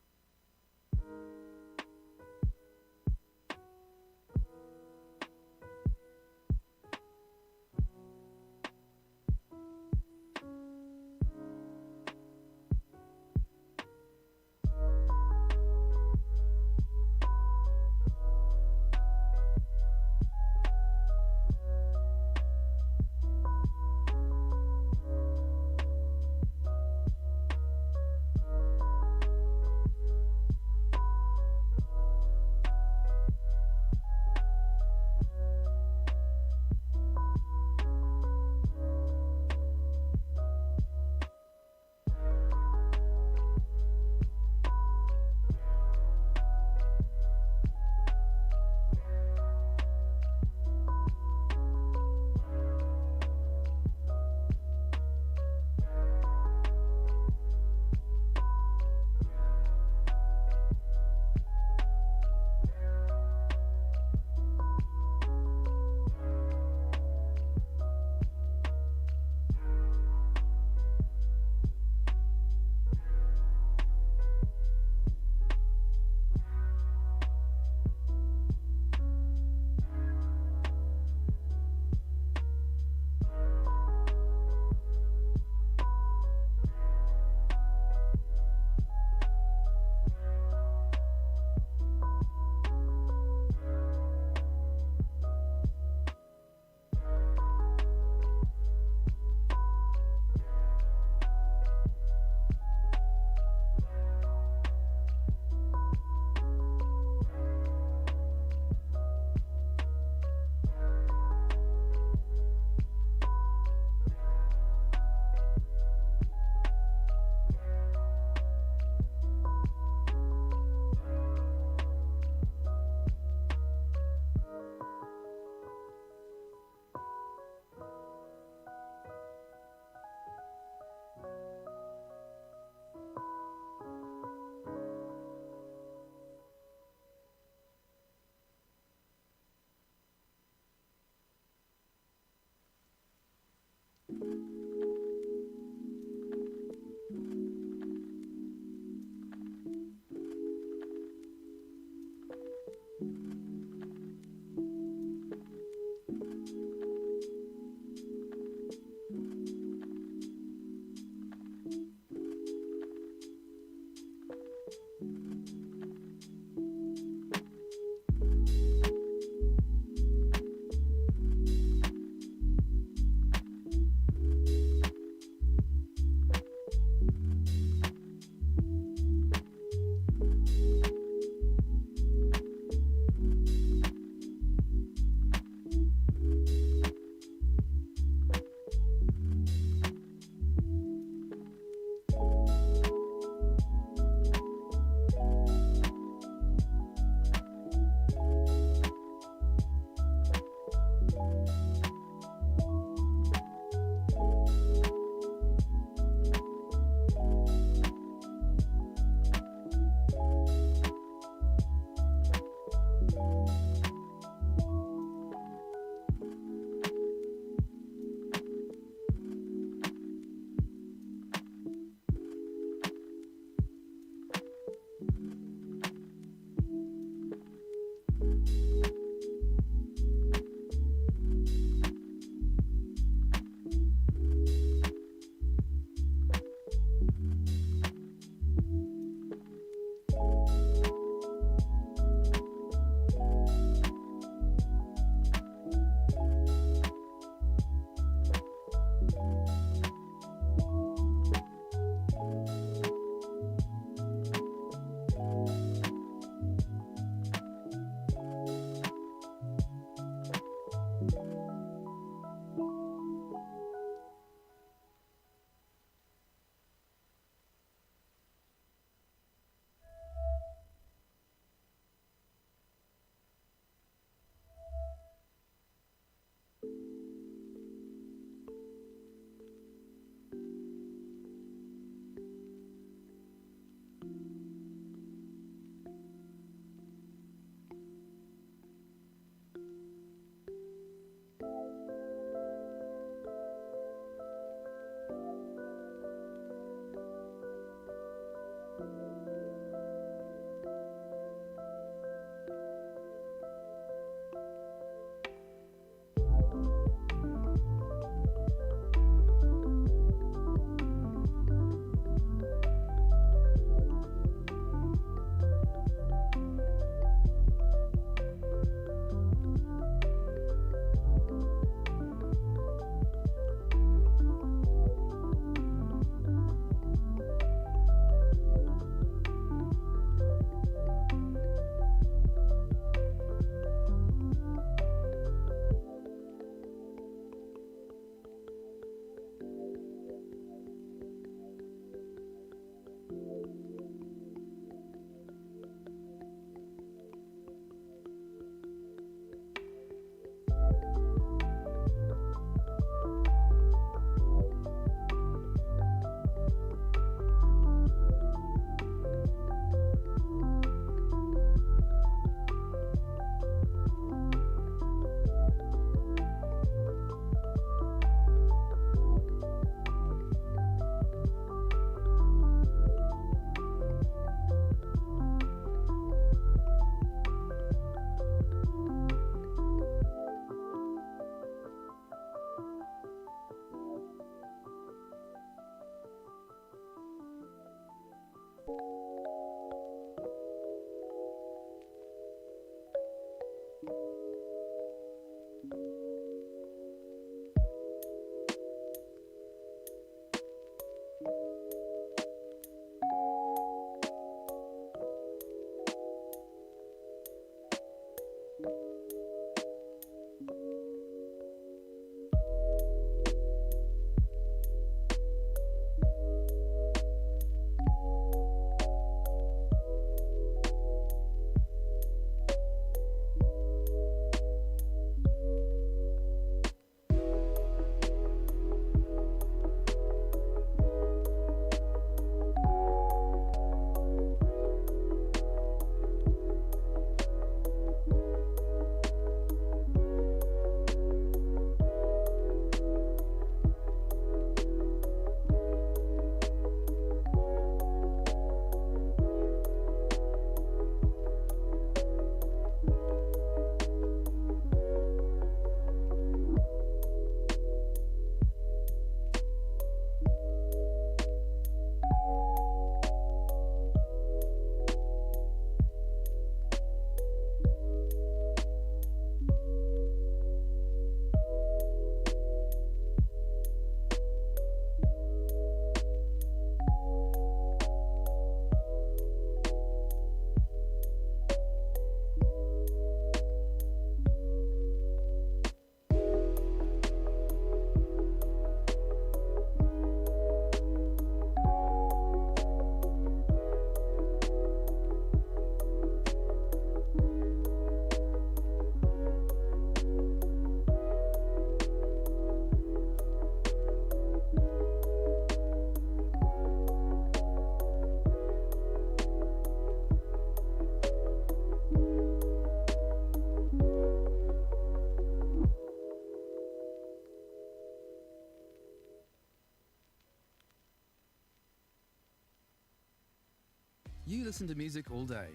You listen to music all day,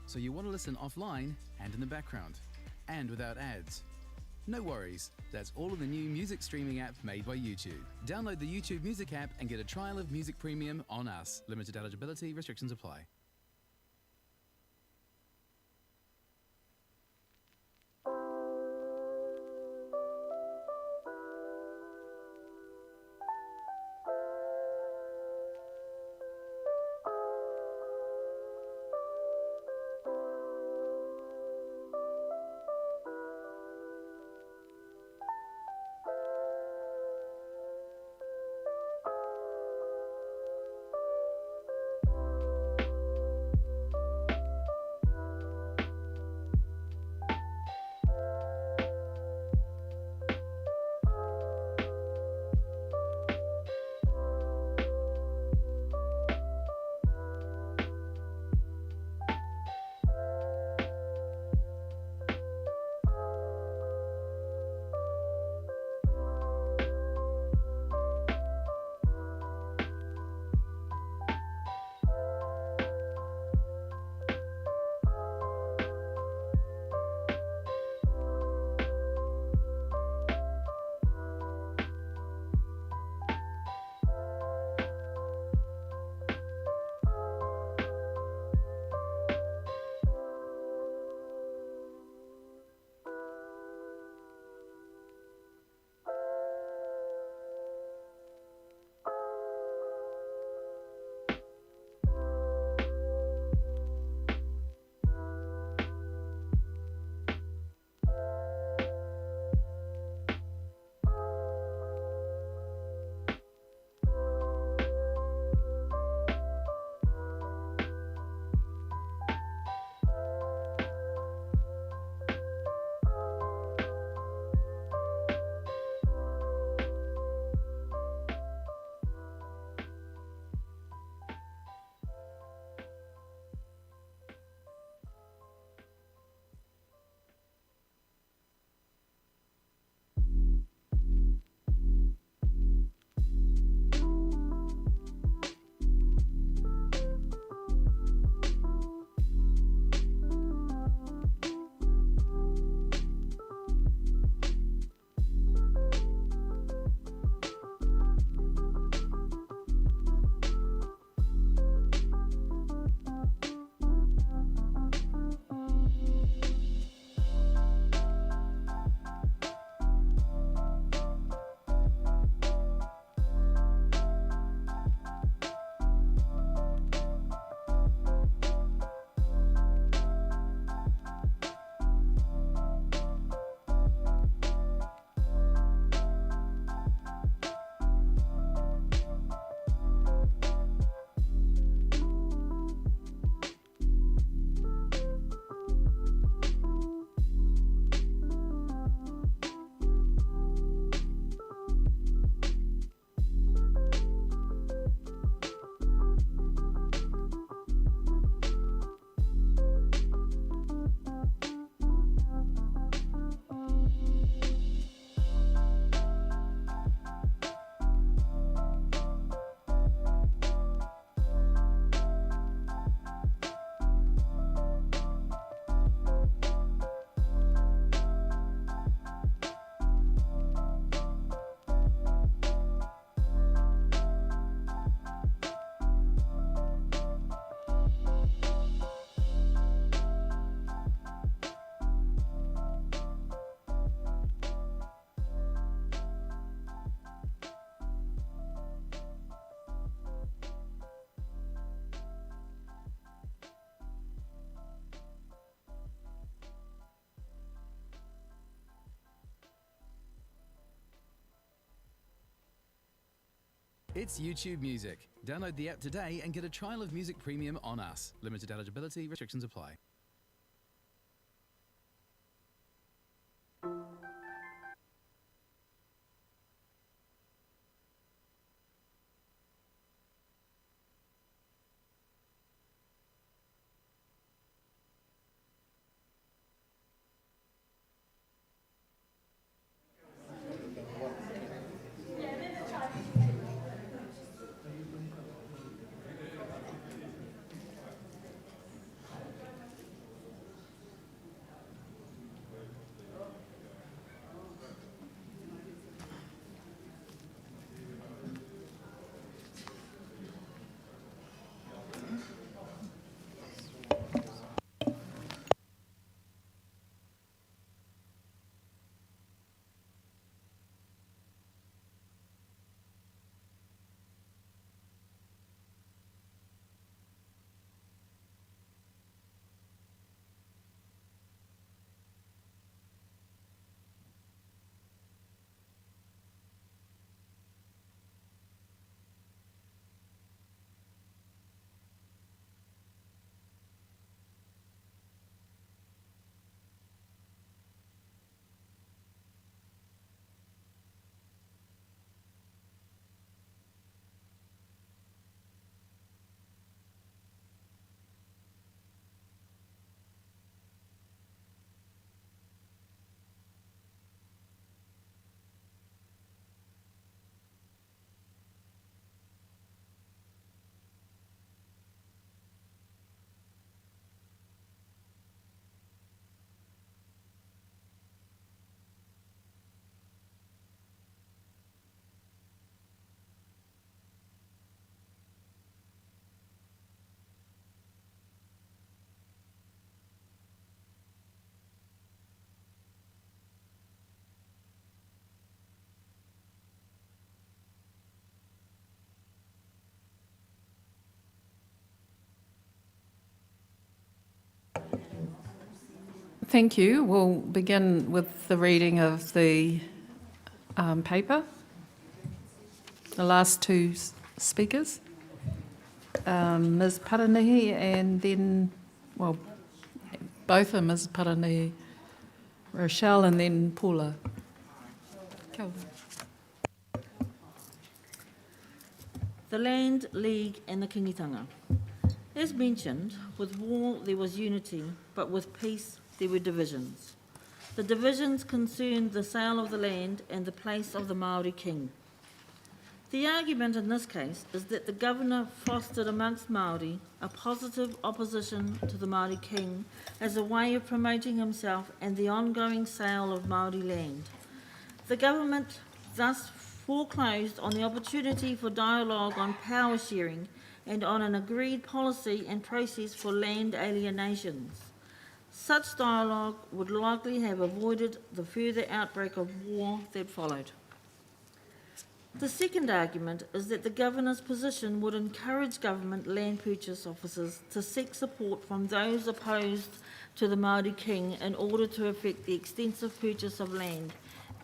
so you want to listen offline and in the background, and without ads. No worries, that's all in the new music streaming app made by YouTube. Download the YouTube Music app and get a trial of Music Premium on us. Limited eligibility, restrictions apply. It's YouTube Music. Download the app today and get a trial of Music Premium on us. Limited eligibility, restrictions apply. Thank you. We'll begin with the reading of the paper. The last two speakers, Ms. Paranihi and then, well, both are Ms. Paranihi, Rochelle and then Paula. Kia ora. The Land League and the Kingitanga. As mentioned, with war there was unity, but with peace there were divisions. The divisions concerned the sale of the land and the place of the Māori king. The argument in this case is that the governor fostered amongst Māori a positive opposition to the Māori king as a way of promoting himself and the ongoing sale of Māori land. The government thus foreclosed on the opportunity for dialogue on power sharing and on an agreed policy and process for land alienations. Such dialogue would likely have avoided the further outbreak of war that followed. The second argument is that the governor's position would encourage government land purchase officers to seek support from those opposed to the Māori king in order to effect the extensive purchase of land,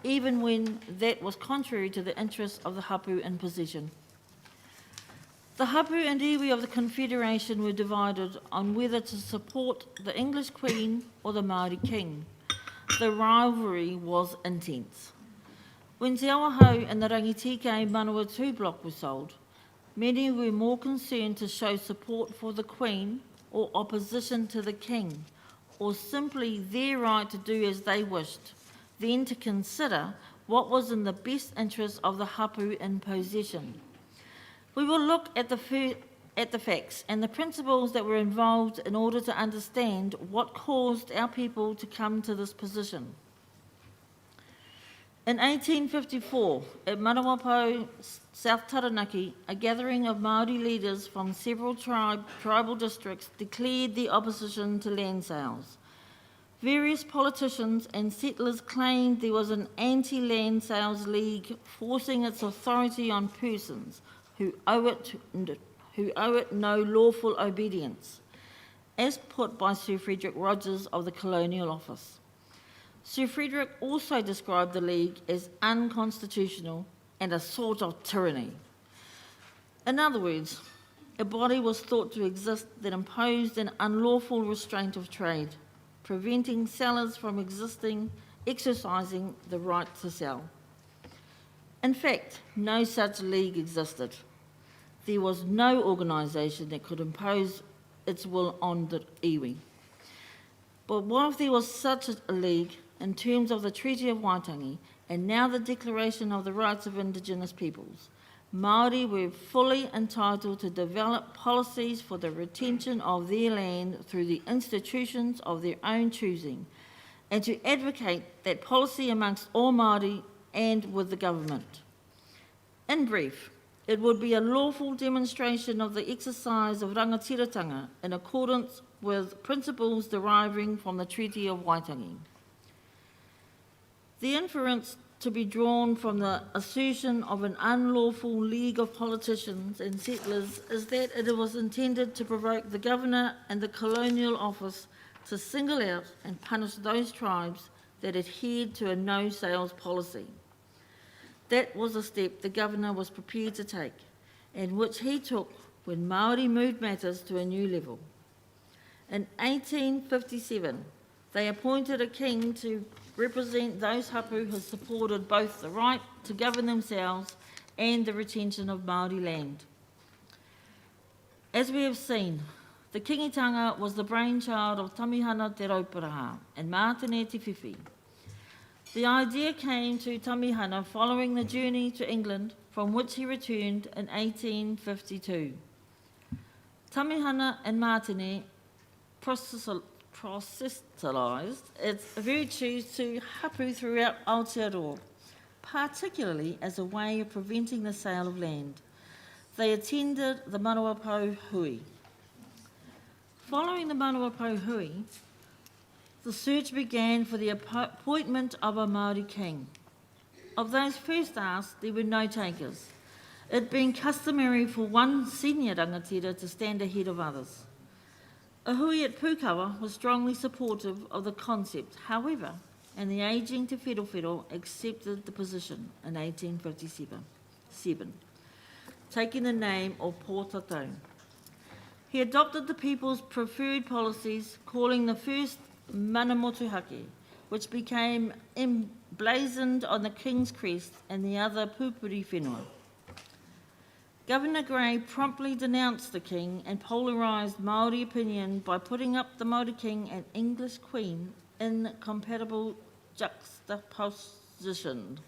even when that was contrary to the interests of the hapu in possession. The hapu and iwi of the Confederation were divided on whether to support the English Queen or the Māori king. The rivalry was intense. When Te Awahau and the Rangitike Manawatu block were sold, many were more concerned to show support for the Queen or opposition to the King, or simply their right to do as they wished, than to consider what was in the best interest of the hapu in possession. We will look at the facts and the principles that were involved in order to understand what caused our people to come to this position. In 1854, at Manawapau, South Taranaki, a gathering of Māori leaders from several tribal districts declared the opposition to land sales. Various politicians and settlers claimed there was an anti-land sales league forcing its authority on persons who owe it no lawful obedience, as put by Sir Frederick Rogers of the Colonial Office. Sir Frederick also described the League as unconstitutional and a sort of tyranny. In other words, a body was thought to exist that imposed an unlawful restraint of trade, preventing sellers from exercising the right to sell. In fact, no such league existed. There was no organisation that could impose its will on the iwi. But what if there was such a league in terms of the Treaty of Waitangi and now the Declaration of the Rights of Indigenous Peoples? Māori were fully entitled to develop policies for the retention of their land through the institutions of their own choosing, and to advocate that policy amongst all Māori and with the government. In brief, it would be a lawful demonstration of the exercise of rangatiratanga in accordance with principles deriving from the Treaty of Waitangi. The inference to be drawn from the assertion of an unlawful league of politicians and settlers is that it was intended to provoke the governor and the Colonial Office to single out and punish those tribes that adhered to a no-sales policy. That was a step the governor was prepared to take, and which he took when Māori moved matters to a new level. In 1857, they appointed a king to represent those hapu who supported both the right to govern themselves and the retention of Māori land. As we have seen, the kingitanga was the brainchild of Tamihana Te Rauparaha and Mātene Te Whiwhi. The idea came to Tamihana following the journey to England, from which he returned in 1852. Tamihana and Mātene proselytised its virtues to hapu throughout Aotearoa, particularly as a way of preventing the sale of land. They attended the Manawapau Hui. Following the Manawapau Hui, the search began for the appointment of a Māori king. Of those first asked, there were no takers, it being customary for one senior rangatira to stand ahead of others. A hui at Pukawa was strongly supportive of the concept, however, and the ageing Te Whetowhetho accepted the position in 1857, taking the name of Pōtatau. He adopted the people's preferred policies, calling the first Mana Motuhake, which became emblazoned on the king's crest, and the other Pupuri Whenua. Governor Grey promptly denounced the king and polarised Māori opinion by putting up the Māori king and English queen in compatible juxtaposition.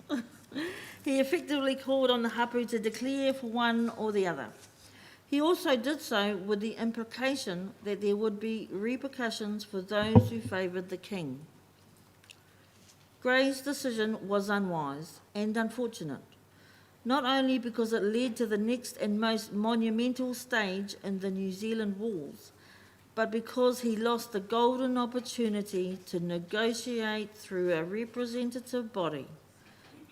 He effectively called on the hapu to declare for one or the other. He also did so with the implication that there would be repercussions for those who favoured the king. Grey's decision was unwise and unfortunate, not only because it led to the next and most monumental stage in the New Zealand Wars, but because he lost the golden opportunity to negotiate through a representative body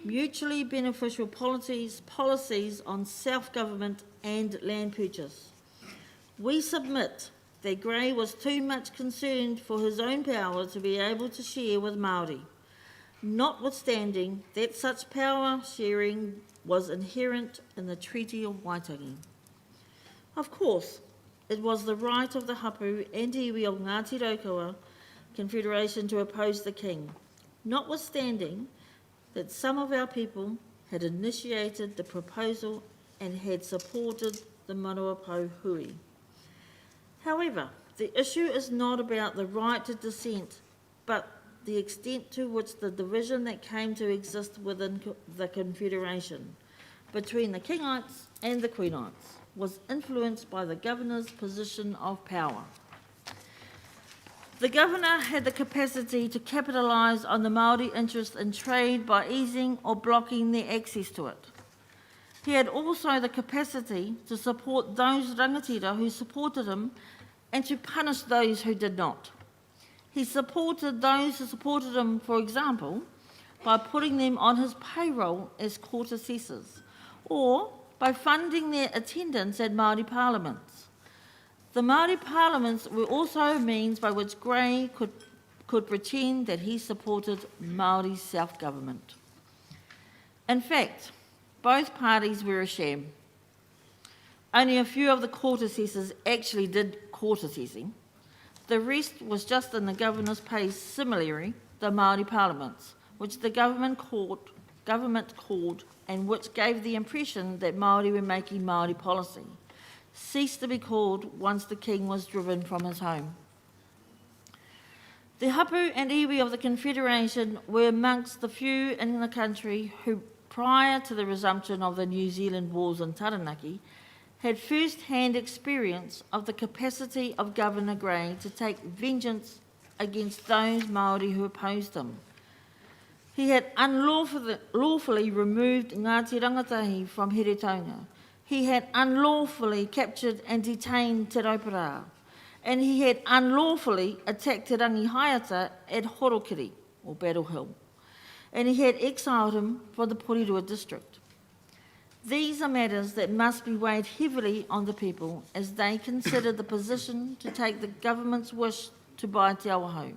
mutually beneficial policies on self-government and land purchase. We submit that Grey was too much concerned for his own power to be able to share with Māori, notwithstanding that such power sharing was inherent in the Treaty of Waitangi. Of course, it was the right of the hapu and iwi of Ngāti Raukawa Confederation to oppose the king, notwithstanding that some of our people had initiated the proposal and had supported the Manawa hui. However, the issue is not about the right to dissent, but the extent to which the division that came to exist within the Confederation between the Kingites and the Queenites was influenced by the governor's position of power. The governor had the capacity to capitalise on the Māori interest in trade by easing or blocking their access to it. He had also the capacity to support those rangatira who supported him and to punish those who did not. He supported those who supported him, for example, by putting them on his payroll as court assessors, or by funding their attendance at Māori parliaments. The Māori parliaments were also a means by which Grey could pretend that he supported Māori self-government. In fact, both parties were a sham. Only a few of the court assessors actually did court assessing. The rest was just in the governor's pay. Similarly, the Māori parliaments, which the government called and which gave the impression that Māori were making Māori policy, ceased to be called once the king was driven from his home. The hapu and iwi of the Confederation were amongst the few in the country who, prior to the resumption of the New Zealand Wars in Taranaki, had first-hand experience of the capacity of Governor Grey to take vengeance against those Māori who opposed him. He had unlawfully removed Ngāti Rangatahi from Heretaunga. He had unlawfully captured and detained Te Raupara, and he had unlawfully attacked Te Rangi Haiata at Horokiri, or Battle Hill, and he had exiled him from the Porirua district. These are matters that must be weighed heavily on the people as they consider the position to take the government's wish to buy Te Awaho.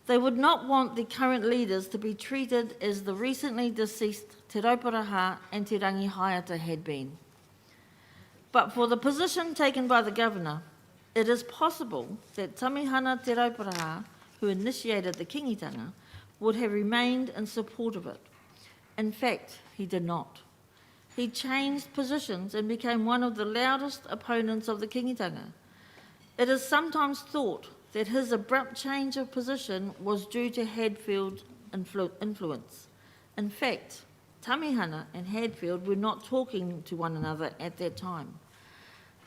They would not want the current leaders to be treated as the recently deceased Te Rauparaha and Te Rangi Haiata had been. But for the position taken by the governor, it is possible that Tamihana Te Rauparaha, who initiated the kingitanga, would have remained in support of it. In fact, he did not. He changed positions and became one of the loudest opponents of the kingitanga. It is sometimes thought that his abrupt change of position was due to Hadfield influence. In fact, Tamihana and Hadfield were not talking to one another at that time,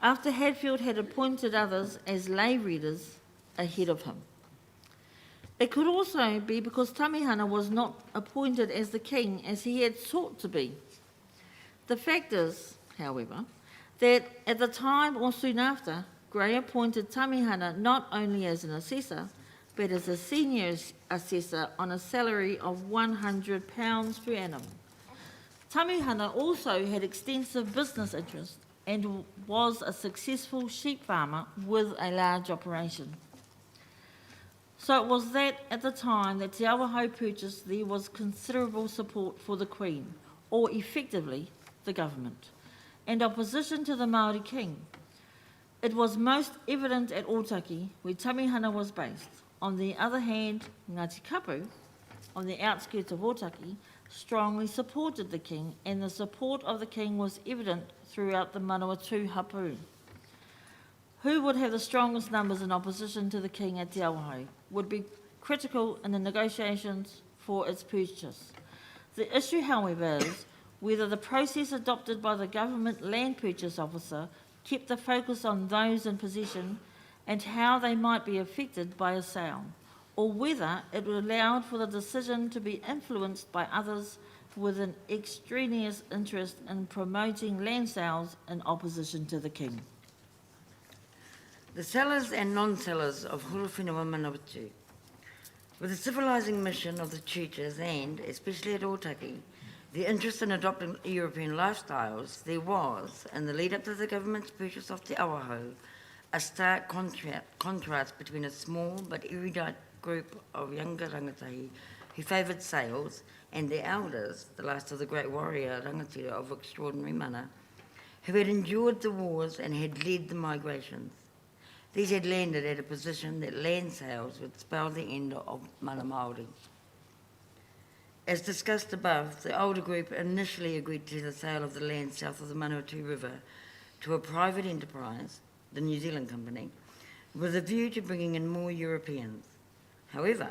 after Hadfield had appointed others as lay readers ahead of him. It could also be because Tamihana was not appointed as the king as he had sought to be. The fact is, however, that at the time or soon after, Grey appointed Tamihana not only as an assessor, but as a senior assessor on a salary of £100 per annum. Tamihana also had extensive business interests and was a successful sheep farmer with a large operation. So it was that at the time that Te Awaho purchased, there was considerable support for the Queen, or effectively the government, and opposition to the Māori king. It was most evident at Otaki, where Tamihana was based. On the other hand, Ngāti Kapu, on the outskirts of Otaki, strongly supported the king, and the support of the king was evident throughout the Manawatu hapu. Who would have the strongest numbers in opposition to the king at Te Awaho would be critical in the negotiations for its purchase. The issue, however, is whether the process adopted by the government land purchase officer kept the focus on those in possession and how they might be affected by a sale, or whether it allowed for the decision to be influenced by others with an extraneous interest in promoting land sales in opposition to the king. The sellers and non-sellers of Hurowhenua Manawatu. With the civilising mission of the churches and, especially at Otaki, the interest in adopting European lifestyles, there was, in the lead-up to the government's purchase of Te Awaho, a stark contrast between a small but erudite group of younger rangatahi who favoured sales and their elders, the last of the great warrior rangatira of extraordinary mana, who had endured the wars and had led the migrations. These had landed at a position that land sales would spell the end of mana Māori. As discussed above, the older group initially agreed to the sale of the land south of the Manawatu River to a private enterprise, the New Zealand Company, with a view to bringing in more Europeans. However,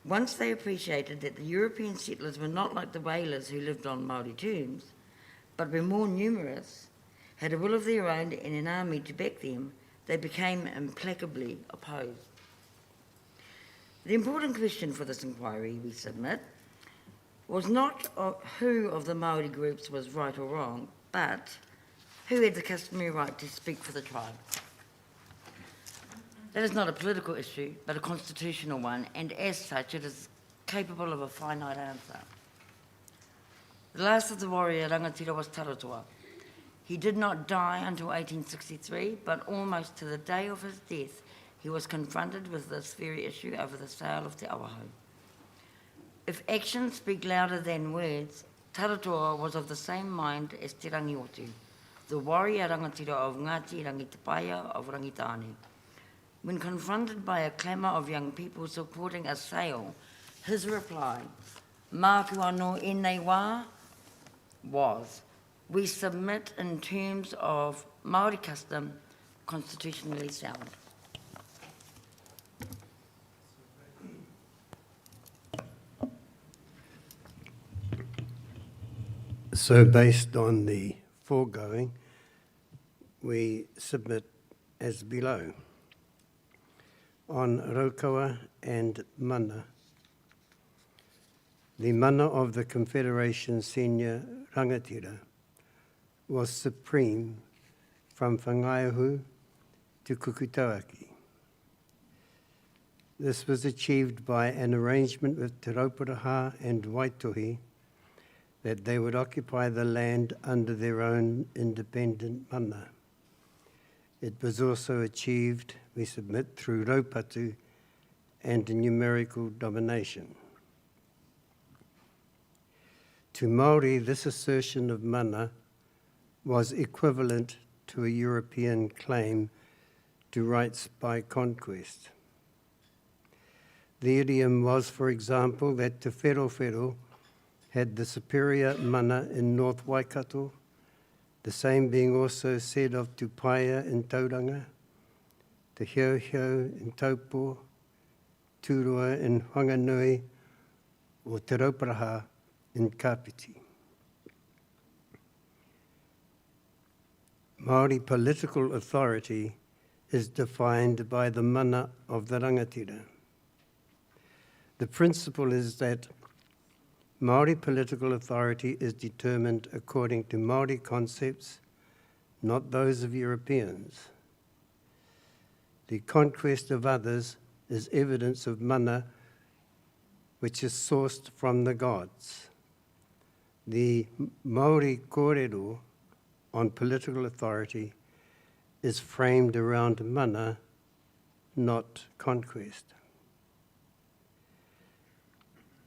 once they appreciated that the European settlers were not like the whalers who lived on Māori terms, but were more numerous, had a will of their own and an army to back them, they became implacably opposed. The important question for this inquiry, we submit, was not who of the Māori groups was right or wrong, but who had the customary right to speak for the tribe. That is not a political issue, but a constitutional one, and as such, it is capable of a finite answer. The last of the warrior rangatira was Taratoa. He did not die until 1863, but almost to the day of his death, he was confronted with this very issue over the sale of Te Awaho. If actions speak louder than words, Taratoa was of the same mind as Te Rangiotu, the warrior rangatira of Ngāti Rangitapaya of Rangitane. When confronted by a clamour of young people supporting a sale, his reply, "Māku anō ēnei wā," was, "We submit in terms of Māori custom, constitutionally sound." So based on the foregoing, we submit as below. On Raukawa and Mana, the mana of the Confederation senior rangatira was supreme from Whangaiahu to Kukutauaki. This was achieved by an arrangement with Te Rauparaha and Waitohi that they would occupy the land under their own independent mana. It was also achieved, we submit, through raupatu and numerical domination. To Māori, this assertion of mana was equivalent to a European claim to rights by conquest. The idiom was, for example, that Te Whero had the superior mana in North Waikato, the same being also said of Tupaia in Tauranga, Te Hiauhiau in Taupo, Turua in Whanganui, or Te Rauparaha in Kapiti. Māori political authority is defined by the mana of the rangatira. The principle is that Māori political authority is determined according to Māori concepts, not those of Europeans. The conquest of others is evidence of mana which is sourced from the gods. The Māori kōrero on political authority is framed around mana, not conquest.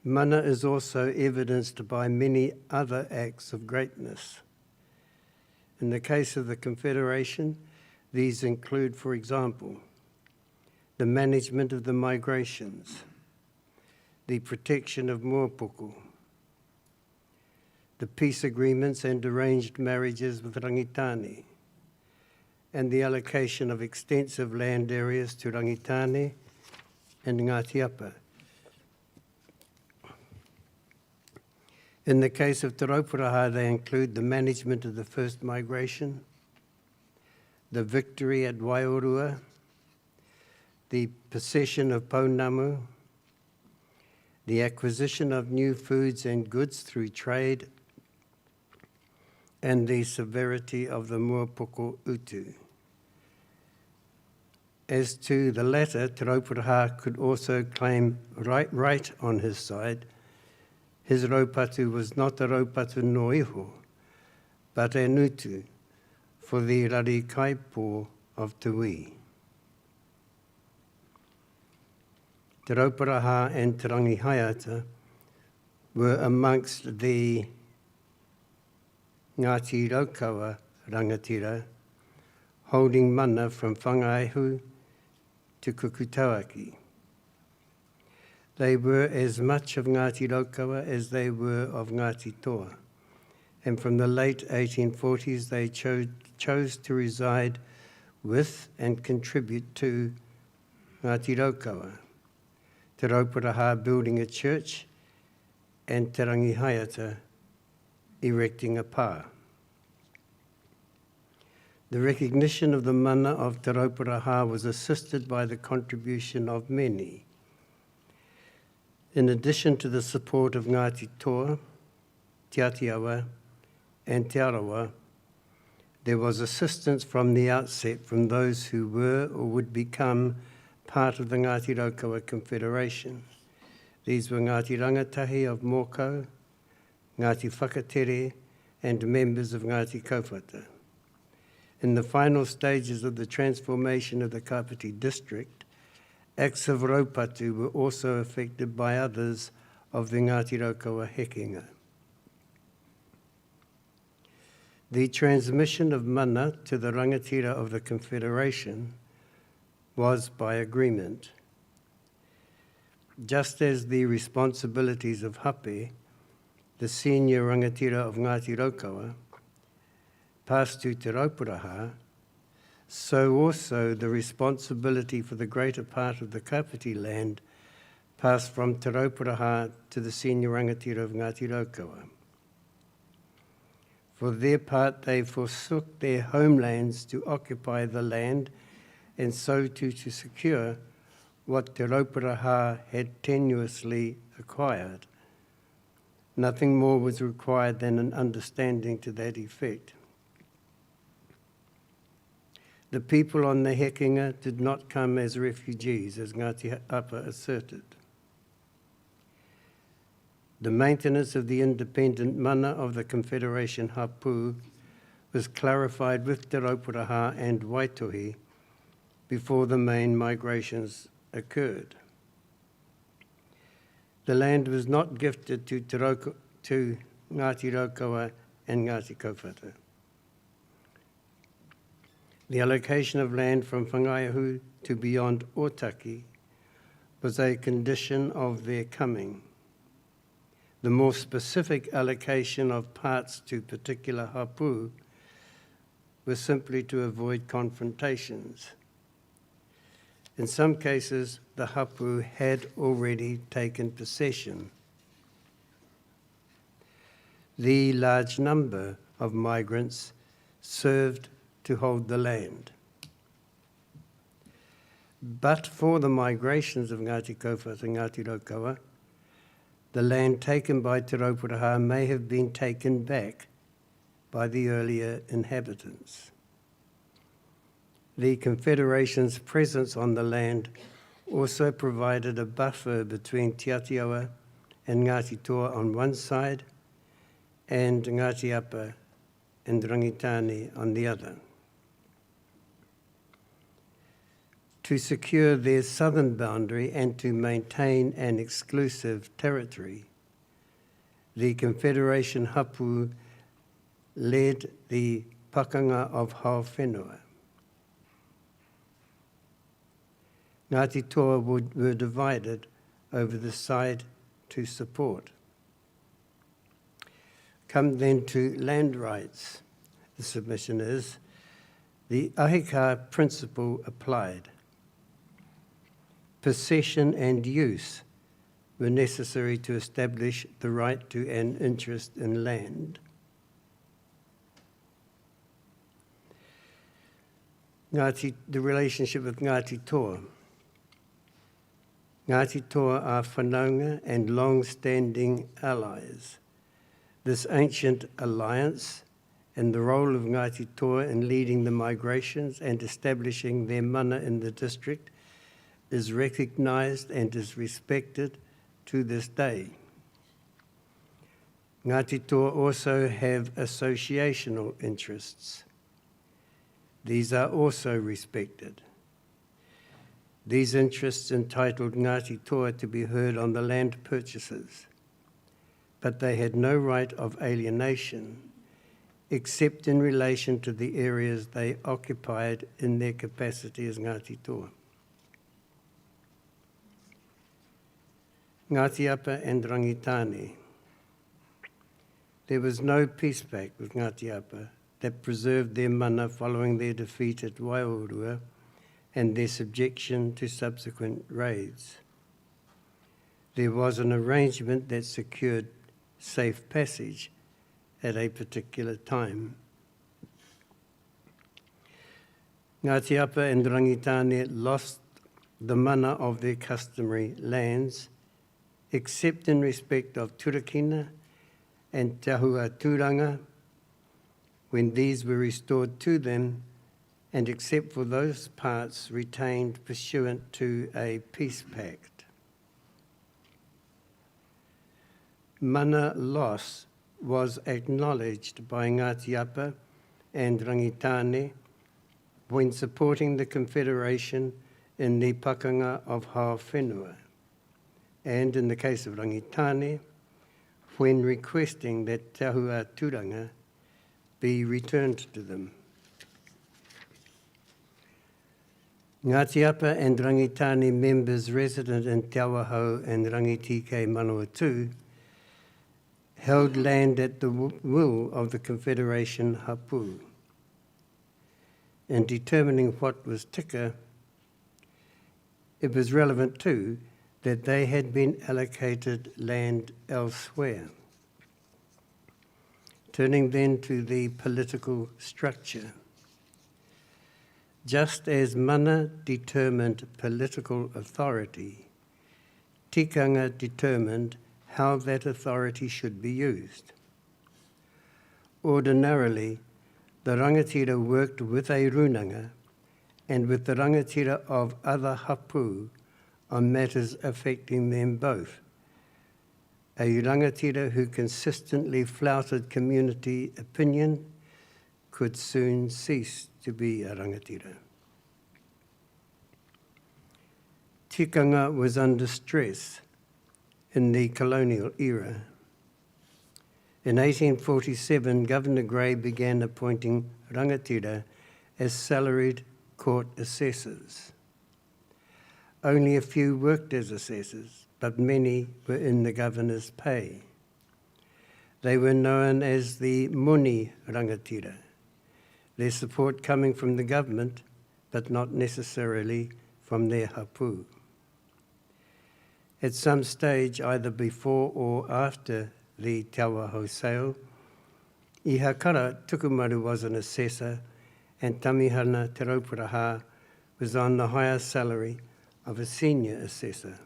Mana is also evidenced by many other acts of greatness. In the case of the Confederation, these include, for example, the management of the migrations, the protection of Moapuku, the peace agreements and arranged marriages with Rangitane, and the allocation of extensive land areas to Rangitane and Ngāti Apa. In the case of Te Rauparaha, they include the management of the first migration, the victory at Waiorua, the possession of Pounamu, the acquisition of new foods and goods through trade, and the severity of the Moapuku utu. As to the latter, Te Rauparaha could also claim right on his side. His raupatu was not a raupatu no iho, but a nutu for the rari kaipō of Te Wī. Te Rauparaha and Te Rangihaiata were amongst the Ngāti Raukawa rangatira, holding mana from Whangaihu to Kukutauaki. They were as much of Ngāti Raukawa as they were of Ngāti Toa, and from the late 1840s they chose to reside with and contribute to Ngāti Raukawa, Te Rauparaha building a church and Te Rangihaiata erecting a pā. The recognition of the mana of Te Rauparaha was assisted by the contribution of many. In addition to the support of Ngāti Toa, Te Atiawa, and Te Arawa, there was assistance from the outset from those who were or would become part of the Ngāti Raukawa Confederation. These were Ngāti Rangatahi of Mōkau, Ngāti Whakatere, and members of Ngāti Kaupata. In the final stages of the transformation of the Kapiti district, acts of raupatu were also affected by others of the Ngāti Raukawa hekenga. The transmission of mana to the rangatira of the Confederation was by agreement. Just as the responsibilities of Hape, the senior rangatira of Ngāti Raukawa, passed to Te Rauparaha, so also the responsibility for the greater part of the Kapiti land passed from Te Rauparaha to the senior rangatira of Ngāti Raukawa. For their part, they forsook their homelands to occupy the land and so to secure what Te Rauparaha had tenuously acquired. Nothing more was required than an understanding to that effect. The people on the hekenga did not come as refugees, as Ngāti Apa asserted. The maintenance of the independent mana of the Confederation Hapu was clarified with Te Rauparaha and Waitohi before the main migrations occurred. The land was not gifted to Ngāti Raukawa and Ngāti Kaupata. The allocation of land from Whangaihu to beyond Otaki was a condition of their coming. The more specific allocation of parts to particular hapu was simply to avoid confrontations. In some cases, the hapu had already taken possession. The large number of migrants served to hold the land. But for the migrations of Ngāti Kaupata and Ngāti Raukawa, the land taken by Te Rauparaha may have been taken back by the earlier inhabitants. The Confederation's presence on the land also provided a buffer between Te Atiawa and Ngāti Toa on one side and Ngāti Apa and Rangitane on the other. To secure their southern boundary and to maintain an exclusive territory, the Confederation Hapu led the pakanga of Hauwhenua. Ngāti Toa were divided over the side to support. Come then to land rights. The submission is, the Ahika principle applied. Possession and use were necessary to establish the right to an interest in land. The relationship with Ngāti Toa. Ngāti Toa are whanaunga and long-standing allies. This ancient alliance and the role of Ngāti Toa in leading the migrations and establishing their mana in the district is recognised and is respected to this day. Ngāti Toa also have associational interests. These are also respected. These interests entitled Ngāti Toa to be heard on the land purchases, but they had no right of alienation except in relation to the areas they occupied in their capacity as Ngāti Toa. Ngāti Apa and Rangitane. There was no peace pact with Ngāti Apa that preserved their mana following their defeat at Waiorua and their subjection to subsequent raids. There was an arrangement that secured safe passage at a particular time. Ngāti Apa and Rangitane lost the mana of their customary lands, except in respect of Turakina and Tahua Turanga, when these were restored to them, and except for those parts retained pursuant to a peace pact. Mana loss was acknowledged by Ngāti Apa and Rangitane when supporting the Confederation in the pakanga of Hauwhenua, and in the case of Rangitane, when requesting that Tahua Turanga be returned to them. Ngāti Apa and Rangitane members resident in Te Awahau and Rangitike Manawatu held land at the will of the Confederation Hapu. In determining what was tika, it was relevant too that they had been allocated land elsewhere. Turning then to the political structure. Just as mana determined political authority, tikanga determined how that authority should be used. Ordinarily, the rangatira worked with a runanga and with the rangatira of other hapu on matters affecting them both. A rangatira who consistently flouted community opinion could soon cease to be a rangatira. Tikanga was under stress in the colonial era. In 1847, Governor Grey began appointing rangatira as salaried court assessors. Only a few worked as assessors, but many were in the governor's pay. They were known as the muni rangatira, their support coming from the government, but not necessarily from their hapu. At some stage, either before or after the Te Awahau sale, Ihakara Tukumaru was an assessor and Tamihana Te Rauparaha was on the higher salary of a senior assessor.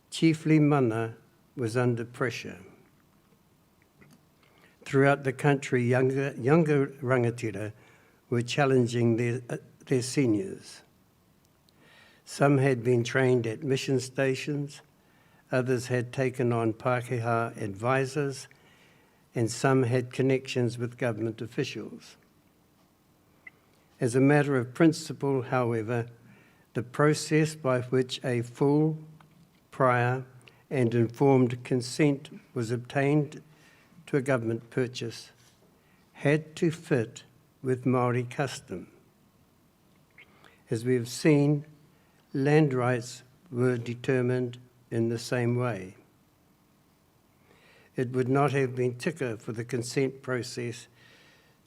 Chiefly mana was under pressure. Throughout the country, younger rangatira were challenging their seniors. Some had been trained at mission stations, others had taken on Pākehā advisors and some had connections with government officials. As a matter of principle, however, the process by which a full, prior, and informed consent was obtained to a government purchase had to fit with Māori custom. As we have seen, land rights were determined in the same way. It would not have been tika for the consent process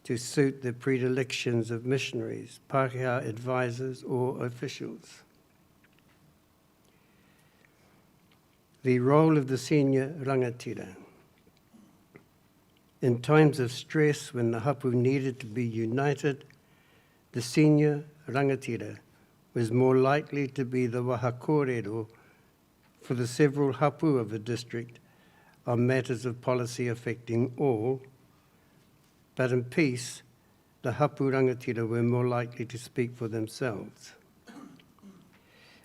to suit the predilections of missionaries, Pākehā advisors, or officials. The role of the senior rangatira. In times of stress, when the hapu needed to be united, the senior rangatira was more likely to be the wahakōrero for the several hapu of a district on matters of policy affecting all, but in peace, the hapu rangatira were more likely to speak for themselves.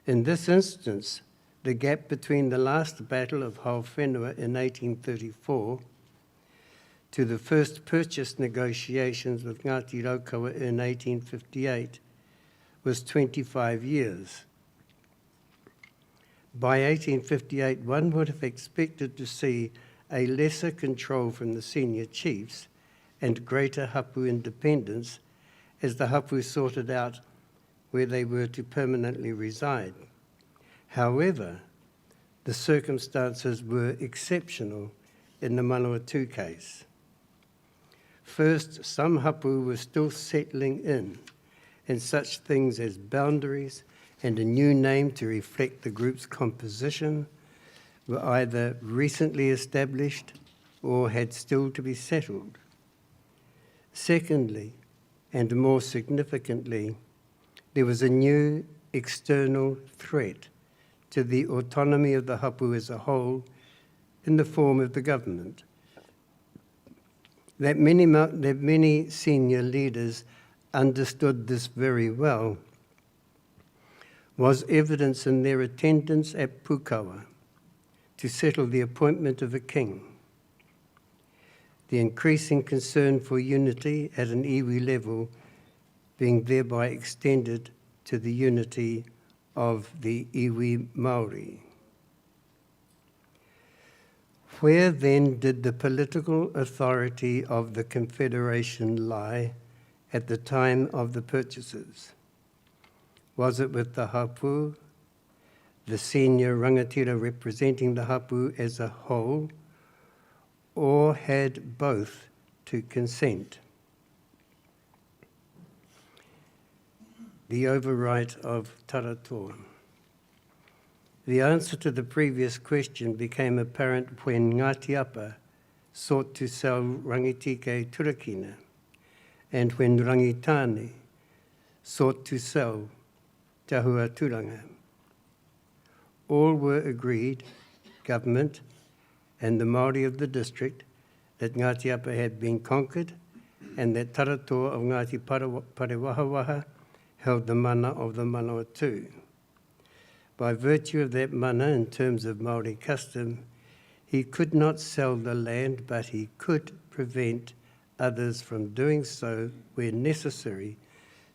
In this instance, the gap between the last battle of Hauwhenua in 1834 to the first purchase negotiations with Ngāti Raukawa in 1858 was 25 years. By 1858, one would have expected to see a lesser control from the senior chiefs and greater hapu independence as the hapu sorted out where they were to permanently reside. However, the circumstances were exceptional in the Manawatu case. First, some hapu were still settling in, and such things as boundaries and a new name to reflect the group's composition were either recently established or had still to be settled. Secondly, and more significantly, there was a new external threat to the autonomy of the hapu as a whole in the form of the government. That many senior leaders understood this very well was evidence in their attendance at Pukawa to settle the appointment of a king. The increasing concern for unity at an iwi level being thereby extended to the unity of the iwi Māori. Where then did the political authority of the Confederation lie at the time of the purchases? Was it with the hapu, the senior rangatira representing the hapu as a whole, or had both to consent? The overwrite of Taratoa. The answer to the previous question became apparent when Ngāti Apa sought to sell Rangitike Turakina and when Rangitane sought to sell Tahua Turanga. All were agreed, government and the Māori of the district, that Ngāti Apa had been conquered and that Taratoa of Ngāti Parewahawaha held the mana of the Manawatu. By virtue of that mana, in terms of Māori custom, he could not sell the land, but he could prevent others from doing so where necessary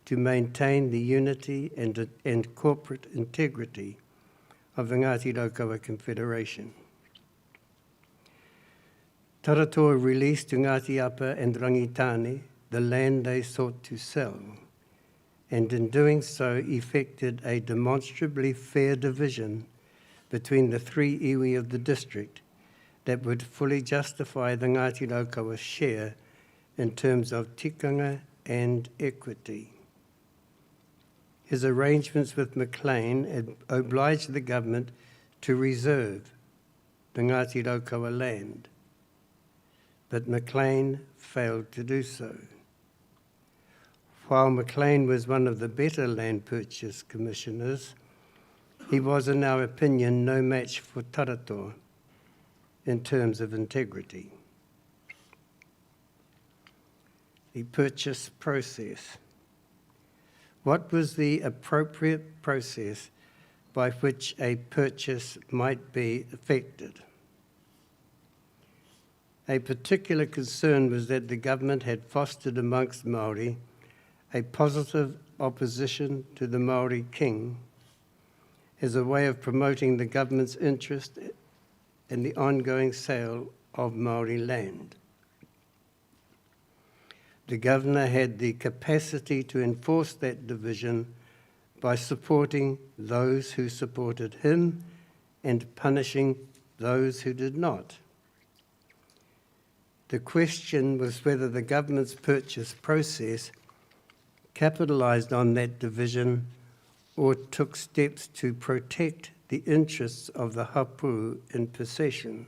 to maintain the unity and corporate integrity of the Ngāti Raukawa Confederation. Taratoa released to Ngāti Apa and Rangitane the land they sought to sell, and in doing so effected a demonstrably fair division between the three iwi of the district that would fully justify the Ngāti Raukawa share in terms of tikanga and equity. His arrangements with Maclean obliged the government to reserve the Ngāti Raukawa land, but Maclean failed to do so. While Maclean was one of the better land purchase commissioners, he was, in our opinion, no match for Taratoa in terms of integrity. The purchase process. What was the appropriate process by which a purchase might be effected? A particular concern was that the government had fostered amongst Māori a positive opposition to the Māori king as a way of promoting the government's interest in the ongoing sale of Māori land. The governor had the capacity to enforce that division by supporting those who supported him and punishing those who did not. The question was whether the government's purchase process capitalised on that division or took steps to protect the interests of the hapu in possession.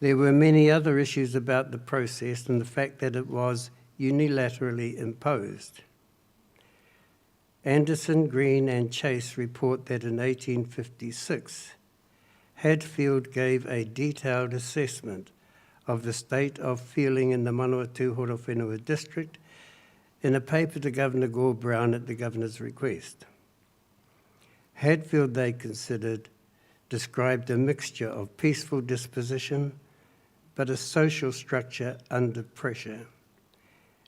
There were many other issues about the process and the fact that it was unilaterally imposed. Anderson, Green and Chase report that in 1856, Hadfield gave a detailed assessment of the state of feeling in the Manawatu Horowhenua district in a paper to Governor Gore Brown at the Governor's request. Hadfield, they considered, described a mixture of peaceful disposition but a social structure under pressure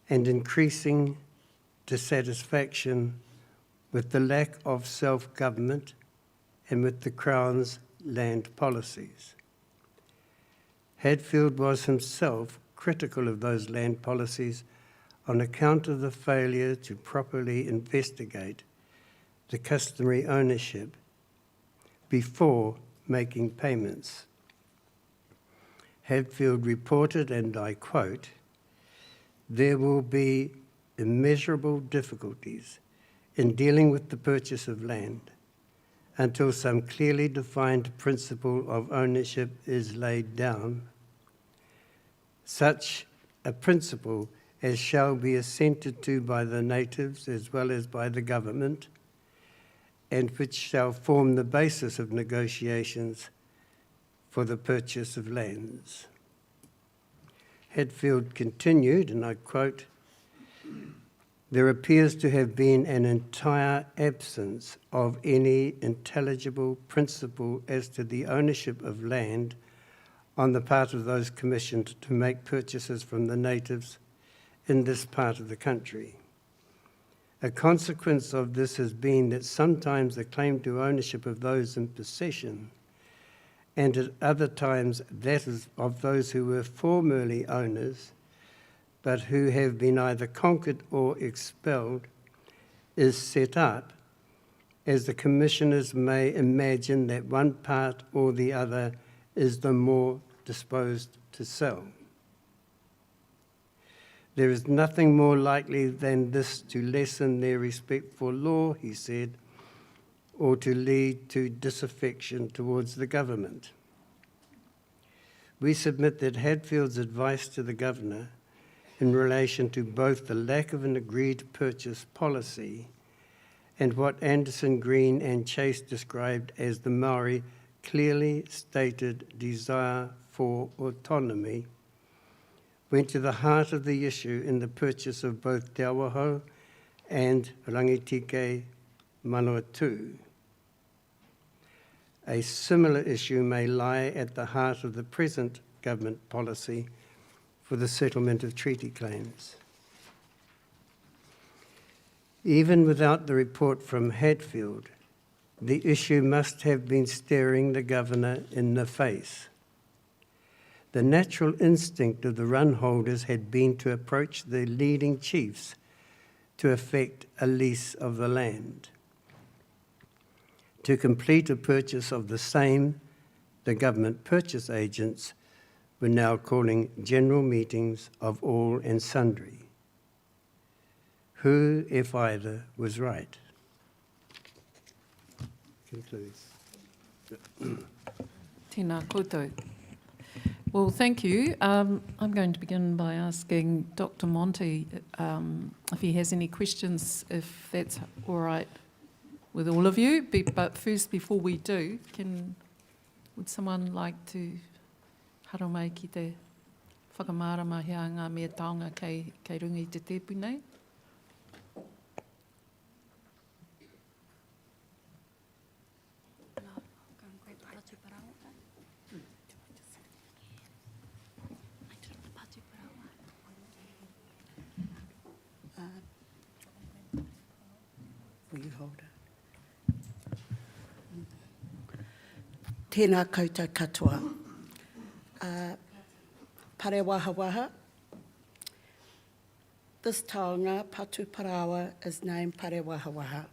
and increasing dissatisfaction with the lack of self-government and with the Crown's land policies. Hadfield was himself critical of those land policies on account of the failure to properly investigate the customary ownership before making payments. Hadfield reported, and I quote, "There will be immeasurable difficulties in dealing with the purchase of land until some clearly defined principle of ownership is laid down, such a principle as shall be assented to by the natives as well as by the government, and which shall form the basis of negotiations for the purchase of lands." Hadfield continued, and I quote, "There appears to have been an entire absence of any intelligible principle as to the ownership of land on the part of those commissioned to make purchases from the natives in this part of the country. A consequence of this has been that sometimes the claim to ownership of those in possession, and at other times that of those who were formerly owners, but who have been either conquered or expelled, is set up, as the commissioners may imagine that one part or the other is the more disposed to sell. There is nothing more likely than this to lessen their respect for law," he said, "or to lead to disaffection towards the government." We submit that Hadfield's advice to the Governor in relation to both the lack of an agreed purchase policy and what Anderson, Green and Chase described as the Maori clearly stated desire for autonomy went to the heart of the issue in the purchase of both Te Awaho and Rangitike Manawatu. A similar issue may lie at the heart of the present government policy for the settlement of treaty claims. Even without the report from Hadfield, the issue must have been staring the Governor in the face. The natural instinct of the run holders had been to approach the leading chiefs to effect a lease of the land. To complete a purchase of the same, the government purchase agents were now calling general meetings of all and sundry. Who, if either, was right? Concludes. Tēnā koutou. Well, thank you. I'm going to begin by asking Dr. Monty if he has any questions, if that's all right with all of you. But first, before we do, would someone like to haro mai ki te whakamārama hea ngā mea taonga kei rungi te tēpu nei? hold it. Tēnā koutou katoa. Pare waha waha. This taonga, Patu Parawa, is named Pare Waha Waha,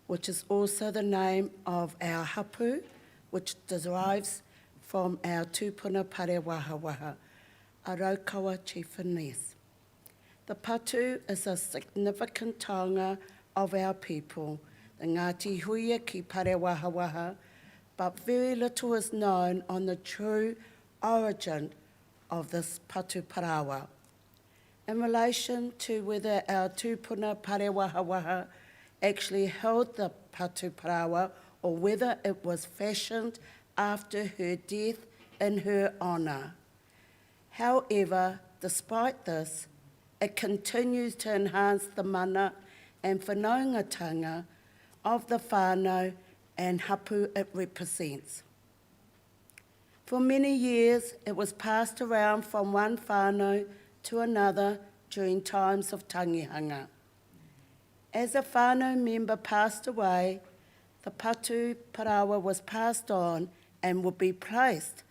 which is also the name of our hapu, which derives from our tūpuna Pare Waha Waha, a Raukawa chieftainess. The Patu is a significant taonga of our people, the Ngāti Huia ki Pare Waha Waha, but very little is known on the true origin of this Patu Parawa. In relation to whether our tūpuna Pare Waha Waha actually held the Patu Parawa or whether it was fashioned after her death in her honour. However, despite this, it continues to enhance the mana and whanaungatanga of the whānau and hapu it represents. For many years, it was passed around from one whānau to another during times of tangihanga. As a whānau member passed away, the Patu Parawa was passed on and would be placed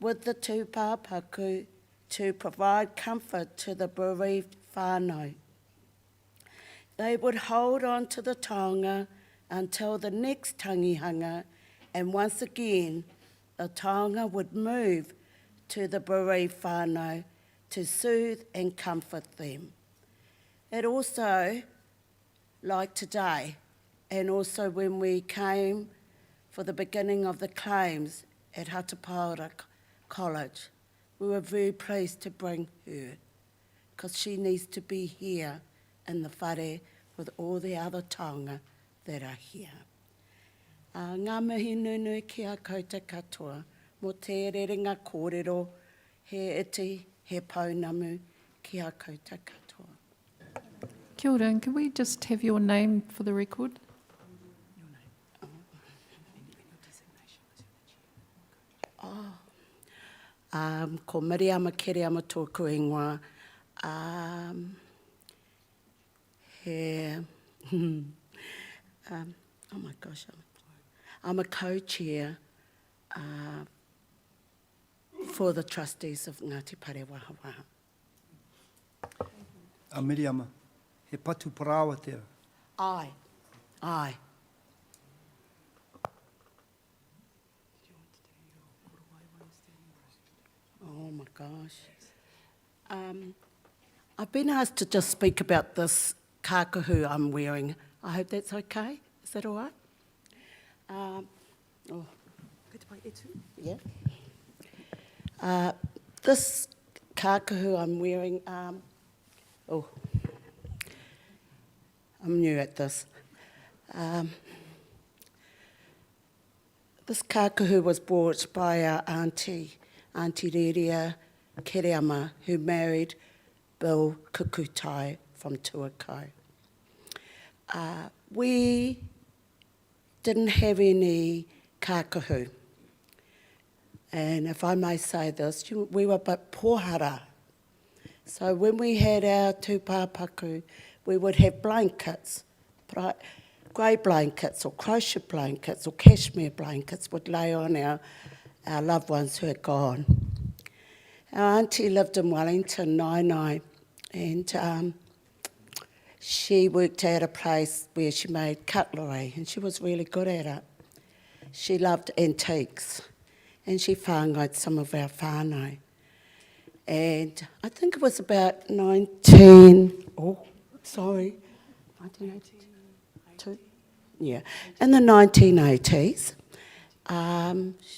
with the tūpāpaku to provide comfort to the bereaved whānau. They would hold on to the taonga until the next tangihanga, and once again, the taonga would move to the bereaved whānau to soothe and comfort them. It also, like today, and also when we came for the beginning of the claims at Hatapaora College, we were very pleased to bring her, because she needs to be here in the whare with all the other taonga that are here. Ngā mihi nunui ki a koutou katoa, mo te rerenga kōrero, he iti, he paunamu ki a koutou katoa. Kia ora, and can we just have your name for the record? Ko Miriama Kiriama tōku ingoa, oh my gosh, I'm a co-chair for the trustees of Ngāti Pare Waha Waha. Miriama, he Patu Parawa te. Ai. Oh my gosh. I've been asked to just speak about this kākahu I'm wearing. I hope that's okay. Is that all right? Yeah. This kākahu I'm wearing, I'm new at this. This kākahu was bought by our Auntie Reria Kiriama, who married Bill Kukutai from Tuakai. We didn't have any kākahu. And if I may say this, we were but pohara. So when we had our tūpāpaku, we would have blankets, grey blankets or crochet blankets or cashmere blankets would lay on our loved ones who had gone. Our auntie lived in Wellington, Nai, and she worked at a place where she made cutlery, and she was really good at it. She loved antiques, and she whāngaid some of our whānau. And I think it was about 1982. Yeah, in the 1980s.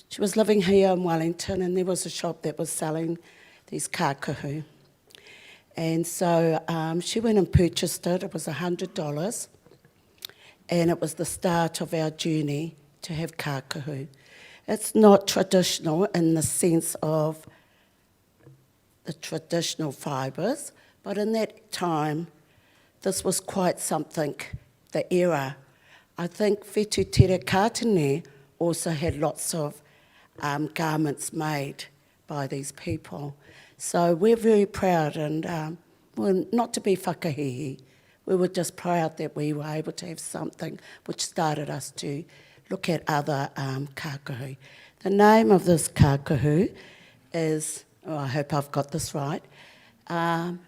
She was living here in Wellington, and there was a shop that was selling these kākahu. And so she went and purchased it. It was $100, and it was the start of our journey to have kākahu. It's not traditional in the sense of the traditional fibres, but in that time, this was quite something, the era. I think Whetū Tere Kātene also had lots of garments made by these people. So we're very proud, and well, not to be whakahihi, we were just proud that we were able to have something which started us to look at other kākahu. The name of this kākahu is, I hope I've got this right, Te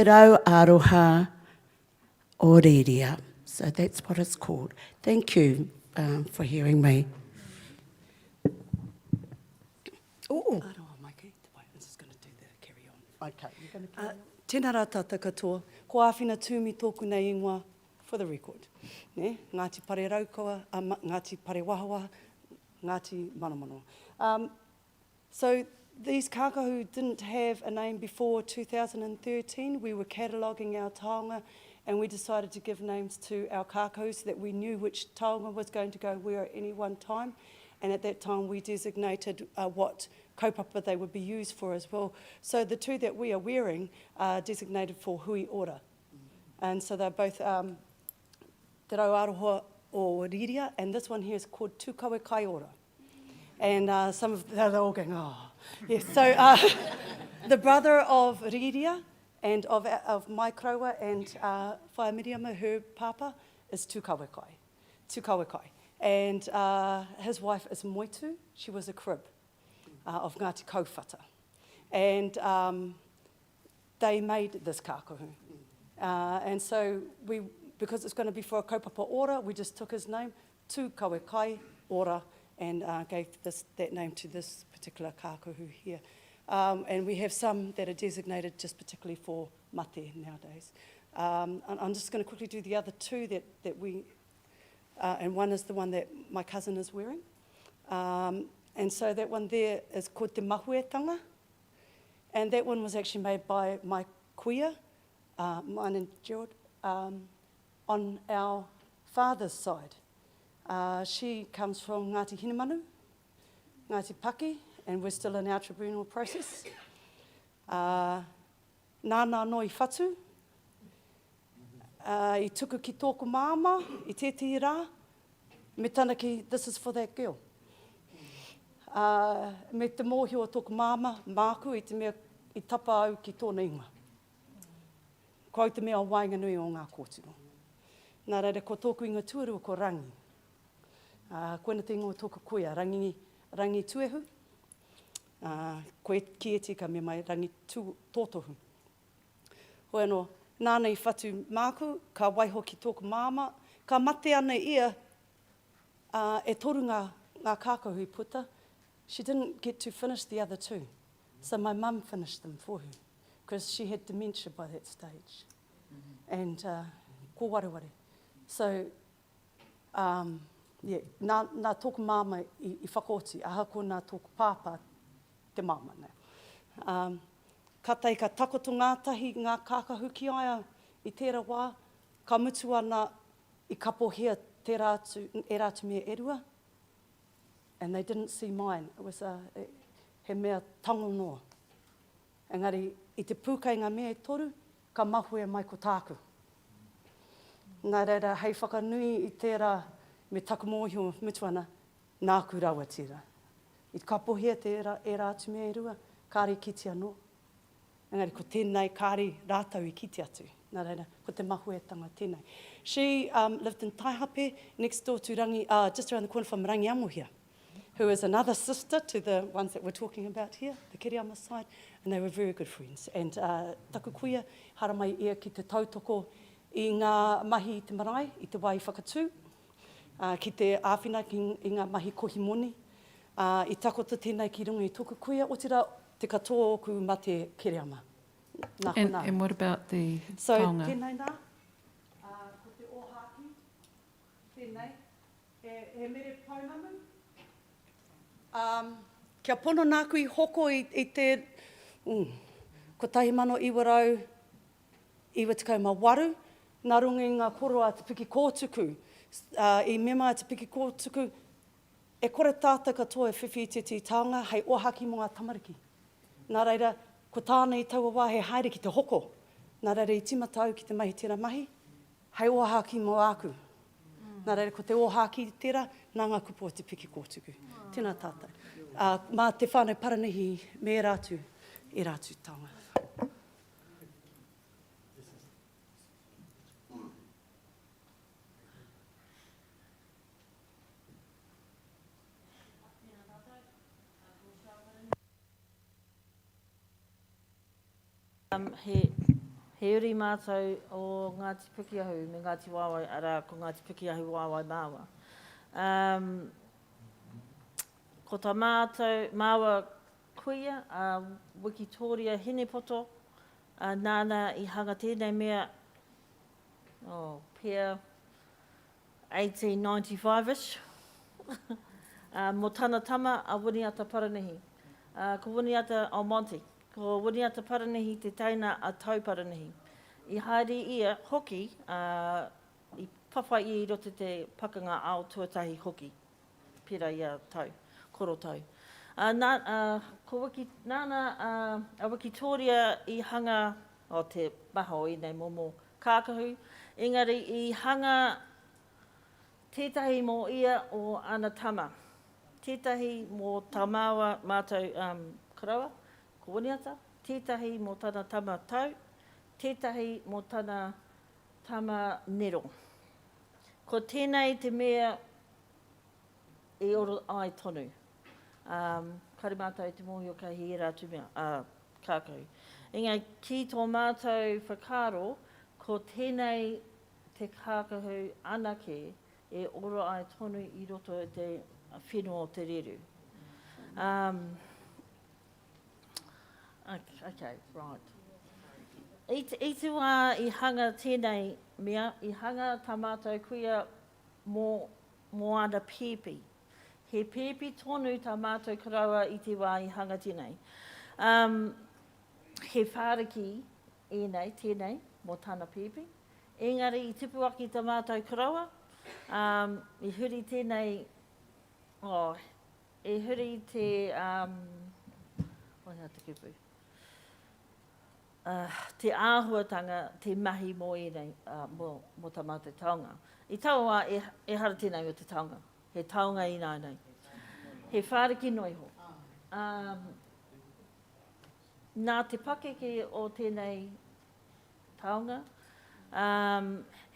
Raukawa Wk2. So that's what it's called. Thank you for hearing me. Oh, this is going to do the carry on. Okay, you're going to carry on. Tēnā rā tātou katoa, ko āwhina tūmi tōku nei ingoa for the record. Ne? Ngāti Pare Raukawa, Ngāti Pare Wahawa, Ngāti Manomono. So these kākahu didn't have a name before 2013. We were cataloguing our taonga and we decided to give names to our kākahus so that we knew which taonga was going to go where at any one time. And at that time we designated what kaupapa they would be used for as well. So the two that we are wearing are designated for hui ora. And so they're both Te Rauaroha o Riria, and this one here is called Tūkawe Kai Ora. And some of they're all going, oh. Yes, so the brother of Riria and of my kraua and Whaia Miriama, her papa, is Tūkawe Kai. And his wife is Moitu. She was a crib of Ngāti Kauwhata. And they made this kākahu. And so because it's going to be for a kaupapa ora, we just took his name, Tūkawe Kai Ora, and gave that name to this particular kākahu here. And we have some that are designated just particularly for mate nowadays. And I'm just going to quickly do the other two that we... and one is the one that my cousin is wearing. And so that one there is called Te Mahuetanga. And that one was actually made by my kuia, mine and Gerald, on our father's side. She comes from Ngāti Hinamanu, Ngāti Paki, and we're still in our tribunal process. Nāna Noi Whatu, I tuku ki tōku māma, I tētii rā, me tana ki, this is for that girl. Me te mōhio o tōku māma, māku, I te mea, I tapa au ki tōna ingoa. Ko au te mea o wainga nui o ngā kōturo. Nā reira, ko tōku ingoa tuarua ko rangi. Koena te ingoa tōku kuia, rangi tuehu. Koe ki e tika me mai rangi tōtohu. Hoi anō, nāna I whatu māku, ka waiho ki tōku māma, ka mate ana ia e toru ngā kākahu I puta. She didn't get to finish the other two. So my mum finished them for her, because she had dementia by that stage. And ko wareware. So, yeah, nā tōku māma I whakaoti, aha ko nā tōku pāpā te māma nei. Ka tei ka takoto ngātahi ngā kākahu ki aia I tērā wā, ka mutu ana I kapohea te rātu, e rātu mea erua. And they didn't see mine. It was he mea tango noa. Engari, I te pūkei ngā mea e toru, ka mahue mai ko tāku. Nā reira, hei whakanui I tērā me taku mōhio mutu ana, nāku rawa tira. I kapohea te e rātu mea erua, kāri kiti anō. Engari, ko tēnei kāri rātau I kiti atu. Nā reira, ko te mahuetanga tēnei. She lived in Taihape, next door to Rangi, just around the corner from Rangi Amohia, who is another sister to the ones that we're talking about here, the Kiriama side, and they were very good friends. And taku kuia, hara mai ia ki te tautoko I ngā mahi I te marae, I te wai whakatū, ki te āwhina I ngā mahi kohimoni, I takoto tēnei ki runga I tōku kuia, o tira te katoa oku ma te Kiriama. And what about the so, taonga? tēnei nā, ko te ōhaki, tēnei, he mere paunamu. Kia pono nāku I hoko I te, ko tahi mano iwa rau, iwa tekau ma waru, nā runga I ngā koroa te piki kōtuku. I mema te piki kōtuku, e kore tātou katoa e whiwhi I te taonga, hei ōhaki mo ngā tamariki. Nā reira, ko tāna I taua wā he haere ki te hoko. Nā reira, I timata au ki te mahi tērā mahi, hei ōhaki mo āku. Nā reira, ko te ōhaki tērā, nā ngā kupo te piki kōtuku. Tēnā tātou. Mā te whānau paranihi me rātu, e rātu taonga. He uri mātou o Ngāti Pukeahu me Ngāti Wāwai ara ko Ngāti Pukeahu Wāwai Māua. Ko tā mātou māua kuia, Wikitoria Hinepoto, nāna I hanga tēnei mea, pia 1895-ish, mo tāna tama a Winiata Paranihi. Ko Winiata o Monti, ko Winiata Paranihi te taina a Tau Paranihi. I haere ia hoki, I pawhai I roto te pakanga ao tuatahi hoki, pira ia tau, koro tau. Ko nāna a Wikitoria I hanga o te maho I nei momo kākahu, engari I hanga tētahi mō ia o ana tama. Tētahi mō tā māua mātou karawa, ko Winiata, tētahi mō tāna tama tau, tētahi mō tāna tama nero. Ko tēnei te mea E oro ai tonu. Kare mātou te mōhi o ka hira atu mea, kākahu. Engai, ki tō mātou whakaro, ko tēnei te kākahu anake E oro ai tonu I roto o te whenua o te reru. Okay, right. I te wā I hanga tēnei mea, I hanga tā mātou kuia mō ana pēpi. He pēpi tonu tā mātou karawa I te wā I hanga tēnei. He whāriki tēnei mō tāna pēpi. Engari I tipu aki tā mātou karawa, I huri tēnei, I huri te, te kupu. Te āhuatanga, te mahi mō mō tā mātou taonga. I taua e hara tēnei o te taonga. He taonga I nei. He whāriki noiho. Nā te pakeke o tēnei taonga,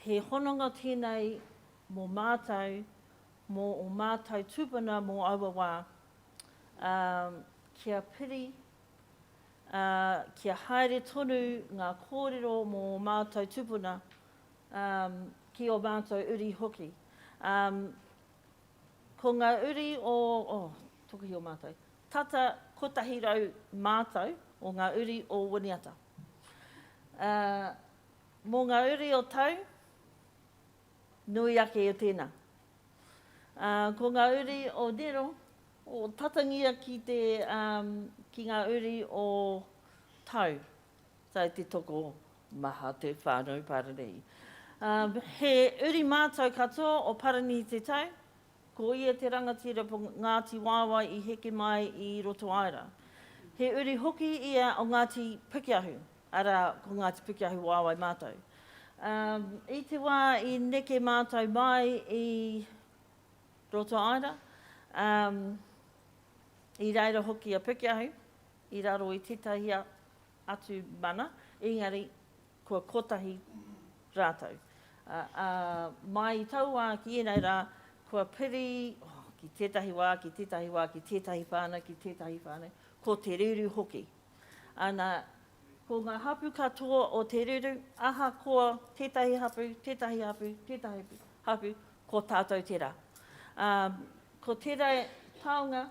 he hononga tēnei mō mātou, mō o mātou tūpuna mō aua wā, kia piri, kia haere tonu ngā kōrero mō mātou tūpuna, ki o mātou uri hoki. Ko ngā uri tukuhi o mātou, tata kotahi rau mātou o ngā uri o Winiata. Mō ngā uri o tau, nui ake o tēnā. Ko ngā uri o Nero, o tatangia ki ngā uri o tau. Tai te toko maha te whānau Paranei. He uri mātou katoa o Paranei te tau, ko ia te rangatira po Ngāti Wāwai I heke mai I roto aira. He uri hoki ia o Ngāti Pukeahu, ara ko Ngāti Pukeahu Wāwai mātou. I te wā I neke mātou mai I roto aira, I reira hoki a Pukeahu, I raro I tētahi atu mana, engari kua kotahi rātou. Mai I taua ki enei rā, kua piri ki tētahi wā, ki tētahi wā, ki tētahi whānau, ki tētahi whānau, ko te ruru hoki. Ana, ko ngā hapu katoa o te ruru, aha koa tētahi hapu, tētahi hapu, tētahi hapu, ko tātou tērā. Ko tērā taonga,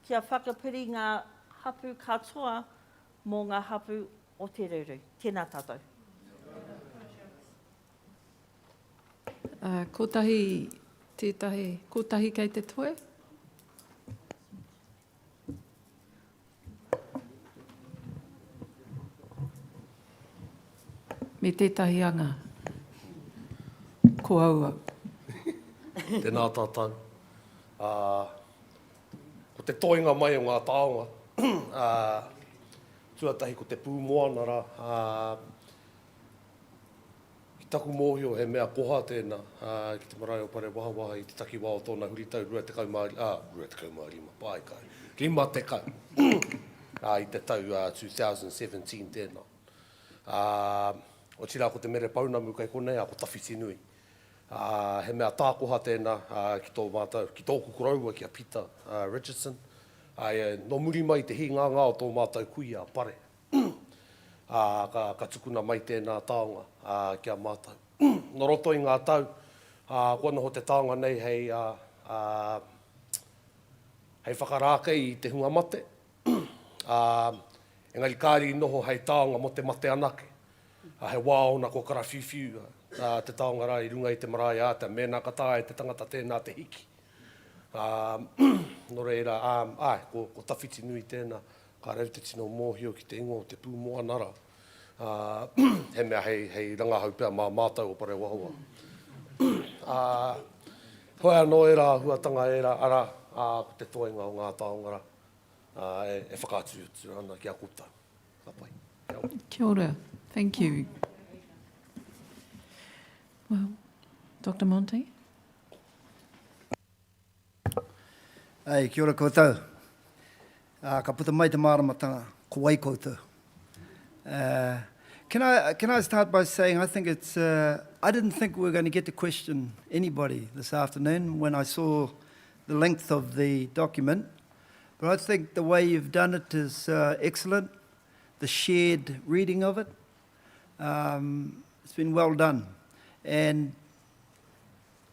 kia whakapiri ngā hapu katoa mō ngā hapu o te ruru. Tēnā tātou. Kotahi kei te toe. Me tētahi anga, ko aua. Tēnā tātou. Ko te toinga mai o ngā taonga, tuatahi ko te pūmoana rā, taku mōhio he mea koha tēnā, ki te marae o pare wahawaha I te taki wā o tōna huritau, rua te kaumā rima, pai kai, rima te kau, I te tau 2017 tēnā. O tira ko te mere paunamu kai konei, a ko tawhiti nui. He mea tākoha tēnā ki tō mātou, ki tōku koraua ki a Peter Richardson, no muri mai te hi ngā o tō mātou kui a pare. ka tukuna mai tēnā taonga kia mātou. No roto i ngā tau, kua noho te taonga nei hei, hei whakarāke i te hunga mate. Engari kāri noho hei taonga mo te mate anake. He wāona ko karawhiwhiu, te taonga rā i runga i te marae āta, mēnā kata e te tangata tēnā te hiki. No reira, ko tawhiti nui tēnā, ka rau te tino mōhio ki te ingo, te pū moa nara. He mea hei rangahau pia mā mātau o pare wahua. Hoi anō e rā, huatanga e rā, ara, ko te toenga o ngā taongara, e whakātu ana ki a koutou. Ka pai. Kia ora. Thank you. Well, Dr. Monte? Ai, kia ora koutou. Ka puta mai te māramatanga, ko wai koutou. Can I start by saying I think it's I didn't think we were going to get to question anybody this afternoon when I saw the length of the document, but I think the way you've done it is excellent. The shared reading of it, it's been well done, and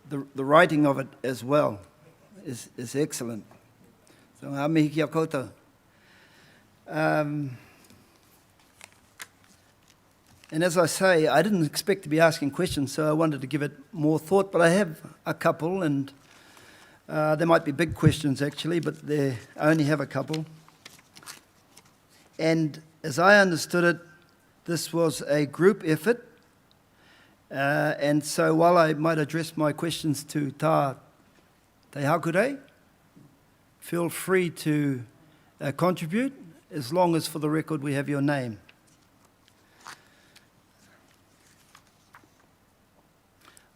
the writing of it as well is excellent. So ngā mihi kia koutou. And as I say, I didn't expect to be asking questions, so I wanted to give it more thought, but I have a couple, and there might be big questions actually, but I only have a couple. And as I understood it, this was a group effort, and so while I might address my questions to Tā Te Hakure, feel free to contribute, as long as for the record we have your name.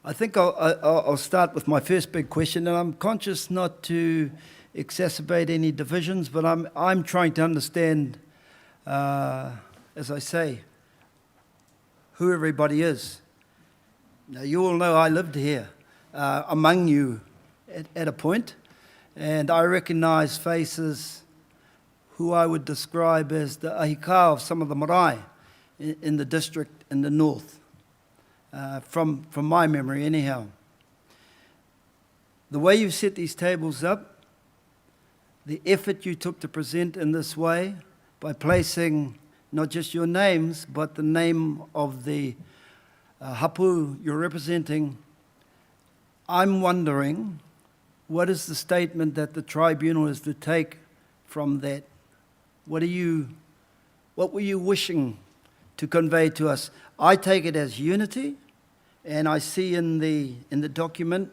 I think I'll start with my first big question, and I'm conscious not to exacerbate any divisions, but I'm trying to understand, as I say, who everybody is. Now, you all know I lived here among you at a point, and I recognise faces who I would describe as the ahika of some of the marae in the district in the north. From my memory anyhow. The way you set these tables up, the effort you took to present in this way, by placing not just your names, but the name of the hapu you're representing, I'm wondering, what is the statement that the tribunal is to take from that? What were you wishing to convey to us? I take it as unity, and I see in the document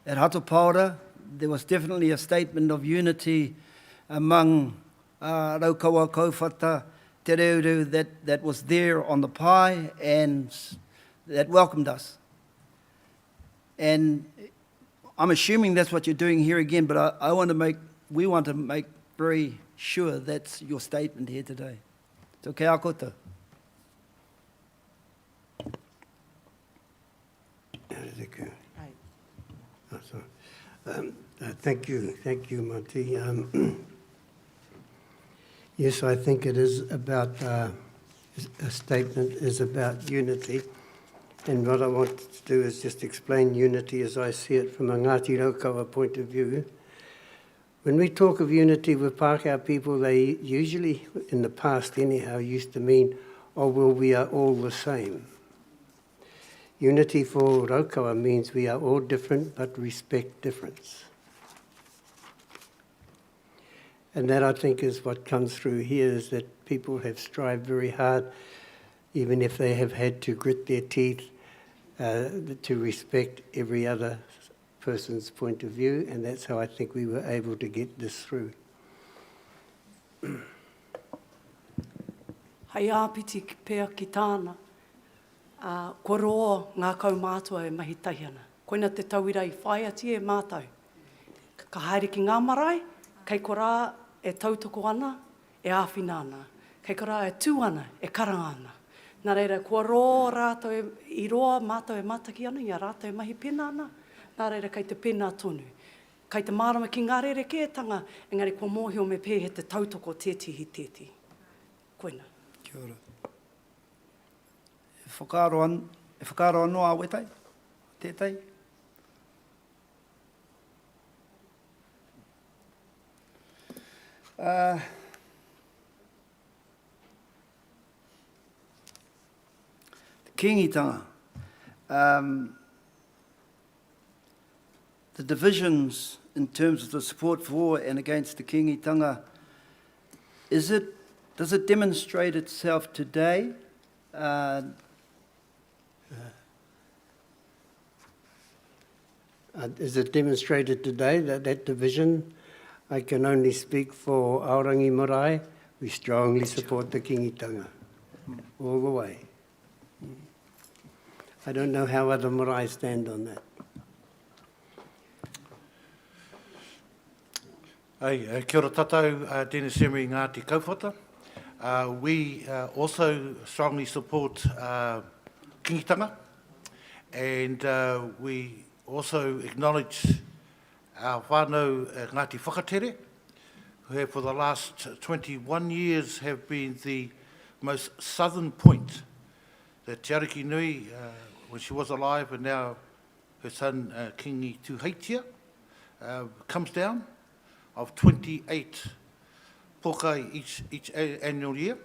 at Hatopaora, there was definitely a statement of unity among Raukawa Wk2, Te Reuru that was there on the pai and that welcomed us. And I'm assuming that's what you're doing here again, but we want to make very sure that's your statement here today. So kia koutou. Thank you, Monty. Yes, I think it is about, a statement is about unity, and what I want to do is just explain unity as I see it from a Ngāti Raukawa point of view. When we talk of unity with Pākehā people, they usually, in the past anyhow, used to mean, oh, well, we are all the same. Unity for Raukawa means we are all different but respect difference. And that, I think, is what comes through here, is that people have strived very hard, even if they have had to grit their teeth, to respect every other person's point of view, and that's how I think we were able to get this through. Hei āpiti pēr ki tāna. Ko roa ngā kaumātua e mahi tahiana. Koina te tauira I whai ati e mātau. Ka haere ki ngā marae, kei ko rā e tautoko ana, e āwhina ana. Kei ko rā e tū ana, e karanga ana. Nā reira, ko roa rātou I roa mātau e mātaki ana, ia rātou e mahi pena ana. Nā reira, kei te pena tonu. Kei te mārama ki ngā rere kētanga, engari ko mōhio me pē he te tautoko tētihi tēti. Koina. Kia ora. whakaaro noa a wetai, tētai. Kingitanga. The divisions in terms of the support for and against the kingitanga, does it demonstrate itself today? Is it demonstrated today that division? I can only speak for Aorangi Marae. We strongly support the kingitanga all the way. I don't know how other marae stand on that. Kia ora tātou, Dennis Emery, Ngāti Kauwhata. We also strongly support kingitanga, and we also acknowledge our whānau Ngāti Whakatere, who have for the last 21 years have been the most southern point that Te Ariki Nui, when she was alive, and now her son Kingi Tuheitia, comes down, of 28 pokai each annual year.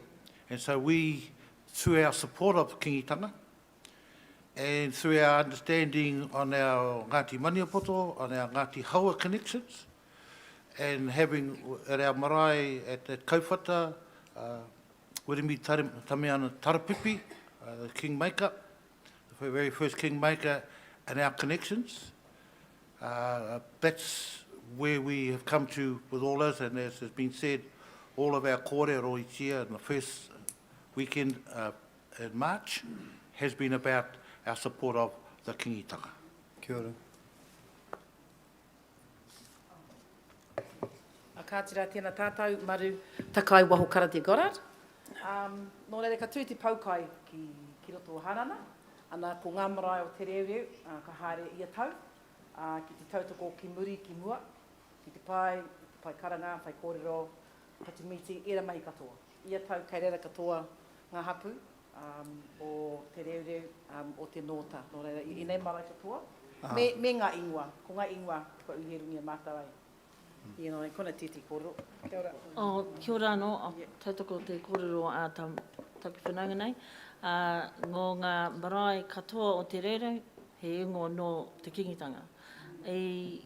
And so we, through our support of kingitanga, and through our understanding on our Ngāti Maniapoto, on our Ngāti Haua connections, and having at our marae at Kauwhata, Wirimi Tameana Tarapipi, the Kingmaker, the very first Kingmaker, and our connections. That's where we have come to with all this, and as has been said, all of our kōrero each year in the first weekend in March has been about our support of the kingitanga. Kia ora. Ka tira tēnā tātou maru takai waho karate Goddard. Nō reira ka tū te paukai ki roto o Harana, ana ko ngā marae o te reureu, ka haere ia tau, ki te tautoko ki muri ki mua, ki te pai karanga, pai kōrero, pai te miti, era mahi katoa. Ia tau kei reira katoa ngā hapu o te reureu o te nōta. Nō reira, i nei marae katoa. Me ngā ingoa, ko ngā ingoa, ko uherungia mātau ai. Ia nō, kona titi kōrero. Kia ora. Kia ora anō, tautoko te kōrero a taki whanaunga nei. Ngō ngā marae katoa o te reureu, he ingo no te kingitanga. I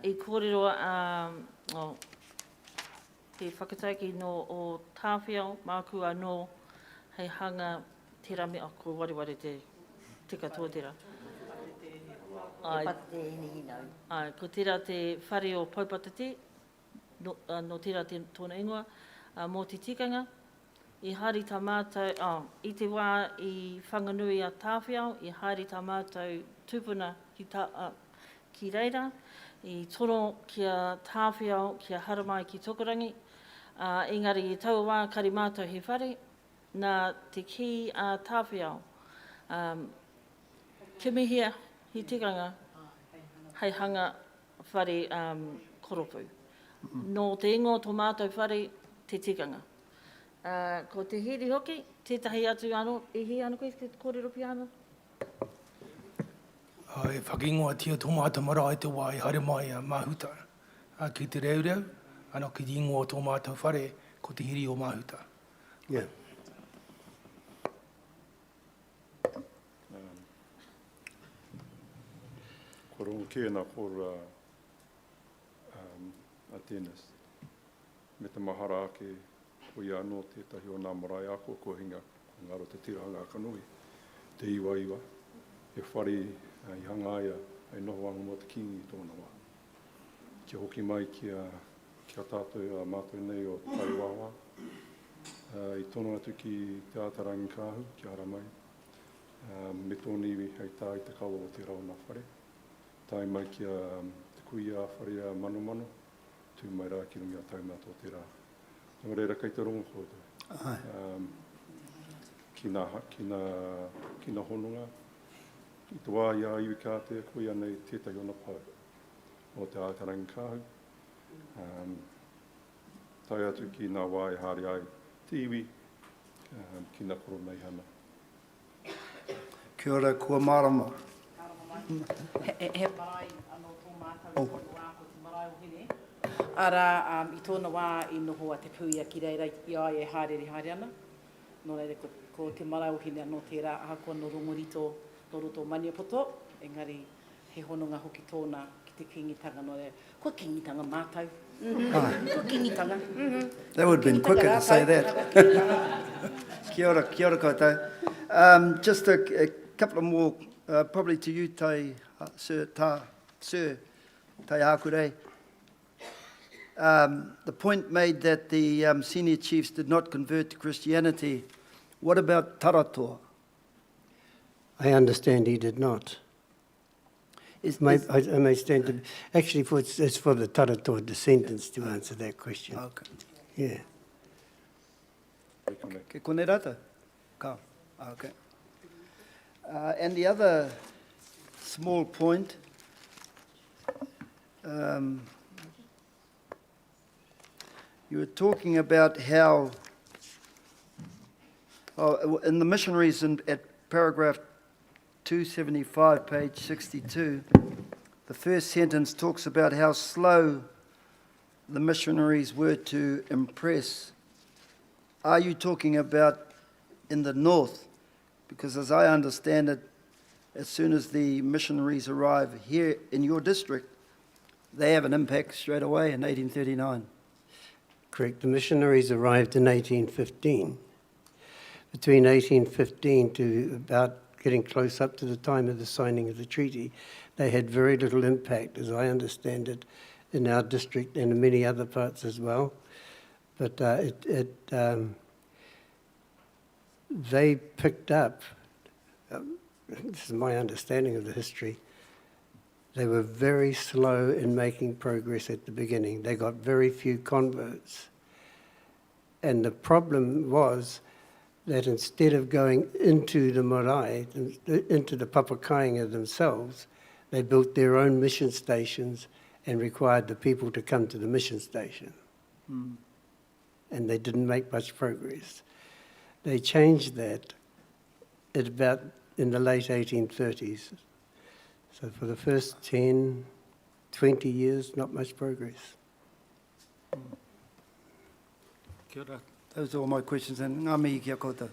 kōrero he whakataiki no o tāwhiao, mākua no hei hanga te rame, ko wariwari te katoa tera. Ko tera te whare o Paupatati, no tera tōna ingoa, mō te tikanga, i hari tā mātou, i te wā i whanganui a tāwhiao, i hari tā mātou tūpuna ki reira, i toro kia tāwhiao, kia haramai ki tokorangi, engari i tau wā kari mātou he whare, nā te ki a tāwhiao, ke mihia hi tikanga, hei hanga whare koropu. No te ingo tō mātou whare, te tikanga. Ko te hiri hoki, tētahi atu anō, e hi anō koe, te kōrero pi anō? E whakingoa tia tō mātou marae te wā i haere mai a Mahuta. Ki te reureu, anō ki te ingoa tō mātou whare, ko te hiri o Mahuta. Yeah. Korong kēnā kora a Dennis. Me te mahara ake ko ia anō tētahi o nā marae ako ko hinga, ko ngaro te tirahanga kanui, te iwa, e whare i hangaia, ai noho anga mo te kingi tōna wā. Kia hoki mai kia tātou a mātou nei o Taiwawa, i tono atu ki te Ātarangi Kāhu, kia hara mai, me tōni iwi hei tā i te kawa o te rau nā whare. Tai mai kia te kui a whare a mano, tū mai rā ki rungi a taumata o te rā. Nō reira kei te rongo kōtou. Ki nā hononga, i te wā i a iwi kātea, ko ia nei tētahi ona pau o te Ātarangi Kāhu. Tai atu ki nā wā i haere ai te iwi, ki nā koro nei hana. Kia ora, kua marama. He marae anō tō mātou i tōna wā ko te marae o hene. Ara, i tōna wā i noho a te puia ki reira i ai e haere ana. Nō reira ko te marae o hene anō tērā ahakoa no rongorito no roto Maniapoto. Engari he hononga hoki tōna ki te kingitanga no reira. Ko kingitanga mātou. Ko kingitanga. That would have been quicker to say that. Kia ora koutou. Just a couple of more, probably to you, Sir Tai Hakure. The point made that the senior chiefs did not convert to Christianity. What about Taratoa? I understand he did not. I may stand to... Actually, it's for the Taratoa descendants to answer that question. Okay. Yeah. Ke kone rata? Ka. Okay. And the other small point, you were talking about how, in the missionaries at paragraph 275, page 62, the first sentence talks about how slow the missionaries were to impress. Are you talking about in the north? Because as I understand it, as soon as the missionaries arrive here in your district, they have an impact straight away in 1839. Correct. The missionaries arrived in 1815. Between 1815 to about getting close up to the time of the signing of the treaty, they had very little impact, as I understand it, in our district and in many other parts as well. But they picked up, this is my understanding of the history, they were very slow in making progress at the beginning. They got very few converts. And the problem was that instead of going into the marae, into the papakainga themselves, they built their own mission stations and required the people to come to the mission station. Mm. And they didn't make much progress. They changed that at about in the late 1830s. So for the first 10, 20 years, not much progress. Kia ora. Those are all my questions, and ngā mihi kia koutou.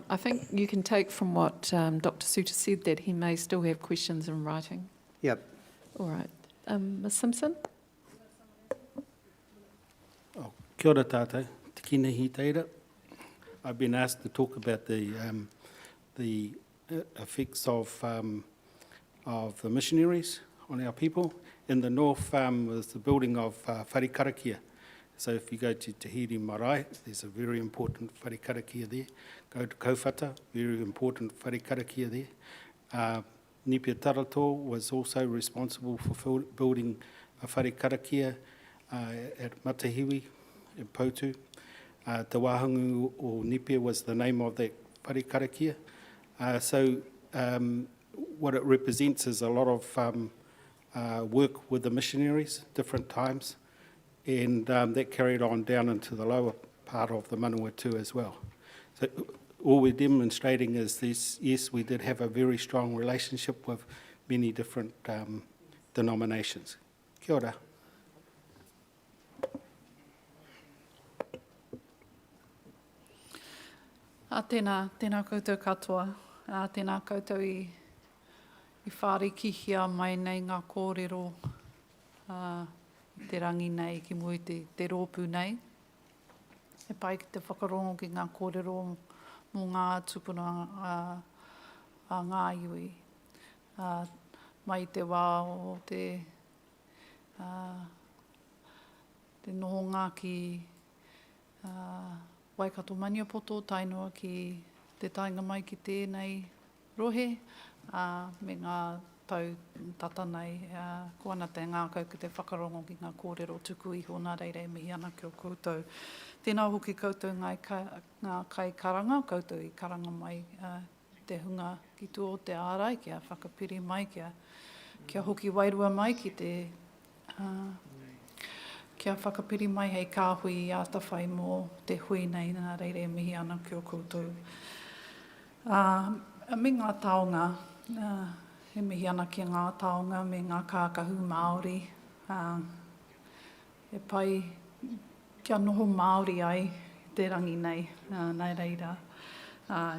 I think you can take from what Dr. Suter said that he may still have questions in writing. Yep. All right. Ms. Simpson? Kia ora tātou, te kinehi teira. I've been asked to talk about the effects of the missionaries on our people. In the north was the building of wharikarakia. So if you go to Te Hiri Marae, there's a very important wharikarakia there. Go to Kauwhata, very important wharikarakia there. Nipia Taratoa was also responsible for building a wharikarakia at Matahiwi in Poutu. Te Wāhungu o Nipia was the name of that wharikarakia. So what it represents is a lot of work with the missionaries, different times, and that carried on down into the lower part of the Manawatu as well. So all we're demonstrating is this, yes, we did have a very strong relationship with many different denominations. Kia ora. Tēnā koutou katoa. Tēnā koutou i whārikihia mai nei ngā kōrero te rangi nei ki mui te rōpū nei. He pai ki te whakarongo ki ngā kōrero mō ngā tupuna a ngā iwi. Mai te wā o te nohonga ki Waikato Maniapoto, tainua ki te tainga mai ki tēnei rohe, me ngā tau tata nei, ko ana te ngā kau ki te whakarongo ki ngā kōrero tuku iho nā reire mihi ana ki o koutou. Tēnā hoki koutou ngā kai karanga, koutou i karanga mai te hunga ki tō te ārai, kia whakapiri mai, kia hoki wairua mai ki te... Kia whakapiri mai hei kāhui i ātawhai mō te hui nei nā reire mihi ana ki o koutou. Me ngā taonga, he mihi ana ki ngā taonga me ngā kākahu Māori. E pai kia noho Māori ai te rangi nei, nei reira.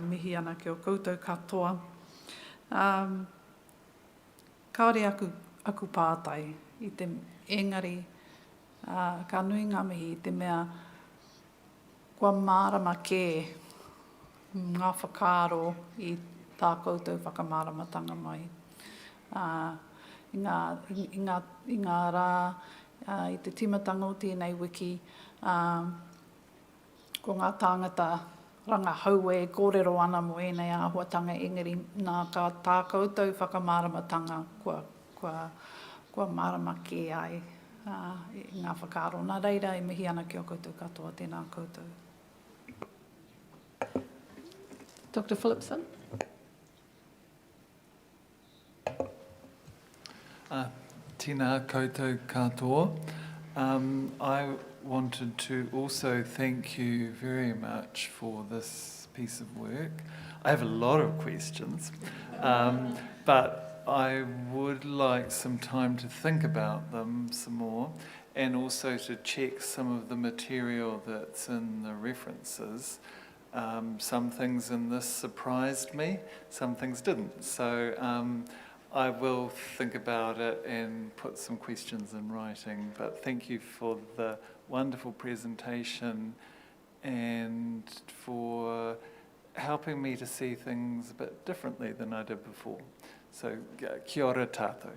Mihi ana ki o koutou katoa. Kāore aku pātai i te engari, ka nui ngā mihi i te mea kua mārama kē ngā whakaaro i tā koutou whakamāramatanga mai. I ngā rā, i te timatanga o tēnei wiki, ko ngā tāngata ranga haue kōrero ana mo ēnei āhuatanga engari nā ka tā koutou whakamāramatanga kua mārama kē ai i ngā whakaaro. Nā reira e mihi ana ki o koutou katoa, tēnā koutou. Dr. Phillipson. Tēnā koutou katoa. I wanted to also thank you very much for this piece of work. I have a lot of questions, but I would like some time to think about them some more and also to check some of the material that's in the references. Some things in this surprised me, some things didn't. So I will think about it and put some questions in writing. But thank you for the wonderful presentation and for helping me to see things a bit differently than I did before. So kia ora tātou.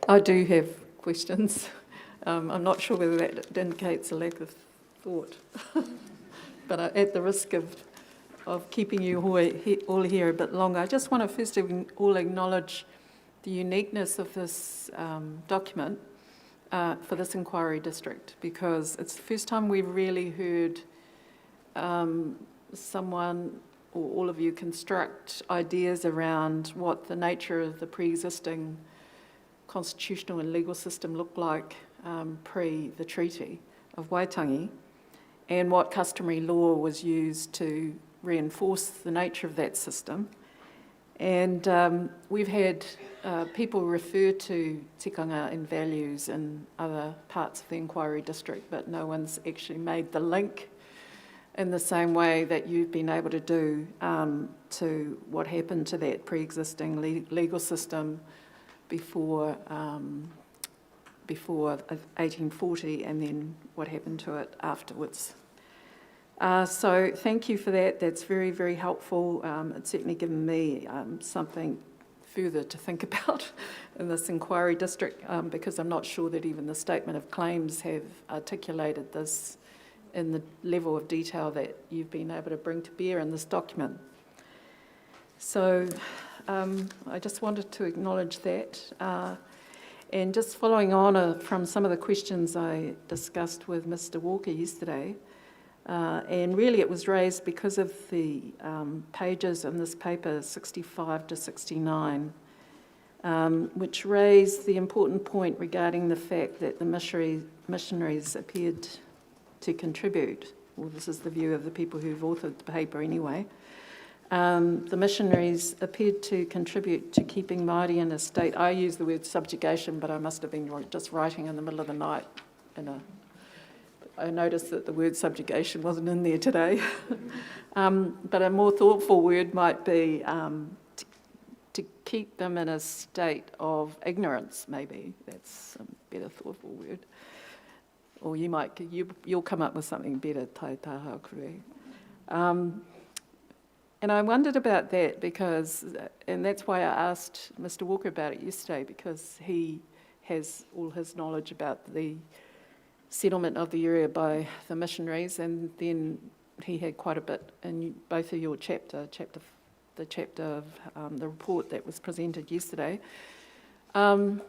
I do have questions. I'm not sure whether that indicates a lack of thought. But at the risk of keeping you all here a bit longer, I just want to first of all acknowledge the uniqueness of this document for this inquiry district, because it's the first time we've really heard someone or all of you construct ideas around what the nature of the pre-existing constitutional and legal system looked like pre the Treaty of Waitangi, and what customary law was used to reinforce the nature of that system. And we've had people refer to tikanga and values in other parts of the inquiry district, but no one's actually made the link in the same way that you've been able to do to what happened to that pre-existing legal system before 1840, and then what happened to it afterwards. So thank you for that. That's very, very helpful. It's certainly given me something further to think about in this inquiry district, because I'm not sure that even the statement of claims have articulated this in the level of detail that you've been able to bring to bear in this document. So I just wanted to acknowledge that. And just following on from some of the questions I discussed with Mr. Walker yesterday, and really it was raised because of the pages in this paper 65 to 69, which raised the important point regarding the fact that the missionaries appeared to contribute, well, this is the view of the people who've authored the paper anyway, the missionaries appeared to contribute to keeping Māori in a state, I use the word subjugation, but I must have been just writing in the middle of the night. I noticed that the word subjugation wasn't in there today. But a more thoughtful word might be to keep them in a state of ignorance, maybe. That's a better thoughtful word. Or you'll come up with something better, tai taha kure. And I wondered about that because, and that's why I asked Mr. Walker about it yesterday, because he has all his knowledge about the settlement of the area by the missionaries, and then he had quite a bit in both of your the chapter of the report that was presented yesterday. And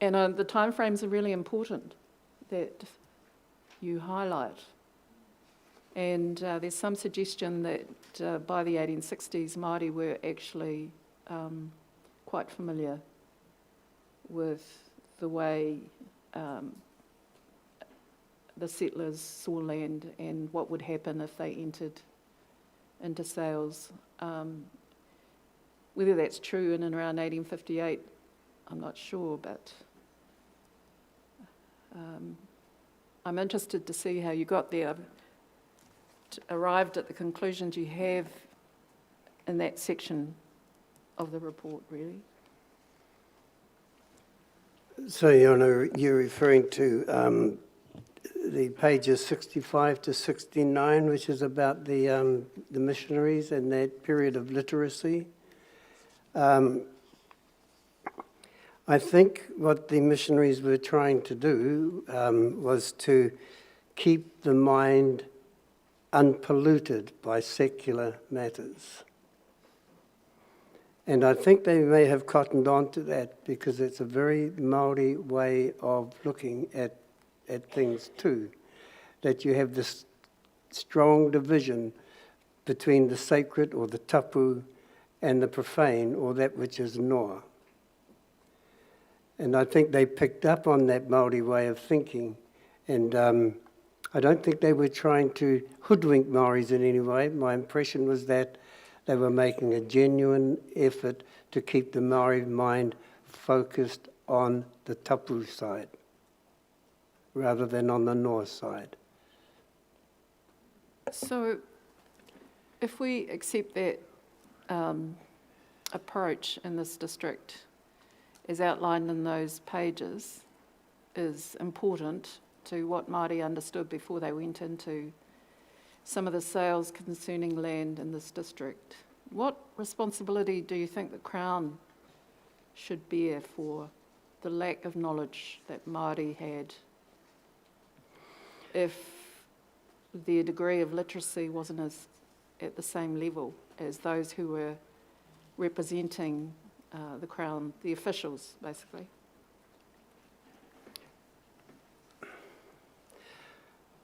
the timeframes are really important that you highlight. And there's some suggestion that by the 1860s, Māori were actually quite familiar with the way the settlers saw land and what would happen if they entered into sales. Whether that's true in and around 1858, I'm not sure, but I'm interested to see how you got there, arrived at the conclusions you have in that section of the report, really. So, Your Honour, you're referring to the pages 65 to 69, which is about the missionaries and that period of literacy. I think what the missionaries were trying to do was to keep the mind unpolluted by secular matters. And I think they may have cottoned on to that because it's a very Māori way of looking at things too, that you have this strong division between the sacred or the tapu and the profane or that which is noa. And I think they picked up on that Māori way of thinking, and I don't think they were trying to hoodwink Māoris in any way. My impression was that they were making a genuine effort to keep the Māori mind focused on the tapu side rather than on the noa side. So if we accept that approach in this district as outlined in those pages is important to what Māori understood before they went into some of the sales concerning land in this district, what responsibility do you think the Crown should bear for the lack of knowledge that Māori had if their degree of literacy wasn't at the same level as those who were representing the Crown, the officials, basically?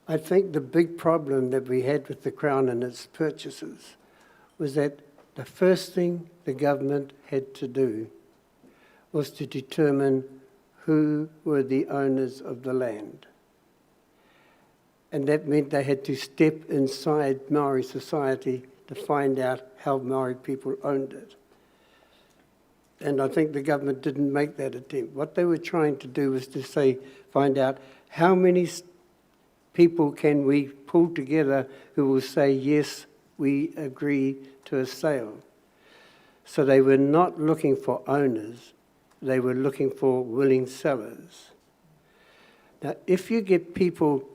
I think the big problem that we had with the Crown and its purchases was that the first thing the government had to do was to determine who were the owners of the land. And that meant they had to step inside Maori society to find out how Maori people owned it. And I think the government didn't make that attempt. What they were trying to do was to say, find out how many people can we pull together who will say, yes, we agree to a sale. So they were not looking for owners, they were looking for willing sellers. Now, if you get people,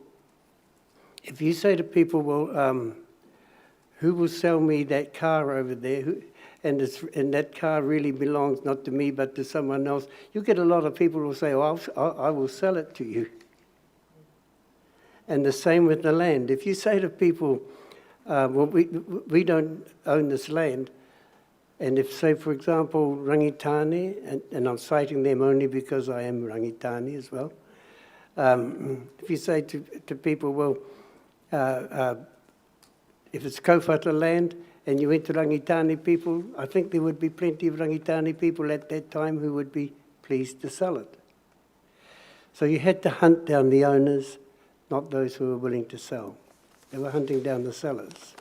if you say to people, well, who will sell me that car over there? And that car really belongs not to me but to someone else. You get a lot of people who say, oh, I will sell it to you. And the same with the land. If you say to people, well, we don't own this land, and if, say, for example, Rangitane, and I'm citing them only because I am Rangitane as well, if you say to people, well, if it's kōwhata land and you went to Rangitane people, I think there would be plenty of Rangitane people at that time who would be pleased to sell it. So you had to hunt down the owners, not those who were willing to sell. They were hunting down the sellers.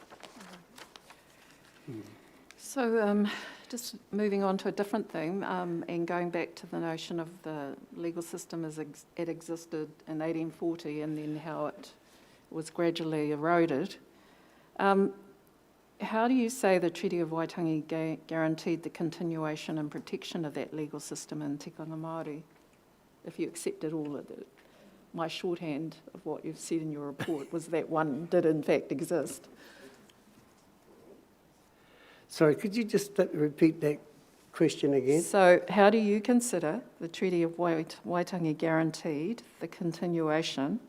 So just moving on to a different thing and going back to the notion of the legal system as it existed in 1840 and then how it was gradually eroded. How do you say the Treaty of Waitangi guaranteed the continuation and protection of that legal system in tikanga Māori, if you accepted all of it? My shorthand of what you've said in your report was that one did in fact exist. Sorry, could you just repeat that question again? So how do you consider the Treaty of Waitangi guaranteed the continuation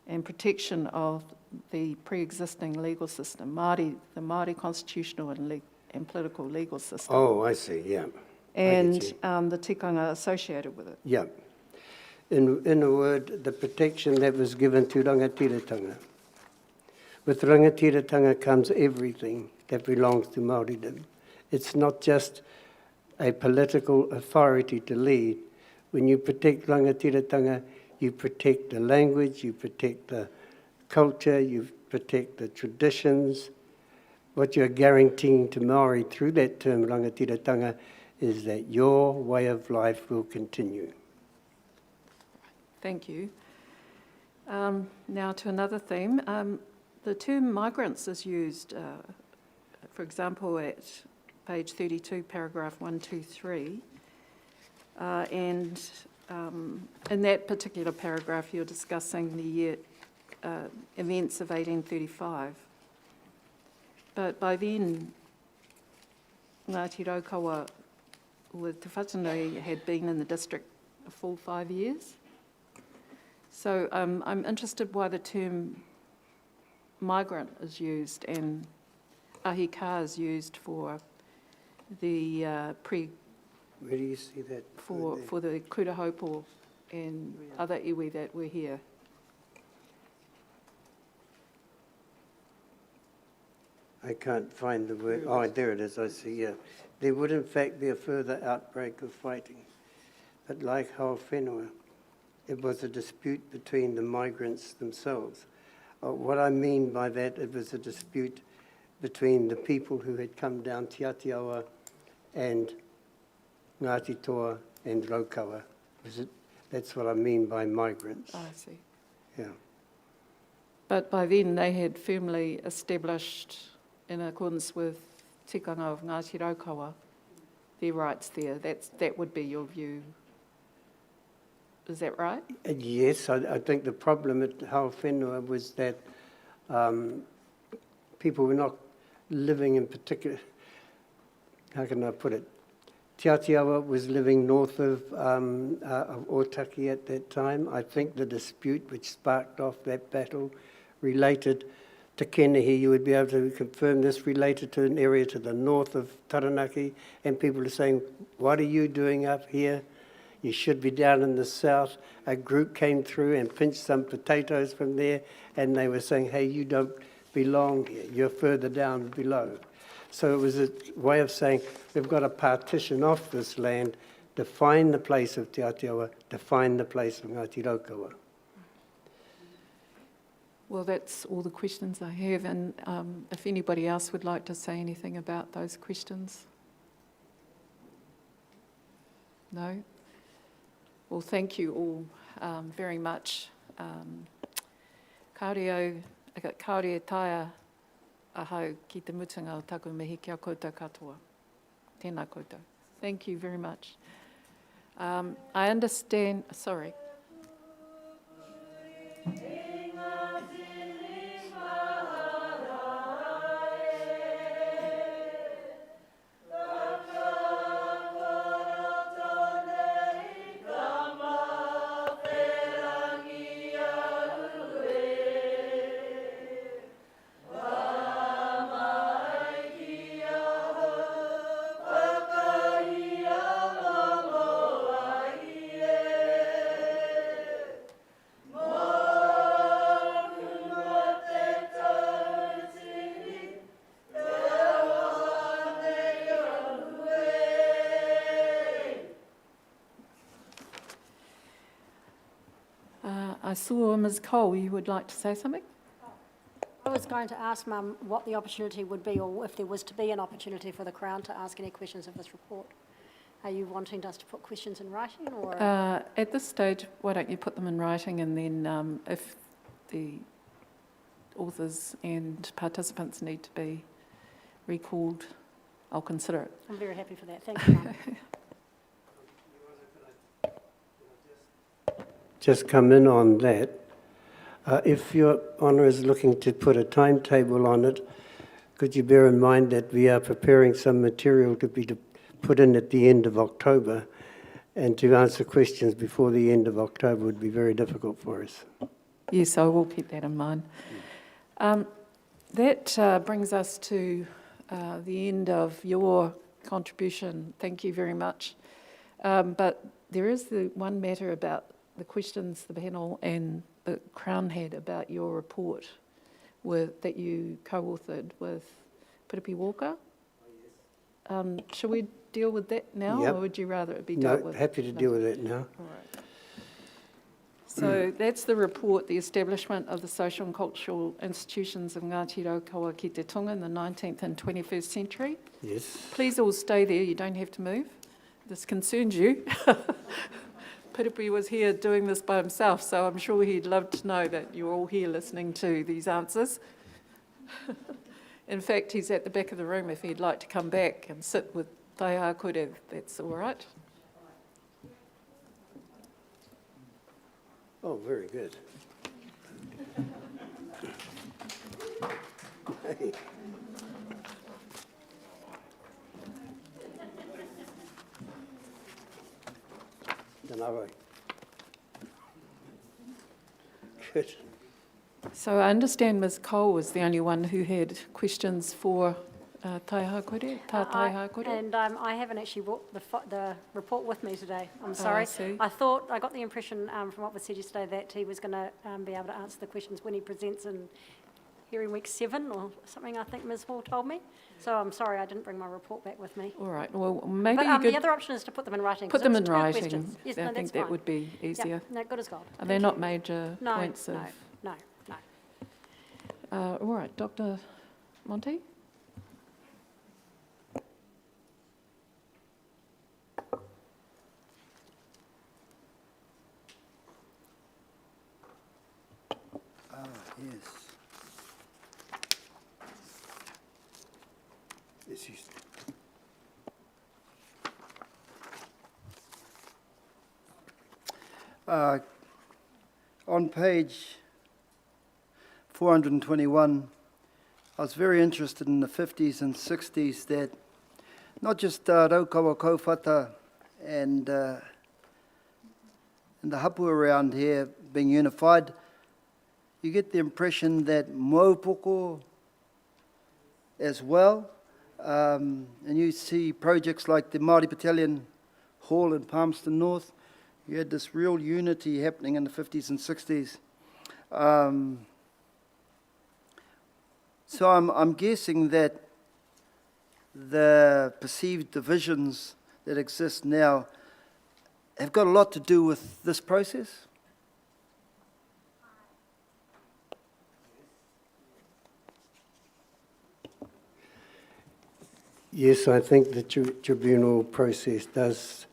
and protection of the pre-existing legal system, the Māori constitutional and political legal system? Oh, I see, yeah. And the tikanga associated with it? Yeah. In a word, the protection that was given to rangatiratanga. With rangatiratanga comes everything that belongs to Māoridom. It's not just a political authority to lead. When you protect rangatiratanga, you protect the language, you protect the culture, you protect the traditions, what you're guaranteeing to Maori through that term rangatiratanga is that your way of life will continue. Thank you. Now to another theme. The term migrants is used, for example, at page 32, paragraph 1, 2, 3. And in that particular paragraph, you're discussing the year events of 1835. But by then, Ngāti Raukawa with Te Whatanui had been in the district a full 5 years. So I'm interested why the term migrant is used and ahi ka is used for the Where do you see that? for the kura haupo and other iwi that were here. I can't find the word. Oh, there it is, I see, yeah. There would in fact be a further outbreak of fighting. But like Hauwhenua, it was a dispute between the migrants themselves. What I mean by that, it was a dispute between the people who had come down Te Atiawa and Ngāti Toa and Raukawa. That's what I mean by migrants. Oh, I see. Yeah. But by then they had firmly established, in accordance with tikanga of Ngāti Raukawa, their rights there. That would be your view. Is that right? Yes, I think the problem at Hauwhenua was that people were not living in particular, how can I put it? Te Atiawa was living north of Otaki at that time. I think the dispute which sparked off that battle related to Kenehi, you would be able to confirm this, related to an area to the north of Taranaki, and people are saying, what are you doing up here? You should be down in the south. A group came through and pinched some potatoes from there, and they were saying, hey, you don't belong here. You're further down below. So it was a way of saying, we've got to partition off this land, define the place of Te Atiawa, define the place of Ngāti Raukawa. Well, that's all the questions I have, and if anybody else would like to say anything about those questions. No? Well, thank you all very much. Kaore taia ahau ki te mutunga o taku mihi kia koutou katoa. Tēnā koutou. Thank you very much. I understand, sorry. I saw Ms. Cole, you would like to say something? I was going to ask Mum what the opportunity would be, or if there was to be an opportunity for the Crown to ask any questions of this report. Are you wanting us to put questions in writing, or...? At this stage, why don't you put them in writing, and then if the authors and participants need to be recalled, I'll consider it. I'm very happy for that. Thank you, Mum. Just come in on that. If Your Honour is looking to put a timetable on it, could you bear in mind that we are preparing some material to be put in at the end of October, and to answer questions before the end of October would be very difficult for us. Yes, I will keep that in mind. That brings us to the end of your contribution. Thank you very much. But there is the one matter about the questions the panel and the Crown had about your report that you co-authored with Piripi Walker. Shall we deal with that now, Yep. or would you rather it be dealt with? No, happy to deal with that now. All right. So that's the report, the establishment of the social and cultural institutions of Ngāti Raukawa ki te Tonga in the 19th and 21st century. Yes. Please all stay there, you don't have to move. This concerns you. Piripi was here doing this by himself, so I'm sure he'd love to know that you're all here listening to these answers. In fact, he's at the back of the room if he'd like to come back and sit with Tai Hākore, that's all right. Oh, very good. Good. So I understand Ms Cole was the only one who had questions for Tai Hākore, Tai Hākore. And I haven't actually brought the report with me today. I'm sorry. I see. I got the impression from what was said yesterday that he was going to be able to answer the questions when he presents in hearing week 7 or something, I think Ms Hall told me. So I'm sorry I didn't bring my report back with me. All right, well, maybe But you could the other option is to put them in writing. put 'cause them it in was 2 writing. questions. Yes, I no, think that's that fine. would be easier. Yep, no, good as gold. Are Thank they you. not major No, points of... no. All right, Dr Monty? Yes. Yes, you. On page 421, I was very interested in the 50s and 60s that not just Raukawa Wk2 and the hapu around here being unified, you get the impression that Maupoko as well, and you see projects like the Māori Battalion Hall in Palmerston North. You had this real unity happening in the 50s and 60s. So I'm guessing that the perceived divisions that exist now have got a lot to do with this process. Yes, I think the tribunal process does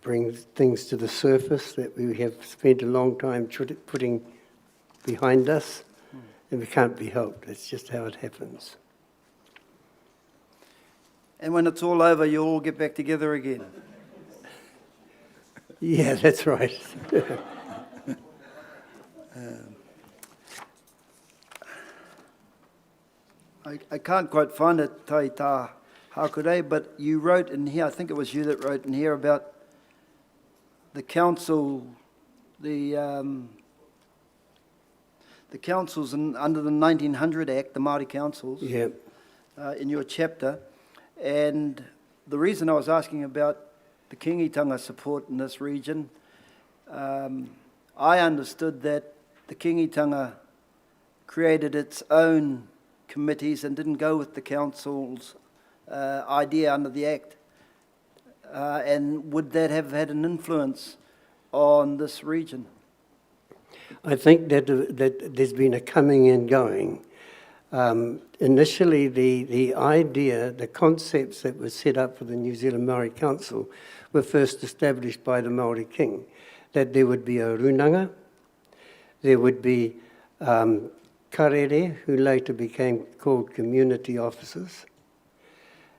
bring things to the surface that we have spent a long time putting behind us, and we can't be helped. It's just how it happens. And when it's all over, you'll all get back together again. Yeah, that's right. I can't quite find it, Tai Hākore, but you wrote in here, I think it was you that wrote in here about the council, the councils under the 1900 Act, the Māori councils, Yeah. in your chapter. And the reason I was asking about the kingitanga support in this region, I understood that the kingitanga created its own committees and didn't go with the council's idea under the Act. And would that have had an influence on this region? I think that there's been a coming and going. Initially, the idea, the concepts that were set up for the New Zealand Māori Council were first established by the Māori King, that there would be a runanga, there would be karere, who later became called community officers,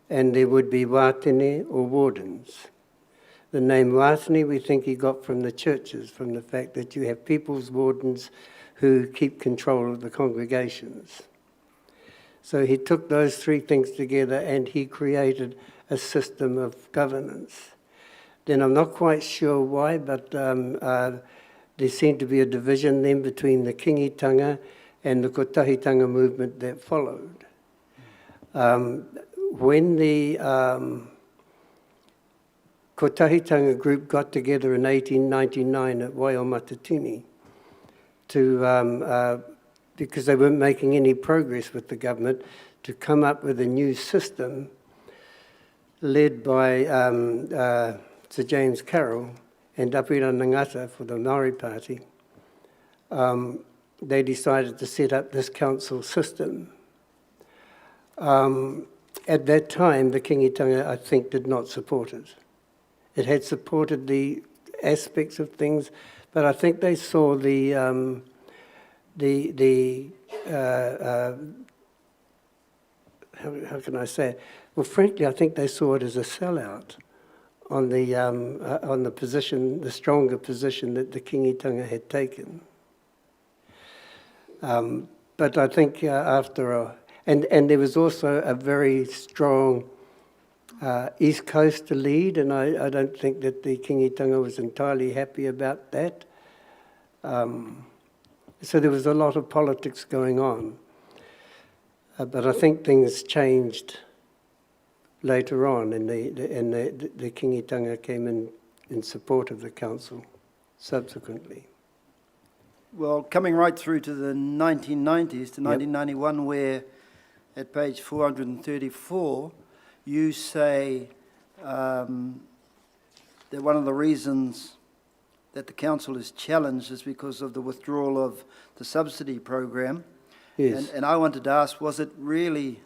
and there would be wātene or wardens. The name wātene we think he got from the churches, from the fact that you have people's wardens who keep control of the congregations. So he took those 3 things together and he created a system of governance. Then I'm not quite sure why, but there seemed to be a division then between the kingitanga and the kotahitanga movement that followed. When the kotahitanga group got together in 1899 at Waiō-Matatini to because they weren't making any progress with the government, to come up with a new system led by Sir James Carroll and Apira Ngata for the Maori Party. they decided to set up this council system. At that time, the Kingitanga, I think, did not support it. It had supported the aspects of things, but I think they saw how can I say it? Well, frankly, I think they saw it as a sellout on the position, the stronger position that the Kingitanga had taken. But I think and there was also a very strong East Coast to lead, and I don't think that the Kingitanga was entirely happy about that. So there was a lot of politics going on. But I think things changed later on, and the Kingitanga came in support of the council subsequently. Well, coming right through to the 1990s, to 1991, where at page 434, you say that one of the reasons that the council is challenged is because of the withdrawal of the subsidy program. Yes. And I wanted to ask, was it really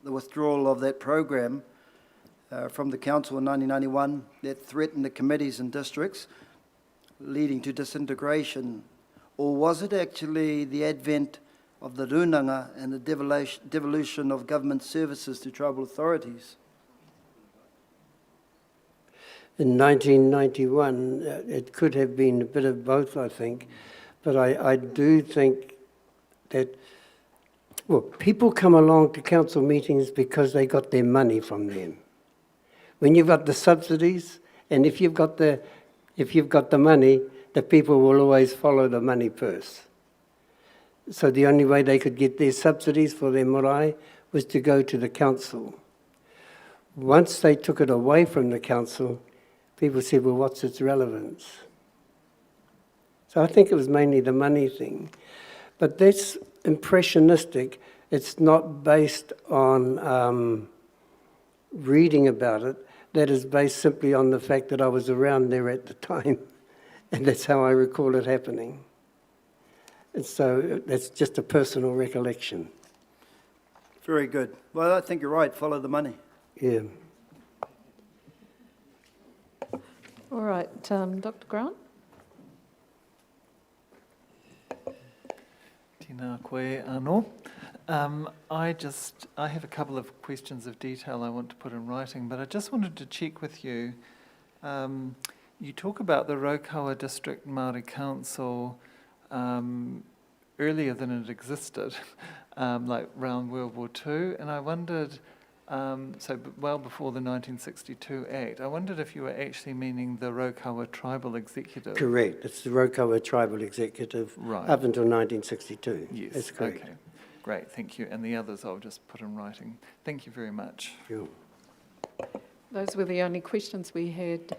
the withdrawal of that program from the council in 1991 that threatened the committees and districts, leading to disintegration? Or was it actually the advent of the runanga and the devolution of government services to tribal authorities? In 1991, it could have been a bit of both, I think. But I do think that, well, people come along to council meetings because they got their money from them. When you've got the subsidies, and if you've got the money, the people will always follow the money purse. So the only way they could get their subsidies for their marae was to go to the council. Once they took it away from the council, people said, well, what's its relevance? So I think it was mainly the money thing. But that's impressionistic. It's not based on reading about it. That is based simply on the fact that I was around there at the time. And that's how I recall it happening. And so that's just a personal recollection. Very good. Well, I think you're right. Follow the money. Yeah. All right, Dr. Grant. Tēnā koe anō. I have a couple of questions of detail I want to put in writing, but I just wanted to check with you. You talk about the Raukawa District Māori Council earlier than it existed, like around World War II, and I wondered, well before the 1962 Act, I wondered if you were actually meaning the Raukawa Tribal Executive. Correct. It's the Raukawa Tribal Executive up until 1962. Yes, that's correct. Okay. Great, thank you. And the others I'll just put in writing. Thank you very much. Sure. Those were the only questions we had.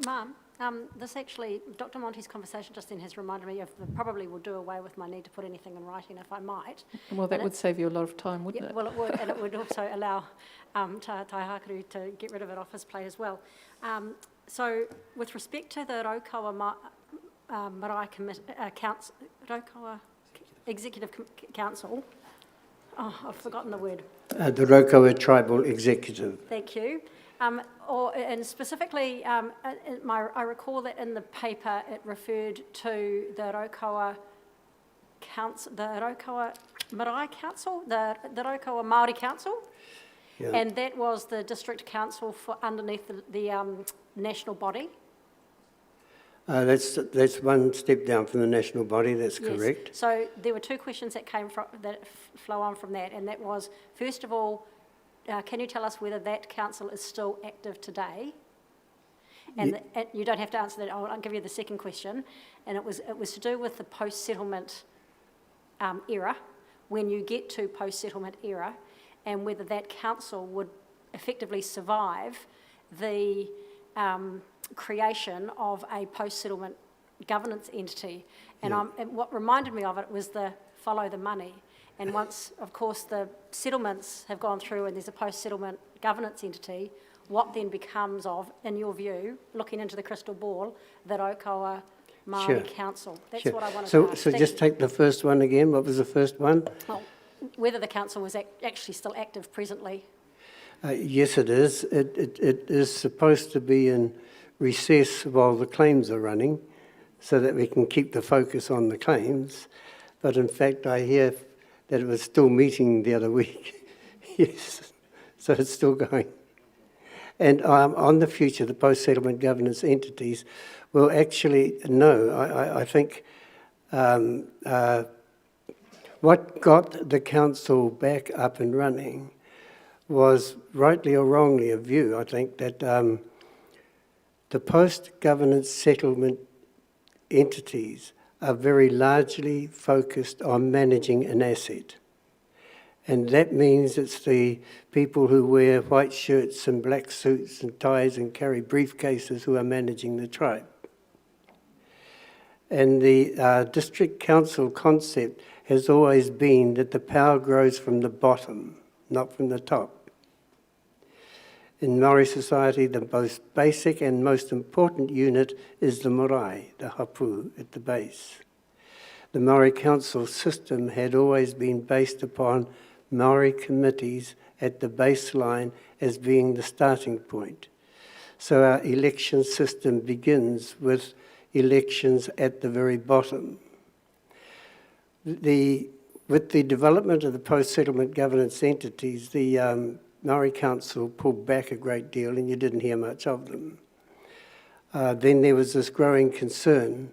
Ma'am, this actually, Dr. Monti's conversation just then has reminded me of probably will do away with my need to put anything in writing if I might. Well, that would save you a lot of time, wouldn't it? Well, it would, and it would also allow Tai Hakaru to get rid of it off his plate as well. So, with respect to the Raukawa Raukawa Executive Council, I've forgotten the word. The Raukawa Tribal Executive. Thank you. And specifically, I recall that in the paper it referred to the Raukawa Council, the Raukawa Marae Council, the Raukawa Māori Council, and that was the district council for underneath the national body. That's one step down from the national body. That's correct. Yes. So there were two questions that came from that flow on from that, and that was, first of all, can you tell us whether that council is still active today? And you don't have to answer that. I'll give you the second question, and it was to do with the post-settlement era. When you get to post-settlement era, and whether that council would effectively survive the creation of a post-settlement governance entity. And what reminded me of it was the follow the money. And once, of course, the settlements have gone through and there's a post-settlement governance entity, what then becomes of, in your view, looking into the crystal ball, the Raukawa Māori council. That's Sure. what I wanted So, to ask. so Thank just you. take the first one again. What was the first one? Well, whether the council was actually still active presently. Yes, it is. It is supposed to be in recess while the claims are running so that we can keep the focus on the claims. But in fact, I hear that it was still meeting the other week. Yes, so it's still going. And on the future, the post-settlement governance entities will actually know, I think, what got the council back up and running was, rightly or wrongly, a view, I think, that the post-governance settlement entities are very largely focused on managing an asset. And that means it's the people who wear white shirts and black suits and ties and carry briefcases who are managing the tribe. And the district council concept has always been that the power grows from the bottom, not from the top. In Maori society, the most basic and most important unit is the marae, the hapu, at the base. The Maori council system had always been based upon Maori committees at the baseline as being the starting point. So our election system begins with elections at the very bottom. With the development of the post-settlement governance entities, the Maori Council pulled back a great deal and you didn't hear much of them. Then there was this growing concern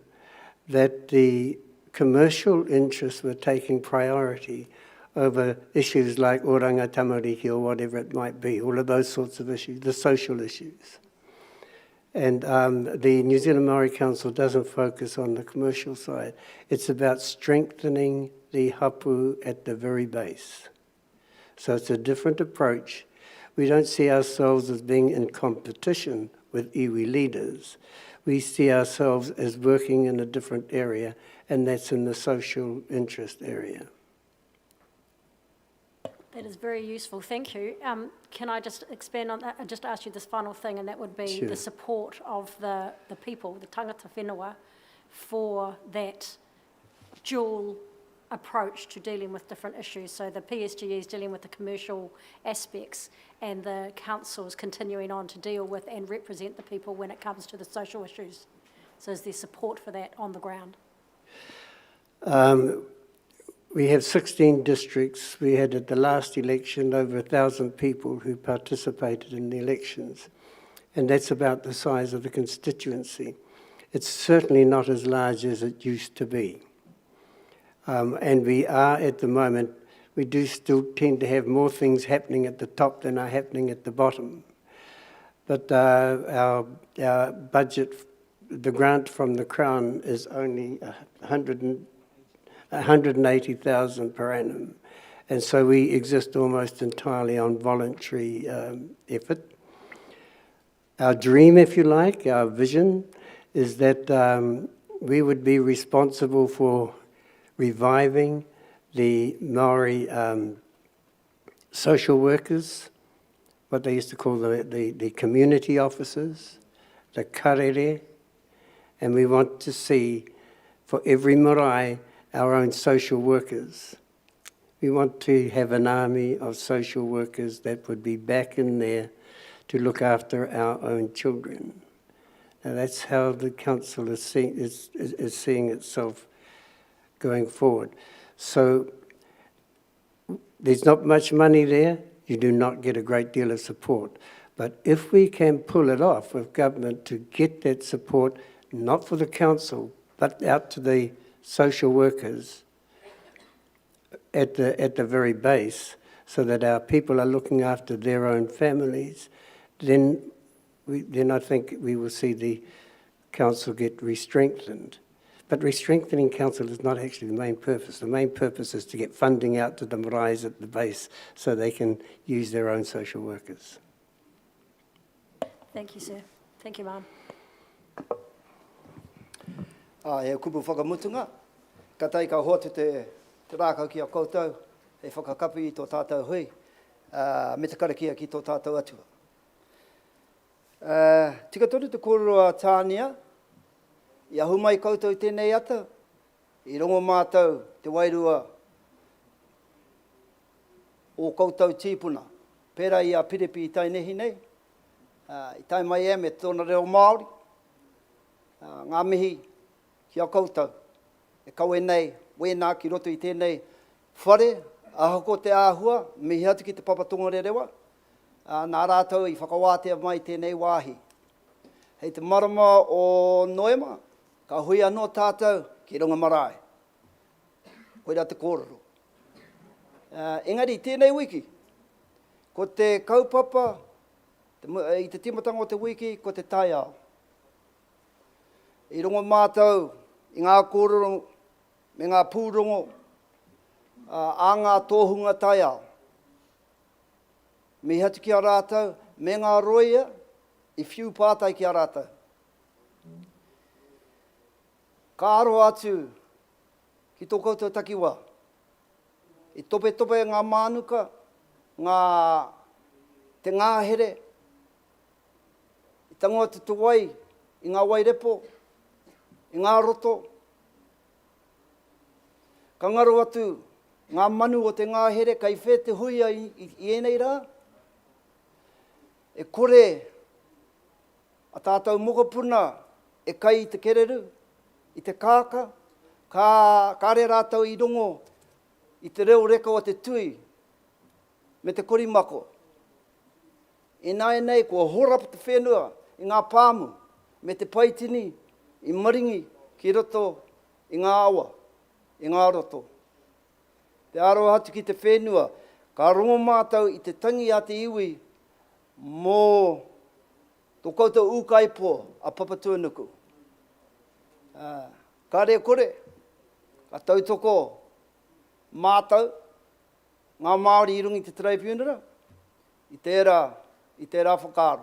that the commercial interests were taking priority over issues like oranga tamariki or whatever it might be, all of those sorts of issues, the social issues. And the New Zealand Maori Council doesn't focus on the commercial side. It's about strengthening the hapu at the very base. So it's a different approach. We don't see ourselves as being in competition with iwi leaders. We see ourselves as working in a different area, and that's in the social interest area. That is very useful, thank you. Can I just expand on that and just ask you this final thing, and that would be Sure. the support of the people, the tangata whenua, for that dual approach to dealing with different issues. So the PSGE is dealing with the commercial aspects and the council's continuing on to deal with and represent the people when it comes to the social issues. So is there support for that on the ground? We have 16 districts. We had at the last election over 1,000 people who participated in the elections. And that's about the size of the constituency. It's certainly not as large as it used to be. And we are at the moment, we do still tend to have more things happening at the top than are happening at the bottom. But our budget, the grant from the Crown is only 180,000 per annum. And so we exist almost entirely on voluntary effort. Our dream, if you like, our vision, is that we would be responsible for reviving the Maori social workers, what they used to call the community officers, the karere, and we want to see for every marae our own social workers. We want to have an army of social workers that would be back in there to look after our own children. Now that's how the council is seeing itself going forward. So there's not much money there. You do not get a great deal of support. But if we can pull it off with government to get that support, not for the council, but out to the social workers at the very base, so that our people are looking after their own families, then I think we will see the council get re-strengthened. But re-strengthening council is not actually the main purpose. The main purpose is to get funding out to the marae at the base so they can use their own social workers. Thank you, sir. Thank you, ma'am. E kupu whakamutunga, ka tai ka hotu te rākau ki a koutou, e whakakapu i tō tātou hui, me te karakia ki tō tātou atua. Tika tonu te kōrua tānia, I ahu mai koutou i tēnei ata, i rongo mātou te wairua o koutou tīpuna. Pēra i a Pirepi i tai nehi nei, i tai mai e me tōna reo Māori, ngā mihi ki a koutou. E kau e nei, wēnā ki roto i tēnei whare, ahoko te āhua, mihi atu ki te papatonga rerewa, nā rātou i whakawātea mai tēnei wāhi. Hei te marama o Noema, ka hui anō tātou ki runga marae. Koira te kōrero. Engari, tēnei wiki, ko te kaupapa, i te timatanga o te wiki, ko te tai ao. I runga mātou, i ngā kōrero, me ngā pūrongo, a ngā tōhunga tai ao. Me hatu ki a rātou, me ngā roia, i whiu pātai ki a rātou. Ka aro atu ki tō koutou takiwa. I tope ngā mānuka, te ngāhere, i tango atu te wai, i ngā wairepo, i ngā roto. Ka ngaro atu ngā manu o te ngāhere, kai whē te huia i enei rā. E kore a tātou mokopuna e kai i te kereru, i te kāka, ka re rātou i rongo i te reo reka o te tui me te korimako. E nai nei, kua horapa te whenua i ngā pāmu me te paitini i maringi ki roto i ngā awa, i ngā roto. Te aro atu ki te whenua, ka rongo mātou i te tangi a te iwi mō tō koutou ukaipo a papatuanuku. Ka rea kore, ka tautoko mātou, ngā Māori i rungi te Tribunera, i tērā whakaaro.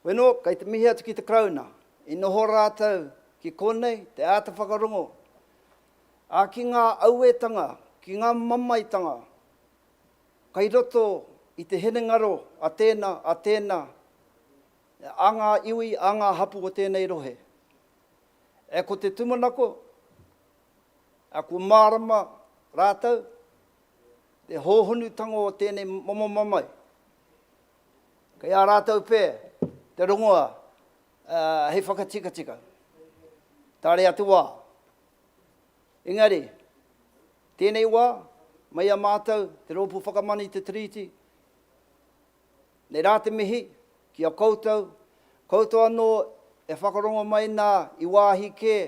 Weno, kei te mihi atu ki te krauna, i noho rātou ki konei, te āta whakarongo, a ki ngā auetanga, ki ngā mamaitanga, kai roto i te henengaro a tēnā, a ngā iwi, a ngā hapu o tēnei rohe. E ko te tumanako, a ko mārama rātou, te hōhonu tango o tēnei momomamai. Kei a rātou pē, te rongoa, hei whakatika. Tāre atu wā. Engari, tēnei wā, mai a mātou, te rōpu whakamani te triti. Nei rā te mihi, ki a koutou, koutou anō e whakarongo mai nā i wāhi kē.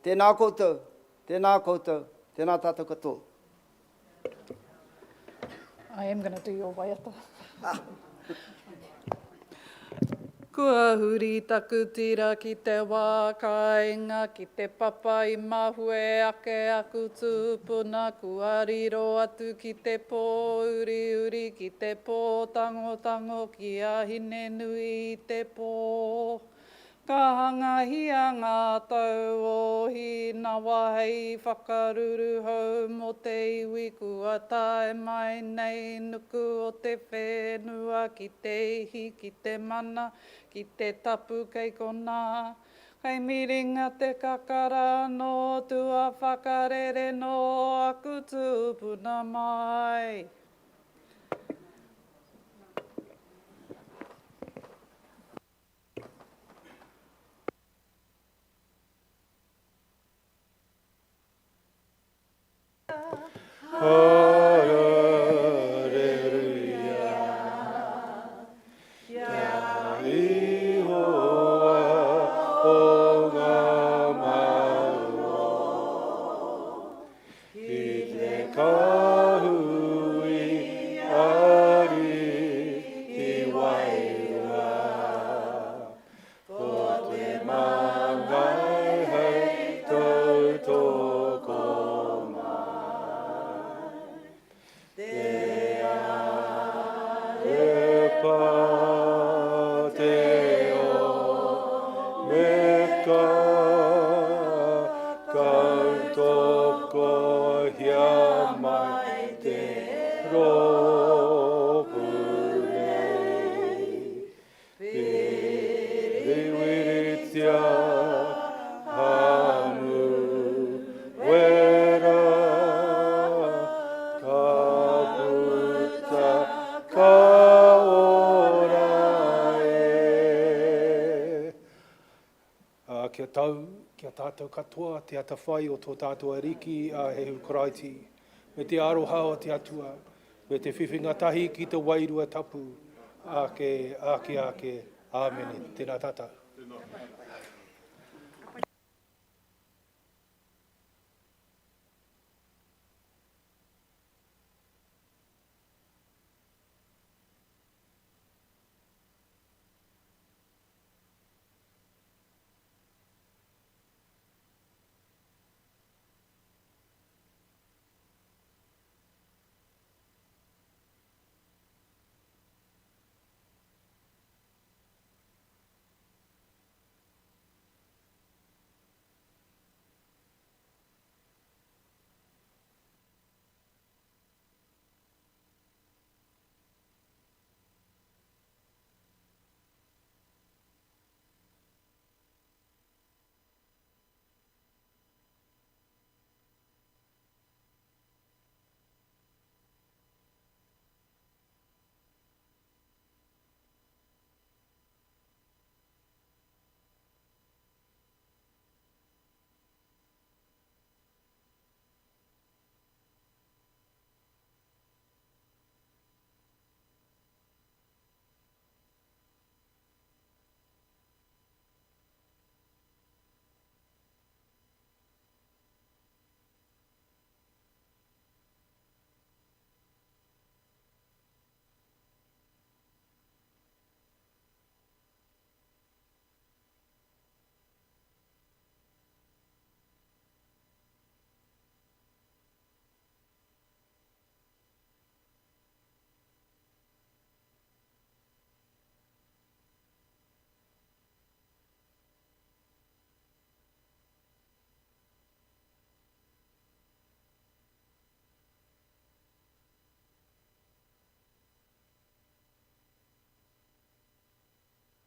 Tēnā koutou, tēnā tātou katoa. I am going to do your waiata. Kua huri taku tira ki te wā kāinga, ki te papa i mahue ake aku tūpuna, kua riro atu ki te pō uri, ki te pō tango, ki a hine nui i te pō. Ka hangahia ngā tau o hina wahei whakaruru hau mo te iwi, kua tae mai nei nuku o te whenua, ki te ihi, ki te mana, ki te tapu kei kona. Kei miringa te kakara no tua whakarere no aku tūpuna mai. tia hamu wera ka puta ka ora e. Kia tau, kia tātou katoa, te ata whai o tō tātou ariki a he hukaraiti. Me te aroha o te atua, me te whiwhinga tahi ki te wairua tapu, ake, amene, tēnā tātou.